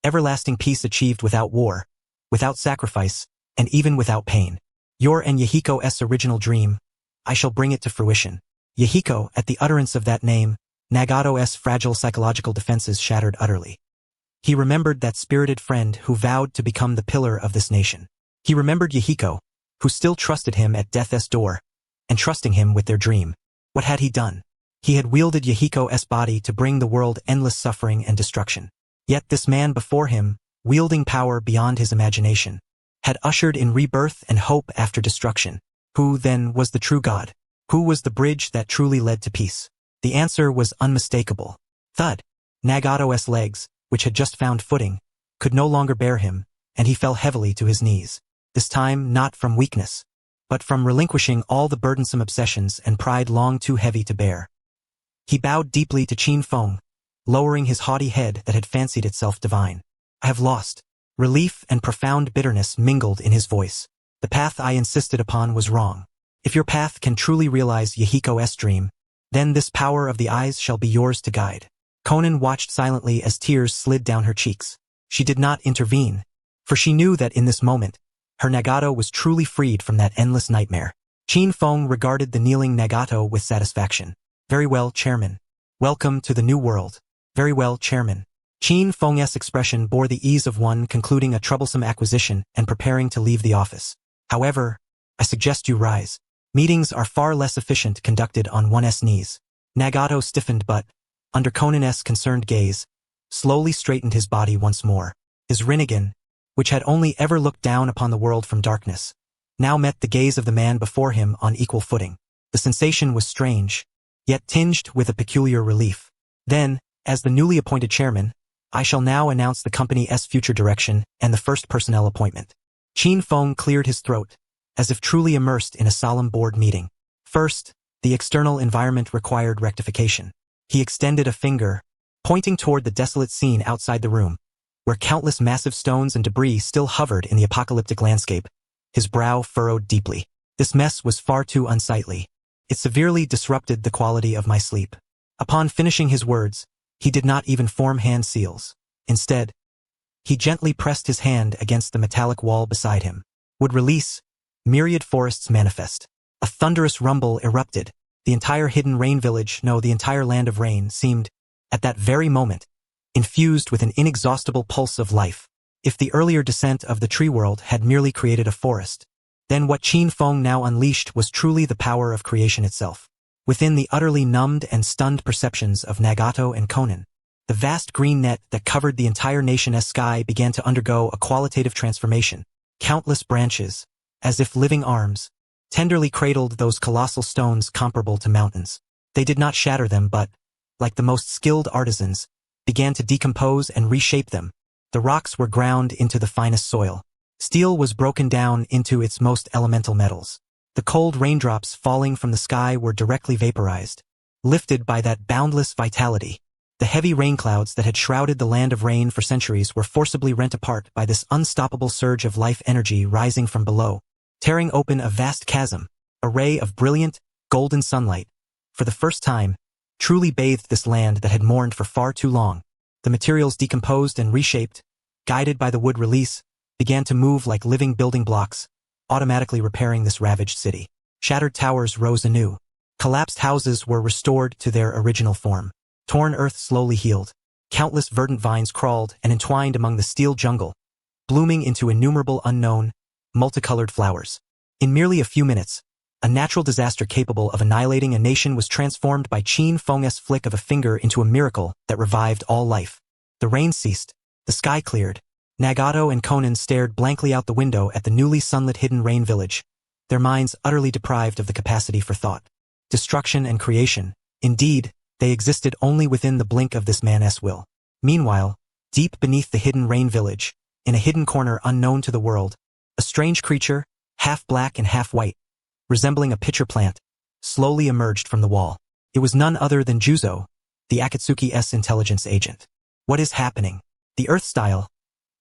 everlasting peace achieved without war, without sacrifice, and even without pain. Your and Yahiko's original dream, I shall bring it to fruition. Yahiko, at the utterance of that name, Nagato's fragile psychological defenses shattered utterly. He remembered that spirited friend who vowed to become the pillar of this nation. He remembered Yahiko, who still trusted him at death's door, and trusting him with their dream. What had he done? He had wielded Yahiko's body to bring the world endless suffering and destruction. Yet this man before him, wielding power beyond his imagination, had ushered in rebirth and hope after destruction. Who, then, was the true God? Who was the bridge that truly led to peace? The answer was unmistakable. Thud. Nagato's legs, which had just found footing, could no longer bear him, and he fell heavily to his knees. This time not from weakness, but from relinquishing all the burdensome obsessions and pride long too heavy to bear. He bowed deeply to Qin Feng, lowering his haughty head that had fancied itself divine. I have lost. Relief and profound bitterness mingled in his voice. The path I insisted upon was wrong. If your path can truly realize Yahiko's dream, then this power of the eyes shall be yours to guide. Konan watched silently as tears slid down her cheeks. She did not intervene, for she knew that in this moment, her Nagato was truly freed from that endless nightmare. Qin Feng regarded the kneeling Nagato with satisfaction. Very well, Chairman. Welcome to the new world. Very well, Chairman. Qin Feng's expression bore the ease of one concluding a troublesome acquisition and preparing to leave the office. However, I suggest you rise. Meetings are far less efficient conducted on one's knees. Nagato stiffened but, under Konan's concerned gaze, slowly straightened his body once more. His Rinnegan, which had only ever looked down upon the world from darkness, now met the gaze of the man before him on equal footing. The sensation was strange, yet tinged with a peculiar relief. Then, as the newly appointed chairman, I shall now announce the company's future direction and the first personnel appointment. Qin Feng cleared his throat, as if truly immersed in a solemn board meeting. First, the external environment required rectification. He extended a finger, pointing toward the desolate scene outside the room, where countless massive stones and debris still hovered in the apocalyptic landscape. His brow furrowed deeply. This mess was far too unsightly. It severely disrupted the quality of my sleep. Upon finishing his words, he did not even form hand seals. Instead, he gently pressed his hand against the metallic wall beside him. Would release, myriad forests manifest. A thunderous rumble erupted. The entire hidden rain village, no, the entire land of rain, seemed, at that very moment, infused with an inexhaustible pulse of life. If the earlier descent of the tree world had merely created a forest, then what Qin Feng now unleashed was truly the power of creation itself. Within the utterly numbed and stunned perceptions of Nagato and Konan, the vast green net that covered the entire nation's sky began to undergo a qualitative transformation. Countless branches, as if living arms, tenderly cradled those colossal stones comparable to mountains. They did not shatter them but, like the most skilled artisans, began to decompose and reshape them. The rocks were ground into the finest soil. Steel was broken down into its most elemental metals. The cold raindrops falling from the sky were directly vaporized, lifted by that boundless vitality. The heavy rain clouds that had shrouded the land of rain for centuries were forcibly rent apart by this unstoppable surge of life energy rising from below, tearing open a vast chasm. A ray of brilliant, golden sunlight, for the first time, truly bathed this land that had mourned for far too long. The materials decomposed and reshaped, guided by the wood release, began to move like living building blocks, automatically repairing this ravaged city. Shattered towers rose anew. Collapsed houses were restored to their original form. Torn earth slowly healed. Countless verdant vines crawled and entwined among the steel jungle, blooming into innumerable unknown, multicolored flowers. In merely a few minutes, A natural disaster capable of annihilating a nation was transformed by Qin Feng's flick of a finger into a miracle that revived all life. The rain ceased. The sky cleared. Nagato and Konan stared blankly out the window at the newly sunlit hidden rain village, their minds utterly deprived of the capacity for thought. Destruction and creation. Indeed, they existed only within the blink of this man's will. Meanwhile, deep beneath the hidden rain village, in a hidden corner unknown to the world, a strange creature, half black and half white, resembling a pitcher plant, slowly emerged from the wall. It was none other than Juzo, the Akatsuki's intelligence agent. What is happening? The Earth-style,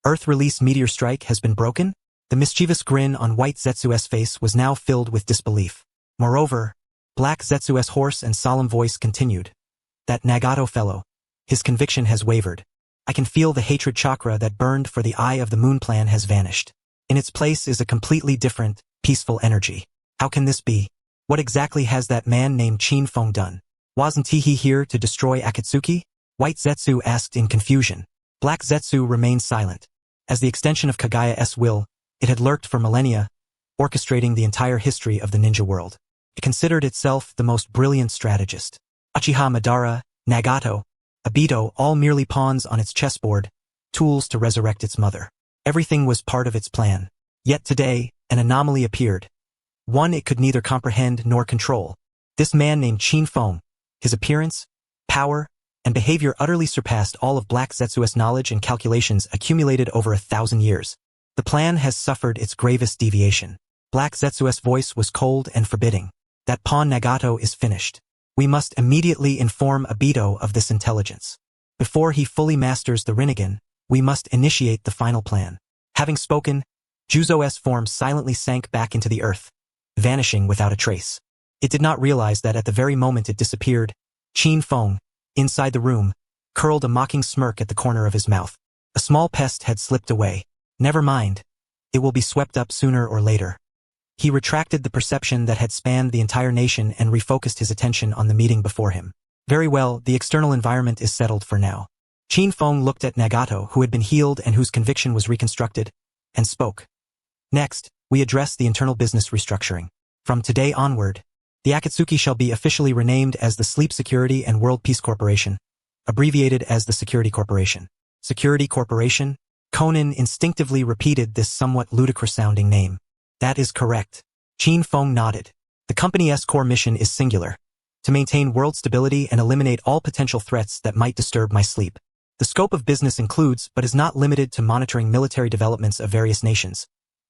Earth-release meteor strike has been broken? The mischievous grin on White Zetsu's face was now filled with disbelief. Moreover, Black Zetsu's hoarse and solemn voice continued. That Nagato fellow, his conviction has wavered. I can feel the hatred chakra that burned for the Eye of the Moon plan has vanished. In its place is a completely different, peaceful energy. How can this be? What exactly has that man named Qin Feng done? Wasn't he here to destroy Akatsuki? White Zetsu asked in confusion. Black Zetsu remained silent. As the extension of Kagaya's will, it had lurked for millennia, orchestrating the entire history of the ninja world. It considered itself the most brilliant strategist. Uchiha Madara, Nagato, Obito, all merely pawns on its chessboard, tools to resurrect its mother. Everything was part of its plan. Yet today, an anomaly appeared. One it could neither comprehend nor control. This man named Qin Feng, his appearance, power, and behavior utterly surpassed all of Black Zetsu's knowledge and calculations accumulated over 1,000 years. The plan has suffered its gravest deviation. Black Zetsu's voice was cold and forbidding. That pawn Nagato is finished. We must immediately inform Obito of this intelligence. Before he fully masters the Rinnegan, we must initiate the final plan. Having spoken, Juzo's form silently sank back into the earth, vanishing without a trace. It did not realize that at the very moment it disappeared, Qin Feng, inside the room, curled a mocking smirk at the corner of his mouth. A small pest had slipped away. Never mind. It will be swept up sooner or later. He retracted the perception that had spanned the entire nation and refocused his attention on the meeting before him. Very well, the external environment is settled for now. Qin Feng looked at Nagato, who had been healed and whose conviction was reconstructed, and spoke. Next, we address the internal business restructuring. From today onward, the Akatsuki shall be officially renamed as the Sleep Security and World Peace Corporation, abbreviated as the Security Corporation. Security Corporation? Konan instinctively repeated this somewhat ludicrous-sounding name. That is correct. Qin Feng nodded. The company's core mission is singular: to maintain world stability and eliminate all potential threats that might disturb my sleep. The scope of business includes, but is not limited to, monitoring military developments of various nations,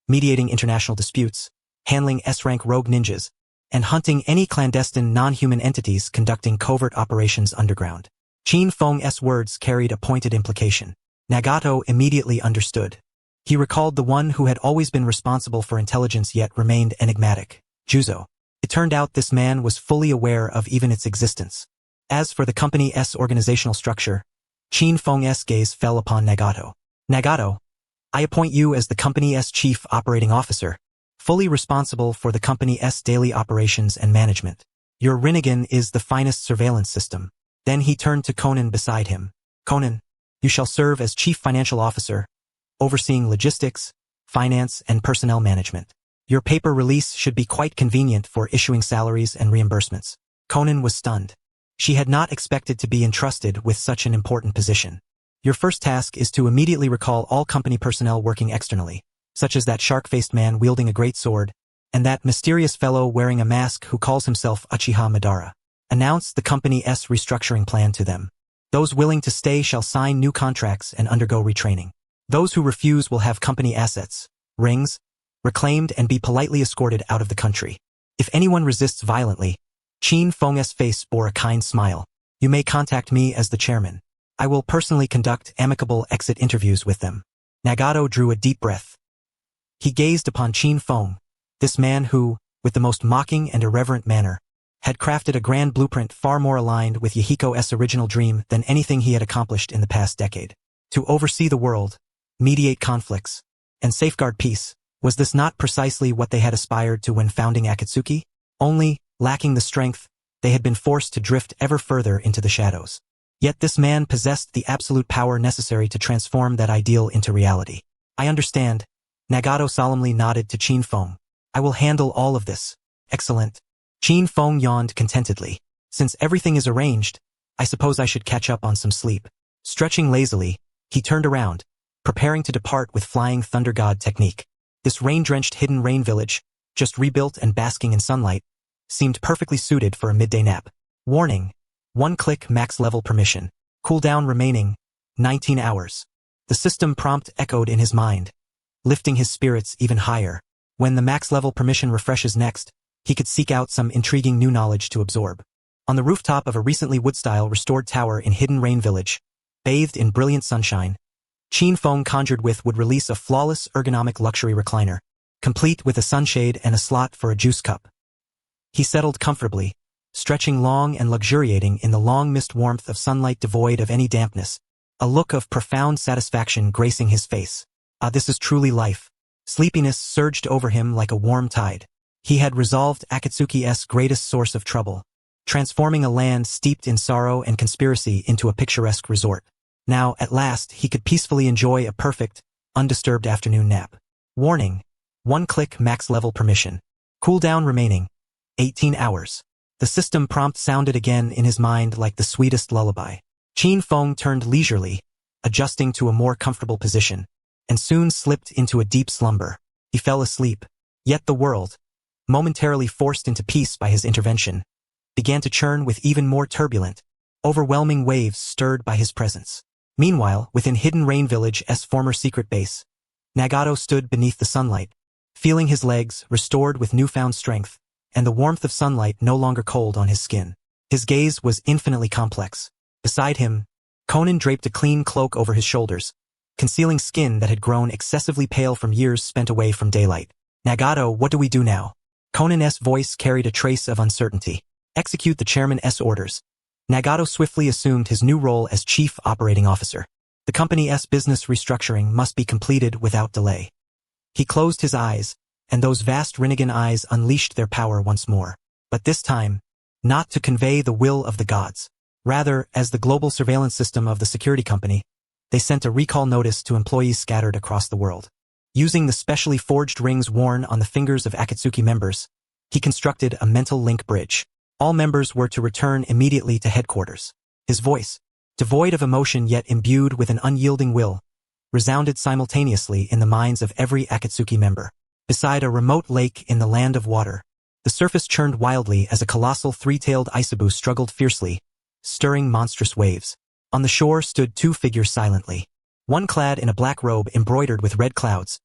mediating international disputes, handling S-rank rogue ninjas, and hunting any clandestine non-human entities conducting covert operations underground. Qin Feng's words carried a pointed implication. Nagato immediately understood. He recalled the one who had always been responsible for intelligence yet remained enigmatic, Juzo. It turned out this man was fully aware of even its existence. As for the company's organizational structure, Qin Feng's gaze fell upon Nagato. Nagato, I appoint you as the company's chief operating officer, fully responsible for the company's daily operations and management. Your Rinnegan is the finest surveillance system. Then he turned to Konan beside him. Konan, you shall serve as chief financial officer, overseeing logistics, finance, and personnel management. Your paper release should be quite convenient for issuing salaries and reimbursements. Konan was stunned. She had not expected to be entrusted with such an important position. Your first task is to immediately recall all company personnel working externally, such as that shark-faced man wielding a great sword, and that mysterious fellow wearing a mask who calls himself Uchiha Madara. Announce the company's restructuring plan to them. Those willing to stay shall sign new contracts and undergo retraining. Those who refuse will have company assets, rings, reclaimed and be politely escorted out of the country. If anyone resists violently, Qin Feng's face bore a kind smile. You may contact me as the chairman. I will personally conduct amicable exit interviews with them. Nagato drew a deep breath. He gazed upon Qin Feng, this man who, with the most mocking and irreverent manner, had crafted a grand blueprint far more aligned with Yahiko's original dream than anything he had accomplished in the past decade. To oversee the world, mediate conflicts, and safeguard peace, was this not precisely what they had aspired to when founding Akatsuki? Only, lacking the strength, they had been forced to drift ever further into the shadows. Yet this man possessed the absolute power necessary to transform that ideal into reality. I understand. Nagato solemnly nodded to Qin Feng. I will handle all of this. Excellent. Qin Feng yawned contentedly. Since everything is arranged, I suppose I should catch up on some sleep. Stretching lazily, he turned around, preparing to depart with flying thunder god technique. This rain-drenched hidden rain village, just rebuilt and basking in sunlight, seemed perfectly suited for a midday nap. Warning: 1-click max level permission. Cooldown remaining 19 hours. The system prompt echoed in his mind, lifting his spirits even higher. When the max level permission refreshes next, he could seek out some intriguing new knowledge to absorb. On the rooftop of a recently wood-style restored tower in Hidden Rain Village, bathed in brilliant sunshine, Qin Feng conjured with would release a flawless ergonomic luxury recliner, complete with a sunshade and a slot for a juice cup. He settled comfortably, stretching long and luxuriating in the long mist warmth of sunlight devoid of any dampness, a look of profound satisfaction gracing his face. Ah, this is truly life. Sleepiness surged over him like a warm tide. He had resolved Akatsuki's greatest source of trouble, transforming a land steeped in sorrow and conspiracy into a picturesque resort. Now, at last, he could peacefully enjoy a perfect, undisturbed afternoon nap. Warning: 1-click max level permission. Cooldown remaining 18 hours. The system prompt sounded again in his mind like the sweetest lullaby. Qin Feng turned leisurely, adjusting to a more comfortable position, and soon slipped into a deep slumber. He fell asleep. Yet the world, momentarily forced into peace by his intervention, began to churn with even more turbulent, overwhelming waves stirred by his presence. Meanwhile, within Hidden Rain Village's former secret base, Nagato stood beneath the sunlight, feeling his legs restored with newfound strength, and the warmth of sunlight no longer cold on his skin. His gaze was infinitely complex. Beside him, Conan draped a clean cloak over his shoulders, concealing skin that had grown excessively pale from years spent away from daylight. Nagato, what do we do now? Conan's voice carried a trace of uncertainty. Execute the chairman's orders. Nagato swiftly assumed his new role as chief operating officer. The company's business restructuring must be completed without delay. He closed his eyes, and those vast Rinnegan eyes unleashed their power once more. But this time, not to convey the will of the gods. Rather, as the global surveillance system of the security company, they sent a recall notice to employees scattered across the world. Using the specially forged rings worn on the fingers of Akatsuki members, he constructed a mental link bridge. All members were to return immediately to headquarters. His voice, devoid of emotion yet imbued with an unyielding will, resounded simultaneously in the minds of every Akatsuki member. Beside a remote lake in the land of water, the surface churned wildly as a colossal three-tailed Isabu struggled fiercely, stirring monstrous waves. On the shore stood two figures silently, one clad in a black robe embroidered with red clouds,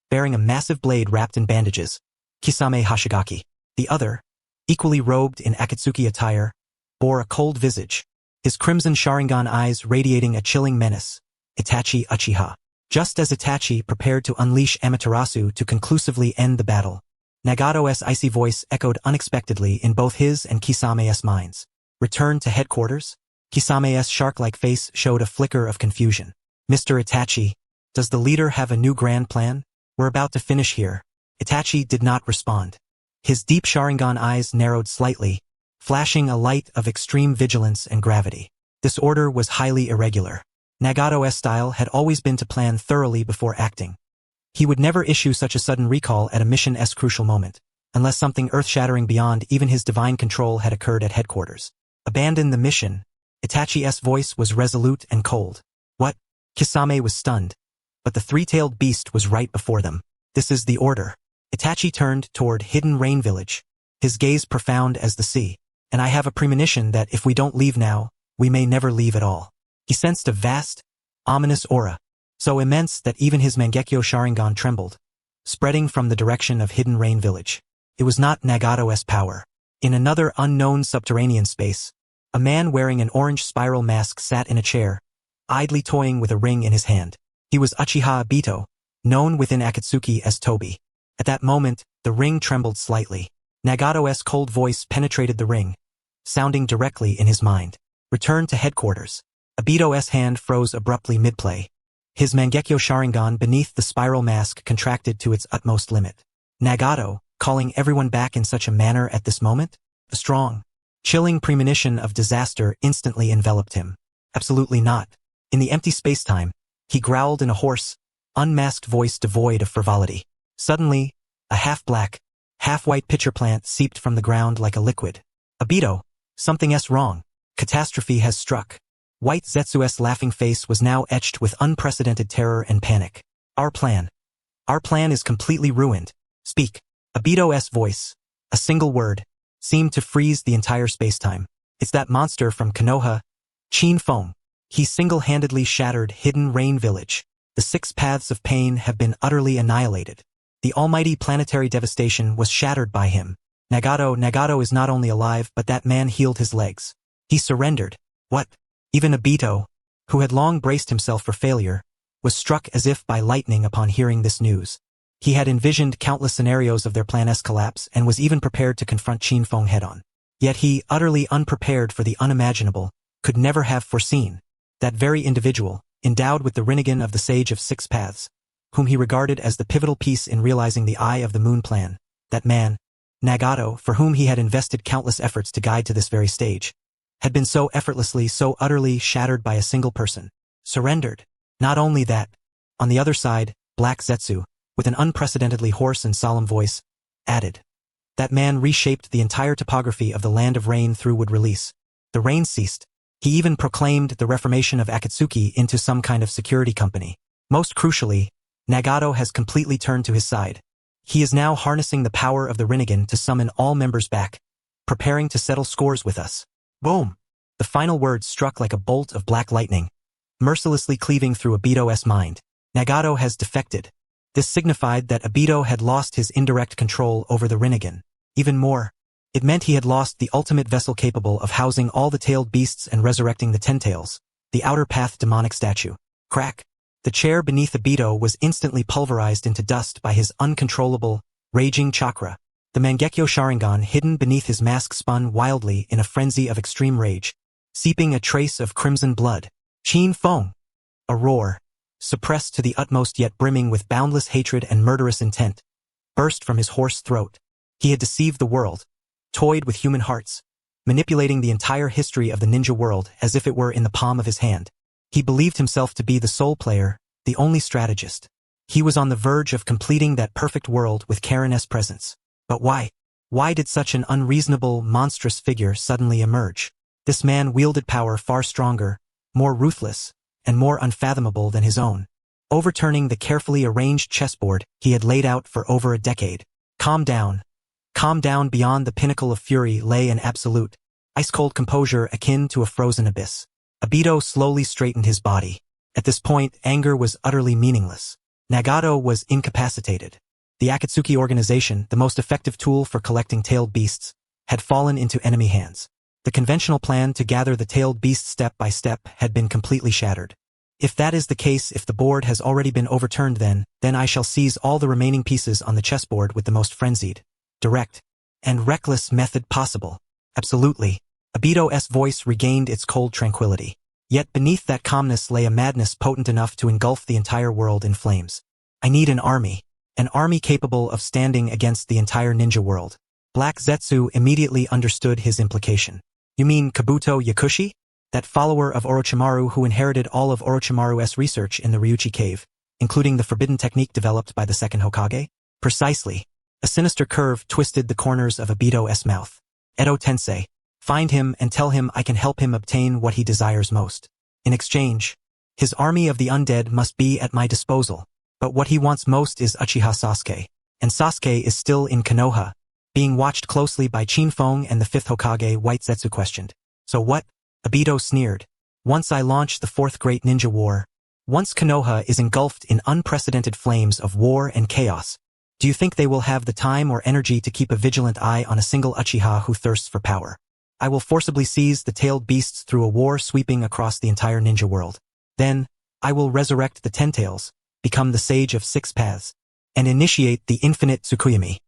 bearing a massive blade wrapped in bandages, Kisame Hashigaki. The other, equally robed in Akatsuki attire, bore a cold visage, his crimson Sharingan eyes radiating a chilling menace, Itachi Uchiha. Just as Itachi prepared to unleash Amaterasu to conclusively end the battle, Nagato's icy voice echoed unexpectedly in both his and Kisame's minds. Return to headquarters? Kisame's shark-like face showed a flicker of confusion. Mr. Itachi, does the leader have a new grand plan? We're about to finish here. Itachi did not respond. His deep Sharingan eyes narrowed slightly, flashing a light of extreme vigilance and gravity. This order was highly irregular. Nagato's style had always been to plan thoroughly before acting. He would never issue such a sudden recall at a mission's crucial moment, unless something earth-shattering beyond even his divine control had occurred at headquarters. Abandon the mission. Itachi's voice was resolute and cold. What? Kisame was stunned, but the three-tailed beast was right before them. This is the order. Itachi turned toward Hidden Rain Village, his gaze profound as the sea. And I have a premonition that if we don't leave now, we may never leave at all. He sensed a vast, ominous aura, so immense that even his Mangekyo Sharingan trembled, spreading from the direction of Hidden Rain Village. It was not Nagato's power. In another unknown subterranean space, a man wearing an orange spiral mask sat in a chair, idly toying with a ring in his hand. He was Uchiha Obito, known within Akatsuki as Tobi. At that moment, the ring trembled slightly. Nagato's cold voice penetrated the ring, sounding directly in his mind. Return to headquarters. Obito's hand froze abruptly mid-play. His Mangekyo Sharingan beneath the spiral mask contracted to its utmost limit. Nagato, calling everyone back in such a manner at this moment? A strong, chilling premonition of disaster instantly enveloped him. Absolutely not. In the empty space-time, he growled in a hoarse, unmasked voice devoid of frivolity. Suddenly, a half-black, Half-white pitcher plant seeped from the ground like a liquid. Obito, something's wrong. Catastrophe has struck. White Zetsu's laughing face was now etched with unprecedented terror and panic. Our plan is completely ruined. Speak. Obito's voice, a single word, seemed to freeze the entire spacetime. It's that monster from Konoha, Chin Fong. He single-handedly shattered Hidden Rain Village. The 6 paths of pain have been utterly annihilated. The almighty planetary devastation was shattered by him. Nagato is not only alive, but that man healed his legs. He surrendered. What? Even Obito, who had long braced himself for failure, was struck as if by lightning upon hearing this news. He had envisioned countless scenarios of their plan's collapse and was even prepared to confront Chin Fong head-on. Yet he, utterly unprepared for the unimaginable, could never have foreseen that very individual, endowed with the Rinnegan of the Sage of 6 Paths, whom he regarded as the pivotal piece in realizing the Eye of the Moon plan, that man, Nagato, for whom he had invested countless efforts to guide to this very stage, had been so effortlessly, so utterly shattered by a single person. Surrendered. Not only that, on the other side, Black Zetsu, with an unprecedentedly hoarse and solemn voice, added. That man reshaped the entire topography of the Land of Rain through would release. The rain ceased. He even proclaimed the reformation of Akatsuki into some kind of security company. Most crucially, Nagato has completely turned to his side. He is now harnessing the power of the Rinnegan to summon all members back, preparing to settle scores with us. Boom! The final word struck like a bolt of black lightning, mercilessly cleaving through Obito's mind. Nagato has defected. This signified that Obito had lost his indirect control over the Rinnegan. Even more, it meant he had lost the ultimate vessel capable of housing all the tailed beasts and resurrecting the Ten-Tails, the Outer Path demonic statue. Crack! The chair beneath Obito was instantly pulverized into dust by his uncontrollable, raging chakra. The Mangekyo Sharingan hidden beneath his mask spun wildly in a frenzy of extreme rage, seeping a trace of crimson blood. Chin Fong! A roar, suppressed to the utmost yet brimming with boundless hatred and murderous intent, burst from his hoarse throat. He had deceived the world, toyed with human hearts, manipulating the entire history of the ninja world as if it were in the palm of his hand. He believed himself to be the sole player, the only strategist. He was on the verge of completing that perfect world with Karen's presence. But why? Why did such an unreasonable, monstrous figure suddenly emerge? This man wielded power far stronger, more ruthless, and more unfathomable than his own, overturning the carefully arranged chessboard he had laid out for over a decade. Calm down. Calm down. Beyond the pinnacle of fury lay an absolute, ice-cold composure akin to a frozen abyss. Obito slowly straightened his body. At this point, anger was utterly meaningless. Nagato was incapacitated. The Akatsuki organization, the most effective tool for collecting tailed beasts, had fallen into enemy hands. The conventional plan to gather the tailed beasts step by step had been completely shattered. If that is the case, if the board has already been overturned, then I shall seize all the remaining pieces on the chessboard with the most frenzied, direct, and reckless method possible. Absolutely. Obito's voice regained its cold tranquility. Yet beneath that calmness lay a madness potent enough to engulf the entire world in flames. I need an army capable of standing against the entire ninja world. Black Zetsu immediately understood his implication. You mean Kabuto Yakushi? That follower of Orochimaru who inherited all of Orochimaru's research in the Ryuchi cave, including the forbidden technique developed by the second Hokage? Precisely. A sinister curve twisted the corners of Obito's mouth. Edo Tensei, find him and tell him I can help him obtain what he desires most. In exchange, his army of the undead must be at my disposal. But what he wants most is Uchiha Sasuke. And Sasuke is still in Konoha, being watched closely by Chin Fong and the 5th Hokage. White Zetsu questioned. So what? Obito sneered. Once I launch the 4th Great Ninja War, once Konoha is engulfed in unprecedented flames of war and chaos, do you think they will have the time or energy to keep a vigilant eye on a single Uchiha who thirsts for power? I will forcibly seize the tailed beasts through a war sweeping across the entire ninja world. Then, I will resurrect the Ten-Tails, become the Sage of 6 Paths, and initiate the infinite Tsukuyomi.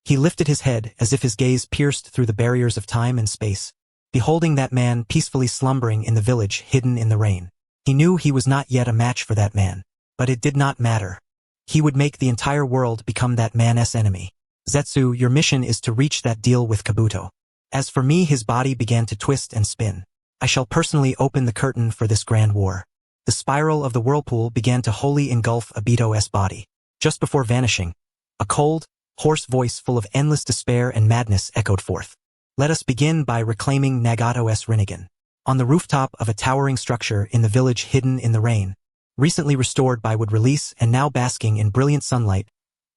He lifted his head as if his gaze pierced through the barriers of time and space, beholding that man peacefully slumbering in the village hidden in the rain. He knew he was not yet a match for that man, but it did not matter. He would make the entire world become that man's enemy. Zetsu, your mission is to reach that deal with Kabuto. As for me, his body began to twist and spin. I shall personally open the curtain for this grand war. The spiral of the whirlpool began to wholly engulf Obito's body. Just before vanishing, a cold, Hoarse voice full of endless despair and madness echoed forth. Let us begin by reclaiming Nagato's Rinnegan. On the rooftop of a towering structure in the village hidden in the rain, recently restored by wood release and now basking in brilliant sunlight,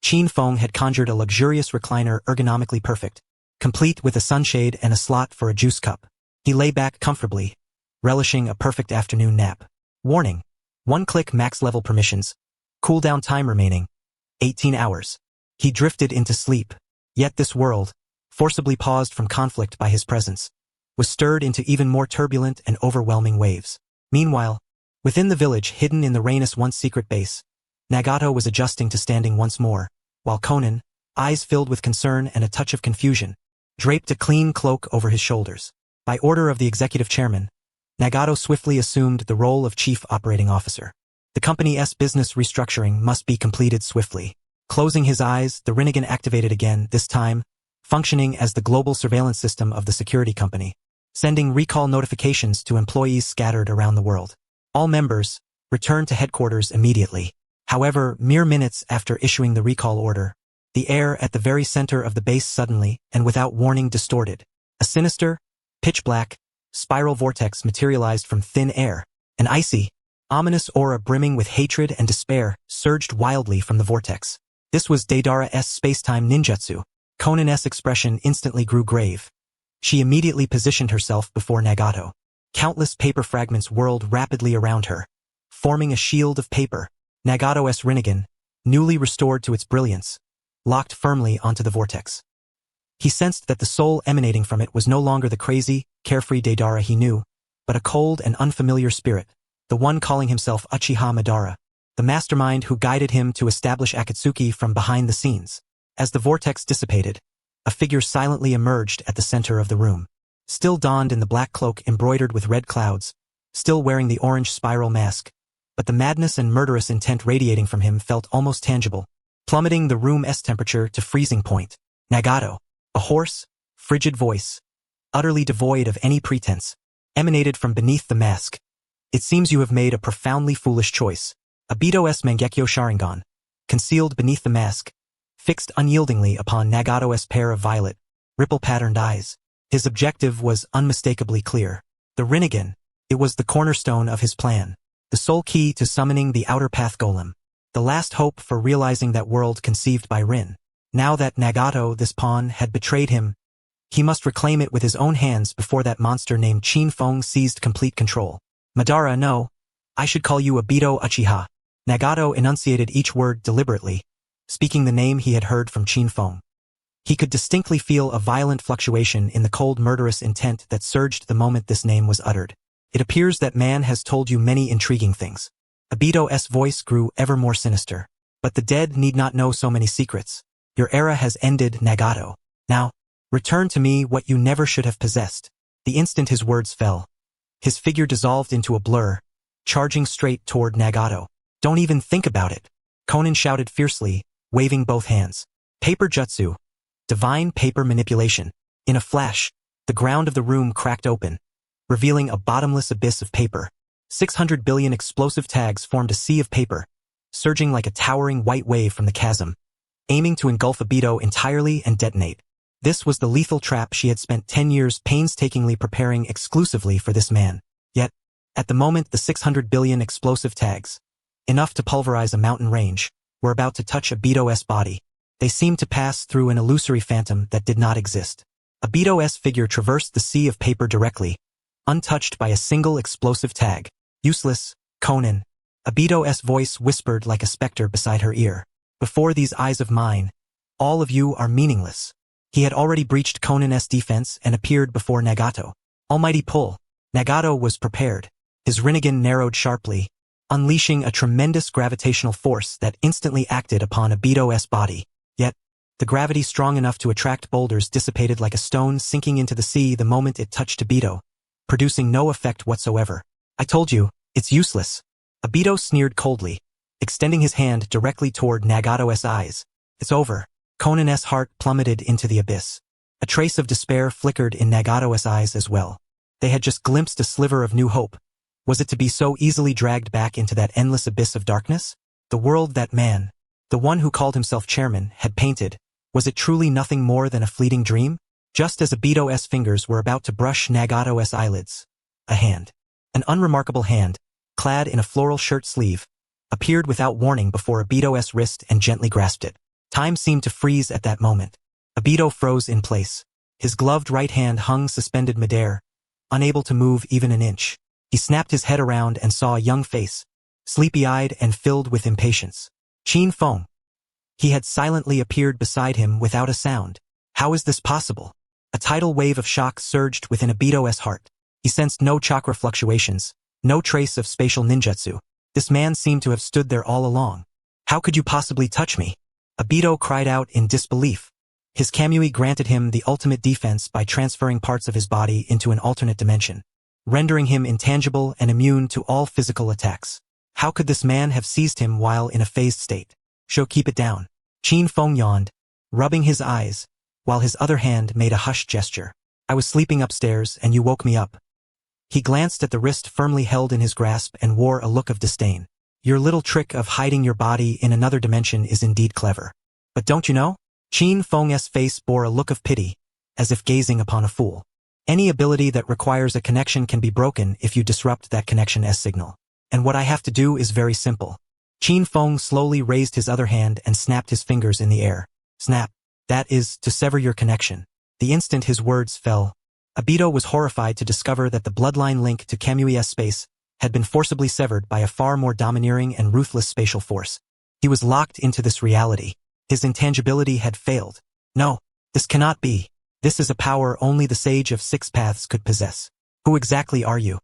Qin Feng had conjured a luxurious recliner ergonomically perfect, complete with a sunshade and a slot for a juice cup. He lay back comfortably, relishing a perfect afternoon nap. Warning: one-click max-level permissions. Cooldown time remaining 18 hours. He drifted into sleep, yet this world, forcibly paused from conflict by his presence, was stirred into even more turbulent and overwhelming waves. Meanwhile, within the village hidden in the rainous once-secret base, Nagato was adjusting to standing once more, while Conan, eyes filled with concern and a touch of confusion, draped a clean cloak over his shoulders. By order of the executive chairman, Nagato swiftly assumed the role of chief operating officer. The company's business restructuring must be completed swiftly. Closing his eyes, the Rinnegan activated again, this time, functioning as the global surveillance system of the security company, sending recall notifications to employees scattered around the world. All members, return to headquarters immediately. However, mere minutes after issuing the recall order, the air at the very center of the base suddenly, and without warning, distorted. A sinister, pitch-black, spiral vortex materialized from thin air. An icy, ominous aura brimming with hatred and despair surged wildly from the vortex. This was Deidara's space-time ninjutsu. Conan's expression instantly grew grave. She immediately positioned herself before Nagato. Countless paper fragments whirled rapidly around her, forming a shield of paper. Nagato's Rinnegan, newly restored to its brilliance, locked firmly onto the vortex. He sensed that the soul emanating from it was no longer the crazy, carefree Deidara he knew, but a cold and unfamiliar spirit, the one calling himself Uchiha Madara, the mastermind who guided him to establish Akatsuki from behind the scenes. As the vortex dissipated, a figure silently emerged at the center of the room. Still donned in the black cloak embroidered with red clouds, still wearing the orange spiral mask, but the madness and murderous intent radiating from him felt almost tangible, plummeting the room's temperature to freezing point. Nagato, a hoarse, frigid voice, utterly devoid of any pretense, emanated from beneath the mask. It seems you have made a profoundly foolish choice. Obito's Mangekyo Sharingan, concealed beneath the mask, fixed unyieldingly upon Nagato's pair of violet, ripple-patterned eyes. His objective was unmistakably clear. The Rinnegan, it was the cornerstone of his plan, the sole key to summoning the Outer Path Golem, the last hope for realizing that world conceived by Rin. Now that Nagato, this pawn, had betrayed him, he must reclaim it with his own hands before that monster named Qin Feng seized complete control. Madara, no, I should call you Obito Uchiha. Nagato enunciated each word deliberately, speaking the name he had heard from Qin Feng. He could distinctly feel a violent fluctuation in the cold murderous intent that surged the moment this name was uttered. It appears that man has told you many intriguing things. Obito's voice grew ever more sinister. But the dead need not know so many secrets. Your era has ended, Nagato. Now, return to me what you never should have possessed. The instant his words fell, his figure dissolved into a blur, charging straight toward Nagato. Don't even think about it, Conan shouted fiercely, waving both hands. Paper jutsu. Divine paper manipulation. In a flash, the ground of the room cracked open, revealing a bottomless abyss of paper. 600 billion explosive tags formed a sea of paper, surging like a towering white wave from the chasm, aiming to engulf Obito entirely and detonate. This was the lethal trap she had spent 10 years painstakingly preparing exclusively for this man. Yet, at the moment the 600 billion explosive tags, enough to pulverize a mountain range, were about to touch Obito's body, they seemed to pass through an illusory phantom that did not exist. Obito's figure traversed the sea of paper directly, untouched by a single explosive tag. Useless, Conan. Obito's voice whispered like a specter beside her ear. Before these eyes of mine, all of you are meaningless. He had already breached Conan's defense and appeared before Nagato. Almighty pull. Nagato was prepared. His Rinnegan narrowed sharply, unleashing a tremendous gravitational force that instantly acted upon Obito's body. Yet, the gravity strong enough to attract boulders dissipated like a stone sinking into the sea the moment it touched Obito, producing no effect whatsoever. I told you, it's useless. Obito sneered coldly, extending his hand directly toward Nagato's eyes. It's over. Conan's heart plummeted into the abyss. A trace of despair flickered in Nagato's eyes as well. They had just glimpsed a sliver of new hope. Was it to be so easily dragged back into that endless abyss of darkness? The world that man, the one who called himself chairman, had painted, Was it truly nothing more than a fleeting dream? Just as Obito's fingers were about to brush Nagato's eyelids, a hand, an unremarkable hand, clad in a floral shirt sleeve, appeared without warning before Obito's wrist and gently grasped it. Time seemed to freeze at that moment. Obito froze in place. His gloved right hand hung suspended midair, unable to move even an inch. He snapped his head around and saw a young face, sleepy-eyed and filled with impatience. Qin Feng. He had silently appeared beside him without a sound. How is this possible? A tidal wave of shock surged within Obito's heart. He sensed no chakra fluctuations, no trace of spatial ninjutsu. This man seemed to have stood there all along. How could you possibly touch me? Obito cried out in disbelief. His Kamui granted him the ultimate defense by transferring parts of his body into an alternate dimension, rendering him intangible and immune to all physical attacks. How could this man have seized him while in a phased state? Keep it down. Qin Feng yawned, rubbing his eyes, while his other hand made a hushed gesture. I was sleeping upstairs and you woke me up. He glanced at the wrist firmly held in his grasp and wore a look of disdain. Your little trick of hiding your body in another dimension is indeed clever. But don't you know? Qin Feng's face bore a look of pity, as if gazing upon a fool. Any ability that requires a connection can be broken if you disrupt that connection's signal. And what I have to do is very simple. Qin Feng slowly raised his other hand and snapped his fingers in the air. Snap. That is, to sever your connection. The instant his words fell, Obito was horrified to discover that the bloodline link to Kamui's space had been forcibly severed by a far more domineering and ruthless spatial force. He was locked into this reality. His intangibility had failed. No, this cannot be. This is a power only the Sage of Six Paths could possess. Who exactly are you?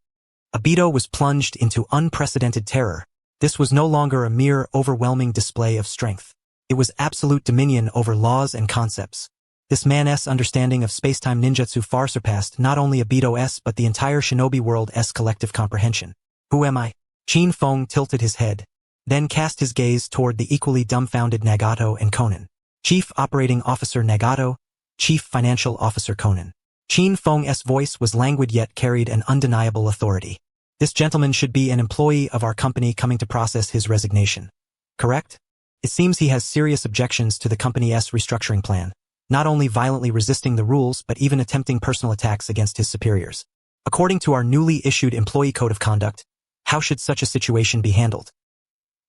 Obito was plunged into unprecedented terror. This was no longer a mere overwhelming display of strength. It was absolute dominion over laws and concepts. This man's understanding of space-time ninjutsu far surpassed not only Obito's but the entire shinobi world's collective comprehension. Who am I? Qin Feng tilted his head, then cast his gaze toward the equally dumbfounded Nagato and Konan. Chief Operating Officer Nagato, Chief Financial Officer Konan. Qin Feng's voice was languid yet carried an undeniable authority. This gentleman should be an employee of our company coming to process his resignation. Correct? It seems he has serious objections to the company's restructuring plan, not only violently resisting the rules but even attempting personal attacks against his superiors. According to our newly issued employee code of conduct, how should such a situation be handled?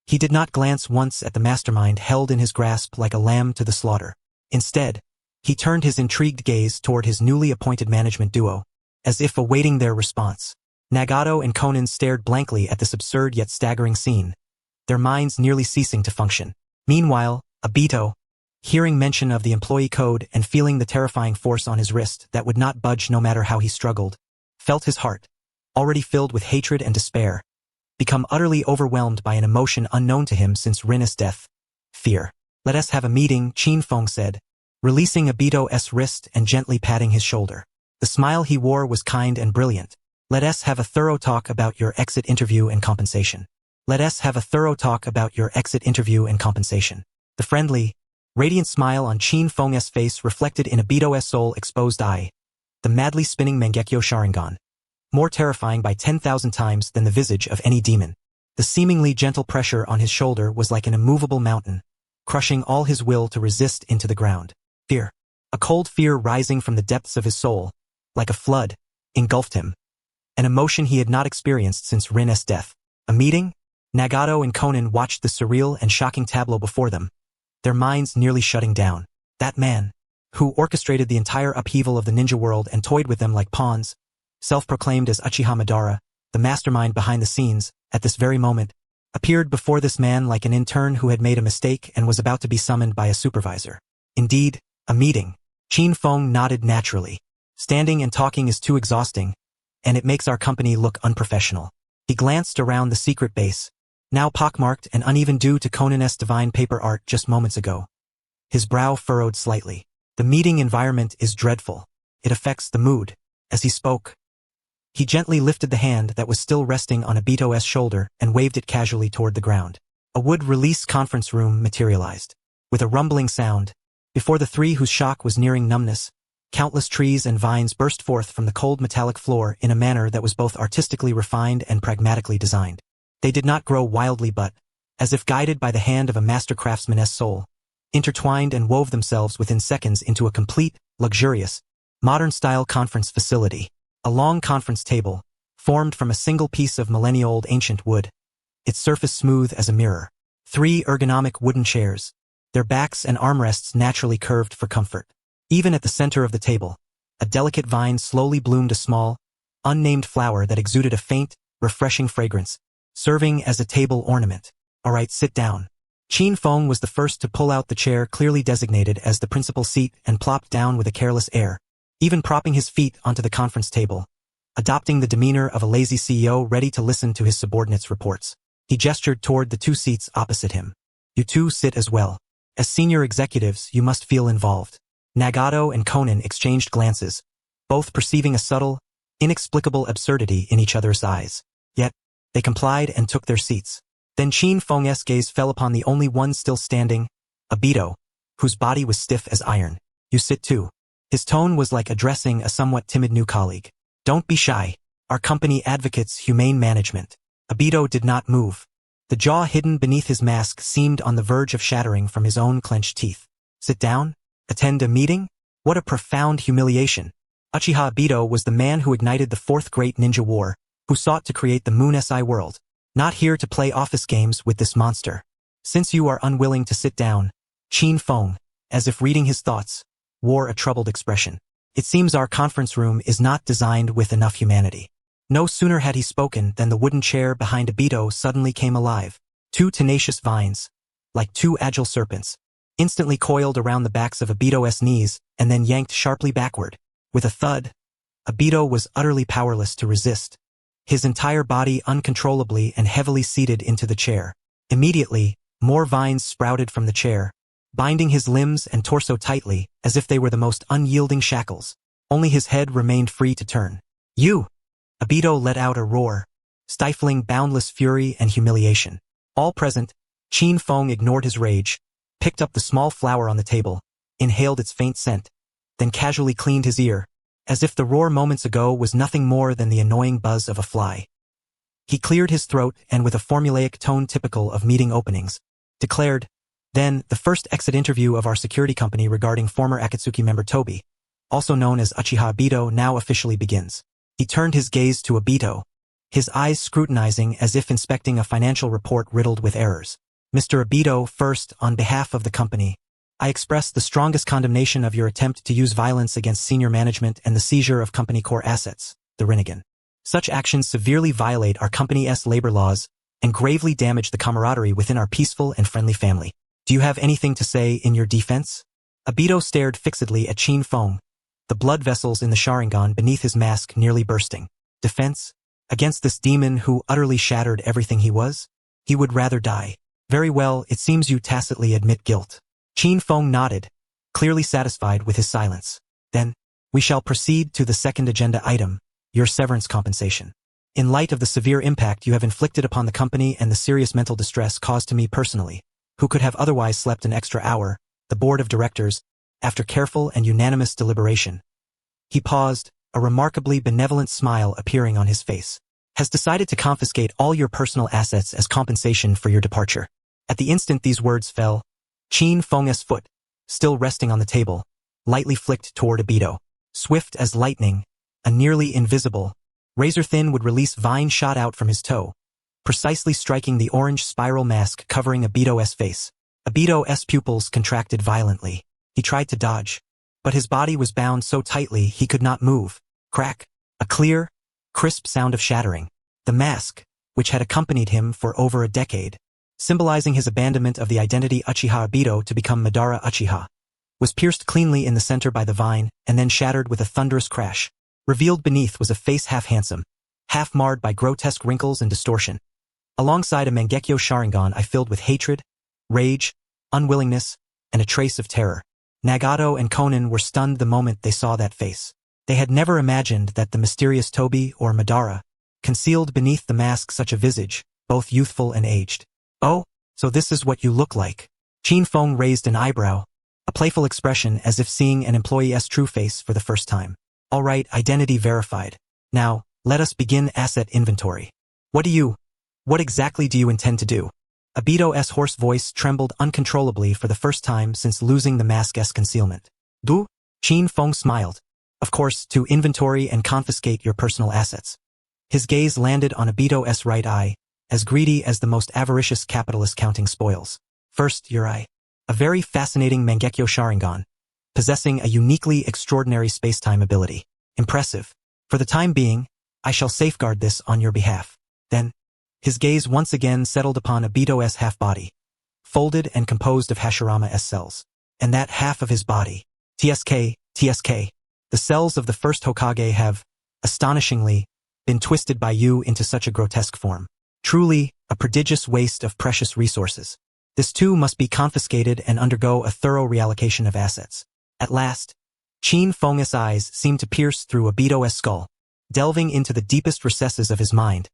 He did not glance once at the mastermind held in his grasp like a lamb to the slaughter. Instead, he turned his intrigued gaze toward his newly appointed management duo, as if awaiting their response. Nagato and Konan stared blankly at this absurd yet staggering scene, their minds nearly ceasing to function. Meanwhile, Obito, hearing mention of the employee code and feeling the terrifying force on his wrist that would not budge no matter how he struggled, felt his heart, already filled with hatred and despair, become utterly overwhelmed by an emotion unknown to him since Rin's death. Fear. Let us have a meeting, Qin Feng said, releasing Obito's wrist and gently patting his shoulder. The smile he wore was kind and brilliant. Let us have a thorough talk about your exit interview and compensation. Let us have a thorough talk about your exit interview and compensation. The friendly, radiant smile on Qin Feng's face reflected in Obito's soul-exposed eye, the madly spinning Mangekyo Sharingan, more terrifying by 10,000 times than the visage of any demon. The seemingly gentle pressure on his shoulder was like an immovable mountain, crushing all his will to resist into the ground. Fear. A cold fear rising from the depths of his soul, like a flood, engulfed him. An emotion he had not experienced since Rin's death. A meeting? Nagato and Konan watched the surreal and shocking tableau before them, their minds nearly shutting down. That man, who orchestrated the entire upheaval of the ninja world and toyed with them like pawns, self-proclaimed as Uchiha Madara, the mastermind behind the scenes, at this very moment, appeared before this man like an intern who had made a mistake and was about to be summoned by a supervisor. Indeed, a meeting. Qin Feng nodded naturally. Standing and talking is too exhausting, and it makes our company look unprofessional. He glanced around the secret base, now pockmarked and uneven due to Konan's divine paper art just moments ago. His brow furrowed slightly. The meeting environment is dreadful. It affects the mood. As he spoke, he gently lifted the hand that was still resting on Obito's shoulder and waved it casually toward the ground. A wood-release conference room materialized. With a rumbling sound, before the three whose shock was nearing numbness, countless trees and vines burst forth from the cold metallic floor in a manner that was both artistically refined and pragmatically designed. They did not grow wildly but, as if guided by the hand of a master craftsman's soul, intertwined and wove themselves within seconds into a complete, luxurious, modern-style conference facility. A long conference table, formed from a single piece of millennia-old ancient wood, its surface smooth as a mirror. 3 ergonomic wooden chairs, their backs and armrests naturally curved for comfort. Even at the center of the table, a delicate vine slowly bloomed a small, unnamed flower that exuded a faint, refreshing fragrance, serving as a table ornament. All right, sit down. Qin Feng was the first to pull out the chair clearly designated as the principal seat and plopped down with a careless air, even propping his feet onto the conference table, adopting the demeanor of a lazy CEO ready to listen to his subordinates' reports. He gestured toward the 2 seats opposite him. You 2 sit as well. As senior executives, you must feel involved. Nagato and Konan exchanged glances, both perceiving a subtle, inexplicable absurdity in each other's eyes. Yet, they complied and took their seats. Then Qin Feng's gaze fell upon the only one still standing, Obito, whose body was stiff as iron. You sit too. His tone was like addressing a somewhat timid new colleague. Don't be shy. Our company advocates humane management. Obito did not move. The jaw hidden beneath his mask seemed on the verge of shattering from his own clenched teeth. Sit down? Attend a meeting? What a profound humiliation. Uchiha Obito was the man who ignited the 4th Great Ninja War, who sought to create the Moon SI world. Not here to play office games with this monster. Since you are unwilling to sit down, Qin Feng, as if reading his thoughts, wore a troubled expression. It seems our conference room is not designed with enough humanity. No sooner had he spoken than the wooden chair behind Obito suddenly came alive. 2 tenacious vines, like 2 agile serpents, instantly coiled around the backs of Obito's knees and then yanked sharply backward. With a thud, Obito was utterly powerless to resist, his entire body uncontrollably and heavily seated into the chair. Immediately, more vines sprouted from the chair, binding his limbs and torso tightly as if they were the most unyielding shackles. Only his head remained free to turn. You! Obito let out a roar, stifling boundless fury and humiliation. All present, Qin Feng ignored his rage, picked up the small flower on the table, inhaled its faint scent, then casually cleaned his ear, as if the roar moments ago was nothing more than the annoying buzz of a fly. He cleared his throat and with a formulaic tone typical of meeting openings, declared, "Then, the first exit interview of our security company regarding former Akatsuki member Tobi, also known as Uchiha Obito, now officially begins." He turned his gaze to Obito, his eyes scrutinizing as if inspecting a financial report riddled with errors. "Mr. Obito, first, on behalf of the company, I express the strongest condemnation of your attempt to use violence against senior management and the seizure of company core assets, the Rinnegan. Such actions severely violate our company's labor laws and gravely damage the camaraderie within our peaceful and friendly family. Do you have anything to say in your defense?" Obito stared fixedly at Qin Feng, the blood vessels in the Sharingan beneath his mask nearly bursting. Defense? Against this demon who utterly shattered everything he was? He would rather die. Very well, it seems you tacitly admit guilt. Qin Feng nodded, clearly satisfied with his silence. Then, we shall proceed to the second agenda item, your severance compensation. In light of the severe impact you have inflicted upon the company and the serious mental distress caused to me personally, who could have otherwise slept an extra hour, the board of directors, after careful and unanimous deliberation. He paused, a remarkably benevolent smile appearing on his face. Has decided to confiscate all your personal assets as compensation for your departure. At the instant these words fell, Qin Feng's foot, still resting on the table, lightly flicked toward Obito. Swift as lightning, a nearly invisible, razor-thin would-release vine shot out from his toe, precisely striking the orange spiral mask covering Obito's face. Obito's pupils contracted violently. He tried to dodge, but his body was bound so tightly he could not move. Crack! A clear, crisp sound of shattering. The mask, which had accompanied him for over a decade, symbolizing his abandonment of the identity Uchiha Obito to become Madara Uchiha, was pierced cleanly in the center by the vine and then shattered with a thunderous crash. Revealed beneath was a face half handsome, half marred by grotesque wrinkles and distortion. Alongside a Mangekyo Sharingan I filled with hatred, rage, unwillingness, and a trace of terror. Nagato and Konan were stunned the moment they saw that face. They had never imagined that the mysterious Tobi or Madara concealed beneath the mask such a visage, both youthful and aged. Oh, so this is what you look like. Qin Feng raised an eyebrow, a playful expression as if seeing an employee's true face for the first time. All right, identity verified. Now, let us begin asset inventory. What exactly do you intend to do? Obito's hoarse voice trembled uncontrollably for the first time since losing the mask's concealment. Do? Qin Feng smiled. Of course, to inventory and confiscate your personal assets. His gaze landed on Obito's right eye, as greedy as the most avaricious capitalist counting spoils. First, your eye. A very fascinating Mangekyo Sharingan, possessing a uniquely extraordinary space-time ability. Impressive. For the time being, I shall safeguard this on your behalf. Then, his gaze once again settled upon Obito's half-body, folded and composed of Hashirama's cells. And that half of his body. TSK. The cells of the first Hokage have, astonishingly, been twisted by you into such a grotesque form. Truly, a prodigious waste of precious resources. This too must be confiscated and undergo a thorough reallocation of assets. At last, Qin Feng's eyes seemed to pierce through Obito's skull, delving into the deepest recesses of his mind,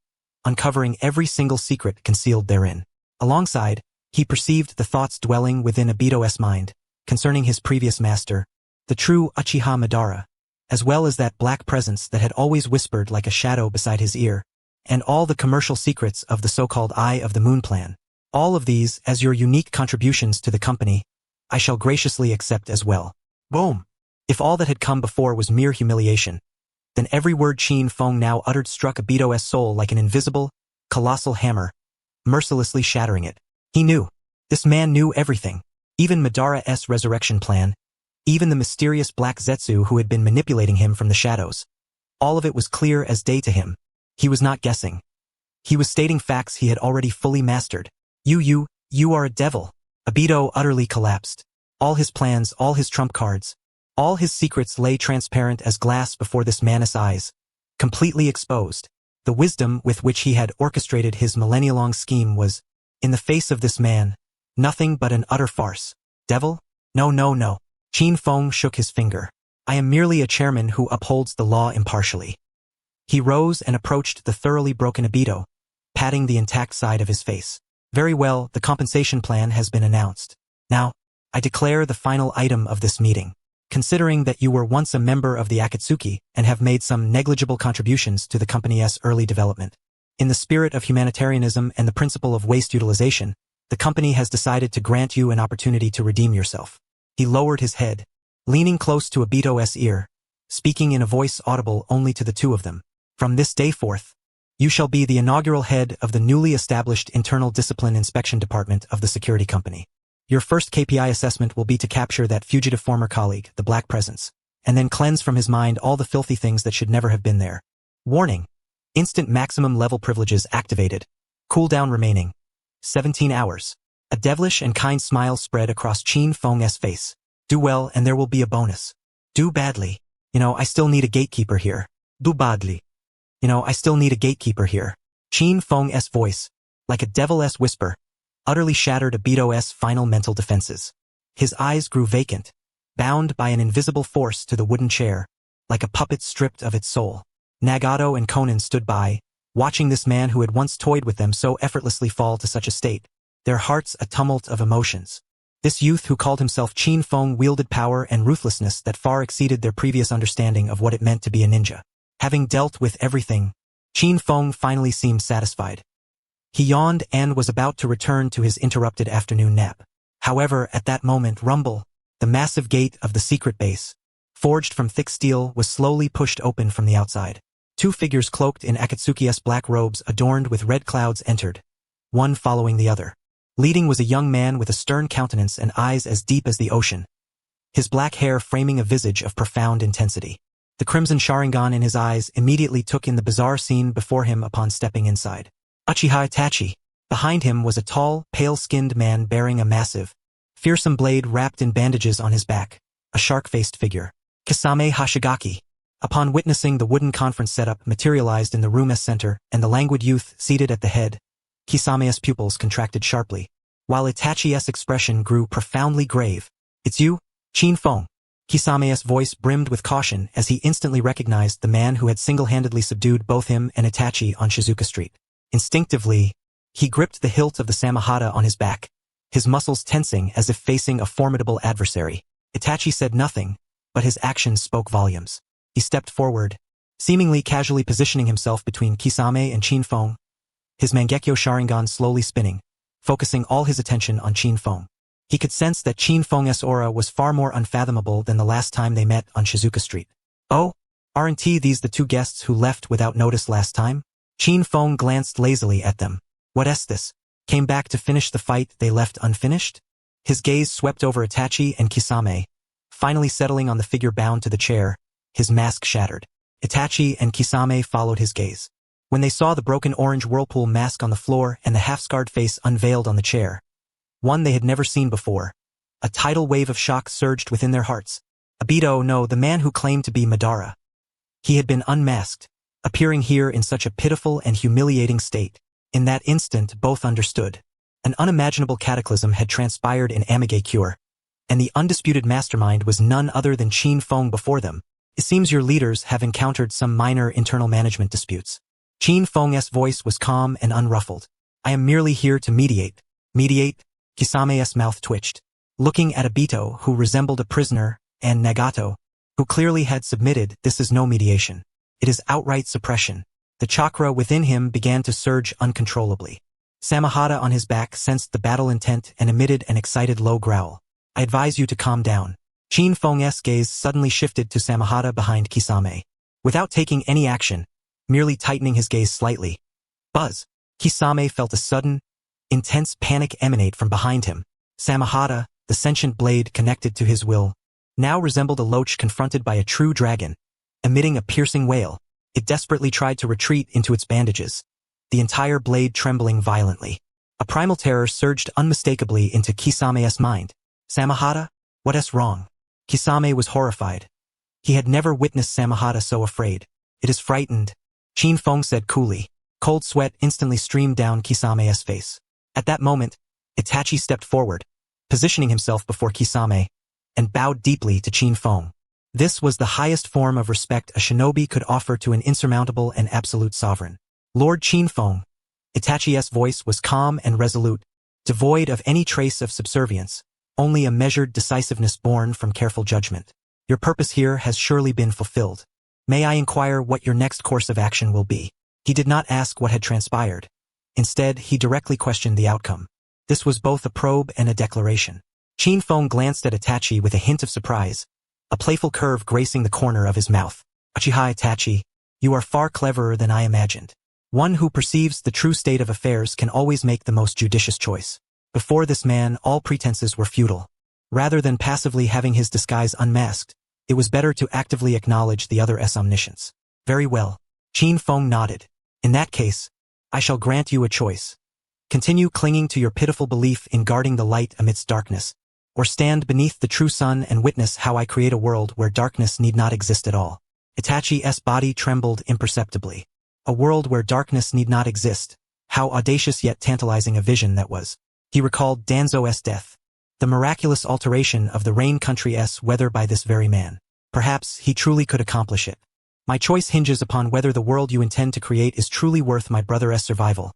uncovering every single secret concealed therein. Alongside, he perceived the thoughts dwelling within Obito's mind, concerning his previous master, the true Uchiha Madara, as well as that black presence that had always whispered like a shadow beside his ear, and all the commercial secrets of the so-called Eye of the Moon plan. All of these, as your unique contributions to the company, I shall graciously accept as well. Boom! If all that had come before was mere humiliation, then every word Qin Feng now uttered struck Obito's soul like an invisible, colossal hammer, mercilessly shattering it. He knew. This man knew everything. Even Madara's resurrection plan, even the mysterious Black Zetsu who had been manipulating him from the shadows. All of it was clear as day to him. He was not guessing. He was stating facts he had already fully mastered. You are a devil. Obito utterly collapsed. All his plans, all his trump cards, all his secrets lay transparent as glass before this man's eyes, completely exposed. The wisdom with which he had orchestrated his millennia-long scheme was, in the face of this man, nothing but an utter farce. Devil? No. Qin Feng shook his finger. I am merely a chairman who upholds the law impartially. He rose and approached the thoroughly broken Obito, patting the intact side of his face. Very well, the compensation plan has been announced. Now, I declare the final item of this meeting. Considering that you were once a member of the Akatsuki and have made some negligible contributions to the company's early development, in the spirit of humanitarianism and the principle of waste utilization, the company has decided to grant you an opportunity to redeem yourself. He lowered his head, leaning close to Obito's ear, speaking in a voice audible only to the two of them. From this day forth, you shall be the inaugural head of the newly established Internal Discipline Inspection Department of the security company. Your first KPI assessment will be to capture that fugitive former colleague, the Black Presence, and then cleanse from his mind all the filthy things that should never have been there. Warning. Instant maximum level privileges activated. Cooldown remaining. 17 hours. A devilish and kind smile spread across Qin Feng's face. Do well and there will be a bonus. Do badly. I still need a gatekeeper here. Do badly. I still need a gatekeeper here. Qin Feng's voice, like a devil's whisper, utterly shattered Obito's final mental defenses. His eyes grew vacant, bound by an invisible force to the wooden chair, like a puppet stripped of its soul. Nagato and Conan stood by, watching this man who had once toyed with them so effortlessly fall to such a state, their hearts a tumult of emotions. This youth who called himself Qin Feng wielded power and ruthlessness that far exceeded their previous understanding of what it meant to be a ninja. Having dealt with everything, Qin Feng finally seemed satisfied. He yawned and was about to return to his interrupted afternoon nap. However, at that moment, rumble, the massive gate of the secret base, forged from thick steel, was slowly pushed open from the outside. Two figures cloaked in Akatsuki's black robes adorned with red clouds entered, one following the other. Leading was a young man with a stern countenance and eyes as deep as the ocean, his black hair framing a visage of profound intensity. The crimson Sharingan in his eyes immediately took in the bizarre scene before him upon stepping inside. Uchiha Itachi. Behind him was a tall, pale-skinned man bearing a massive, fearsome blade wrapped in bandages on his back, a shark-faced figure. Kisame Hashigaki. Upon witnessing the wooden conference setup materialized in the room's center and the languid youth seated at the head, Kisame's pupils contracted sharply, while Itachi's expression grew profoundly grave. It's you, Qin Feng. Kisame's voice brimmed with caution as he instantly recognized the man who had single-handedly subdued both him and Itachi on Shizuka Street. Instinctively, he gripped the hilt of the samahata on his back, his muscles tensing as if facing a formidable adversary. Itachi said nothing, but his actions spoke volumes. He stepped forward, seemingly casually positioning himself between Kisame and Qin Feng, his Mangekyo Sharingan slowly spinning, focusing all his attention on Qin Feng. He could sense that Qin Feng's aura was far more unfathomable than the last time they met on Shizuka Street. Oh, aren't these the two guests who left without notice last time? Qin Feng glanced lazily at them. What's this? Came back to finish the fight they left unfinished? His gaze swept over Itachi and Kisame, finally settling on the figure bound to the chair, his mask shattered. Itachi and Kisame followed his gaze. When they saw the broken orange whirlpool mask on the floor and the half-scarred face unveiled on the chair, one they had never seen before, a tidal wave of shock surged within their hearts. Obito, no, the man who claimed to be Madara. He had been unmasked, appearing here in such a pitiful and humiliating state. In that instant, both understood. An unimaginable cataclysm had transpired in Amigakure, and the undisputed mastermind was none other than Qin Feng before them. It seems your leaders have encountered some minor internal management disputes. Qin Feng's voice was calm and unruffled. I am merely here to mediate. Mediate? Kisame's mouth twitched. Looking at Obito, who resembled a prisoner, and Nagato, who clearly had submitted, this is no mediation. It is outright suppression. The chakra within him began to surge uncontrollably. Samahata on his back sensed the battle intent and emitted an excited low growl. I advise you to calm down. Qin Feng's gaze suddenly shifted to Samahata behind Kisame. Without taking any action, merely tightening his gaze slightly. Buzz! Kisame felt a sudden, intense panic emanate from behind him. Samahata, the sentient blade connected to his will, now resembled a loach confronted by a true dragon. Emitting a piercing wail, it desperately tried to retreat into its bandages, the entire blade trembling violently. A primal terror surged unmistakably into Kisame's mind. Samahata? What's wrong? Kisame was horrified. He had never witnessed Samahata so afraid. It is frightened, Qin Feng said coolly. Cold sweat instantly streamed down Kisame's face. At that moment, Itachi stepped forward, positioning himself before Kisame, and bowed deeply to Qin Feng. This was the highest form of respect a shinobi could offer to an insurmountable and absolute sovereign. Lord Qin Feng. Itachi's voice was calm and resolute, devoid of any trace of subservience, only a measured decisiveness born from careful judgment. Your purpose here has surely been fulfilled. May I inquire what your next course of action will be? He did not ask what had transpired. Instead, he directly questioned the outcome. This was both a probe and a declaration. Qin Feng glanced at Itachi with a hint of surprise, a playful curve gracing the corner of his mouth. Uchiha Itachi, you are far cleverer than I imagined. One who perceives the true state of affairs can always make the most judicious choice. Before this man, all pretenses were futile. Rather than passively having his disguise unmasked, it was better to actively acknowledge the other's omniscience. Very well. Qin Feng nodded. In that case, I shall grant you a choice. Continue clinging to your pitiful belief in guarding the light amidst darkness, or stand beneath the true sun and witness how I create a world where darkness need not exist at all. Itachi's body trembled imperceptibly. A world where darkness need not exist. How audacious yet tantalizing a vision that was. He recalled Danzo's death, the miraculous alteration of the Rain Country's weather by this very man. Perhaps he truly could accomplish it. My choice hinges upon whether the world you intend to create is truly worth my brother's survival.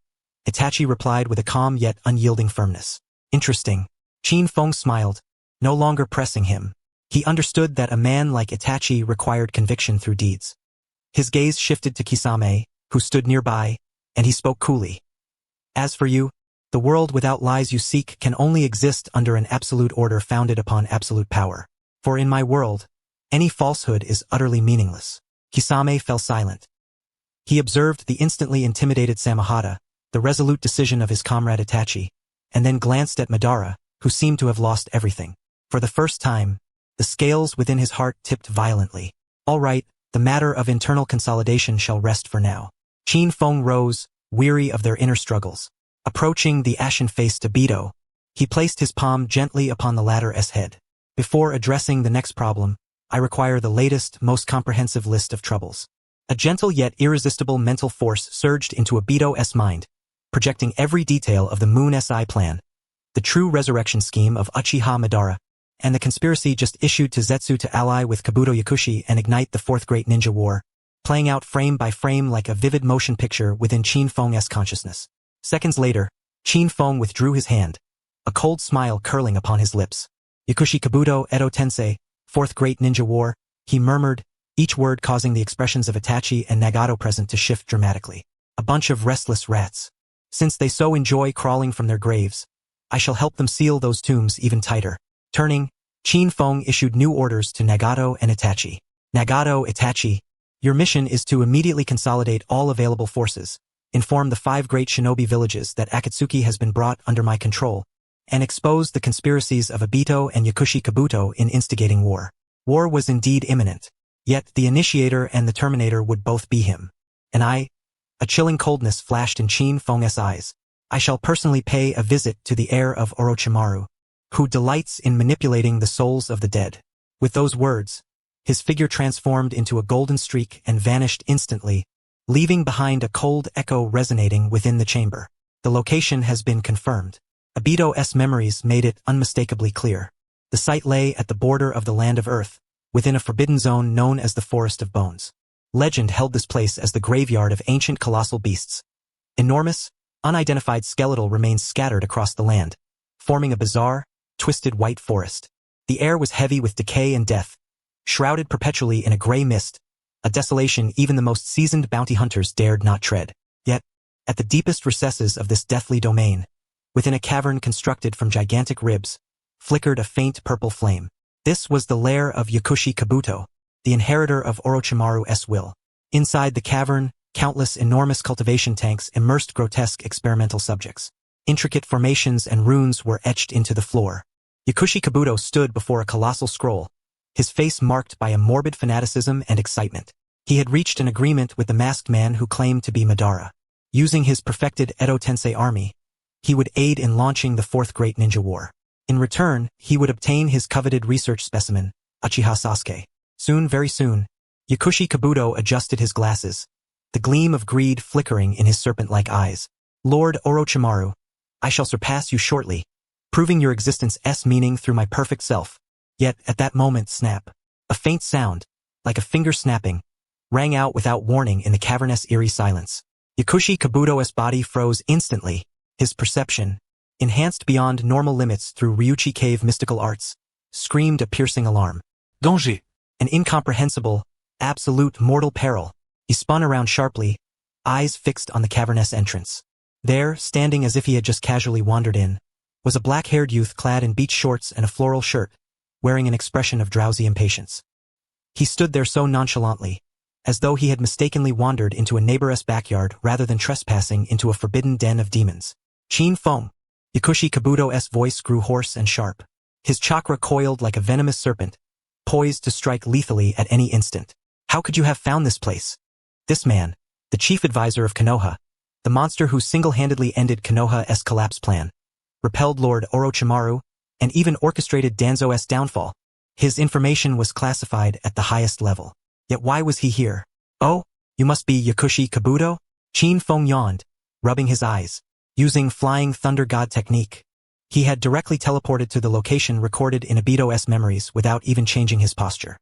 Itachi replied with a calm yet unyielding firmness. Interesting. Qin Feng smiled, no longer pressing him. He understood that a man like Itachi required conviction through deeds. His gaze shifted to Kisame, who stood nearby, and he spoke coolly. As for you, the world without lies you seek can only exist under an absolute order founded upon absolute power. For in my world, any falsehood is utterly meaningless. Kisame fell silent. He observed the instantly intimidated Samahata, the resolute decision of his comrade Itachi, and then glanced at Madara, who seemed to have lost everything. For the first time, the scales within his heart tipped violently. All right, the matter of internal consolidation shall rest for now. Qin Feng rose, weary of their inner struggles. Approaching the ashen-faced Obito, he placed his palm gently upon the latter's head. Before addressing the next problem, I require the latest, most comprehensive list of troubles. A gentle yet irresistible mental force surged into Obito's mind, projecting every detail of the Moon SI plan, the true resurrection scheme of Uchiha Madara, and the conspiracy just issued to Zetsu to ally with Kabuto Yakushi and ignite the Fourth Great Ninja War, playing out frame by frame like a vivid motion picture within Qin Feng's consciousness. Seconds later, Qin Feng withdrew his hand, a cold smile curling upon his lips. Yakushi Kabuto Edo Tensei, Fourth Great Ninja War, he murmured, each word causing the expressions of Itachi and Nagato present to shift dramatically. A bunch of restless rats. Since they so enjoy crawling from their graves, I shall help them seal those tombs even tighter. Turning, Qin Feng issued new orders to Nagato and Itachi. Nagato, Itachi, your mission is to immediately consolidate all available forces, inform the 5 great shinobi villages that Akatsuki has been brought under my control, and expose the conspiracies of Obito and Yakushi Kabuto in instigating war. War was indeed imminent, yet the initiator and the terminator would both be him. And I, a chilling coldness flashed in Qin Feng's eyes. I shall personally pay a visit to the heir of Orochimaru, who delights in manipulating the souls of the dead. With those words, his figure transformed into a golden streak and vanished instantly, leaving behind a cold echo resonating within the chamber. The location has been confirmed. Obito's memories made it unmistakably clear. The site lay at the border of the land of Earth, within a forbidden zone known as the Forest of Bones. Legend held this place as the graveyard of ancient colossal beasts. Enormous, unidentified skeletal remains scattered across the land, forming a bizarre, twisted white forest. The air was heavy with decay and death, shrouded perpetually in a gray mist, a desolation even the most seasoned bounty hunters dared not tread. Yet, at the deepest recesses of this deathly domain, within a cavern constructed from gigantic ribs, flickered a faint purple flame. This was the lair of Yakushi Kabuto, the inheritor of Orochimaru's will. Inside the cavern, countless enormous cultivation tanks immersed grotesque experimental subjects. Intricate formations and runes were etched into the floor. Yakushi Kabuto stood before a colossal scroll, his face marked by a morbid fanaticism and excitement. He had reached an agreement with the masked man who claimed to be Madara. Using his perfected Edo Tensei army, he would aid in launching the 4th Great Ninja War. In return, he would obtain his coveted research specimen, Uchiha Sasuke. Soon, very soon, Yakushi Kabuto adjusted his glasses, the gleam of greed flickering in his serpent-like eyes. Lord Orochimaru, I shall surpass you shortly, proving your existence's meaning through my perfect self. Yet, at that moment, snap. A faint sound, like a finger snapping, rang out without warning in the cavernous eerie silence. Yakushi Kabuto's body froze instantly, his perception, enhanced beyond normal limits through Ryuchi Cave mystical arts, screamed a piercing alarm. Danger! An incomprehensible, absolute mortal peril. He spun around sharply, eyes fixed on the cavernous entrance. There, standing as if he had just casually wandered in, was a black-haired youth clad in beach shorts and a floral shirt, wearing an expression of drowsy impatience. He stood there so nonchalantly, as though he had mistakenly wandered into a neighbor's backyard rather than trespassing into a forbidden den of demons. Qin Feng. Yakushi Kabuto's voice grew hoarse and sharp. His chakra coiled like a venomous serpent, poised to strike lethally at any instant. How could you have found this place? This man, the chief advisor of Konoha, the monster who single-handedly ended Konoha's collapse plan, repelled Lord Orochimaru, and even orchestrated Danzo's downfall. His information was classified at the highest level. Yet why was he here? Oh, you must be Yakushi Kabuto? Qin Feng yawned, rubbing his eyes. Using Flying Thunder God technique, he had directly teleported to the location recorded in Obito's memories without even changing his posture.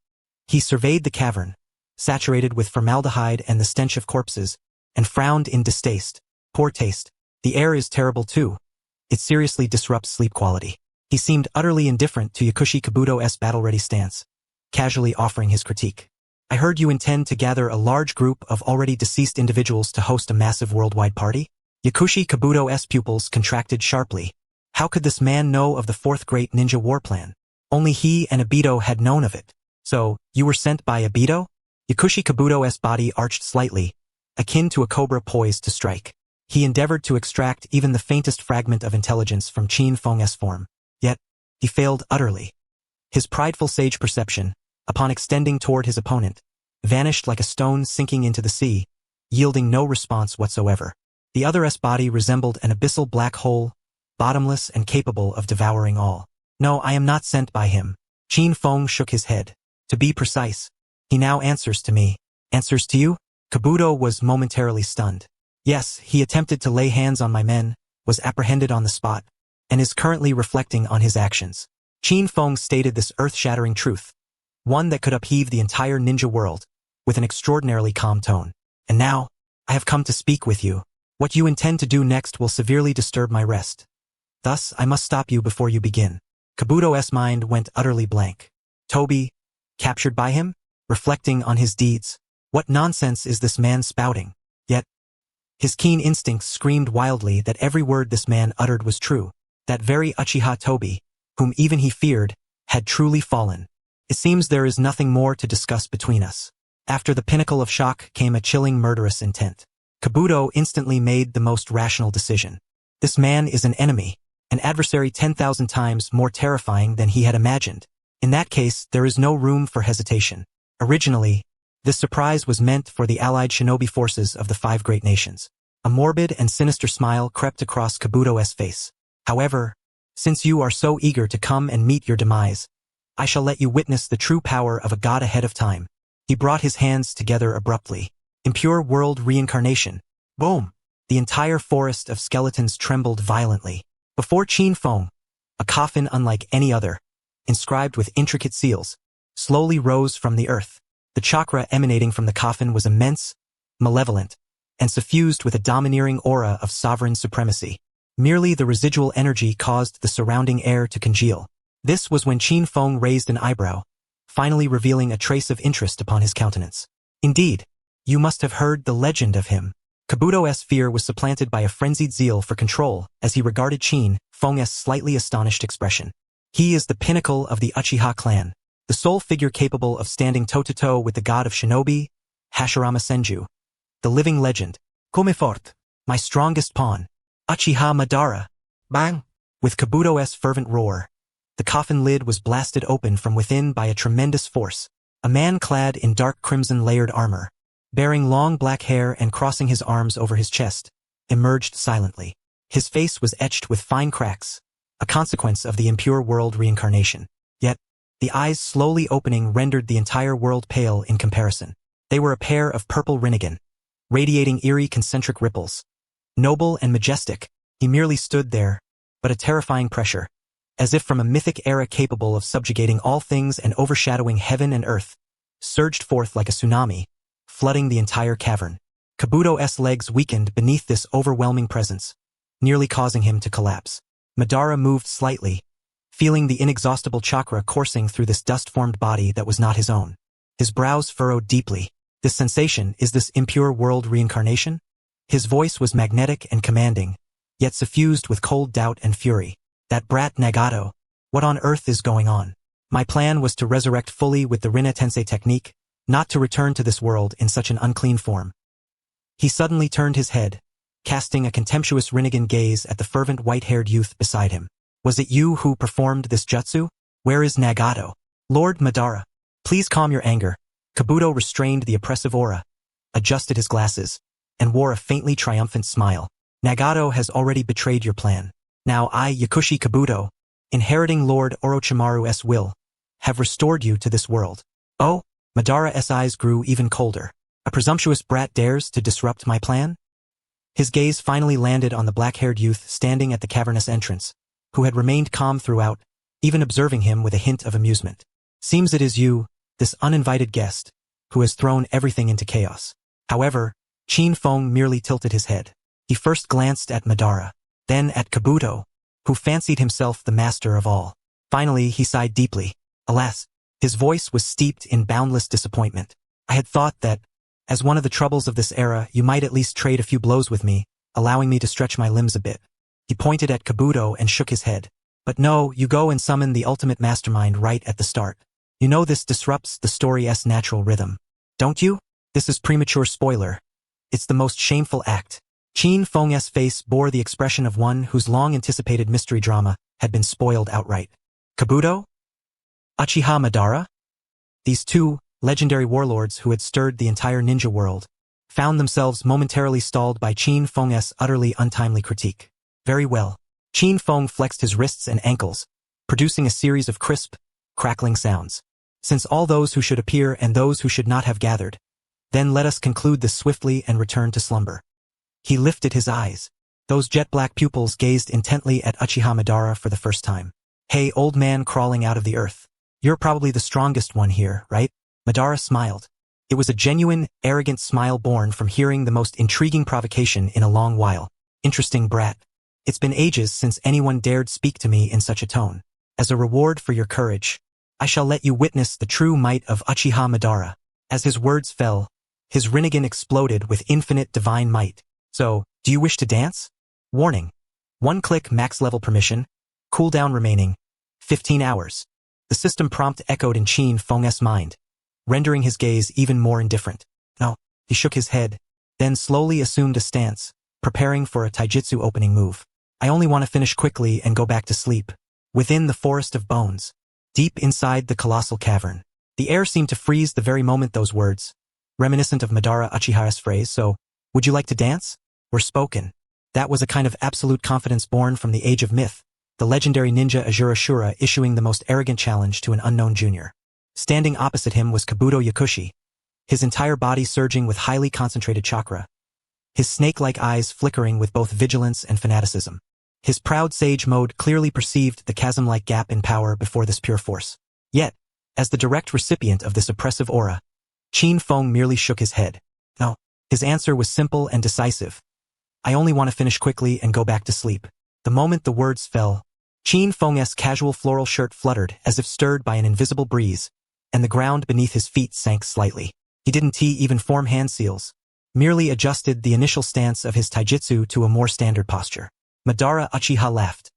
He surveyed the cavern, saturated with formaldehyde and the stench of corpses, and frowned in distaste. Poor taste. The air is terrible too. It seriously disrupts sleep quality. He seemed utterly indifferent to Yakushi Kabuto's battle-ready stance, casually offering his critique. I heard you intend to gather a large group of already deceased individuals to host a massive worldwide party? Yakushi Kabuto's pupils contracted sharply. How could this man know of the 4th Great Ninja War Plan? Only he and Obito had known of it. So, you were sent by Obito? Yakushi Kabuto's body arched slightly, akin to a cobra poised to strike. He endeavored to extract even the faintest fragment of intelligence from Qin Feng's form. Yet, he failed utterly. His prideful sage perception, upon extending toward his opponent, vanished like a stone sinking into the sea, yielding no response whatsoever. The other's body resembled an abyssal black hole, bottomless and capable of devouring all. No, I am not sent by him. Qin Feng shook his head. To be precise, he now answers to me. Answers to you? Kabuto was momentarily stunned. Yes, he attempted to lay hands on my men, was apprehended on the spot, and is currently reflecting on his actions. Qin Feng stated this earth-shattering truth, one that could upheave the entire ninja world, with an extraordinarily calm tone. And now, I have come to speak with you. What you intend to do next will severely disturb my rest. Thus, I must stop you before you begin. Kabuto's mind went utterly blank. Toby, captured by him? Reflecting on his deeds. What nonsense is this man spouting? Yet, His keen instincts screamed wildly that every word this man uttered was true. That very Uchiha Tobi, whom even he feared, had truly fallen. It seems there is nothing more to discuss between us. After the pinnacle of shock came a chilling murderous intent. Kabuto instantly made the most rational decision. This man is an enemy, an adversary 10,000 times more terrifying than he had imagined. In that case, there is no room for hesitation. Originally, this surprise was meant for the allied shinobi forces of the 5 great nations. A morbid and sinister smile crept across Kabuto's face. However, since you are so eager to come and meet your demise, I shall let you witness the true power of a god ahead of time. He brought his hands together abruptly. Impure world reincarnation. Boom! The entire forest of skeletons trembled violently. Before Qin Feng, a coffin unlike any other, inscribed with intricate seals, slowly rose from the earth. The chakra emanating from the coffin was immense, malevolent, and suffused with a domineering aura of sovereign supremacy. Merely the residual energy caused the surrounding air to congeal. This was when Qin Feng raised an eyebrow, finally revealing a trace of interest upon his countenance. Indeed, you must have heard the legend of him. Kabuto's fear was supplanted by a frenzied zeal for control as he regarded Qin Feng's slightly astonished expression. He is the pinnacle of the Uchiha clan, the sole figure capable of standing toe-to-toe with the god of shinobi, Hashirama Senju, the living legend. Come fort, my strongest pawn. Uchiha Madara. Bang! With Kabuto's fervent roar, the coffin lid was blasted open from within by a tremendous force. A man clad in dark crimson layered armor, bearing long black hair and crossing his arms over his chest, emerged silently. His face was etched with fine cracks, a consequence of the impure world reincarnation. Yet, the eyes slowly opening rendered the entire world pale in comparison. They were a pair of purple rinnegan, radiating eerie concentric ripples. Noble and majestic, he merely stood there, but a terrifying pressure, as if from a mythic era capable of subjugating all things and overshadowing heaven and earth, surged forth like a tsunami, flooding the entire cavern. Kabuto's legs weakened beneath this overwhelming presence, nearly causing him to collapse. Madara moved slightly, feeling the inexhaustible chakra coursing through this dust-formed body that was not his own. His brows furrowed deeply. This sensation, is this impure world reincarnation? His voice was magnetic and commanding, yet suffused with cold doubt and fury. That brat Nagato, what on earth is going on? My plan was to resurrect fully with the Rinne Tensei technique, not to return to this world in such an unclean form. He suddenly turned his head, casting a contemptuous Rinnegan gaze at the fervent white-haired youth beside him. Was it you who performed this jutsu? Where is Nagato? Lord Madara, please calm your anger. Kabuto restrained the oppressive aura, adjusted his glasses, and wore a faintly triumphant smile. Nagato has already betrayed your plan. Now I, Yakushi Kabuto, inheriting Lord Orochimaru's will, have restored you to this world. Oh, Madara's eyes grew even colder. A presumptuous brat dares to disrupt my plan? His gaze finally landed on the black-haired youth standing at the cavernous entrance, who had remained calm throughout, even observing him with a hint of amusement. Seems it is you, this uninvited guest, who has thrown everything into chaos. However, Qin Feng merely tilted his head. He first glanced at Madara, then at Kabuto, who fancied himself the master of all. Finally, he sighed deeply. Alas, his voice was steeped in boundless disappointment. I had thought that, as one of the troubles of this era, you might at least trade a few blows with me, allowing me to stretch my limbs a bit. He pointed at Kabuto and shook his head. But no, you go and summon the ultimate mastermind right at the start. You know this disrupts the story's natural rhythm. Don't you? This is premature spoiler. It's the most shameful act. Qin Feng's face bore the expression of one whose long-anticipated mystery drama had been spoiled outright. Kabuto? Uchiha Madara? These two legendary warlords who had stirred the entire ninja world found themselves momentarily stalled by Qin Feng's utterly untimely critique. Very well. Qin Feng flexed his wrists and ankles, producing a series of crisp, crackling sounds. Since all those who should appear and those who should not have gathered, then let us conclude this swiftly and return to slumber. He lifted his eyes. Those jet-black pupils gazed intently at Uchiha Madara for the first time. Hey, old man crawling out of the earth. You're probably the strongest one here, right? Madara smiled. It was a genuine, arrogant smile born from hearing the most intriguing provocation in a long while. Interesting brat. It's been ages since anyone dared speak to me in such a tone. As a reward for your courage, I shall let you witness the true might of Uchiha Madara. As his words fell, his Rinnegan exploded with infinite divine might. So, do you wish to dance? Warning. 1-click max level permission. Cooldown remaining. 15 hours. The system prompt echoed in Qin Feng's mind, rendering his gaze even more indifferent. No, he shook his head, then slowly assumed a stance, preparing for a taijutsu opening move. I only want to finish quickly and go back to sleep. Within the forest of bones, deep inside the colossal cavern, the air seemed to freeze the very moment those words, reminiscent of Madara Uchiha's phrase, "So, would you like to dance?" were spoken. That was a kind of absolute confidence born from the age of myth, the legendary ninja Azura Shura issuing the most arrogant challenge to an unknown junior. Standing opposite him was Kabuto Yakushi, his entire body surging with highly concentrated chakra, his snake-like eyes flickering with both vigilance and fanaticism. His proud sage mode clearly perceived the chasm-like gap in power before this pure force. Yet, as the direct recipient of this oppressive aura, Qin Feng merely shook his head. No, his answer was simple and decisive. I only want to finish quickly and go back to sleep. The moment the words fell, Qin Feng's casual floral shirt fluttered as if stirred by an invisible breeze, and the ground beneath his feet sank slightly. He didn't even form hand seals, merely adjusted the initial stance of his taijutsu to a more standard posture. Madara Uchiha laughed.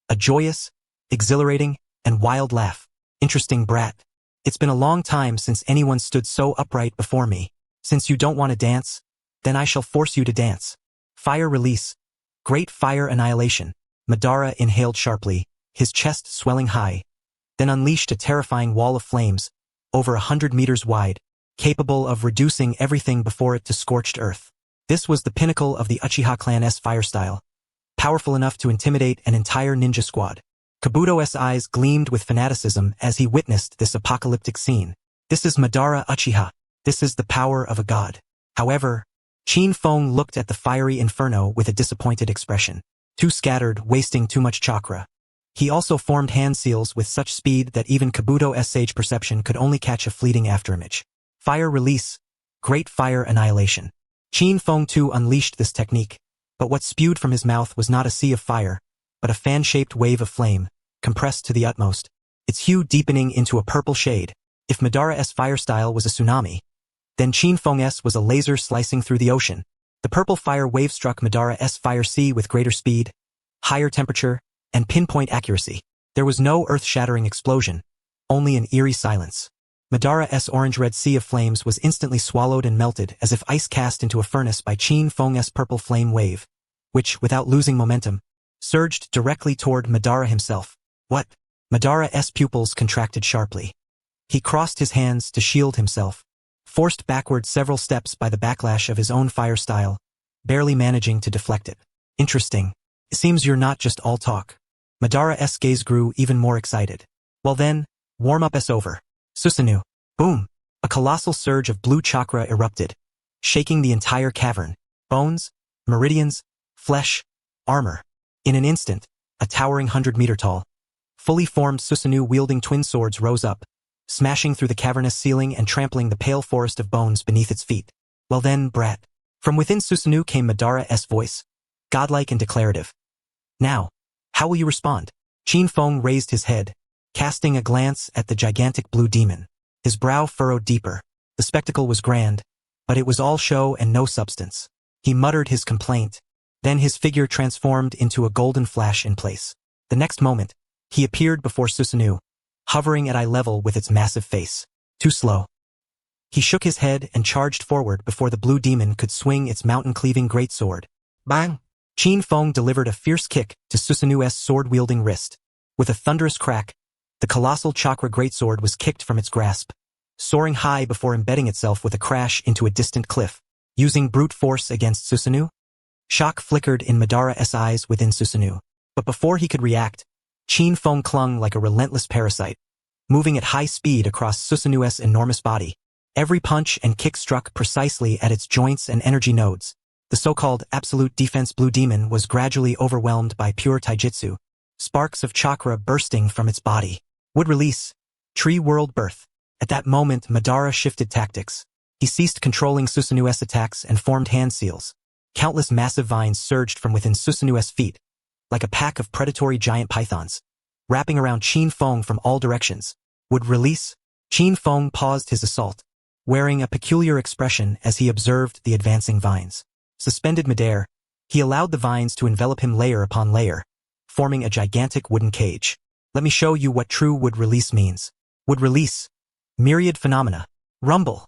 A joyous, exhilarating, and wild laugh. Interesting brat. It's been a long time since anyone stood so upright before me. Since you don't want to dance, then I shall force you to dance. Fire release. Great fire annihilation. Madara inhaled sharply, his chest swelling high, then unleashed a terrifying wall of flames, over 100 meters wide, capable of reducing everything before it to scorched earth. This was the pinnacle of the Uchiha clan's fire style, powerful enough to intimidate an entire ninja squad. Kabuto's eyes gleamed with fanaticism as he witnessed this apocalyptic scene. This is Madara Uchiha. This is the power of a god. However, Qin Feng looked at the fiery inferno with a disappointed expression. Too scattered, wasting too much chakra. He also formed hand seals with such speed that even Kabuto's sage perception could only catch a fleeting afterimage. Fire release. Great fire annihilation. Qin Feng too unleashed this technique, but what spewed from his mouth was not a sea of fire, but a fan-shaped wave of flame, compressed to the utmost, its hue deepening into a purple shade. If Madara's fire style was a tsunami, then Qin Feng's was a laser slicing through the ocean. The purple fire wave struck Madara's fire sea with greater speed, higher temperature, and pinpoint accuracy. There was no earth-shattering explosion, only an eerie silence. Madara's orange-red sea of flames was instantly swallowed and melted as if ice cast into a furnace by Qin Feng's purple flame wave, which, without losing momentum, surged directly toward Madara himself. What? Madara's pupils contracted sharply. He crossed his hands to shield himself, forced backward several steps by the backlash of his own fire style, barely managing to deflect it. Interesting. It seems you're not just all talk. Madara's gaze grew even more excited. Well then, warm-up's over. Susanoo. Boom. A colossal surge of blue chakra erupted, shaking the entire cavern. Bones, meridians, flesh, armor. In an instant, a towering 100-meter-tall, fully formed Susanoo wielding twin swords rose up, smashing through the cavernous ceiling and trampling the pale forest of bones beneath its feet. Well then, brat. From within Susanoo came Madara's voice, godlike and declarative. Now, how will you respond? Qin Feng raised his head, casting a glance at the gigantic blue demon. His brow furrowed deeper. The spectacle was grand, but it was all show and no substance. He muttered his complaint. Then his figure transformed into a golden flash in place. The next moment, he appeared before Susanoo, hovering at eye level with its massive face. Too slow. He shook his head and charged forward before the blue demon could swing its mountain-cleaving greatsword. Bang! Qin Feng delivered a fierce kick to Susanoo's sword-wielding wrist. With a thunderous crack, the colossal chakra greatsword was kicked from its grasp, soaring high before embedding itself with a crash into a distant cliff. Using brute force against Susanoo? Shock flickered in Madara's eyes within Susanoo. But before he could react, Qin Feng clung like a relentless parasite, moving at high speed across Susanoo's enormous body. Every punch and kick struck precisely at its joints and energy nodes. The so-called absolute defense blue demon was gradually overwhelmed by pure taijutsu, sparks of chakra bursting from its body. Would release. Tree world birth. At that moment, Madara shifted tactics. He ceased controlling Susanoo's attacks and formed hand seals. Countless massive vines surged from within Susanoo's feet, like a pack of predatory giant pythons, wrapping around Qin Feng from all directions. Would release. Qin Feng paused his assault, wearing a peculiar expression as he observed the advancing vines. Suspended midair, he allowed the vines to envelop him layer upon layer, forming a gigantic wooden cage. Let me show you what true wood release means. Wood release. Myriad phenomena. Rumble.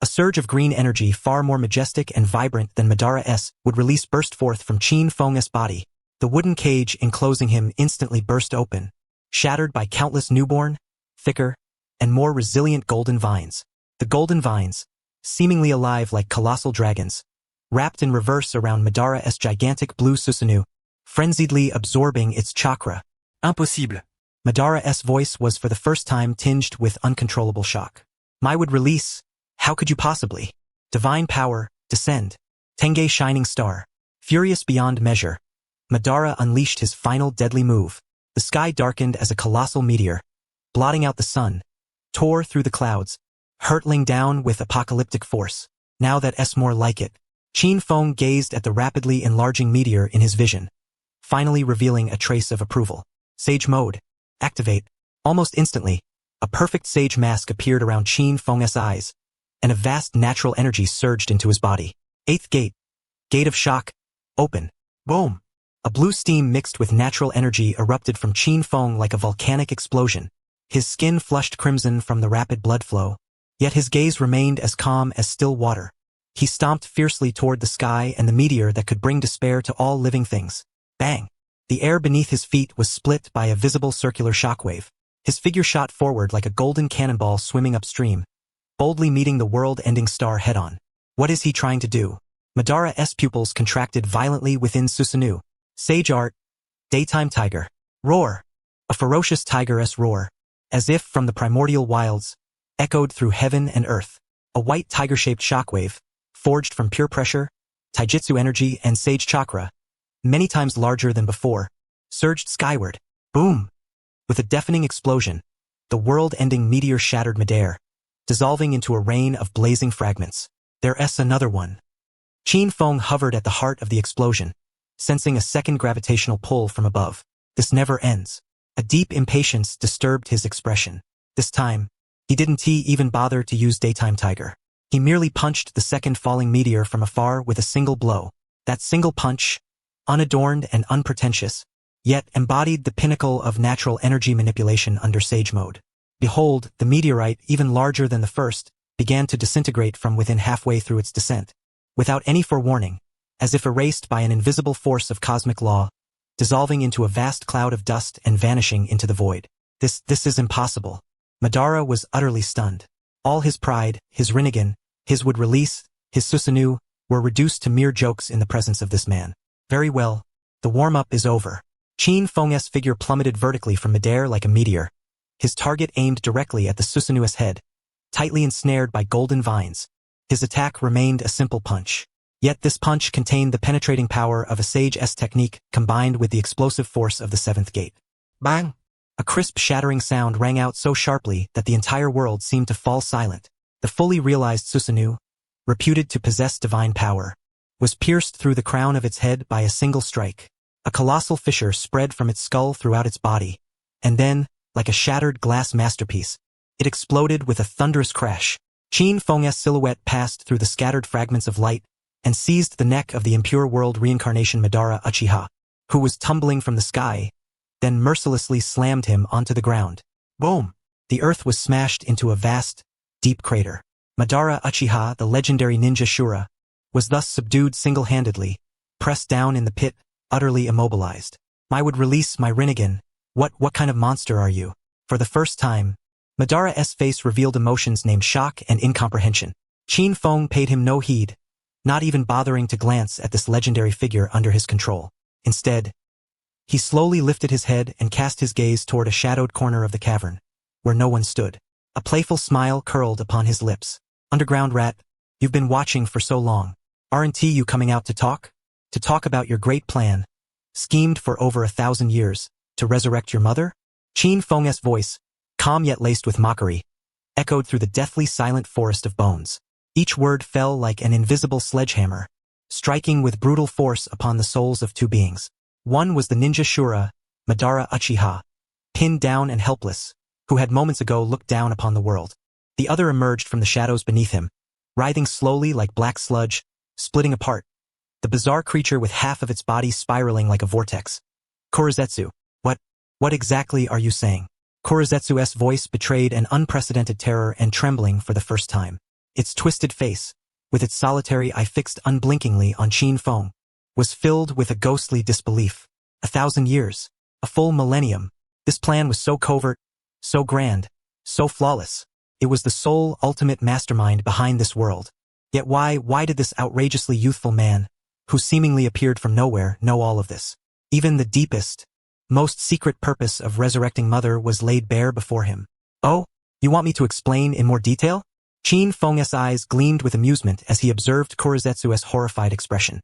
A surge of green energy far more majestic and vibrant than Madara's would release burst forth from Qin Feng's body. The wooden cage enclosing him instantly burst open, shattered by countless newborn, thicker, and more resilient golden vines. The golden vines, seemingly alive like colossal dragons, wrapped in reverse around Madara's gigantic blue Susanoo, frenziedly absorbing its chakra. Impossible. Madara's voice was for the first time tinged with uncontrollable shock. My would release. How could you possibly? Divine power, descend. Tenge shining star. Furious beyond measure, Madara unleashed his final deadly move. The sky darkened as a colossal meteor, blotting out the sun, tore through the clouds, hurtling down with apocalyptic force. Now that S more like it. Qin Feng gazed at the rapidly enlarging meteor in his vision, finally revealing a trace of approval. Sage mode. Activate. Almost instantly, a perfect sage mask appeared around Qin Feng's eyes, and a vast natural energy surged into his body. Eighth gate. Gate of shock. Open. Boom. A blue steam mixed with natural energy erupted from Qin Feng like a volcanic explosion. His skin flushed crimson from the rapid blood flow, yet his gaze remained as calm as still water. He stomped fiercely toward the sky and the meteor that could bring despair to all living things. Bang! The air beneath his feet was split by a visible circular shockwave. His figure shot forward like a golden cannonball swimming upstream, boldly meeting the world-ending star head-on. What is he trying to do? Madara's pupils contracted violently within Susanoo. Sage art. Daytime tiger. Roar. A ferocious tigeress roar, as if from the primordial wilds, echoed through heaven and earth. A white tiger-shaped shockwave, forged from pure pressure, taijutsu energy and sage chakra, many times larger than before, surged skyward. Boom! With a deafening explosion, the world-ending meteor shattered midair, dissolving into a rain of blazing fragments. There's another one. Qin Feng hovered at the heart of the explosion, sensing a second gravitational pull from above. This never ends. A deep impatience disturbed his expression. This time, he didn't even bother to use Daytime Tiger. He merely punched the second falling meteor from afar with a single blow. That single punch, unadorned and unpretentious, yet embodied the pinnacle of natural energy manipulation under Sage Mode. Behold, the meteorite, even larger than the first, began to disintegrate from within halfway through its descent. Without any forewarning, as if erased by an invisible force of cosmic law, dissolving into a vast cloud of dust and vanishing into the void. This is impossible. Madara was utterly stunned. All his pride, his Rinnegan, his would release, his Susanoo, were reduced to mere jokes in the presence of this man. Very well, the warm-up is over. Qin Feng's figure plummeted vertically from midair like a meteor, his target aimed directly at the Susanoo's head, tightly ensnared by golden vines. His attack remained a simple punch. Yet this punch contained the penetrating power of a Sage's technique combined with the explosive force of the seventh gate. Bang! A crisp shattering sound rang out so sharply that the entire world seemed to fall silent. The fully realized Susanoo, reputed to possess divine power, was pierced through the crown of its head by a single strike. A colossal fissure spread from its skull throughout its body, and then, like a shattered glass masterpiece, it exploded with a thunderous crash. Qin Feng's silhouette passed through the scattered fragments of light and seized the neck of the impure world reincarnation Madara Uchiha, who was tumbling from the sky, then mercilessly slammed him onto the ground. Boom! The earth was smashed into a vast, deep crater. Madara Uchiha, the legendary ninja Shura, was thus subdued single-handedly, pressed down in the pit, utterly immobilized. I would release my Rinnegan. What kind of monster are you? For the first time, Madara's face revealed emotions named shock and incomprehension. Qin Feng paid him no heed, not even bothering to glance at this legendary figure under his control. Instead, he slowly lifted his head and cast his gaze toward a shadowed corner of the cavern, where no one stood. A playful smile curled upon his lips. Underground rat, you've been watching for so long. Aren't you coming out to talk? To talk about your great plan, schemed for over 1,000 years, to resurrect your mother? Qin Feng's voice, calm yet laced with mockery, echoed through the deathly silent forest of bones. Each word fell like an invisible sledgehammer, striking with brutal force upon the souls of two beings. One was the ninja Shura, Madara Uchiha, pinned down and helpless, who had moments ago looked down upon the world. The other emerged from the shadows beneath him, writhing slowly like black sludge, splitting apart, the bizarre creature with half of its body spiraling like a vortex. Korezetsu, what exactly are you saying? Korezetsu's voice betrayed an unprecedented terror and trembling for the first time. Its twisted face, with its solitary eye fixed unblinkingly on Qin Feng, was filled with a ghostly disbelief. 1,000 years, a full millennium. This plan was so covert, so grand, so flawless. It was the sole ultimate mastermind behind this world. Yet why did this outrageously youthful man, who seemingly appeared from nowhere, know all of this? Even the deepest, most secret purpose of resurrecting Mother was laid bare before him. Oh, you want me to explain in more detail? Qin Feng's eyes gleamed with amusement as he observed Korezetsu's horrified expression.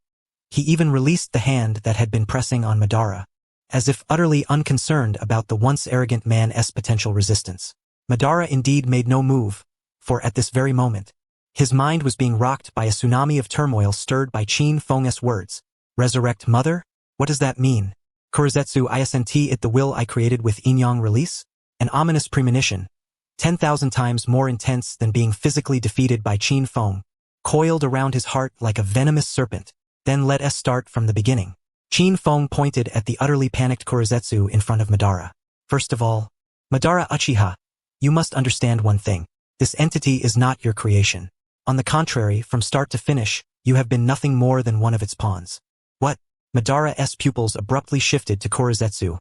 He even released the hand that had been pressing on Madara, as if utterly unconcerned about the once arrogant man's potential resistance. Madara indeed made no move, for at this very moment, his mind was being rocked by a tsunami of turmoil stirred by Qin Feng's words. Resurrect Mother? What does that mean? Korezetsu isn't it the will I created with Yin-Yang release? An ominous premonition, 10,000 times more intense than being physically defeated by Qin Feng, coiled around his heart like a venomous serpent. Then let us start from the beginning. Qin Feng pointed at the utterly panicked Korezetsu in front of Madara. First of all, Madara Uchiha, you must understand one thing. This entity is not your creation. On the contrary, from start to finish, you have been nothing more than one of its pawns. What? Madara's pupils abruptly shifted to Korezetsu,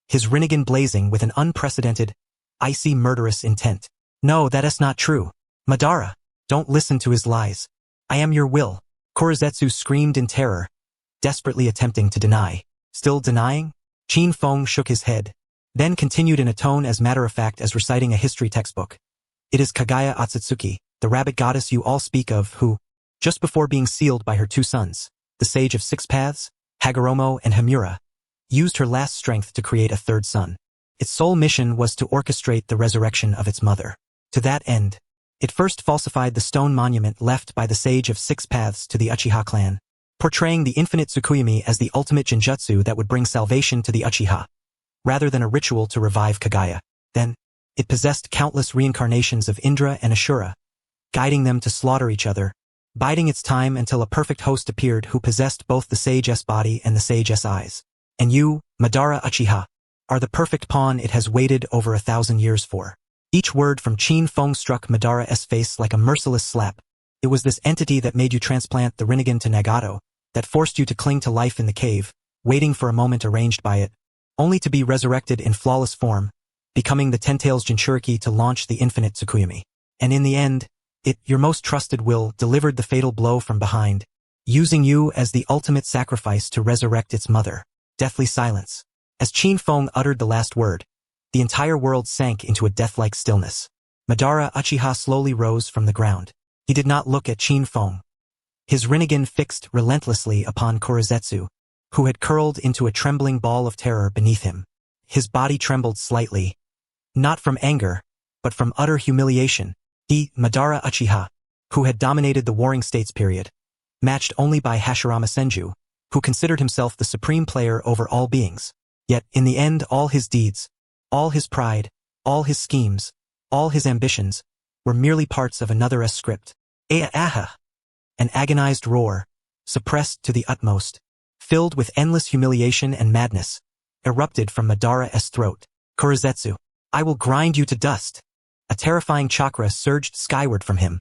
his rinnegan blazing with an unprecedented, icy murderous intent. No, that is not true. Madara, don't listen to his lies. I am your will. Korezetsu screamed in terror, desperately attempting to deny. Still denying? Qin Feng shook his head, then continued in a tone as matter-of-fact as reciting a history textbook. It is Kaguya Akatsuki, the rabbit goddess you all speak of, who, just before being sealed by her two sons, the Sage of Six Paths, Hagoromo and Hamura, used her last strength to create a third son. Its sole mission was to orchestrate the resurrection of its mother. To that end, it first falsified the stone monument left by the Sage of Six Paths to the Uchiha clan, portraying the infinite Tsukuyomi as the ultimate genjutsu that would bring salvation to the Uchiha, rather than a ritual to revive Kaguya. Then, it possessed countless reincarnations of Indra and Ashura, guiding them to slaughter each other, biding its time until a perfect host appeared who possessed both the Sage's body and the Sage's eyes. And you, Madara Uchiha, are the perfect pawn it has waited over 1,000 years for. Each word from Qin Feng struck Madara's face like a merciless slap. It was this entity that made you transplant the rinnegan to Nagato, that forced you to cling to life in the cave, waiting for a moment arranged by it, only to be resurrected in flawless form, becoming the Ten-Tails Jinchuriki to launch the infinite Tsukuyomi. And in the end, it, your most trusted will, delivered the fatal blow from behind, using you as the ultimate sacrifice to resurrect its mother. Deathly silence. As Qin Feng uttered the last word, the entire world sank into a death-like stillness. Madara Uchiha slowly rose from the ground. He did not look at Qin Feng. His rinnegan fixed relentlessly upon Korezetsu, who had curled into a trembling ball of terror beneath him. His body trembled slightly, not from anger, but from utter humiliation. He, Madara Uchiha, who had dominated the Warring States period, matched only by Hashirama Senju, who considered himself the supreme player over all beings. Yet, in the end, all his deeds, all his pride, all his schemes, all his ambitions, were merely parts of another's script. Aha! An agonized roar, suppressed to the utmost, filled with endless humiliation and madness, erupted from Madara's throat. Korezetsu, I will grind you to dust. A terrifying chakra surged skyward from him.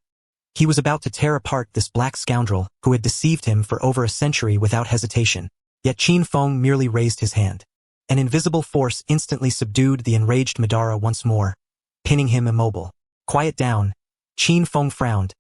He was about to tear apart this black scoundrel who had deceived him for over a century without hesitation. Yet Qin Feng merely raised his hand. An invisible force instantly subdued the enraged Madara once more, pinning him immobile. Quiet down. Qin Feng frowned.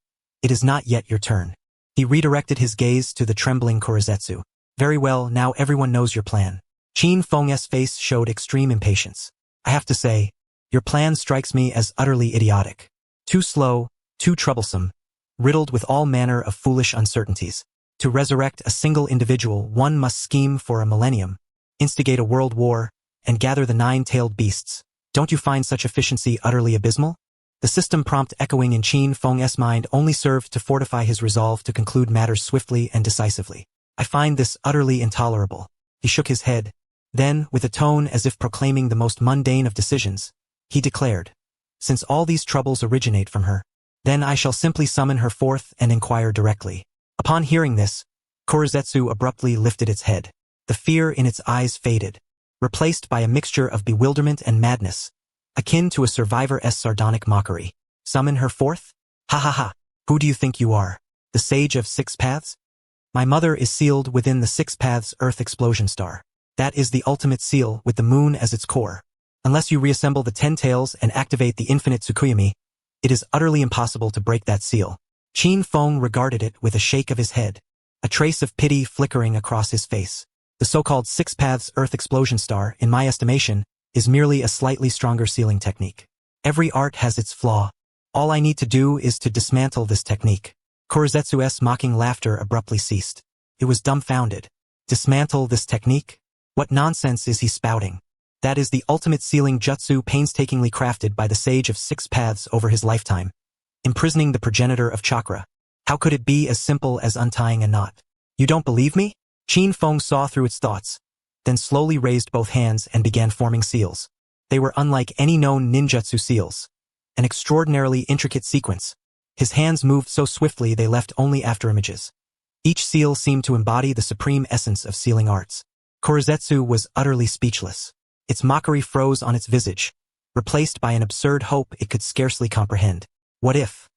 It is not yet your turn. He redirected his gaze to the trembling Korezetsu. Very well, now everyone knows your plan. Qin Feng's face showed extreme impatience. I have to say, your plan strikes me as utterly idiotic. Too slow, too troublesome, riddled with all manner of foolish uncertainties. To resurrect a single individual, one must scheme for a millennium, instigate a world war, and gather the 9-tailed beasts. Don't you find such efficiency utterly abysmal? The system prompt echoing in Qin Feng's mind only served to fortify his resolve to conclude matters swiftly and decisively. I find this utterly intolerable. He shook his head. Then, with a tone as if proclaiming the most mundane of decisions, he declared, since all these troubles originate from her, then I shall simply summon her forth and inquire directly. Upon hearing this, Korezetsu abruptly lifted its head. The fear in its eyes faded, replaced by a mixture of bewilderment and madness, akin to a survivor's sardonic mockery. Summon her forth? Ha ha ha. Who do you think you are? The Sage of Six Paths? My mother is sealed within the Six Paths Earth Explosion Star. That is the ultimate seal with the moon as its core. Unless you reassemble the 10 tails and activate the infinite Tsukuyami, it is utterly impossible to break that seal. Qin Feng regarded it with a shake of his head, a trace of pity flickering across his face. The so-called Six Paths Earth Explosion Star, in my estimation, is merely a slightly stronger sealing technique. Every art has its flaw. All I need to do is to dismantle this technique. Korezetsu's mocking laughter abruptly ceased. It was dumbfounded. Dismantle this technique? What nonsense is he spouting? That is the ultimate sealing jutsu painstakingly crafted by the Sage of Six Paths over his lifetime, imprisoning the progenitor of chakra. How could it be as simple as untying a knot? You don't believe me? Qin Feng saw through its thoughts, then slowly raised both hands and began forming seals. They were unlike any known ninjutsu seals. An extraordinarily intricate sequence. His hands moved so swiftly they left only after images. Each seal seemed to embody the supreme essence of sealing arts. Korezetsu was utterly speechless. Its mockery froze on its visage, replaced by an absurd hope it could scarcely comprehend. What if?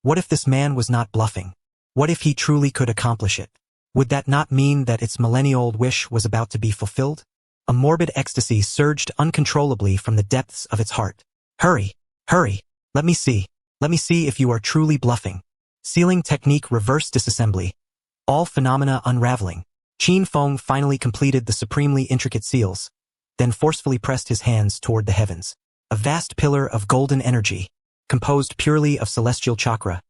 What if this man was not bluffing? What if he truly could accomplish it? Would that not mean that its millennia-old wish was about to be fulfilled? A morbid ecstasy surged uncontrollably from the depths of its heart. Hurry! Hurry! Let me see if you are truly bluffing. Sealing technique reverse disassembly. All phenomena unraveling. Qin Feng finally completed the supremely intricate seals, then forcefully pressed his hands toward the heavens. A vast pillar of golden energy, composed purely of celestial chakra,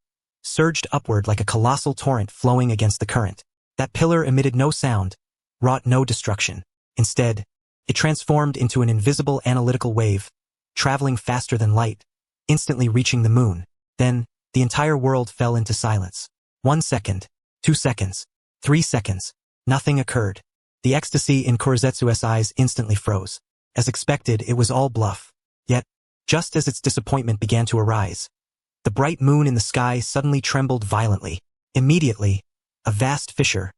surged upward like a colossal torrent flowing against the current. That pillar emitted no sound, wrought no destruction. Instead, it transformed into an invisible analytical wave, traveling faster than light, instantly reaching the moon. Then, the entire world fell into silence. 1 second, 2 seconds, 3 seconds. Nothing occurred. The ecstasy in Korezetsu's eyes instantly froze. As expected, it was all bluff. Yet, just as its disappointment began to arise, the bright moon in the sky suddenly trembled violently. Immediately, a vast fissure,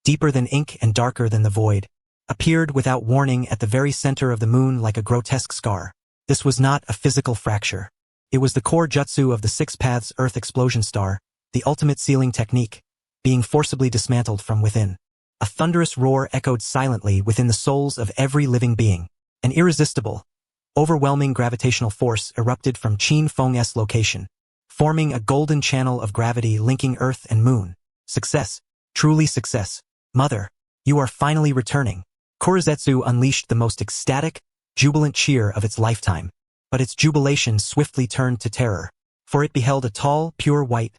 deeper than ink and darker than the void, appeared without warning at the very center of the moon like a grotesque scar. This was not a physical fracture. It was the core jutsu of the Six Paths Earth Explosion Star, the ultimate sealing technique, being forcibly dismantled from within. A thunderous roar echoed silently within the souls of every living being. An irresistible, overwhelming gravitational force erupted from Qin Feng's location, forming a golden channel of gravity linking Earth and Moon. Success. Truly success. Mother, you are finally returning. Korezetsu unleashed the most ecstatic, jubilant cheer of its lifetime. But its jubilation swiftly turned to terror, for it beheld a tall, pure white,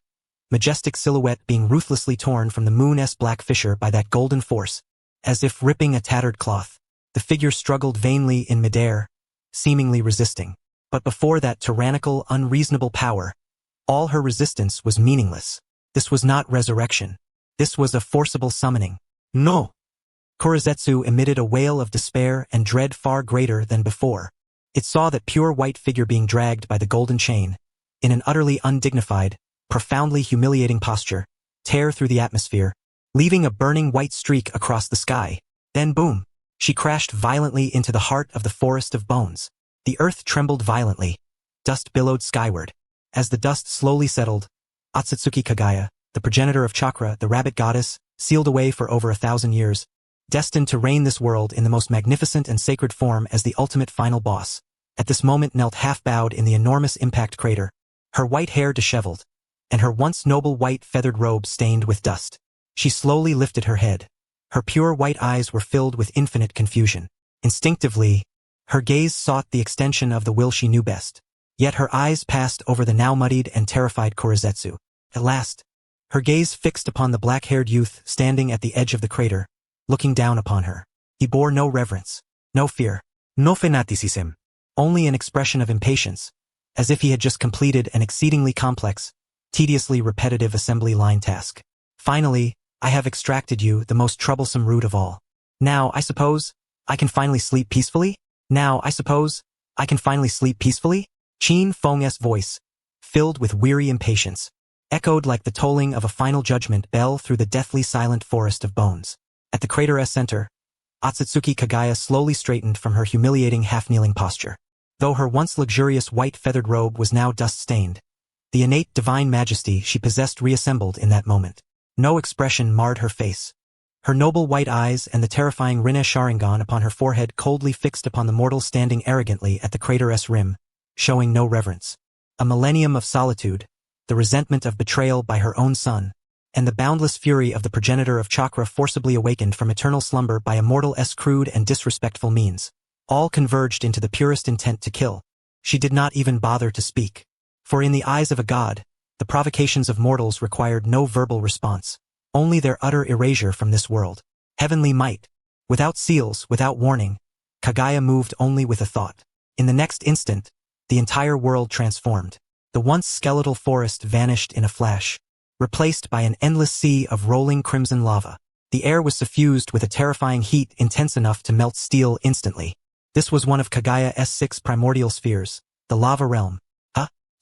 majestic silhouette being ruthlessly torn from the moon's black fissure by that golden force, as if ripping a tattered cloth. The figure struggled vainly in midair, seemingly resisting. But before that tyrannical, unreasonable power, all her resistance was meaningless. This was not resurrection. This was a forcible summoning. No! Korezetsu emitted a wail of despair and dread far greater than before. It saw that pure white figure being dragged by the golden chain, in an utterly undignified, profoundly humiliating posture, tear through the atmosphere, leaving a burning white streak across the sky. Then boom! She crashed violently into the heart of the forest of bones. The earth trembled violently. Dust billowed skyward. As the dust slowly settled, Akatsuki Kagaya, the progenitor of Chakra, the rabbit goddess, sealed away for over 1,000 years, destined to reign this world in the most magnificent and sacred form as the ultimate final boss, at this moment knelt half-bowed in the enormous impact crater, her white hair disheveled, and her once noble white feathered robe stained with dust. She slowly lifted her head. Her pure white eyes were filled with infinite confusion. Instinctively, her gaze sought the extension of the will she knew best. Yet her eyes passed over the now muddied and terrified Korezetsu. At last, her gaze fixed upon the black-haired youth standing at the edge of the crater, looking down upon her. He bore no reverence, no fear, no fanaticism, only an expression of impatience, as if he had just completed an exceedingly complex, tediously repetitive assembly line task. Finally, I have extracted you the most troublesome root of all. Now, I suppose, I can finally sleep peacefully? Now, I suppose, I can finally sleep peacefully? Qin Feng's voice, filled with weary impatience, echoed like the tolling of a final judgment bell through the deathly silent forest of bones. At the crater's center, Akatsuki Kagaya slowly straightened from her humiliating half-kneeling posture. Though her once luxurious white feathered robe was now dust-stained, the innate divine majesty she possessed reassembled in that moment. No expression marred her face. Her noble white eyes and the terrifying Rinne Sharingan upon her forehead coldly fixed upon the mortal standing arrogantly at the crater's rim, showing no reverence. A millennium of solitude, the resentment of betrayal by her own son, and the boundless fury of the progenitor of chakra forcibly awakened from eternal slumber by a mortal's crude and disrespectful means, all converged into the purest intent to kill. She did not even bother to speak. For in the eyes of a god, the provocations of mortals required no verbal response, only their utter erasure from this world. Heavenly might. Without seals, without warning, Kagaya moved only with a thought. In the next instant, the entire world transformed. The once skeletal forest vanished in a flash, replaced by an endless sea of rolling crimson lava. The air was suffused with a terrifying heat intense enough to melt steel instantly. This was one of Kagaya's 6 primordial spheres, the lava realm.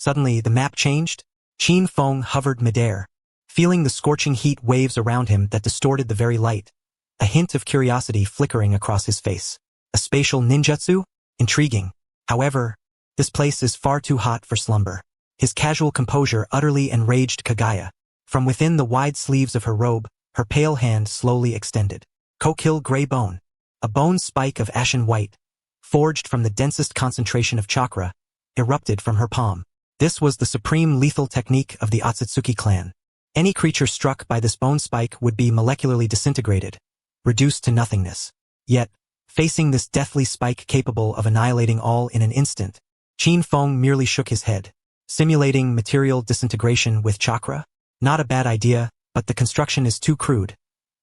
Suddenly, the map changed. Qin Feng hovered midair, feeling the scorching heat waves around him that distorted the very light, a hint of curiosity flickering across his face. A spatial ninjutsu? Intriguing. However, this place is far too hot for slumber. His casual composure utterly enraged Kagaya. From within the wide sleeves of her robe, her pale hand slowly extended. Kokil gray bone. A bone spike of ashen white, forged from the densest concentration of chakra, erupted from her palm. This was the supreme lethal technique of the Akatsuki clan. Any creature struck by this bone spike would be molecularly disintegrated, reduced to nothingness. Yet, facing this deathly spike capable of annihilating all in an instant, Qin Feng merely shook his head. Simulating material disintegration with chakra? Not a bad idea, but the construction is too crude.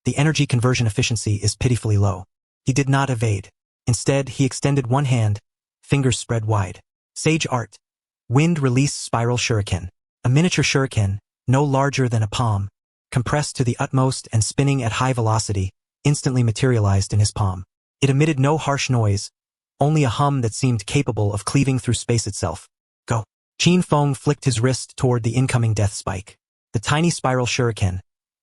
The energy conversion efficiency is pitifully low. He did not evade. Instead, he extended one hand, fingers spread wide. Sage art. Wind release spiral shuriken. A miniature shuriken, no larger than a palm, compressed to the utmost and spinning at high velocity, instantly materialized in his palm. It emitted no harsh noise, only a hum that seemed capable of cleaving through space itself. Go. Qin Feng flicked his wrist toward the incoming death spike. The tiny spiral shuriken,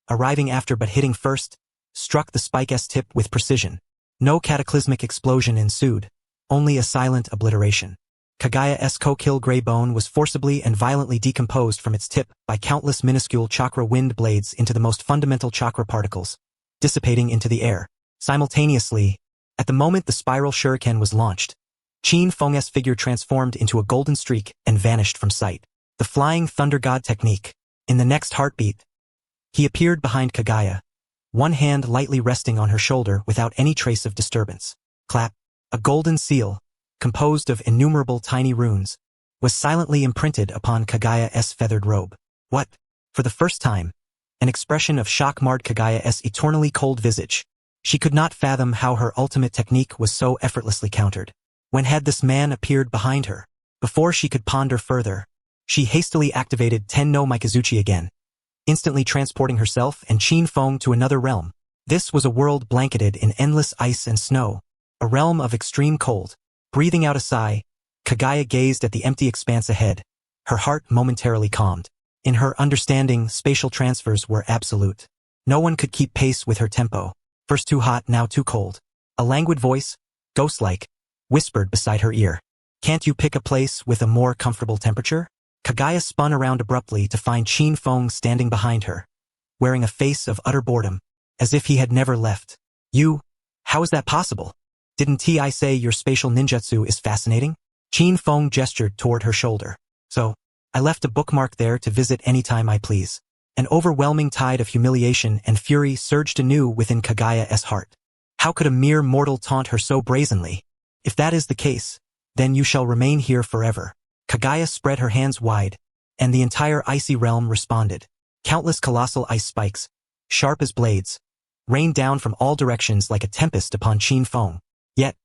arriving after but hitting first, struck the spike's tip with precision. No cataclysmic explosion ensued, only a silent obliteration. Kagaya's Kokil gray bone was forcibly and violently decomposed from its tip by countless minuscule chakra wind blades into the most fundamental chakra particles, dissipating into the air. Simultaneously, at the moment the spiral shuriken was launched, Qin Feng's figure transformed into a golden streak and vanished from sight. The flying thunder god technique. In the next heartbeat, he appeared behind Kagaya, one hand lightly resting on her shoulder without any trace of disturbance. Clap. A golden seal, composed of innumerable tiny runes, was silently imprinted upon Kagaya's feathered robe. What? For the first time, an expression of shock marred Kagaya's eternally cold visage. She could not fathom how her ultimate technique was so effortlessly countered. When had this man appeared behind her? Before she could ponder further, she hastily activated Tenno Mikazuchi again, instantly transporting herself and Qin Feng to another realm. This was a world blanketed in endless ice and snow, a realm of extreme cold. Breathing out a sigh, Kagaya gazed at the empty expanse ahead, her heart momentarily calmed. In her understanding, spatial transfers were absolute. No one could keep pace with her tempo. First too hot, now too cold. A languid voice, ghost-like, whispered beside her ear. Can't you pick a place with a more comfortable temperature? Kagaya spun around abruptly to find Qin Feng standing behind her, wearing a face of utter boredom, as if he had never left. You? How is that possible? Didn't I say your spatial ninjutsu is fascinating? Qin Feng gestured toward her shoulder. So, I left a bookmark there to visit anytime I please. An overwhelming tide of humiliation and fury surged anew within Kagaya's heart. How could a mere mortal taunt her so brazenly? If that is the case, then you shall remain here forever. Kagaya spread her hands wide, and the entire icy realm responded. Countless colossal ice spikes, sharp as blades, rained down from all directions like a tempest upon Qin Feng. Yet,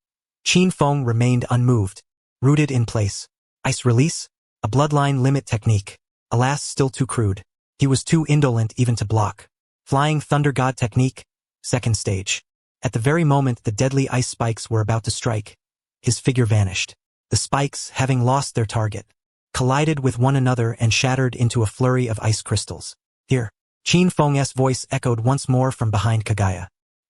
Qin Feng remained unmoved, rooted in place. Ice release? A bloodline limit technique. Alas, still too crude. He was too indolent even to block. Flying thunder god technique? Second stage. At the very moment the deadly ice spikes were about to strike, his figure vanished. The spikes, having lost their target, collided with one another and shattered into a flurry of ice crystals. Here, Qin Feng's voice echoed once more from behind Kaguya.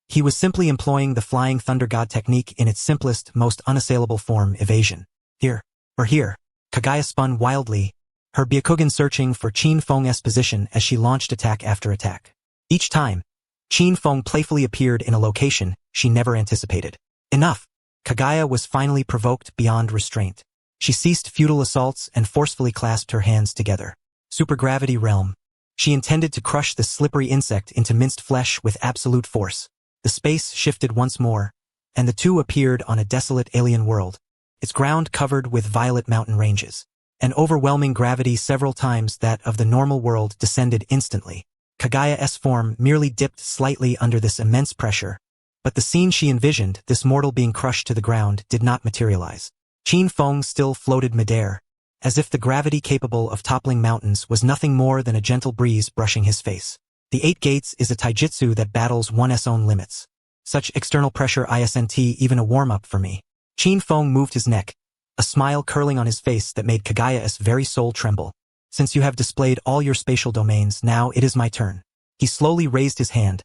He was simply employing the Flying Thunder God technique in its simplest, most unassailable form, evasion. Here, or here, Kaguya spun wildly, her Byakugan searching for Qin Feng's position as she launched attack after attack. Each time, Qin Feng playfully appeared in a location she never anticipated. Enough! Kaguya was finally provoked beyond restraint. She ceased futile assaults and forcefully clasped her hands together. Supergravity realm. She intended to crush the slippery insect into minced flesh with absolute force. The space shifted once more, and the two appeared on a desolate alien world, its ground covered with violet mountain ranges. An overwhelming gravity several times that of the normal world descended instantly. Kaguya's form merely dipped slightly under this immense pressure, but the scene she envisioned, this mortal being crushed to the ground, did not materialize. Qin Feng still floated midair, as if the gravity capable of toppling mountains was nothing more than a gentle breeze brushing his face. The 8 Gates is a taijutsu that battles one's own limits. Such external pressure isn't even a warm-up for me. Qin Feng moved his neck, a smile curling on his face that made Kaguya's very soul tremble. Since you have displayed all your spatial domains, now it is my turn. He slowly raised his hand,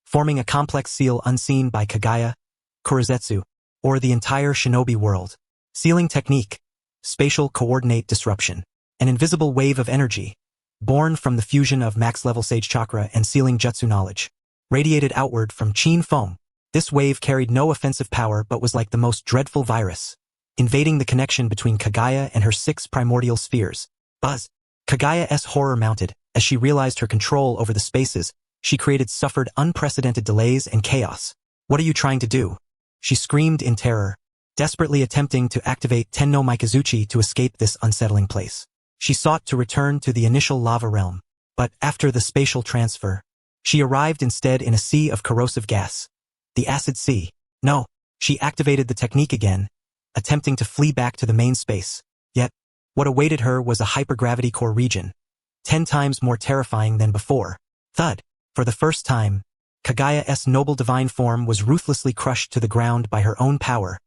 forming a complex seal unseen by Kaguya, Kurozetsu, or the entire shinobi world. Sealing technique, spatial coordinate disruption, an invisible wave of energy, born from the fusion of max-level sage chakra and sealing jutsu knowledge, radiated outward from Qin Feng. This wave carried no offensive power but was like the most dreadful virus, invading the connection between Kaguya and her 6 primordial spheres. Buzz! Kaguya's horror mounted, as she realized her control over the spaces she created suffered unprecedented delays and chaos. What are you trying to do? She screamed in terror, desperately attempting to activate Tenno Mikazuchi to escape this unsettling place. She sought to return to the initial lava realm, but after the spatial transfer, she arrived instead in a sea of corrosive gas. The acid sea. No, she activated the technique again, attempting to flee back to the main space. Yet, what awaited her was a hypergravity core region, 10 times more terrifying than before. Thud! For the first time, Kaguya's noble divine form was ruthlessly crushed to the ground by her own power.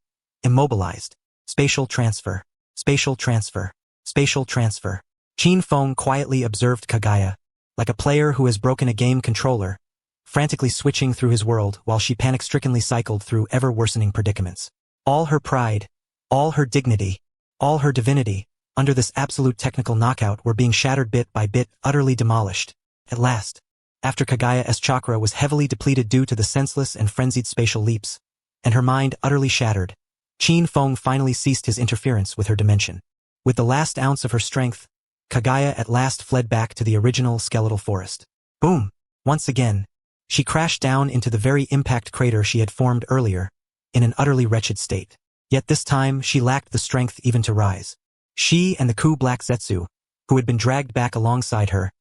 Immobilized. Spatial transfer. Spatial transfer. Spatial transfer. Qin Feng quietly observed Kaguya, like a player who has broken a game controller, frantically switching through his world while she panic-strickenly cycled through ever-worsening predicaments. All her pride, all her dignity, all her divinity, under this absolute technical knockout were being shattered bit by bit, utterly demolished. At last, after Kaguya's chakra was heavily depleted due to the senseless and frenzied spatial leaps, and her mind utterly shattered, Qin Feng finally ceased his interference with her dimension. With the last ounce of her strength, Kaguya at last fled back to the original skeletal forest. Boom! Once again, she crashed down into the very impact crater she had formed earlier, in an utterly wretched state. Yet this time she lacked the strength even to rise. She and the Ku Black Zetsu, who had been dragged back alongside her,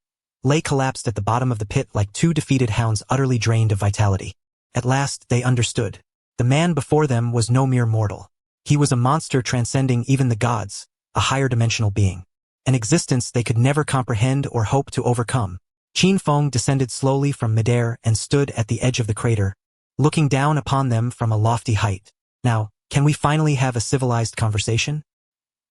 lay collapsed at the bottom of the pit like 2 defeated hounds utterly drained of vitality. At last they understood. The man before them was no mere mortal. He was a monster transcending even the gods, a higher dimensional being. An existence they could never comprehend or hope to overcome. Qin Feng descended slowly from midair and stood at the edge of the crater, looking down upon them from a lofty height. Now, can we finally have a civilized conversation?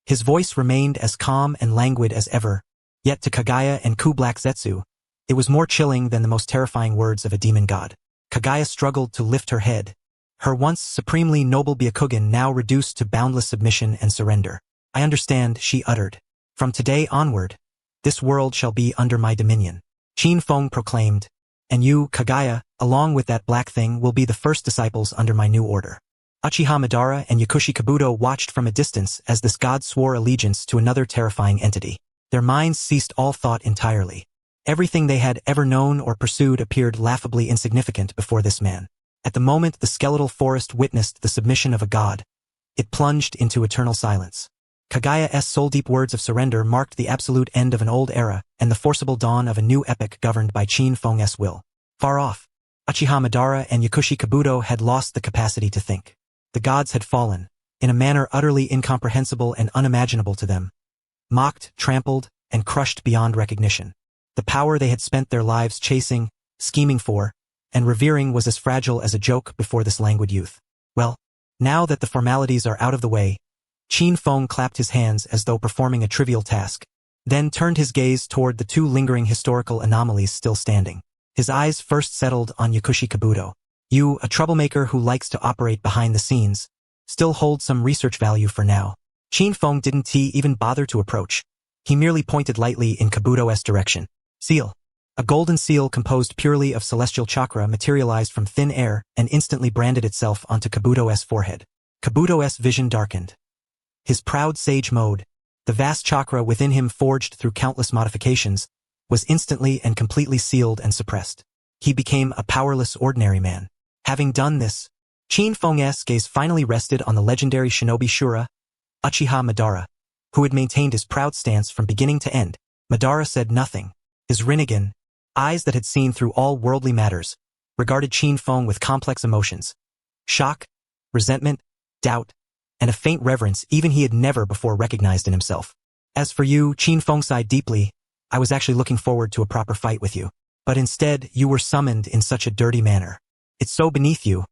His voice remained as calm and languid as ever, yet to Kaguya and Ku Black Zetsu, it was more chilling than the most terrifying words of a demon god. Kaguya struggled to lift her head, her once supremely noble Byakugan now reduced to boundless submission and surrender. I understand, she uttered. From today onward, this world shall be under my dominion. Qin Feng proclaimed, and you, Kaguya, along with that black thing, will be the first disciples under my new order. Uchiha Madara and Yakushi Kabuto watched from a distance as this god swore allegiance to another terrifying entity. Their minds ceased all thought entirely. Everything they had ever known or pursued appeared laughably insignificant before this man. At the moment the skeletal forest witnessed the submission of a god, it plunged into eternal silence. Kaguya's soul-deep words of surrender marked the absolute end of an old era and the forcible dawn of a new epoch governed by Qin Feng's will. Far off, Uchiha Madara and Yakushi Kabuto had lost the capacity to think. The gods had fallen, in a manner utterly incomprehensible and unimaginable to them, mocked, trampled, and crushed beyond recognition. The power they had spent their lives chasing, scheming for, and revering was as fragile as a joke before this languid youth. Well, now that the formalities are out of the way, Qin Feng clapped his hands as though performing a trivial task, then turned his gaze toward the two lingering historical anomalies still standing. His eyes first settled on Yakushi Kabuto. You, a troublemaker who likes to operate behind the scenes, still hold some research value for now. Qin Feng didn't even bother to approach. He merely pointed lightly in Kabuto's direction. Seal. A golden seal composed purely of celestial chakra materialized from thin air and instantly branded itself onto Kabuto's forehead. Kabuto's vision darkened. His proud sage mode, the vast chakra within him forged through countless modifications, was instantly and completely sealed and suppressed. He became a powerless ordinary man. Having done this, Qin Feng's gaze finally rested on the legendary shinobi Shura, Uchiha Madara, who had maintained his proud stance from beginning to end. Madara said nothing. His Rinnegan, eyes that had seen through all worldly matters, regarded Qin Feng with complex emotions. Shock, resentment, doubt, and a faint reverence even he had never before recognized in himself. As for you, Qin Feng sighed deeply, I was actually looking forward to a proper fight with you. But instead, you were summoned in such a dirty manner. It's so beneath you.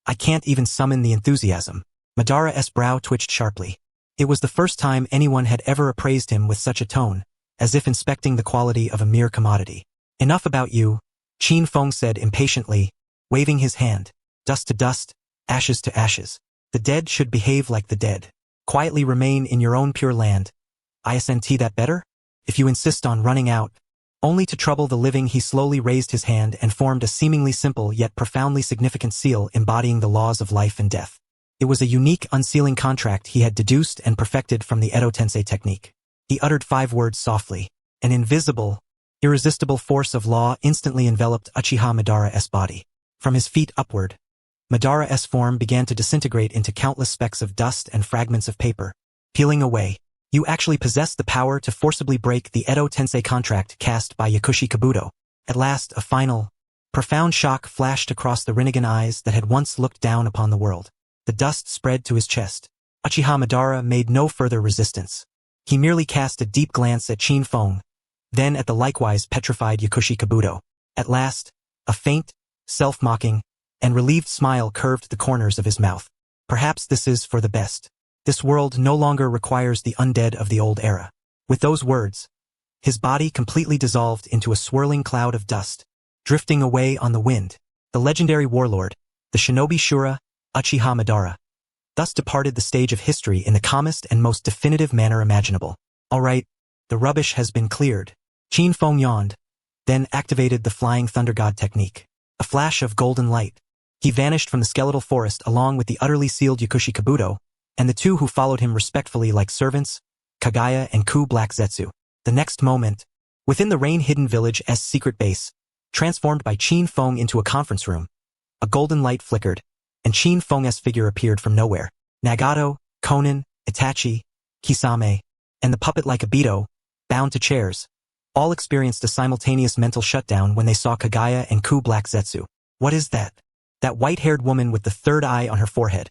I can't even summon the enthusiasm. Madara's brow twitched sharply. It was the first time anyone had ever appraised him with such a tone, as if inspecting the quality of a mere commodity. Enough about you, Qin Feng said impatiently, waving his hand. Dust to dust, ashes to ashes. The dead should behave like the dead. Quietly remain in your own pure land. Isn't that better? If you insist on running out, only to trouble the living, he slowly raised his hand and formed a seemingly simple yet profoundly significant seal embodying the laws of life and death. It was a unique unsealing contract he had deduced and perfected from the Edo Tensei technique. He uttered 5 words softly. An invisible, irresistible force of law instantly enveloped Uchiha Madara's body. From his feet upward, Madara's form began to disintegrate into countless specks of dust and fragments of paper, peeling away. You actually possess the power to forcibly break the Edo Tensei contract cast by Yakushi Kabuto. At last, a final, profound shock flashed across the Rinnegan eyes that had once looked down upon the world. The dust spread to his chest. Uchiha Madara made no further resistance. He merely cast a deep glance at Qin Feng, then at the likewise petrified Yakushi Kabuto. At last, a faint, self-mocking, and relieved smile curved the corners of his mouth. Perhaps this is for the best. This world no longer requires the undead of the old era. With those words, his body completely dissolved into a swirling cloud of dust, drifting away on the wind. The legendary warlord, the shinobi Shura, Uchiha Madara, thus departed the stage of history in the calmest and most definitive manner imaginable. All right, the rubbish has been cleared. Qin Feng yawned, then activated the Flying Thunder God technique. A flash of golden light. He vanished from the skeletal forest along with the utterly sealed Yakushi Kabuto, and the two who followed him respectfully like servants, Kagaya and Ku Black Zetsu. The next moment, within the rain-hidden village's secret base, transformed by Qin Feng into a conference room, a golden light flickered, and Qin Feng's figure appeared from nowhere. Nagato, Konan, Itachi, Kisame, and the puppet-like Obito, bound to chairs, all experienced a simultaneous mental shutdown when they saw Kagaya and Ku Black Zetsu. What is that? That white-haired woman with the third eye on her forehead,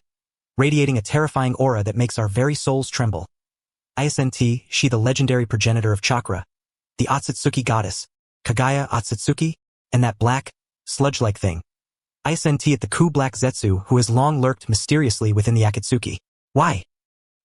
radiating a terrifying aura that makes our very souls tremble. Isn't she the legendary progenitor of chakra, the Otsutsuki goddess, Kagaya Otsutsuki, and that black, sludge-like thing? Isn't it the Ku Black Zetsu who has long lurked mysteriously within the Akatsuki? Why?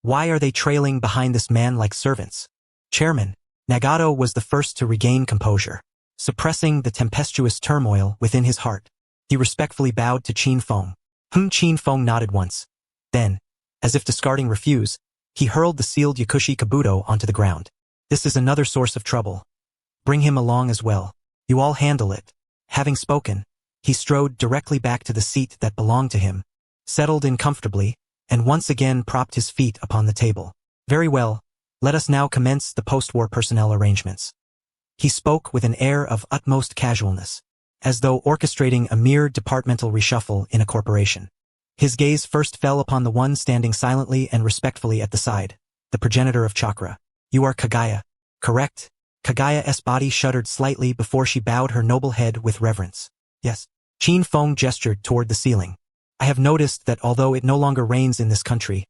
Why are they trailing behind this man like servants? Chairman, Nagato was the first to regain composure, suppressing the tempestuous turmoil within his heart. He respectfully bowed to Qin Feng. Qin Feng nodded once. Then, as if discarding refuse, he hurled the sealed Yakushi Kabuto onto the ground. This is another source of trouble. Bring him along as well. You all handle it. Having spoken, he strode directly back to the seat that belonged to him, settled in comfortably, and once again propped his feet upon the table. Very well, let us now commence the post-war personnel arrangements. He spoke with an air of utmost casualness, as though orchestrating a mere departmental reshuffle in a corporation. His gaze first fell upon the one standing silently and respectfully at the side, the progenitor of chakra. You are Kagaya, correct? Kagaya's body shuddered slightly before she bowed her noble head with reverence. Yes. Qin Feng gestured toward the ceiling. I have noticed that although it no longer rains in this country,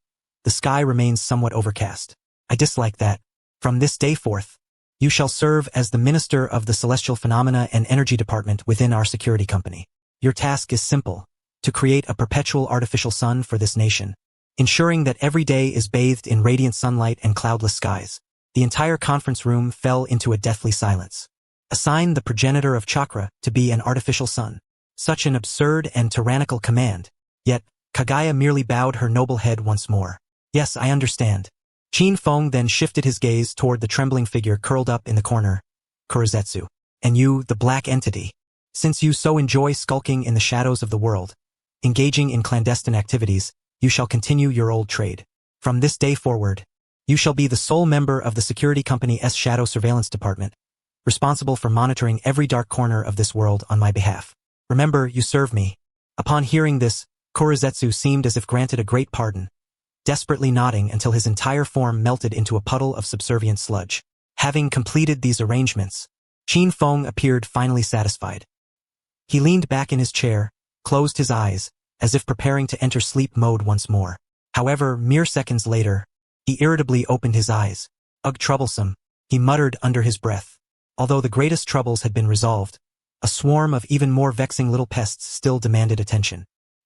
the sky remains somewhat overcast. I dislike that. From this day forth, you shall serve as the Minister of the Celestial Phenomena and Energy Department within our security company. Your task is simple, to create a perpetual artificial sun for this nation, ensuring that every day is bathed in radiant sunlight and cloudless skies. The entire conference room fell into a deathly silence. Assign the progenitor of chakra to be an artificial sun. Such an absurd and tyrannical command. Yet, Kaguya merely bowed her noble head once more. Yes, I understand. Qin Feng then shifted his gaze toward the trembling figure curled up in the corner. Kurozetsu. And you, the black entity. Since you so enjoy skulking in the shadows of the world, engaging in clandestine activities, you shall continue your old trade. From this day forward, you shall be the sole member of the security company's Shadow Surveillance Department, responsible for monitoring every dark corner of this world on my behalf. Remember, you serve me. Upon hearing this, Kurozetsu seemed as if granted a great pardon, desperately nodding until his entire form melted into a puddle of subservient sludge. Having completed these arrangements, Qin Feng appeared finally satisfied. He leaned back in his chair, closed his eyes, as if preparing to enter sleep mode once more. However, mere seconds later, he irritably opened his eyes. Ugh, troublesome, he muttered under his breath. Although the greatest troubles had been resolved, a swarm of even more vexing little pests still demanded attention.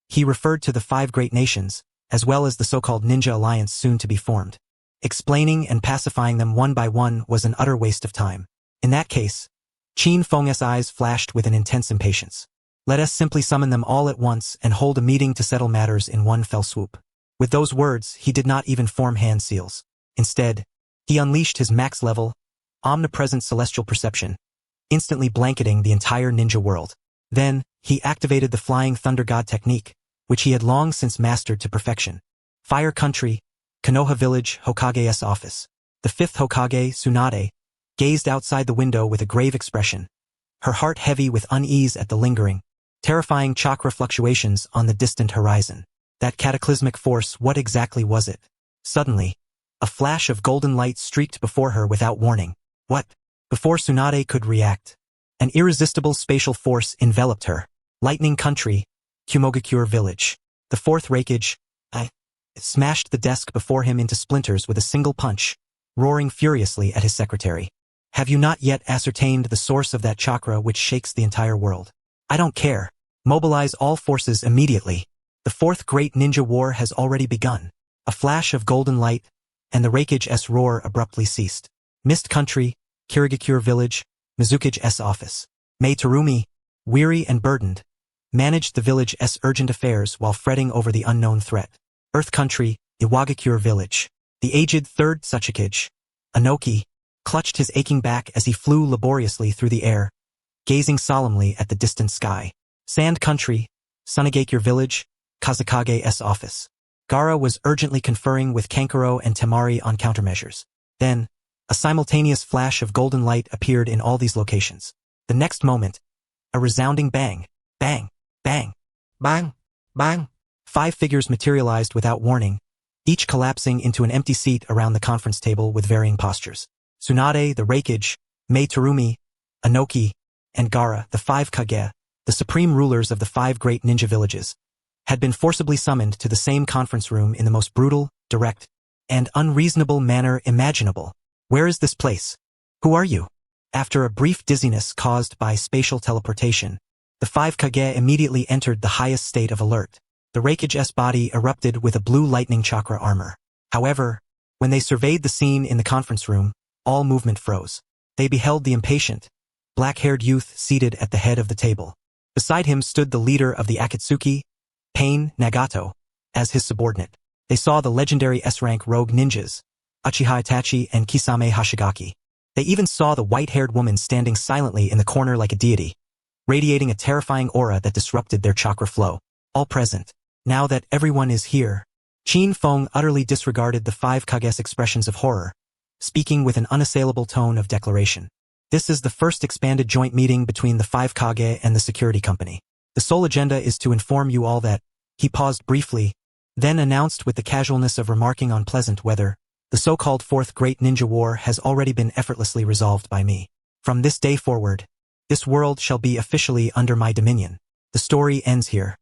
He referred to the 5 great nations, as well as the so-called ninja alliance soon to be formed. Explaining and pacifying them one by one was an utter waste of time. In that case, Qin Feng's eyes flashed with an intense impatience. Let us simply summon them all at once and hold a meeting to settle matters in one fell swoop. With those words, he did not even form hand seals. Instead, he unleashed his max-level, omnipresent celestial perception, instantly blanketing the entire ninja world. Then, he activated the Flying Thunder God technique, which he had long since mastered to perfection. Fire Country, Konoha Village, Hokage's office. The 5th Hokage, Tsunade, gazed outside the window with a grave expression, her heart heavy with unease at the lingering, terrifying chakra fluctuations on the distant horizon. That cataclysmic force, what exactly was it? Suddenly, a flash of golden light streaked before her without warning. What? Before Tsunade could react, an irresistible spatial force enveloped her. Lightning Country, Kumogakure Village. The 4th Raikage, smashed the desk before him into splinters with a single punch, roaring furiously at his secretary. Have you not yet ascertained the source of that chakra which shakes the entire world? I don't care. Mobilize all forces immediately. The 4th Great Ninja War has already begun. A flash of golden light, and the Raikage's roar abruptly ceased. Mist Country, Kirigakure Village, Mizukage's office. Mei Terumi, weary and burdened, managed the village's urgent affairs while fretting over the unknown threat. Earth Country, Iwagakure Village. The aged 3rd Tsuchikage, Anoki, clutched his aching back as he flew laboriously through the air, gazing solemnly at the distant sky. Sand Country, Sunagakure Village, Kazakage's office. Gaara was urgently conferring with Kankuro and Temari on countermeasures. Then, a simultaneous flash of golden light appeared in all these locations. The next moment, a resounding bang, bang, bang, bang, bang. 5 figures materialized without warning, each collapsing into an empty seat around the conference table with varying postures. Tsunade, the Raikage, Mei Terumi, Anoki, and Gaara, the 5 Kage, the supreme rulers of the 5 great ninja villages, had been forcibly summoned to the same conference room in the most brutal, direct, and unreasonable manner imaginable. Where is this place? Who are you? After a brief dizziness caused by spatial teleportation, the 5 Kage immediately entered the highest state of alert. The Raikage's body erupted with a blue lightning chakra armor. However, when they surveyed the scene in the conference room, all movement froze. They beheld the impatient, black-haired youth seated at the head of the table. Beside him stood the leader of the Akatsuki, Pain Nagato, as his subordinate. They saw the legendary S-rank rogue ninjas, Uchiha Itachi and Kisame Hashigaki. They even saw the white-haired woman standing silently in the corner like a deity, radiating a terrifying aura that disrupted their chakra flow. All present. Now that everyone is here, Qin Feng utterly disregarded the 5 Kage's expressions of horror, speaking with an unassailable tone of declaration. This is the first expanded joint meeting between the 5 Kage and the security company. The sole agenda is to inform you all that, he paused briefly, then announced with the casualness of remarking on pleasant weather, the so-called 4th Great Ninja War has already been effortlessly resolved by me. From this day forward, this world shall be officially under my dominion. The story ends here.